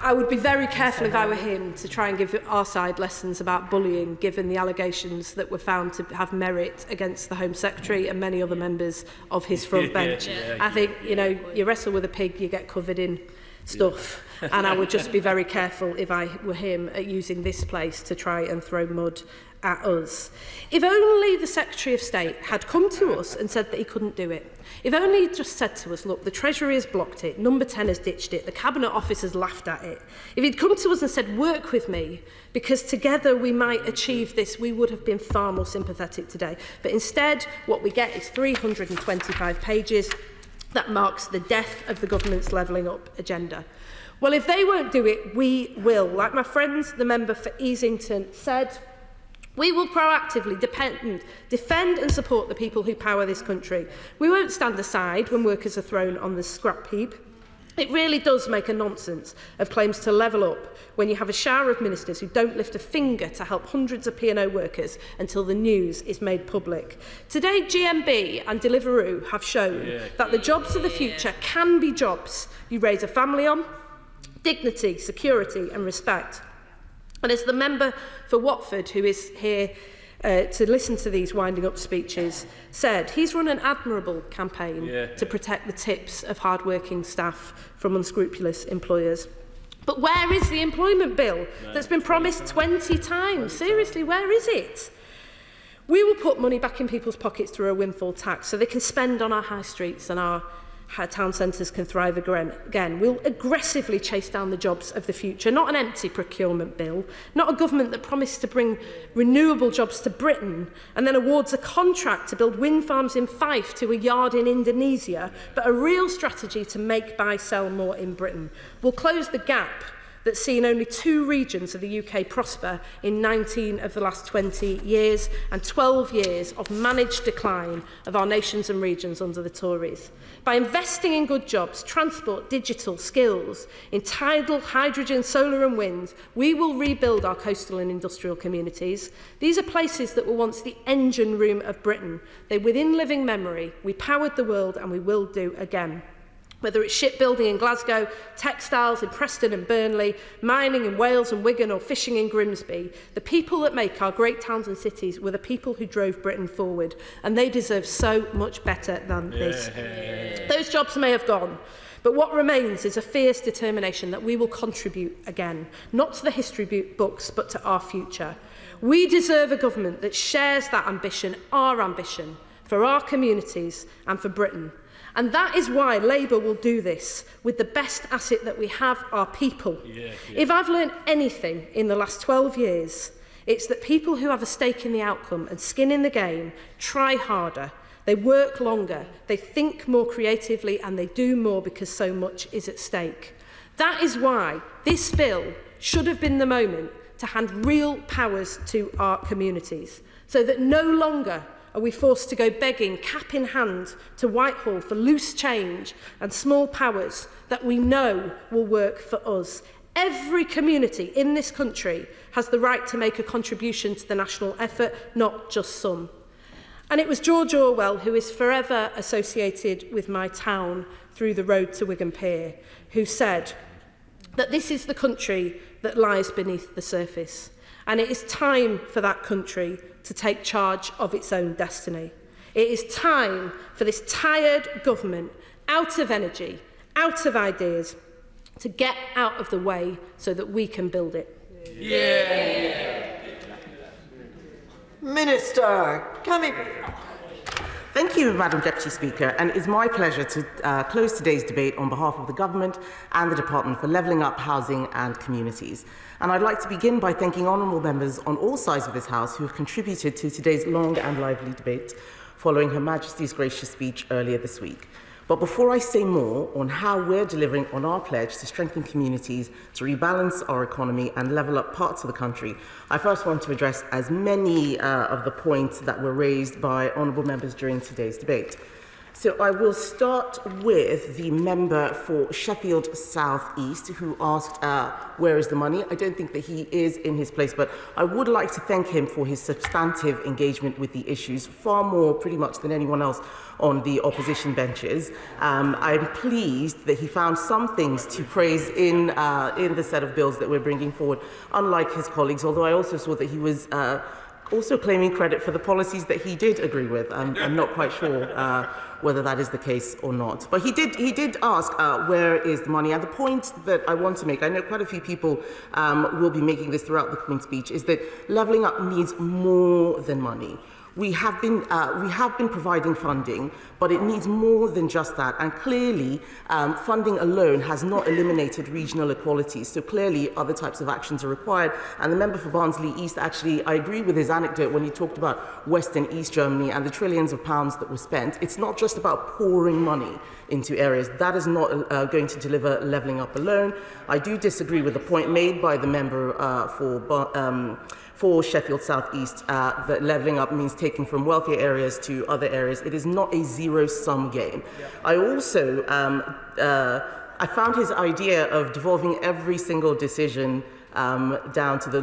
I would be very careful if I were him to try and give our side lessons about bullying, given the allegations that were found to have merit against the Home Secretary and many other members of his front bench. I think, you know, you wrestle with a pig, you get covered in stuff. And I would just be very careful if I were him at using this place to try and throw mud at us. If only the Secretary of State had come to us and said that he couldn't do it. If only he'd just said to us, look, the Treasury has blocked it, Number 10 has ditched it, the Cabinet Office has laughed at it. If he'd come to us and said, work with me, because together we might achieve this, we would have been far more sympathetic today. But instead, what we get is 325 pages that marks the death of the government's levelling up agenda. Well, if they won't do it, we will. Like my friend, the member for Easington, said, we will proactively defend and support the people who power this country. We won't stand aside when workers are thrown on the scrap heap. It really does make a nonsense of claims to level up when you have a shower of ministers who don't lift a finger to help hundreds of P&O workers until the news is made public. Today, GMB and Deliveroo have shown that the jobs of the future can be jobs you raise a family on, dignity, security and respect. And as the member for Watford, who is here to listen to these winding up speeches, said, he's run an admirable campaign to protect the tips of hard-working staff from unscrupulous employers. But where is the employment bill that's been promised 20 times? Seriously, where is it? We will put money back in people's pockets through a windfall tax so they can spend on our high streets and our town centres can thrive again. We'll aggressively chase down the jobs of the future, not an empty procurement bill, not a government that promised to bring renewable jobs to Britain and then awards a contract to build wind farms in Fife to a yard in Indonesia, but a real strategy to make, buy, sell more in Britain. We'll close the gap that's seen only 2 regions of the UK prosper in 19 of the last 20 years and 12 years of managed decline of our nations and regions under the Tories. By investing in good jobs, transport, digital, skills, in tidal, hydrogen, solar and wind, we will rebuild our coastal and industrial communities. These are places that were once the engine room of Britain. They're within living memory. We powered the world and we will do again. Whether it's shipbuilding in Glasgow, textiles in Preston and Burnley, mining in Wales and Wigan or fishing in Grimsby, the people that make our great towns and cities were the people who drove Britain forward, and they deserve so much better than this. Those jobs may have gone, but what remains is a fierce determination that we will contribute again, not to the history books, but to our future. We deserve a government that shares that ambition, our ambition, for our communities and for Britain. And that is why Labour will do this with the best asset that we have, our people. If I've learned anything in the last 12 years, it's that people who have a stake in the outcome and skin in the game try harder, they work longer, they think more creatively and they do more because so much is at stake. That is why this bill should have been the moment to hand real powers to our communities, so that no longer are we forced to go begging, cap in hand, to Whitehall for loose change and small powers that we know will work for us. Every community in this country has the right to make a contribution to the national effort, not just some. And it was George Orwell, who is forever associated with my town through the road to Wigan Pier, who said that this is the country that lies beneath the surface. And it is time for that country to take charge of its own destiny. It is time for this tired government, out of energy, out of ideas, to get out of the way so that we can build it. Minister, coming. Thank you, Madam Deputy Speaker, and it is my pleasure to close today's debate on behalf of the Government and the Department for Levelling Up Housing and Communities. And I'd like to begin by thanking honourable members on all sides of this House who have contributed to today's long and lively debate following Her Majesty's gracious speech earlier this week. But before I say more on how we're delivering on our pledge to strengthen communities, to rebalance our economy and level up parts of the country, I first want to address as many of the points that were raised by honourable members during today's debate. So I will start with the member for Sheffield South East, who asked, where is the money? I don't think that he is in his place, but I would like to thank him for his substantive engagement with the issues, far more pretty much than anyone else on the opposition benches. I'm pleased that he found some things to praise in the set of bills that we're bringing forward, unlike his colleagues, although I also saw that he was also claiming credit for the policies that he did agree with. I'm not quite sure whether that is the case or not. But he did ask, where is the money? And the point that I want to make, I know quite a few people will be making this throughout the Queen's speech, is that levelling up needs more than money. We have been providing funding, but it needs more than just that. And clearly, funding alone has not eliminated regional equalities. So clearly, other types of actions are required. And the member for Barnsley East, actually, I agree with his anecdote when he talked about West and East Germany and the trillions of pounds that were spent. It's not just about pouring money into areas. That is not going to deliver levelling up alone. I do disagree with the point made by the member for Sheffield South East, that levelling up means taking from wealthier areas to other areas. It is not a zero-sum game. I also, I found his idea of devolving every single decision down to the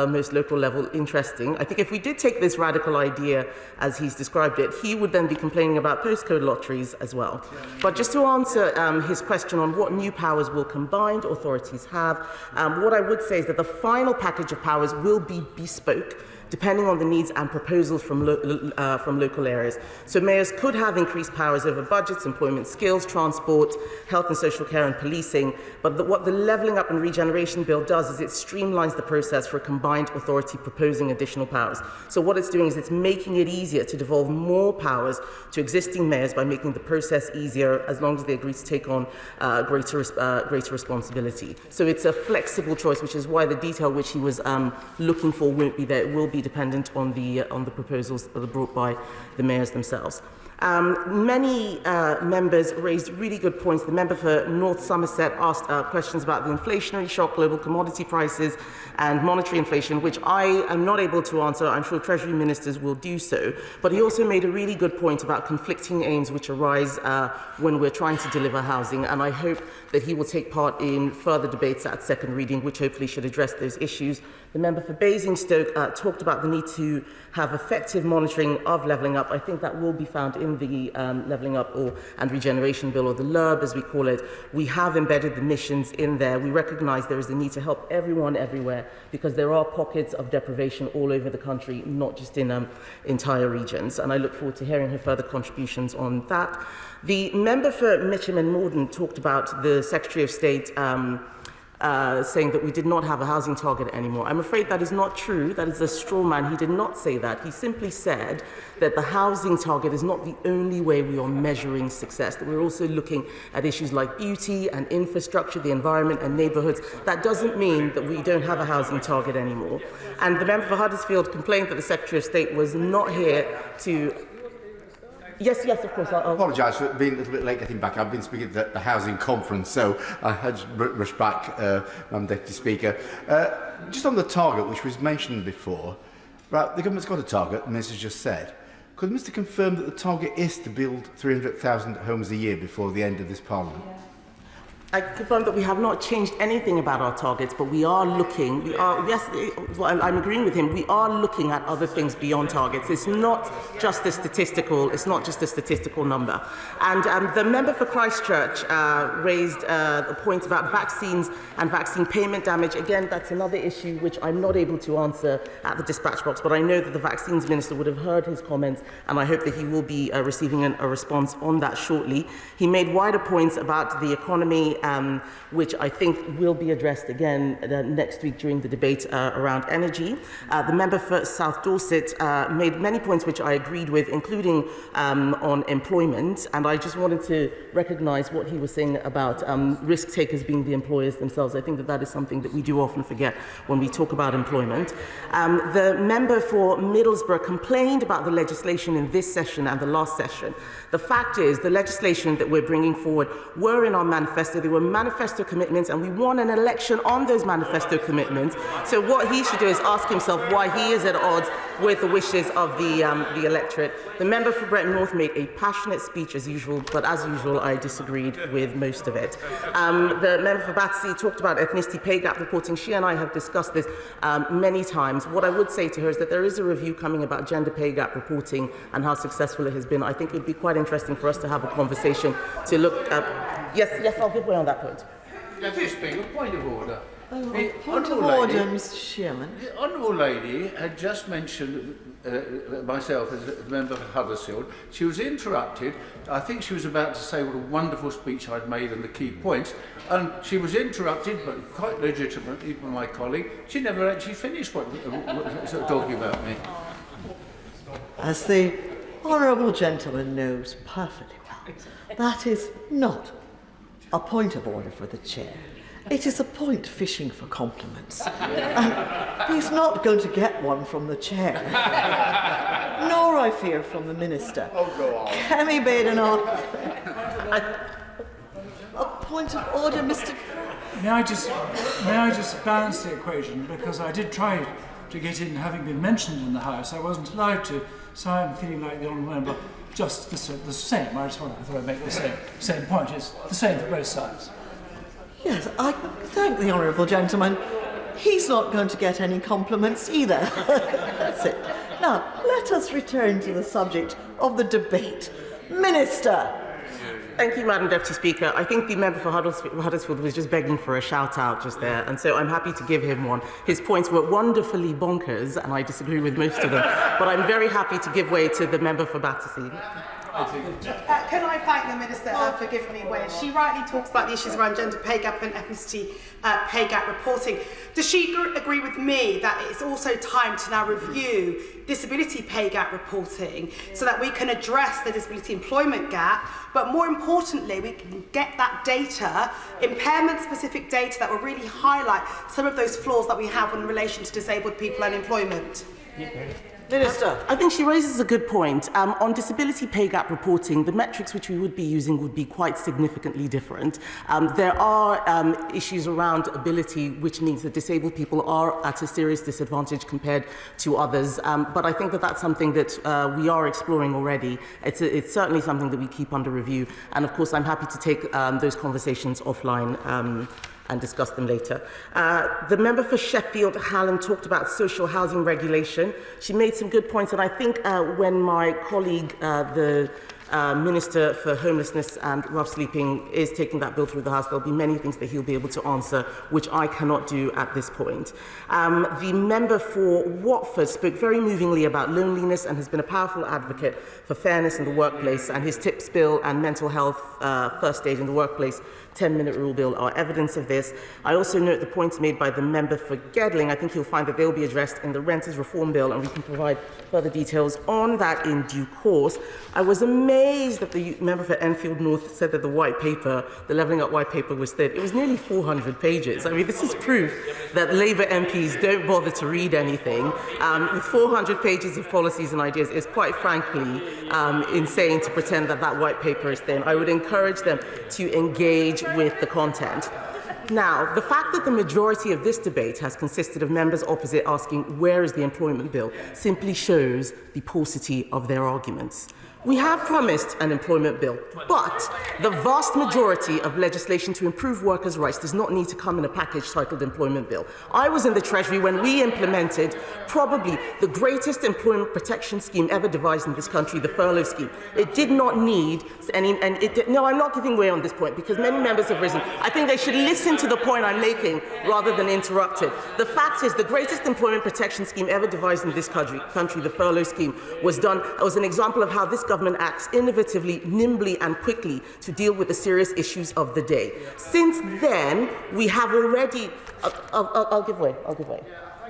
most local level interesting. I think if we did take this radical idea as he's described it, he would then be complaining about postcode lotteries as well. But just to answer his question on what new powers will combined authorities have, what I would say is that the final package of powers will be bespoke, depending on the needs and proposals from local areas. So mayors could have increased powers over budgets, employment skills, transport, health and social care and policing, but what the Levelling Up and Regeneration Bill does is it streamlines the process for a combined authority proposing additional powers. So what it's doing is it's making it easier to devolve more powers to existing mayors by making the process easier as long as they agree to take on greater responsibility. So it's a flexible choice, which is why the detail which he was looking for won't be there. It will be dependent on the proposals that are brought by the mayors themselves. Many members raised really good points. The member for North Somerset asked questions about the inflationary shock, global commodity prices and monetary inflation, which I am not able to answer. I'm sure Treasury ministers will do so. But he also made a really good point about conflicting aims which arise when we're trying to deliver housing. And I hope that he will take part in further debates at second reading, which hopefully should address those issues. The member for Basingstoke talked about the need to have effective monitoring of levelling up. I think that will be found in the Levelling Up and Regeneration Bill, or the LURB as we call it. We have embedded the missions in there. We recognise there is a need to help everyone everywhere, because there are pockets of deprivation all over the country, not just in entire regions. And I look forward to hearing her further contributions on that. The member for Mitcham and Morden talked about the Secretary of State saying that we did not have a housing target anymore. I'm afraid that is not true. That is a straw man. He did not say that. He simply said that the housing target is not the only way we are measuring success, that we're also looking at issues like beauty and infrastructure, the environment and neighbourhoods. That doesn't mean that we don't have a housing target anymore. And the member for Huddersfield complained that the Secretary of State was not here to... Yes, of course. I apologise for being a little bit late getting back. I've been speaking at the housing conference, so I had to rush back, Madam Deputy Speaker. Just on the target, which was mentioned before, right, the government's got a target, the Minister's just said. Could the Minister confirm that the target is to build 300,000 homes a year before the end of this Parliament? I confirm that we have not changed anything about our targets, but we are looking, I'm agreeing with him, we are looking at other things beyond targets. It's not just a statistical number. And the member for Christchurch raised a point about vaccines and vaccine payment damage. Again, that's another issue which I'm not able to answer at the dispatch box, but I know that the Vaccines Minister would have heard his comments, and I hope that he will be receiving a response on that shortly. He made wider points about the economy, which I think will be addressed again next week during the debate around energy. The member for South Dorset made many points which I agreed with, including on employment, and I just wanted to recognise what he was saying about risk takers being the employers themselves. I think that is something that we do often forget when we talk about employment. The member for Middlesbrough complained about the legislation in this session and the last session. The fact is, the legislation that we're bringing forward were in our manifesto. They there were manifesto commitments and we won an election on those manifesto commitments. So what he should do is ask himself why he is at odds with the wishes of the electorate. The member for Bretton North made a passionate speech as usual, but as usual, I disagreed with most of it. The member for Battersea talked about ethnicity pay gap reporting. She and I have discussed this many times. What I would say to her is that there is a review coming about gender pay gap reporting and how successful it has been. I think it would be quite interesting for us to have a conversation to look at. Yes, I'll give way on that point. Deputy Speaker, point of order. Point of order, Mr. Chairman. The Honourable Lady had just mentioned myself as a member for Huddersfield. She was interrupted. I think she was about to say what a wonderful speech I'd made and the key points. And she was interrupted, but quite legitimately by my colleague. She never actually finished what talking about me. As the honourable gentleman knows perfectly well, that is not a point of order for the chair. It is a point fishing for compliments. And he's not going to get one from the chair. Nor, I fear, from the minister. Oh, go on. Kemi Badenoch. A point of order, Mr. May I just balance the equation, because I did try to get in, having been mentioned in the House. I wasn't allowed to, so I'm feeling like the honourable member. Just the same. I thought I'd make the same point. It's the same for both sides. Yes, I thank the honourable gentleman. He's not going to get any compliments either. That's it. Now, let us return to the subject of the debate. Minister. Thank you, Madam Deputy Speaker. I think the member for Huddersfield was just begging for a shout-out just there, and so I'm happy to give him one. His points were wonderfully bonkers, and I disagree with most of them, but I'm very happy to give way to the member for Battersea. Can I thank the Minister for giving me way? She rightly talks about the issues around gender pay gap and ethnicity pay gap reporting. Does she agree with me that it's also time to now review disability pay gap reporting so that we can address the disability employment gap, but more importantly, we can get that data, impairment-specific data that will really highlight some of those flaws that we have in relation to disabled people and employment? Minister. I think she raises a good point. On disability pay gap reporting, the metrics which we would be using would be quite significantly different. There are issues around ability, which means that disabled people are at a serious disadvantage compared to others. But I think that that's something that we are exploring already. It's certainly something that we keep under review. And of course, I'm happy to take those conversations offline and discuss them later. The member for Sheffield Hallam talked about social housing regulation. She made some good points, and I think when my colleague, the Minister for Homelessness and Rough Sleeping, is taking that bill through the House, there'll be many things that he'll be able to answer, which I cannot do at this point. The member for Watford spoke very movingly about loneliness and has been a powerful advocate for fairness in the workplace, and his tips bill and mental health first aid in the workplace 10-minute rule bill are evidence of this. I also note the points made by the member for Gedling. I think you'll find that they'll be addressed in the Renters Reform Bill, and we can provide further details on that in due course. I was amazed that the member for Enfield North said that the white paper, the Levelling Up white paper, was thin. It was nearly 400 pages. I mean, this is proof that Labour MPs don't bother to read anything. With 400 pages of policies and ideas, it's quite frankly insane to pretend that that white paper is thin. I would encourage them to engage with the content. Now, the fact that the majority of this debate has consisted of members opposite asking where is the employment bill simply shows the paucity of their arguments. We have promised an employment bill, but the vast majority of legislation to improve workers' rights does not need to come in a package titled employment bill. I was in the Treasury when we implemented probably the greatest employment protection scheme ever devised in this country, the furlough scheme. It did not need any, no, I'm not giving way on this point because many members have risen. I think they should listen to the point I'm making rather than interrupt it. The fact is the greatest employment protection scheme ever devised in this country, the furlough scheme, was an example of how this government acts innovatively, nimbly and quickly to deal with the serious issues of the day. Since then, we have already... I'll give way.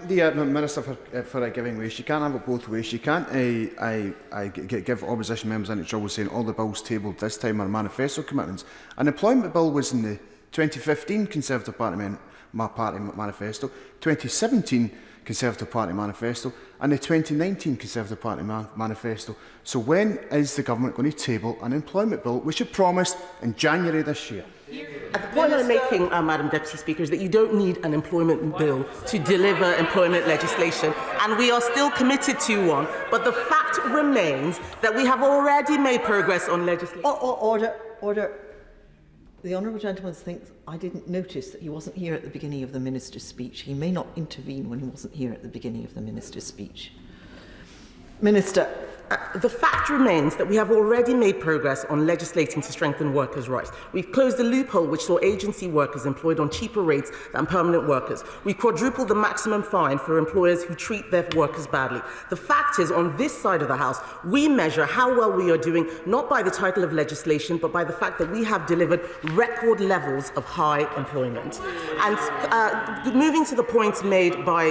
The Minister for giving way. She can't have it both ways. She can't give opposition members any trouble saying all the bills tabled this time are manifesto commitments. An employment bill was in the 2015 Conservative Party manifesto. 2017 Conservative Party manifesto and the 2019 Conservative Party manifesto. So when is the government going to table an employment bill, which it promised in January this year? The point I'm making, Madam Deputy Speaker, is that you don't need an employment bill to deliver employment legislation, and we are still committed to one. But the fact remains that we have already made progress on legislation. Order. The honourable gentleman thinks I didn't notice that he wasn't here at the beginning of the Minister's speech. He may not intervene when he wasn't here at the beginning of the Minister's speech. Minister. The fact remains that we have already made progress on legislating to strengthen workers' rights. We've closed a loophole which saw agency workers employed on cheaper rates than permanent workers. We quadrupled the maximum fine for employers who treat their workers badly. The fact is, on this side of the House, we measure how well we are doing, not by the title of legislation, but by the fact that we have delivered record levels of high employment. And moving to the points made by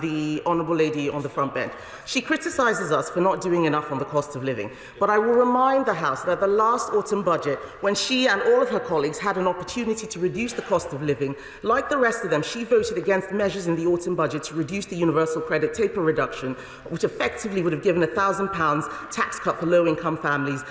the Honourable Lady on the front bench, she criticises us for not doing enough on the cost of living. But I will remind the House that the last autumn budget, when she and all of her colleagues had an opportunity to reduce the cost of living, like the rest of them, she voted against measures in the autumn budget to reduce the universal credit taper reduction, which effectively would have given £1,000 tax cut for low-income families,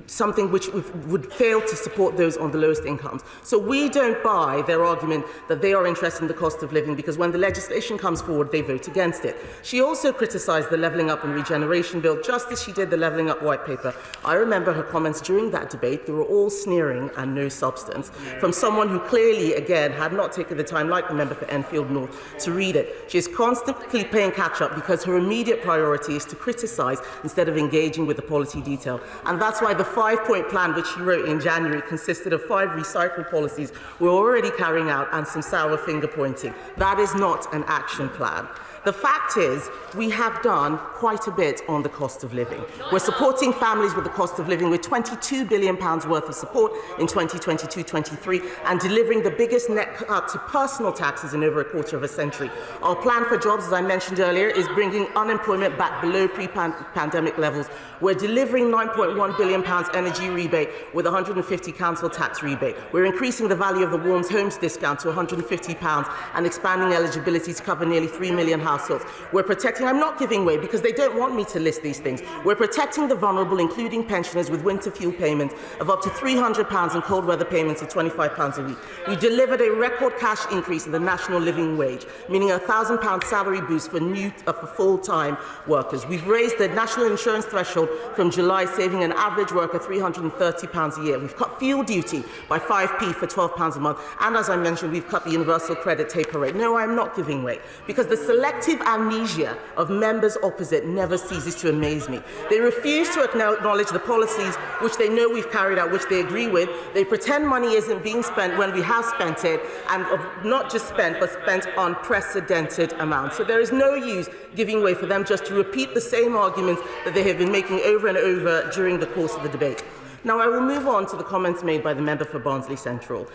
something which would fail to support those on the lowest incomes. So we don't buy their argument that they are interested in the cost of living, because when the legislation comes forward, they vote against it. She also criticised the Levelling Up and Regeneration Bill, just as she did the Levelling Up White Paper. I remember her comments during that debate. They were all sneering and no substance, from someone who clearly, again, had not taken the time, like the member for Enfield North, to read it. She is constantly playing catch-up because her immediate priority is to criticise instead of engaging with the policy detail. And that's why the 5-point plan, which she wrote in January, consisted of 5 recycle policies we're already carrying out and some sour finger-pointing. That is not an action plan. The fact is, we have done quite a bit on the cost of living. We're supporting families with the cost of living with £22 billion worth of support in 2022-23 and delivering the biggest net cut to personal taxes in over a quarter of a century. Our plan for jobs, as I mentioned earlier, is bringing unemployment back below pre-pandemic levels. We're delivering £9.1 billion energy rebate with 150 council tax rebate. We're increasing the value of the Warms Homes discount to £150 and expanding eligibility to cover nearly 3 million households. We're protecting, I'm not giving way because they don't want me to list these things. We're protecting the vulnerable, including pensioners with winter fuel payments of up to £300 and cold weather payments of £25 a week. We delivered a record cash increase in the national living wage, meaning a £1,000 salary boost for full-time workers. We've raised the national insurance threshold from July, saving an average worker £330 a year. We've cut fuel duty by 5p for £12 a month. And as I mentioned, we've cut the universal credit taper rate. No, I'm not giving way, because the selective amnesia of members opposite never ceases to amaze me. They refuse to acknowledge the policies which they know we've carried out, which they agree with. They pretend money isn't being spent when we have spent it, and not just spent, but spent unprecedented amounts. So there is no use giving way for them just to repeat the same arguments that they have been making over and over during the course of the debate. Now, I will move on to the comments made by the member for Barnsley Central.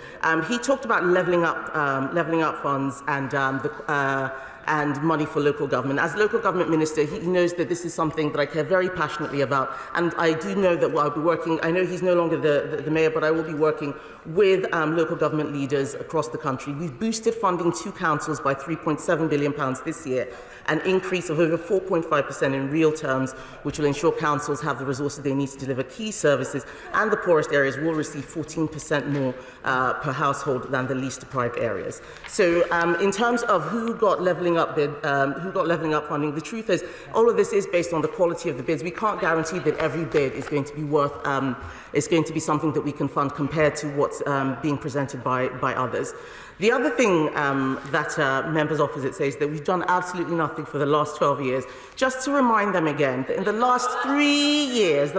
He talked about levelling up funds and money for local government. As local government minister, he knows that this is something that I care very passionately about, and I do know that I'll be working, I know he's no longer the mayor, but I will be working with local government leaders across the country. We've boosted funding to councils by £3.7 billion this year, an increase of over 4.5% in real terms, which will ensure councils have the resources they need to deliver key services, and the poorest areas will receive 14% more per household than the least deprived areas. So in terms of who got levelling up funding, the truth is all of this is based on the quality of the bids. We can't guarantee that every bid is going to be something that we can fund compared to what's being presented by others. The other thing that members opposite say is that we've done absolutely nothing for the last 12 years. Just to remind them again that in the last 3 years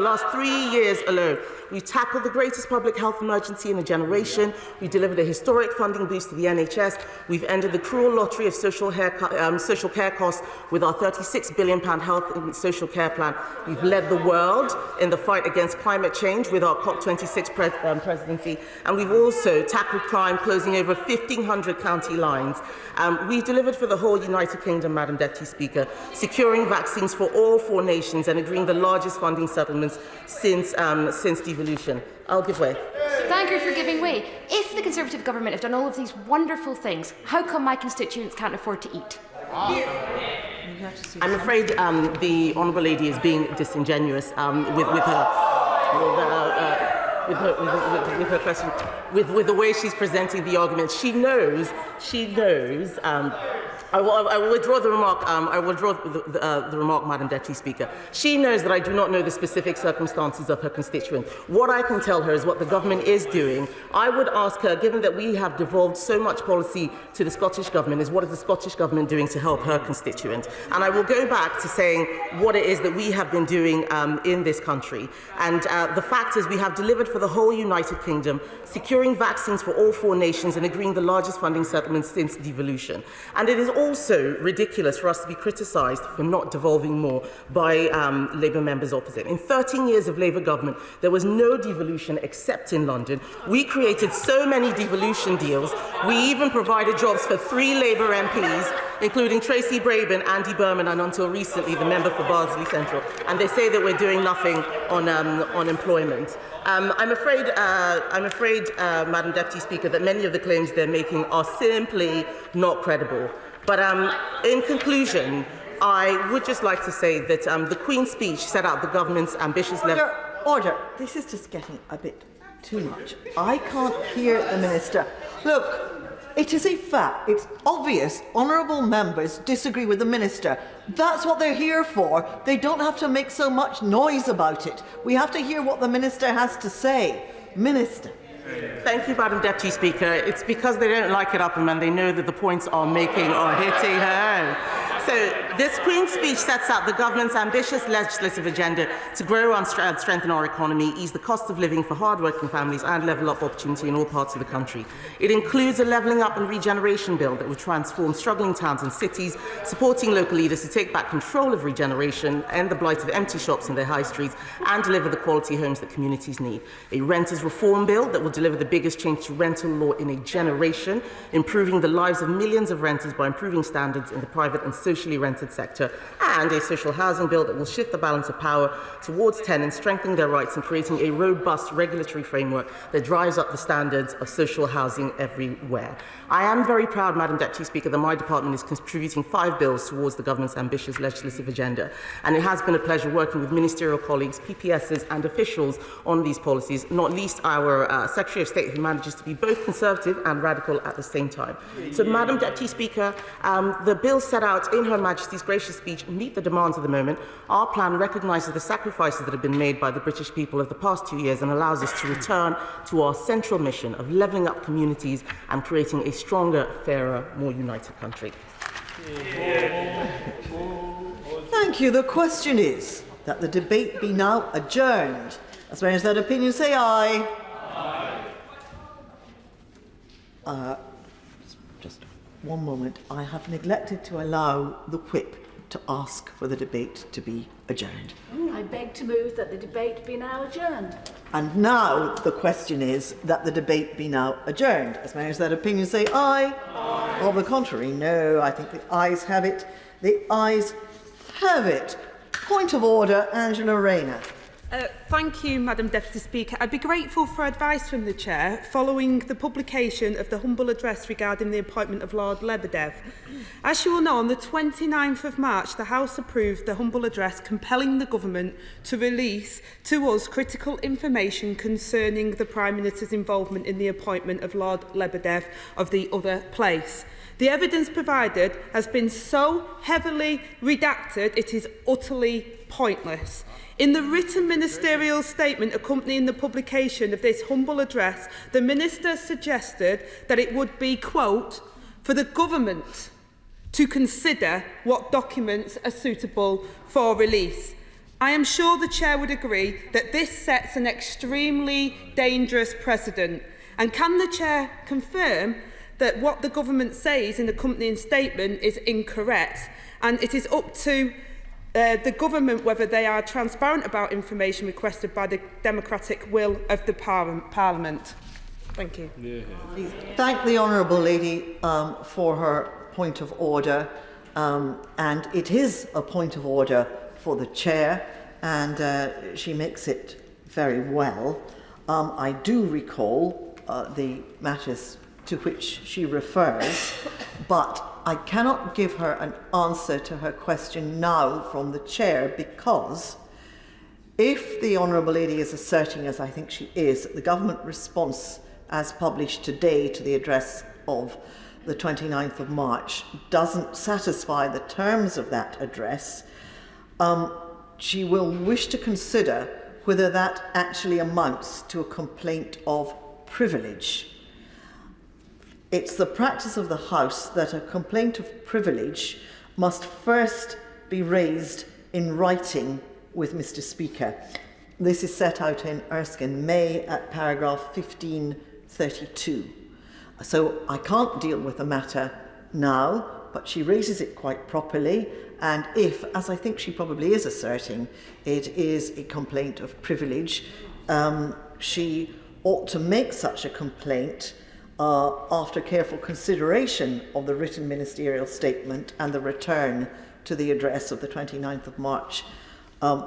alone, we tackled the greatest public health emergency in a generation. We delivered a historic funding boost to the NHS. We've ended the cruel lottery of social care costs with our £36 billion health and social care plan. We've led the world in the fight against climate change with our COP26 presidency. And we've also tackled crime, closing over 1,500 county lines. We've delivered for the whole United Kingdom, Madam Deputy Speaker, securing vaccines for all 4 nations and agreeing the largest funding settlements since devolution. I'll give way. Thank you for giving way. If the Conservative government have done all of these wonderful things, how come my constituents can't afford to eat? I'm afraid the Honourable Lady is being disingenuous with her question, with the way she's presenting the argument. She knows. I will withdraw the remark. I will withdraw the remark, Madam Deputy Speaker. She knows that I do not know the specific circumstances of her constituent. What I can tell her is what the government is doing. I would ask her, given that we have devolved so much policy to the Scottish Government, is what is the Scottish Government doing to help her constituent? And I will go back to saying what it is that we have been doing in this country. And the fact is we have delivered for the whole United Kingdom, securing vaccines for all 4 nations and agreeing the largest funding settlement since devolution. And it is also ridiculous for us to be criticised for not devolving more by Labour members opposite. In 13 years of Labour government, there was no devolution except in London. We created so many devolution deals. We even provided jobs for 3 Labour MPs, including Tracy Brabin, Andy Berman, and until recently, the member for Barnsley Central. And they say that we're doing nothing on employment. I'm afraid, Madam Deputy Speaker, that many of the claims they're making are simply not credible. But in conclusion, I would just like to say that the Queen's speech set out the government's ambitious level. Order. This is just getting a bit too much. I can't hear the Minister. Look, it is a fact. It's obvious honourable members disagree with the Minister. That's what they're here for. They don't have to make so much noise about it. We have to hear what the Minister has to say. Minister. Thank you, Madam Deputy Speaker. It's because they don't like it up and they know that the points are making are hitting home. So this Queen's speech sets out the government's ambitious legislative agenda to grow and strengthen our economy, ease the cost of living for hard-working families and level up opportunity in all parts of the country. It includes a levelling up and regeneration bill that will transform struggling towns and cities, supporting local leaders to take back control of regeneration, end the blight of empty shops in their high streets and deliver the quality homes that communities need. A renters reform bill that will deliver the biggest change to rental law in a generation, improving the lives of millions of renters by improving standards in the private and socially rented sector, and a social housing bill that will shift the balance of power towards tenants, strengthening their rights and creating a robust regulatory framework that drives up the standards of social housing everywhere. I am very proud, Madam Deputy Speaker, that my department is contributing 5 bills towards the government's ambitious legislative agenda, and it has been a pleasure working with ministerial colleagues, PPSs and officials on these policies, not least our Secretary of State, who manages to be both conservative and radical at the same time. So, Madam Deputy Speaker, the bill set out in Her Majesty's gracious speech meet the demands of the moment. Our plan recognises the sacrifices that have been made by the British people over the past 2 years and allows us to return to our central mission of levelling up communities and creating a stronger, fairer, more united country. Thank you. The question is that the debate be now adjourned. As many as that opinion say aye. Aye. Just one moment. I have neglected to allow the whip to ask for the debate to be adjourned. I beg to move that the debate be now adjourned. And now the question is that the debate be now adjourned. As many as that opinion say aye. Aye. On the contrary, no. I think the ayes have it. The ayes have it. Point of order, Angela Rayner. Thank you, Madam Deputy Speaker. I'd be grateful for advice from the Chair following the publication of the humble address regarding the appointment of Lord Lebedev. As you will know, on the 29th of March, the House approved the humble address compelling the Government to release to us critical information concerning the Prime Minister's involvement in the appointment of Lord Lebedev of the other place. The evidence provided has been so heavily redacted, it is utterly pointless. In the written ministerial statement accompanying the publication of this humble address, the Minister suggested that it would be, quote, for the Government to consider what documents are suitable for release. I am sure the Chair would agree that this sets an extremely dangerous precedent. And can the Chair confirm that what the Government says in the accompanying statement is incorrect, and it is up to the Government whether they are transparent about information requested by the democratic will of the Parliament. Thank you. Yeah. Thank the Honourable Lady for her point of order, and it is a point of order for the Chair, and she makes it very well. I do recall the matters to which she refers, but I cannot give her an answer to her question now from the chair, because if the Honourable Lady is asserting, as I think she is, that the government response as published today to the address of the 29th of March doesn't satisfy the terms of that address, she will wish to consider whether that actually amounts to a complaint of privilege. It's the practice of the House that a complaint of privilege must first be raised in writing with Mr. Speaker. This is set out in Erskine May at paragraph 1532. So I can't deal with the matter now, but she raises it quite properly, and if, as I think she probably is asserting, it is a complaint of privilege, she ought to make such a complaint after careful consideration of the written ministerial statement and the return to the address of the 29th of March,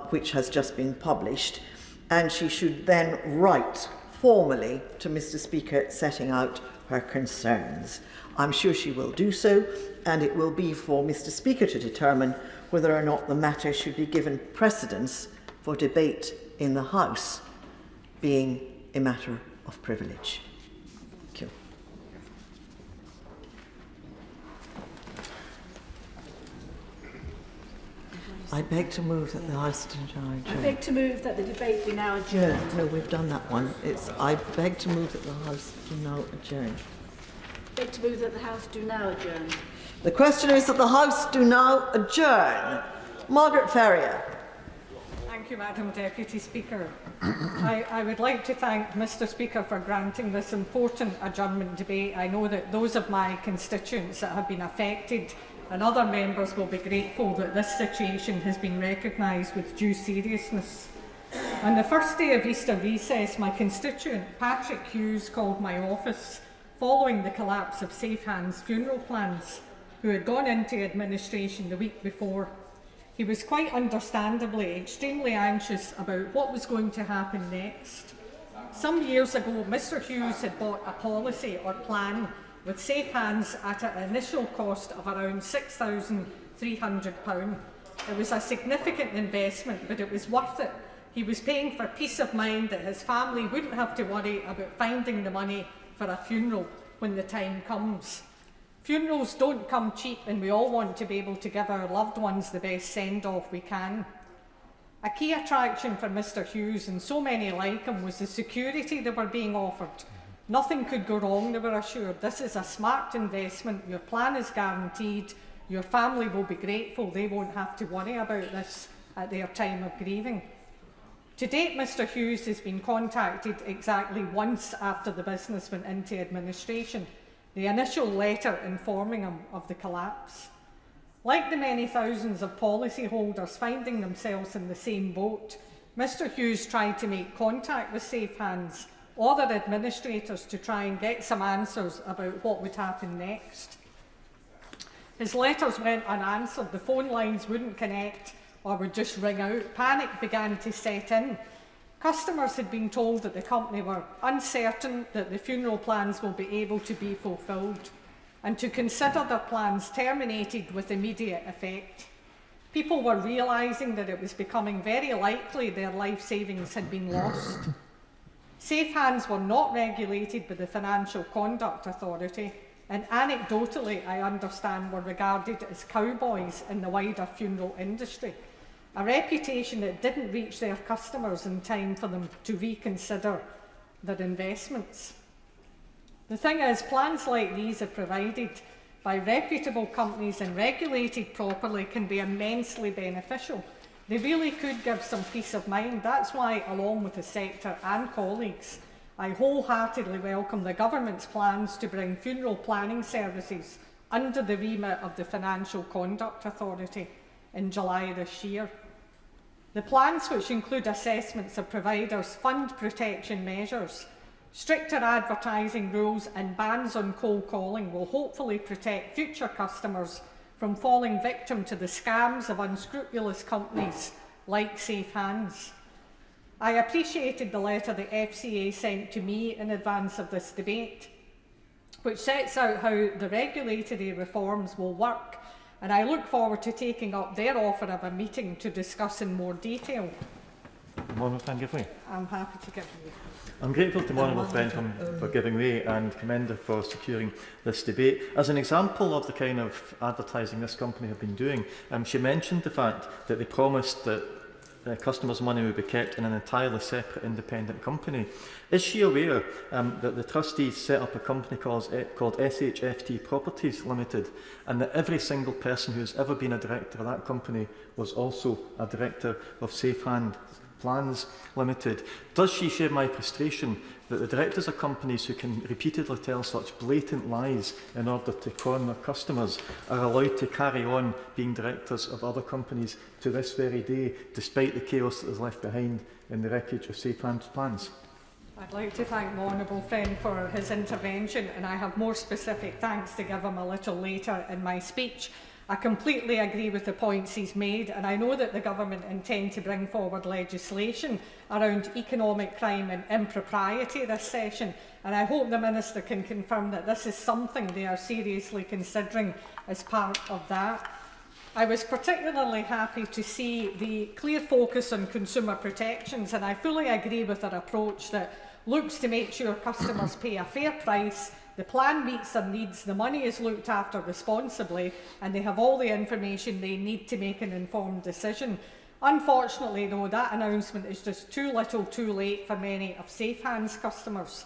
which has just been published, and she should then write formally to Mr. Speaker setting out her concerns. I'm sure she will do so, and it will be for Mr. Speaker to determine whether or not the matter should be given precedence for debate in the House, being a matter of privilege. Thank you. I beg to move that the House adjourn. I beg to move that the debate be now adjourned. No, we've done that one. It's I beg to move that the House do now adjourn. I beg to move that the House do now adjourn. The question is that the House do now adjourn. Margaret Ferrier. Thank you, Madam Deputy Speaker. I would like to thank Mr. Speaker for granting this important adjournment debate. I know that those of my constituents that have been affected and other members will be grateful that this situation has been recognised with due seriousness. On the first day of Easter recess, my constituent Patrick Hughes called my office following the collapse of Safe Hands funeral plans, who had gone into administration the week before. He was quite understandably extremely anxious about what was going to happen next. Some years ago, Mr. Hughes had bought a policy or plan with Safe Hands at an initial cost of around £6,300. It was a significant investment, but it was worth it. He was paying for peace of mind that his family wouldn't have to worry about finding the money for a funeral when the time comes. Funerals don't come cheap, and we all want to be able to give our loved ones the best send-off we can. A key attraction for Mr. Hughes, and so many like him, was the security they were being offered. Nothing could go wrong, they were assured. This is a smart investment, your plan is guaranteed, your family will be grateful, they won't have to worry about this at their time of grieving. To date, Mr. Hughes has been contacted exactly once after the business went into administration, the initial letter informing him of the collapse. Like the many thousands of policyholders finding themselves in the same boat, Mr. Hughes tried to make contact with Safe Hands or their administrators to try and get some answers about what would happen next. His letters went unanswered, the phone lines wouldn't connect or would just ring out. Panic began to set in. Customers had been told that the company were uncertain that the funeral plans will be able to be fulfilled, and to consider their plans terminated with immediate effect. People were realising that it was becoming very likely their life savings had been lost. Safe Hands were not regulated by the Financial Conduct Authority, and anecdotally, I understand, were regarded as cowboys in the wider funeral industry, a reputation that didn't reach their customers in time for them to reconsider their investments. The thing is, plans like these, if provided by reputable companies and regulated properly, can be immensely beneficial. They really could give some peace of mind. That's why, along with the sector and colleagues, I wholeheartedly welcome the government's plans to bring funeral planning services under the remit of the Financial Conduct Authority in July this year. The plans, which include assessments of providers' fund protection measures, stricter advertising rules and bans on cold calling, will hopefully protect future customers from falling victim to the scams of unscrupulous companies like Safe Hands. I appreciated the letter the FCA sent to me in advance of this debate. which sets out how the regulatory reforms will work, and I look forward to taking up their offer of a meeting to discuss in more detail. I'm happy to give you. I'm grateful to my honourable friend for giving way and commend her for securing this debate. As an example of the kind of advertising this company have been doing, she mentioned the fact that they promised that customers' money would be kept in an entirely separate independent company. Is she aware that the trustees set up a company called SHFT Properties Limited, and that every single person who has ever been a director of that company was also a director of Safe Hand Plans Limited? Does she share my frustration that the directors of companies who can repeatedly tell such blatant lies in order to con their customers are allowed to carry on being directors of other companies to this very day, despite the chaos that is left behind in the wreckage of Safe Hand Plans? I'd like to thank my honourable friend for his intervention, and I have more specific thanks to give him a little later in my speech. I completely agree with the points he's made, and I know that the government intend to bring forward legislation around economic crime and impropriety this session, and I hope the Minister can confirm that this is something they are seriously considering as part of that. I was particularly happy to see the clear focus on consumer protections, and I fully agree with their approach that looks to make sure customers pay a fair price, the plan meets their needs, the money is looked after responsibly, and they have all the information they need to make an informed decision. Unfortunately, though, that announcement is just too little too late for many of Safe Hands customers.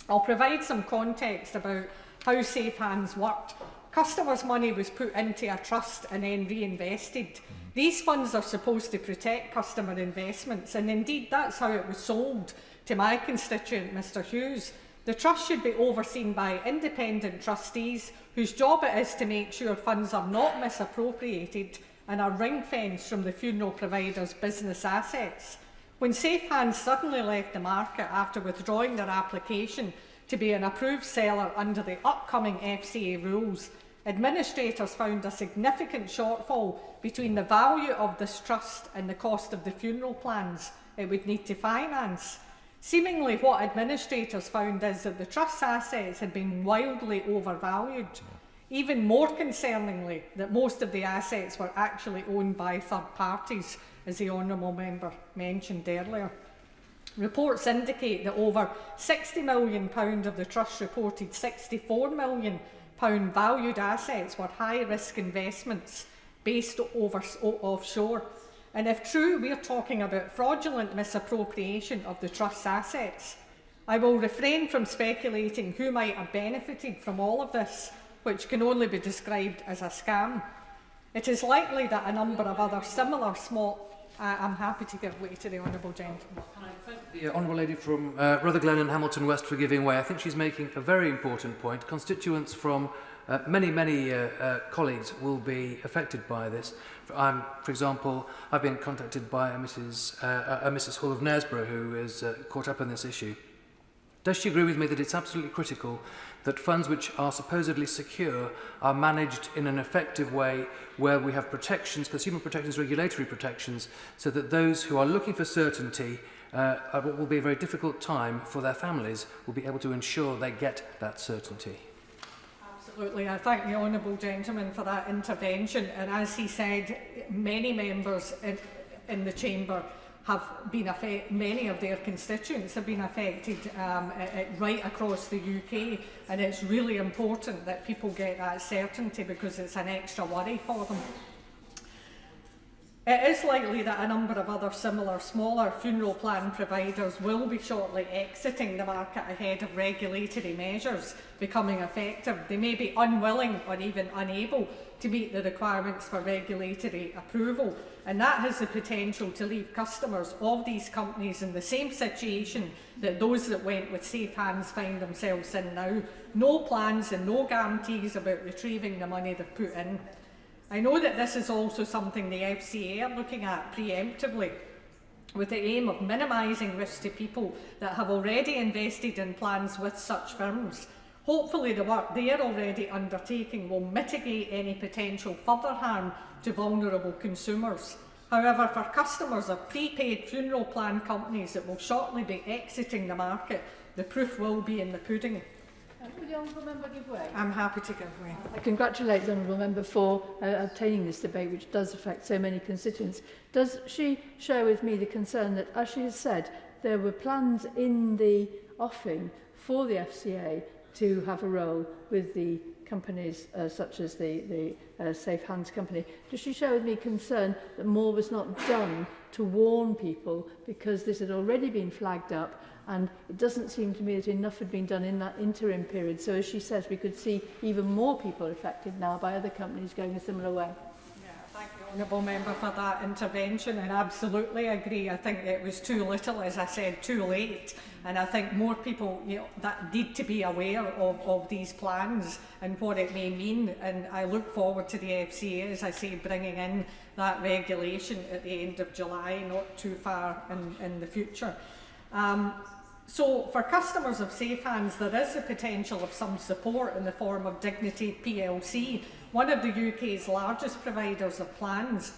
I'll provide some context about how Safe Hands worked. Customers' money was put into a trust and then reinvested. These funds are supposed to protect customer investments, and indeed that's how it was sold to my constituent, Mr Hughes. The trust should be overseen by independent trustees whose job it is to make sure funds are not misappropriated and are ring-fenced from the funeral provider's business assets. When Safe Hands suddenly left the market after withdrawing their application to be an approved seller under the upcoming FCA rules, administrators found a significant shortfall between the value of this trust and the cost of the funeral plans it would need to finance. Seemingly what administrators found is that the trust's assets had been wildly overvalued. Even more concerningly, that most of the assets were actually owned by third parties, as the honourable member mentioned earlier. Reports indicate that over £60 million of the trust's reported £64 million valued assets were high-risk investments based offshore. And if true, we're talking about fraudulent misappropriation of the trust's assets. I will refrain from speculating who might have benefited from all of this, which can only be described as a scam. It is likely that a number of other similar small... I'm happy to give way to the honourable gentleman. Can I thank the honourable lady from Rutherglen and Hamilton West for giving way? I think she's making a very important point. Constituents from many colleagues will be affected by this. For example, I've been contacted by a Mrs. Hull of Knaresborough who is caught up in this issue. Does she agree with me that it's absolutely critical that funds which are supposedly secure are managed in an effective way where we have protections, consumer protections, regulatory protections, so that those who are looking for certainty at what will be a very difficult time for their families will be able to ensure they get that certainty? Absolutely. I thank the honourable gentleman for that intervention, and as he said, many members in the chamber have been affected, many of their constituents have been affected right across the UK, and it's really important that people get that certainty because it's an extra worry for them. It is likely that a number of other similar smaller funeral plan providers will be shortly exiting the market ahead of regulatory measures becoming effective. They may be unwilling or even unable to meet the requirements for regulatory approval, and that has the potential to leave customers of these companies in the same situation that those that went with Safe Hands find themselves in now. No plans and no guarantees about retrieving the money they've put in. I know that this is also something the FCA are looking at preemptively, with the aim of minimising risk to people that have already invested in plans with such firms. Hopefully the work they are already undertaking will mitigate any potential further harm to vulnerable consumers. However, for customers of prepaid funeral plan companies that will shortly be exiting the market, the proof will be in the pudding. Will the Honourable Member give way? I'm happy to give way. I congratulate the Honourable Member for obtaining this debate, which does affect so many constituents. Does she share with me the concern that, as she has said, there were plans in the offing for the FCA to have a role with the companies such as the Safe Hands company? Does she share with me concern that more was not done to warn people, because this had already been flagged up and it doesn't seem to me that enough had been done in that interim period? So as she says, we could see even more people affected now by other companies going a similar way. Thank you, Honourable Member, for that intervention, and absolutely agree. I think it was too little, as I said, too late, and I think more people that need to be aware of these plans and what it may mean, and I look forward to the FCA, as I say, bringing in that regulation at the end of July, not too far in the future. So for customers of Safe Hands, there is the potential of some support in the form of Dignity PLC, one of the UK's largest providers of plans.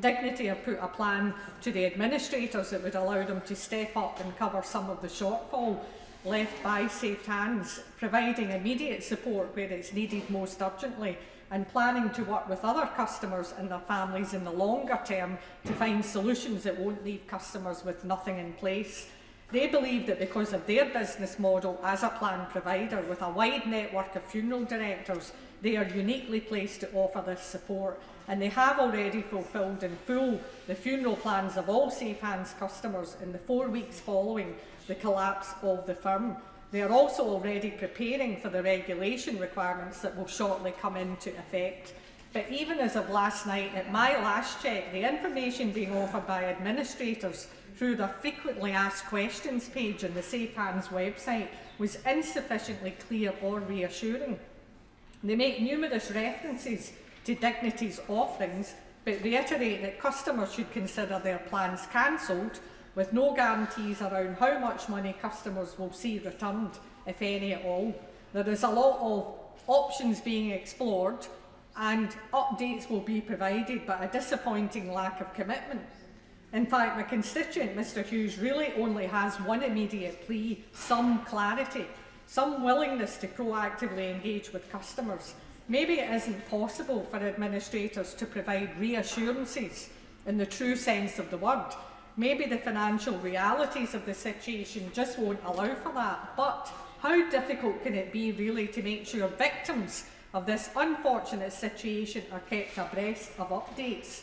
Dignity have put a plan to the administrators that would allow them to step up and cover some of the shortfall left by Safe Hands, providing immediate support where it's needed most urgently, and planning to work with other customers and their families in the longer term to find solutions that won't leave customers with nothing in place. They believe that because of their business model as a plan provider with a wide network of funeral directors, they are uniquely placed to offer this support, and they have already fulfilled in full the funeral plans of all Safe Hands customers in the 4 weeks following the collapse of the firm. They are also already preparing for the regulation requirements that will shortly come into effect. But even as of last night, at my last check, the information being offered by administrators through their frequently asked questions page on the Safe Hands website was insufficiently clear or reassuring. They make numerous references to Dignity's offerings, but reiterate that customers should consider their plans cancelled, with no guarantees around how much money customers will see returned, if any at all. There is a lot of options being explored, and updates will be provided, but a disappointing lack of commitment. In fact, my constituent, Mr Hughes, really only has one immediate plea: some clarity, some willingness to proactively engage with customers. Maybe it isn't possible for administrators to provide reassurances in the true sense of the word. Maybe the financial realities of the situation just won't allow for that. But how difficult can it be really to make sure victims of this unfortunate situation are kept abreast of updates?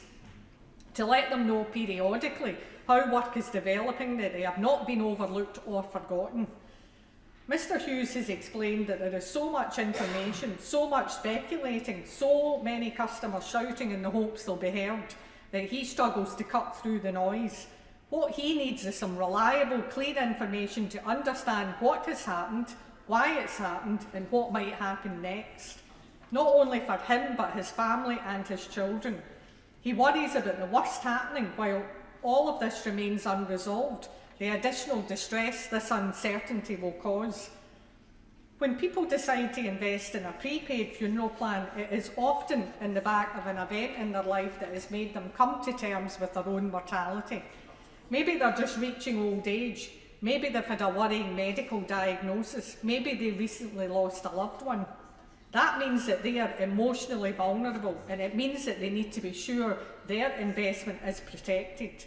To let them know periodically how work is developing, that they have not been overlooked or forgotten. Mr Hughes has explained that there is so much information, so much speculating, so many customers shouting in the hopes they'll be heard, that he struggles to cut through the noise. What he needs is some reliable, clear information to understand what has happened, why it's happened, and what might happen next. Not only for him, but his family and his children. He worries about the worst happening while all of this remains unresolved, the additional distress this uncertainty will cause. When people decide to invest in a prepaid funeral plan, it is often in the back of an event in their life that has made them come to terms with their own mortality. Maybe they're just reaching old age, maybe they've had a worrying medical diagnosis, maybe they recently lost a loved one. That means that they are emotionally vulnerable, and it means that they need to be sure their investment is protected.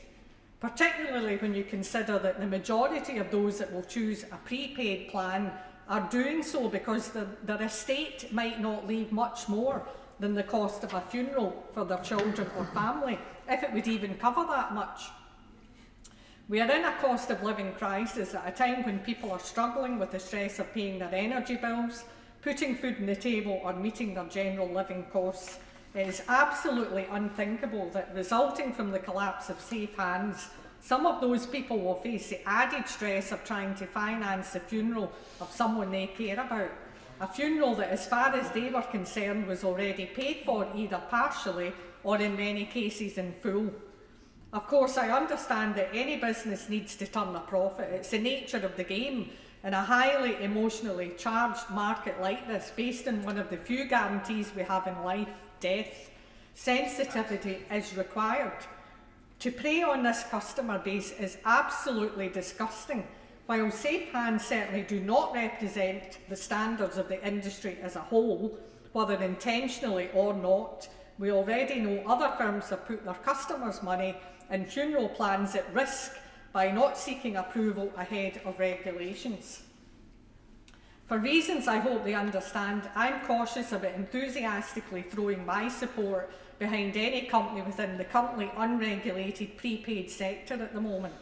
Particularly when you consider that the majority of those that will choose a prepaid plan are doing so because their estate might not leave much more than the cost of a funeral for their children or family, if it would even cover that much. We are in a cost of living crisis at a time when people are struggling with the stress of paying their energy bills, putting food on the table, or meeting their general living costs. It is absolutely unthinkable that, resulting from the collapse of Safe Hands, some of those people will face the added stress of trying to finance the funeral of someone they care about. A funeral that, as far as they were concerned, was already paid for either partially or in many cases in full. Of course, I understand that any business needs to turn a profit. It's the nature of the game. In a highly emotionally charged market like this, based on one of the few guarantees we have in life, death, sensitivity is required. To prey on this customer base is absolutely disgusting, While safe hands certainly do not represent the standards of the industry as a whole, whether intentionally or not, we already know other firms have put their customers' money and funeral plans at risk by not seeking approval ahead of regulations. For reasons I hope they understand, I'm cautious about enthusiastically throwing my support behind any company within the currently unregulated prepaid sector at the moment.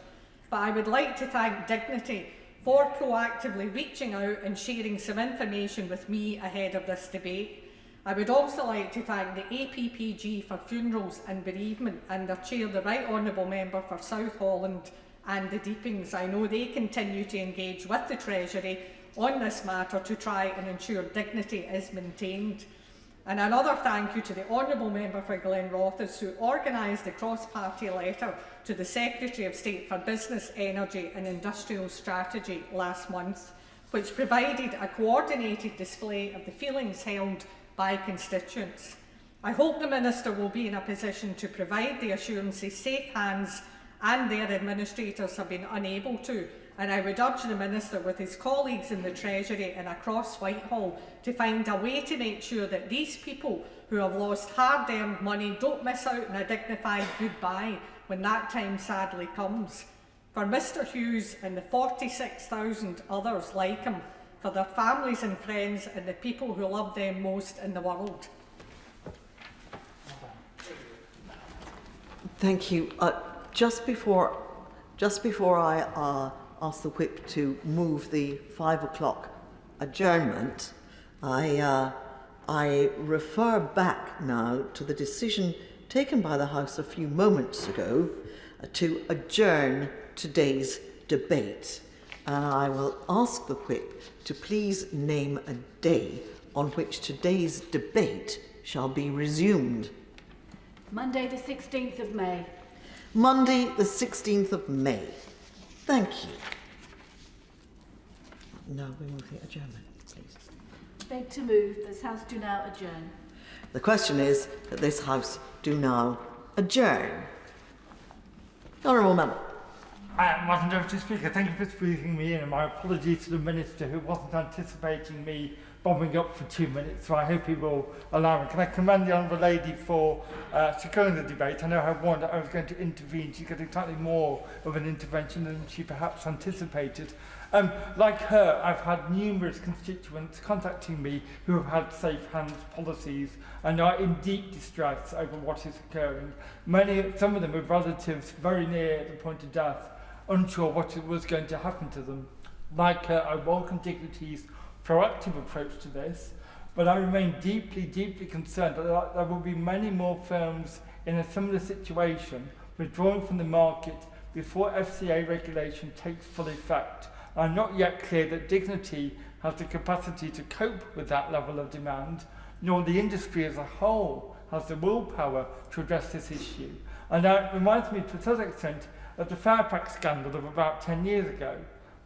But I would like to thank Dignity for proactively reaching out and sharing some information with me ahead of this debate. I would also like to thank the APPG for Funerals and Bereavement and their chair, the Right Honourable Member for South Holland and the Deepings. I know they continue to engage with the Treasury on this matter to try and ensure dignity is maintained. And another thank you to the Honourable Member for Glenrothes, who organised the cross-party letter to the Secretary of State for Business, Energy and Industrial Strategy last month, which provided a coordinated display of the feelings held by constituents. I hope the Minister will be in a position to provide the assurances safe hands and their administrators have been unable to, and I would urge the Minister with his colleagues in the Treasury and across Whitehall to find a way to make sure that these people who have lost hard-earned money don't miss out on a dignified goodbye when that time sadly comes. For Mr Hughes and the 46,000 others like him, for their families and friends and the people who love them most in the world. Thank you. Just before I ask the Whip to move the 5 o'clock adjournment, I refer back now to the decision taken by the House a few moments ago to adjourn today's debate. And I will ask the Whip to please name a day on which today's debate shall be resumed. Monday the 16th of May. Monday the 16th of May. Thank you. Now we move the adjournment, please. Beg to move this House do now adjourn. The question is that this House do now adjourn. Honourable Member. Madam Deputy Speaker, thank you for squeezing me in, and my apologies to the Minister who wasn't anticipating me bombing up for 2 minutes, so I hope he will allow me. Can I commend the Honourable Lady for securing the debate? I know I warned that I was going to intervene. She got slightly more of an intervention than she perhaps anticipated. Like her, I've had numerous constituents contacting me who have had safe hands policies and are in deep distress over what is occurring. Some of them with relatives very near the point of death, unsure what was going to happen to them. Like her, I welcome Dignity's proactive approach to this, but I remain deeply, deeply concerned that there will be many more firms in a similar situation withdrawing from the market before FCA regulation takes full effect. I'm not yet clear that Dignity has the capacity to cope with that level of demand, nor the industry as a whole has the willpower to address this issue. And that reminds me to a certain extent of the Fairfax scandal of about 10 years ago.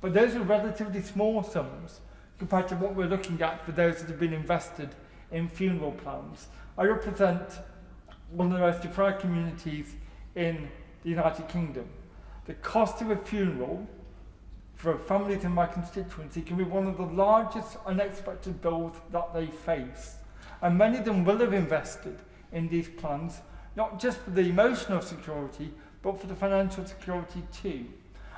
But those are relatively small sums compared to what we're looking at for those that have been invested in funeral plans. I represent one of the most deprived communities in the United Kingdom. The cost of a funeral for families in my constituency can be one of the largest unexpected bills that they face. And many of them will have invested in these plans, not just for the emotional security, but for the financial security too.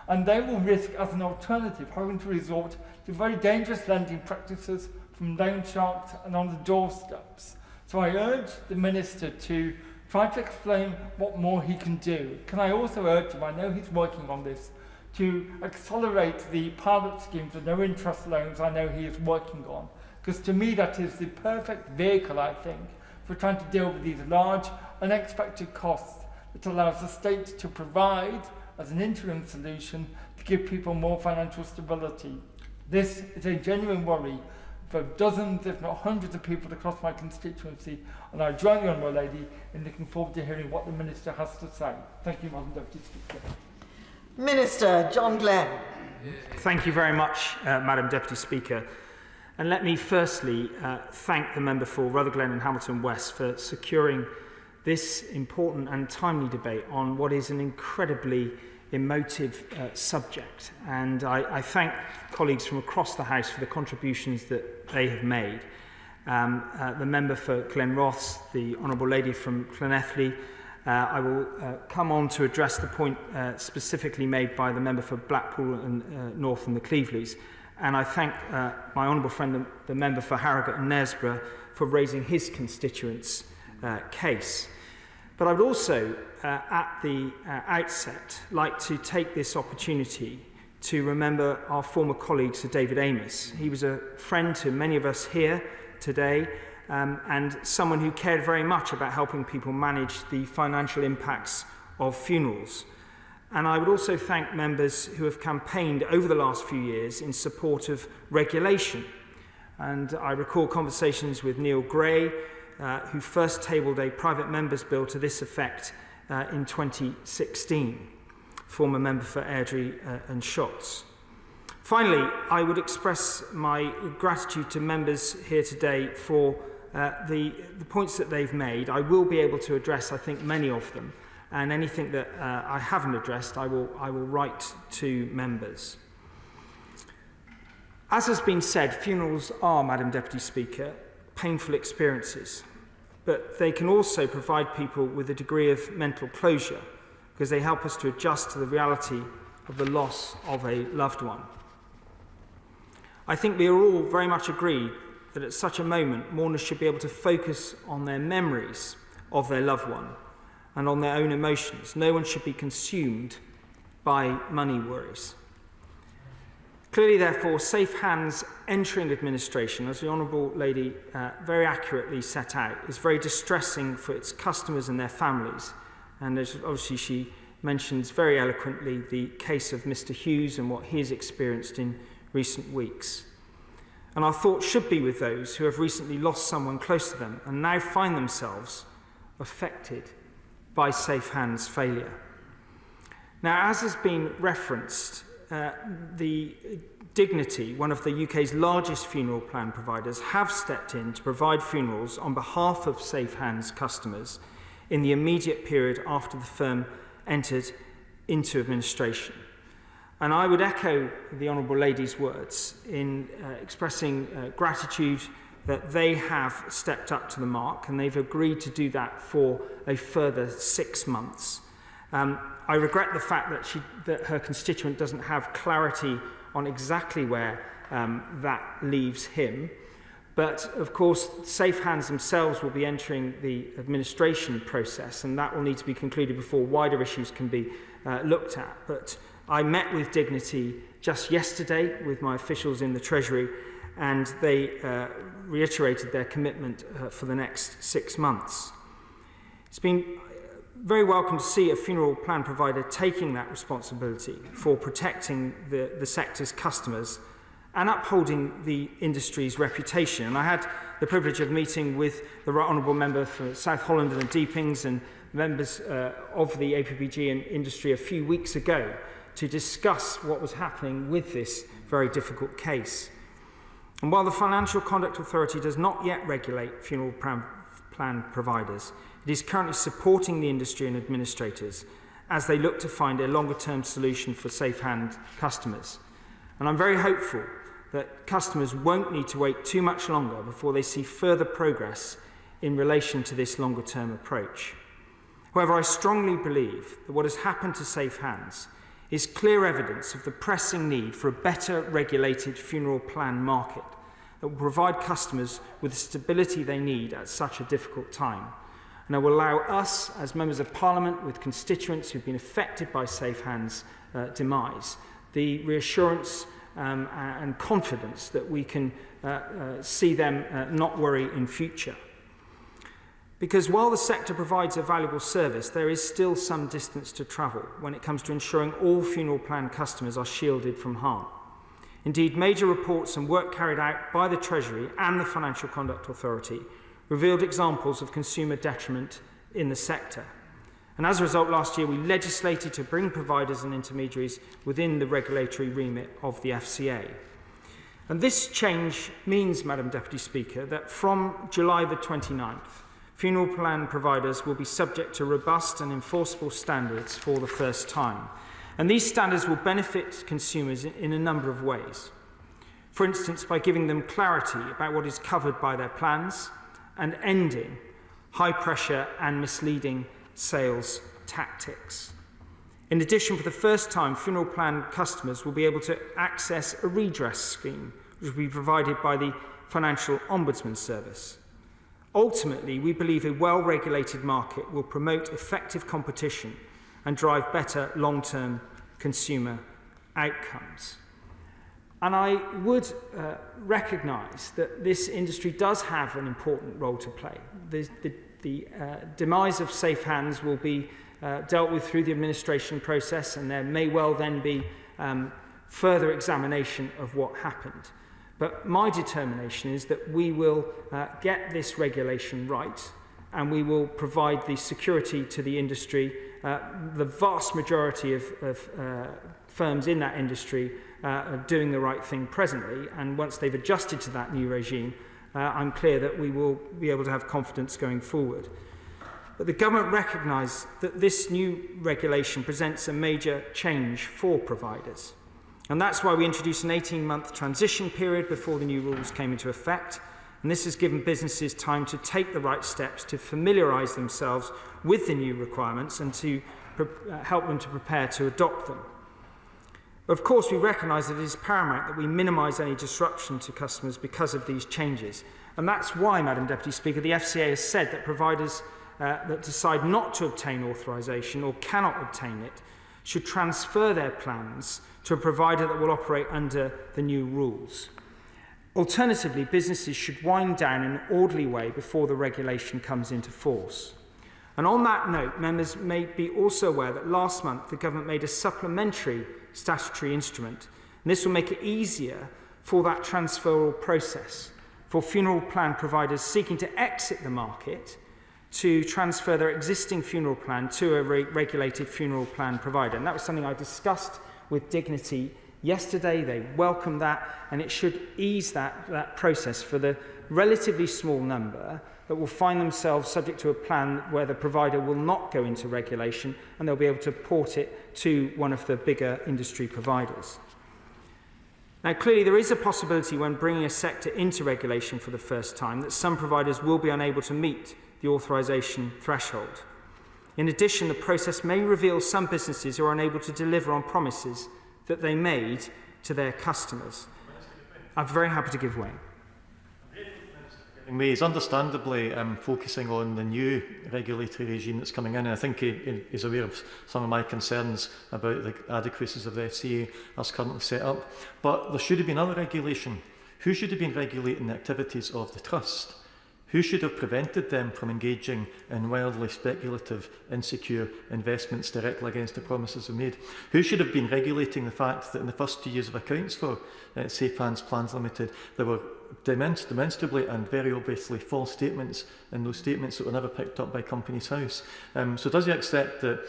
And they will risk, as an alternative, having to resort to very dangerous lending practices from loan sharks and on the doorsteps. So I urge the Minister to try to explain what more he can do. Can I also urge him, I know he's working on this, to accelerate the pilot scheme for no interest loans I know he is working on. Because to me that is the perfect vehicle, I think, for trying to deal with these large, unexpected costs that allows the state to provide, as an interim solution, to give people more financial stability. This is a genuine worry for dozens, if not hundreds of people across my constituency, and I join the Honourable Lady in looking forward to hearing what the Minister has to say. Thank you, Madam Deputy Speaker. Minister John Glenn. Thank you very much, Madam Deputy Speaker. And let me firstly thank the member for Rutherglen and Hamilton West for securing this important and timely debate on what is an incredibly emotive subject, and I thank colleagues from across the House for the contributions that they have made. The member for Glenross, the Honourable Lady from Llanelli. I will come on to address the point specifically made by the member for Blackpool and North and the Cleveleys. And I thank my honourable friend, the member for Harrogate and Knaresborough, for raising his constituents' case. But I would also, at the outset, like to take this opportunity to remember our former colleague, Sir David Amos. He was a friend to many of us here today, and someone who cared very much about helping people manage the financial impacts of funerals. And I would also thank members who have campaigned over the last few years in support of regulation. And I recall conversations with Neil Gray, who first tabled a private member's bill to this effect in 2016, former member for Airdrie and Shotts. Finally, I would express my gratitude to members here today for the points that they've made. I will be able to address, I think, many of them, and anything that I haven't addressed, I will write to members. As has been said, funerals are, Madam Deputy Speaker, painful experiences, but they can also provide people with a degree of mental closure because they help us to adjust to the reality of the loss of a loved one. I think we are all very much agreed that at such a moment, mourners should be able to focus on their memories of their loved one and on their own emotions. No one should be consumed by money worries. Clearly, therefore, safe hands entering administration, as the Honourable Lady very accurately set out, is very distressing for its customers and their families. And as obviously she mentions very eloquently the case of Mr. Hughes and what he has experienced in recent weeks. And our thoughts should be with those who have recently lost someone close to them and now find themselves affected by Safe Hands' failure. Now, as has been referenced, the Dignity, one of the UK's largest funeral plan providers, have stepped in to provide funerals on behalf of Safe Hands customers in the immediate period after the firm entered into administration. And I would echo the Honourable Lady's words in expressing gratitude that they have stepped up to the mark and they've agreed to do that for a further 6 months. I regret the fact that her constituent doesn't have clarity on exactly where that leaves him. But of course, Safe Hands themselves will be entering the administration process, and that will need to be concluded before wider issues can be looked at. But I met with Dignity just yesterday with my officials in the Treasury, and they reiterated their commitment for the next 6 months. It's been very welcome to see a funeral plan provider taking that responsibility for protecting the sector's customers and upholding the industry's reputation. And I had the privilege of meeting with the Right Honourable Member for South Holland and the Deepings and members of the APPG and industry a few weeks ago to discuss what was happening with this very difficult case. And while the Financial Conduct Authority does not yet regulate funeral plan providers, it is currently supporting the industry and administrators as they look to find a longer-term solution for Safe Hand customers. And I'm very hopeful that customers won't need to wait too much longer before they see further progress in relation to this longer-term approach. However, I strongly believe that what has happened to Safe Hands is clear evidence of the pressing need for a better regulated funeral plan market that will provide customers with the stability they need at such a difficult time, and it will allow us, as members of Parliament with constituents who've been affected by Safe Hands' demise, the reassurance and confidence that we can see them not worry in future. Because while the sector provides a valuable service, there is still some distance to travel when it comes to ensuring all funeral plan customers are shielded from harm. Indeed, major reports and work carried out by the Treasury and the Financial Conduct Authority revealed examples of consumer detriment in the sector. And as a result, last year we legislated to bring providers and intermediaries within the regulatory remit of the FCA. And this change means, Madam Deputy Speaker, that from July the 29th, funeral plan providers will be subject to robust and enforceable standards for the first time. And these standards will benefit consumers in a number of ways. For instance, by giving them clarity about what is covered by their plans and ending high-pressure and misleading sales tactics. In addition, for the first time, funeral plan customers will be able to access a redress scheme, which will be provided by the Financial Ombudsman Service. Ultimately, we believe a well-regulated market will promote effective competition and drive better long-term consumer outcomes. And I would recognise that this industry does have an important role to play. The demise of safe hands will be dealt with through the administration process, and there may well then be further examination of what happened. But my determination is that we will get this regulation right, and we will provide the security to the industry. The vast majority of firms in that industry are doing the right thing presently, and once they've adjusted to that new regime, I'm clear that we will be able to have confidence going forward. But the government recognised that this new regulation presents a major change for providers. And that's why we introduced an 18-month transition period before the new rules came into effect. And this has given businesses time to take the right steps to familiarise themselves with the new requirements and to help them to prepare to adopt them. Of course, we recognise that it is paramount that we minimise any disruption to customers because of these changes. And that's why, Madam Deputy Speaker, the FCA has said that providers that decide not to obtain authorisation or cannot obtain it should transfer their plans to a provider that will operate under the new rules. Alternatively, businesses should wind down in an orderly way before the regulation comes into force. And on that note, members may be also aware that last month the government made a supplementary statutory instrument, and this will make it easier for that transferal process for funeral plan providers seeking to exit the market to transfer their existing funeral plan to a regulated funeral plan provider. And that was something I discussed with Dignity yesterday. They welcomed that, and it should ease that process for the relatively small number that will find themselves subject to a plan where the provider will not go into regulation, and they'll be able to port it to one of the bigger industry providers. Now, clearly, there is a possibility when bringing a sector into regulation for the first time that some providers will be unable to meet the authorisation threshold. In addition, the process may reveal some businesses who are unable to deliver on promises that they made to their customers. I'm very happy to give way. He is understandably focusing on the new regulatory regime that's coming in, and I think he is aware of some of my concerns about the adequacies of the FCA as currently set up. But there should have been other regulation. Who should have been regulating the activities of the trust? Who should have prevented them from engaging in wildly speculative, insecure investments directly against the promises they made? Who should have been regulating the fact that in the first 2 years of accounts for Safe Hands Plans Limited, there were demonstrably and very obviously false statements in those statements that were never picked up by Companies House? So does he accept that,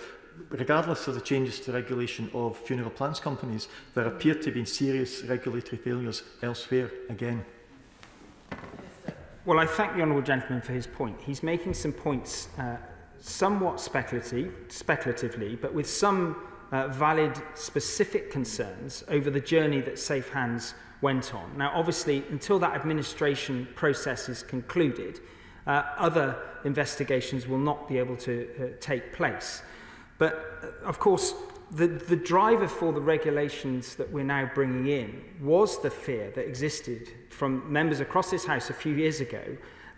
regardless of the changes to regulation of funeral plans companies, there appear to be serious regulatory failures elsewhere again? Well, I thank the honourable gentleman for his point. He's making some points somewhat speculatively, but with some valid specific concerns over the journey that Safe Hands went on. Now, obviously, until that administration process is concluded, other investigations will not be able to take place. But, of course, the driver for the regulations that we're now bringing in was the fear that existed from members across this House a few years ago.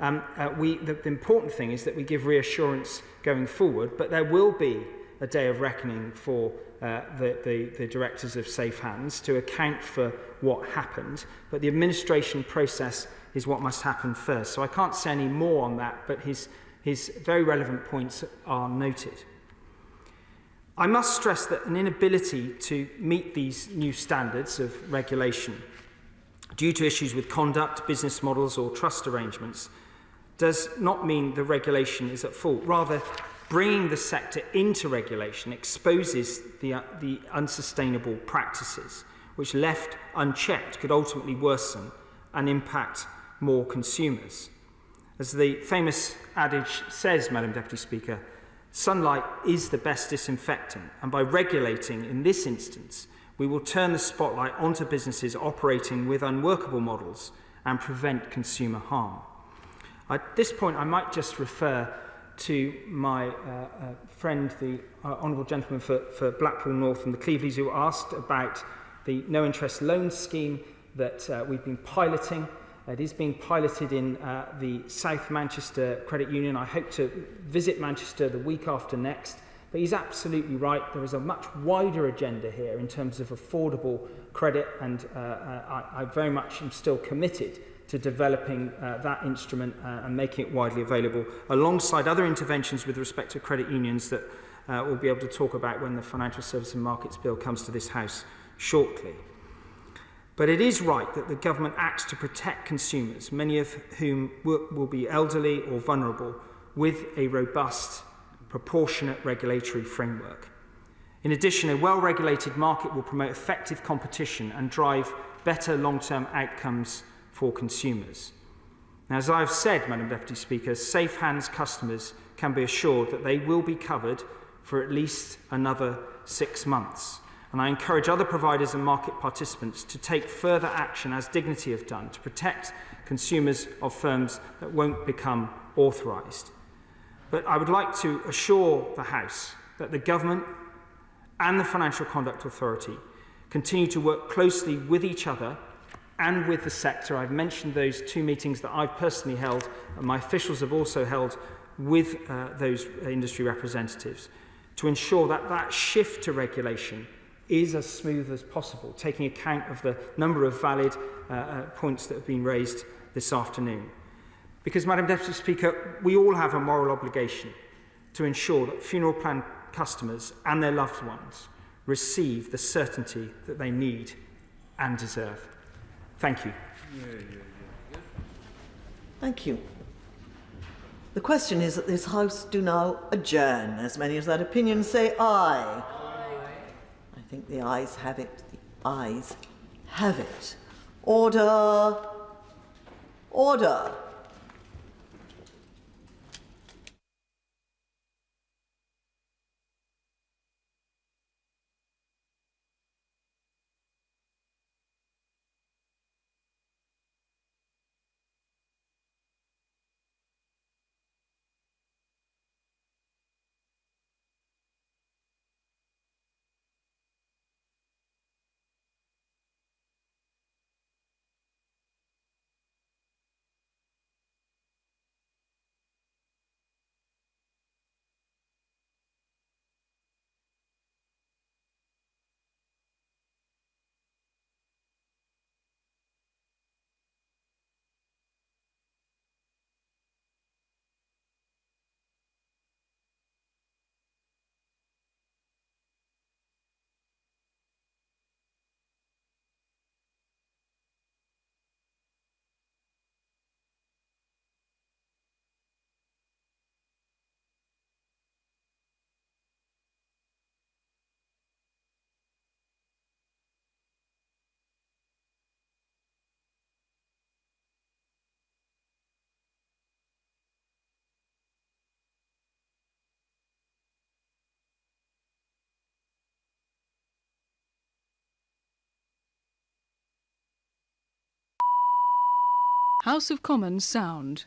The important thing is that we give reassurance going forward, but there will be a day of reckoning for the directors of Safe Hands to account for what happened. But the administration process is what must happen first. So I can't say any more on that, but his very relevant points are noted. I must stress that an inability to meet these new standards of regulation due to issues with conduct, business models or trust arrangements does not mean the regulation is at fault. Rather, bringing the sector into regulation exposes the unsustainable practices, which left unchecked could ultimately worsen and impact more consumers. As the famous adage says, Madam Deputy Speaker, Sunlight is the best disinfectant, and by regulating in this instance, we will turn the spotlight onto businesses operating with unworkable models and prevent consumer harm. At this point, I might just refer to my friend, the Honourable Gentleman for Blackpool North and the Cleveleys, who asked about the no-interest loan scheme that we've been piloting. It is being piloted in the South Manchester Credit Union. I hope to visit Manchester the week after next. But he's absolutely right. There is a much wider agenda here in terms of affordable credit, and I very much am still committed to developing that instrument and making it widely available, alongside other interventions with respect to credit unions that we'll be able to talk about when the Financial Services and Markets Bill comes to this House shortly. But it is right that the government acts to protect consumers, many of whom will be elderly or vulnerable, with a robust, proportionate regulatory framework. In addition, a well-regulated market will promote effective competition and drive better long-term outcomes for consumers. Now, as I've said, Madam Deputy Speaker, Safe Hands customers can be assured that they will be covered for at least another 6 months. And I encourage other providers and market participants to take further action, as Dignity have done, to protect consumers of firms that won't become authorised. But I would like to assure the House that the Government and the Financial Conduct Authority continue to work closely with each other and with the sector. I've mentioned those 2 meetings that I've personally held, and my officials have also held with those industry representatives, to ensure that that shift to regulation is as smooth as possible, taking account of the number of valid points that have been raised this afternoon. Because, Madam Deputy Speaker, we all have a moral obligation to ensure that funeral plan customers and their loved ones receive the certainty that they need and deserve. Thank you. Thank you. The question is that this House do now adjourn. As many as that opinion say aye. I think the ayes have it. The ayes have it. Order. Order. House of Commons sound.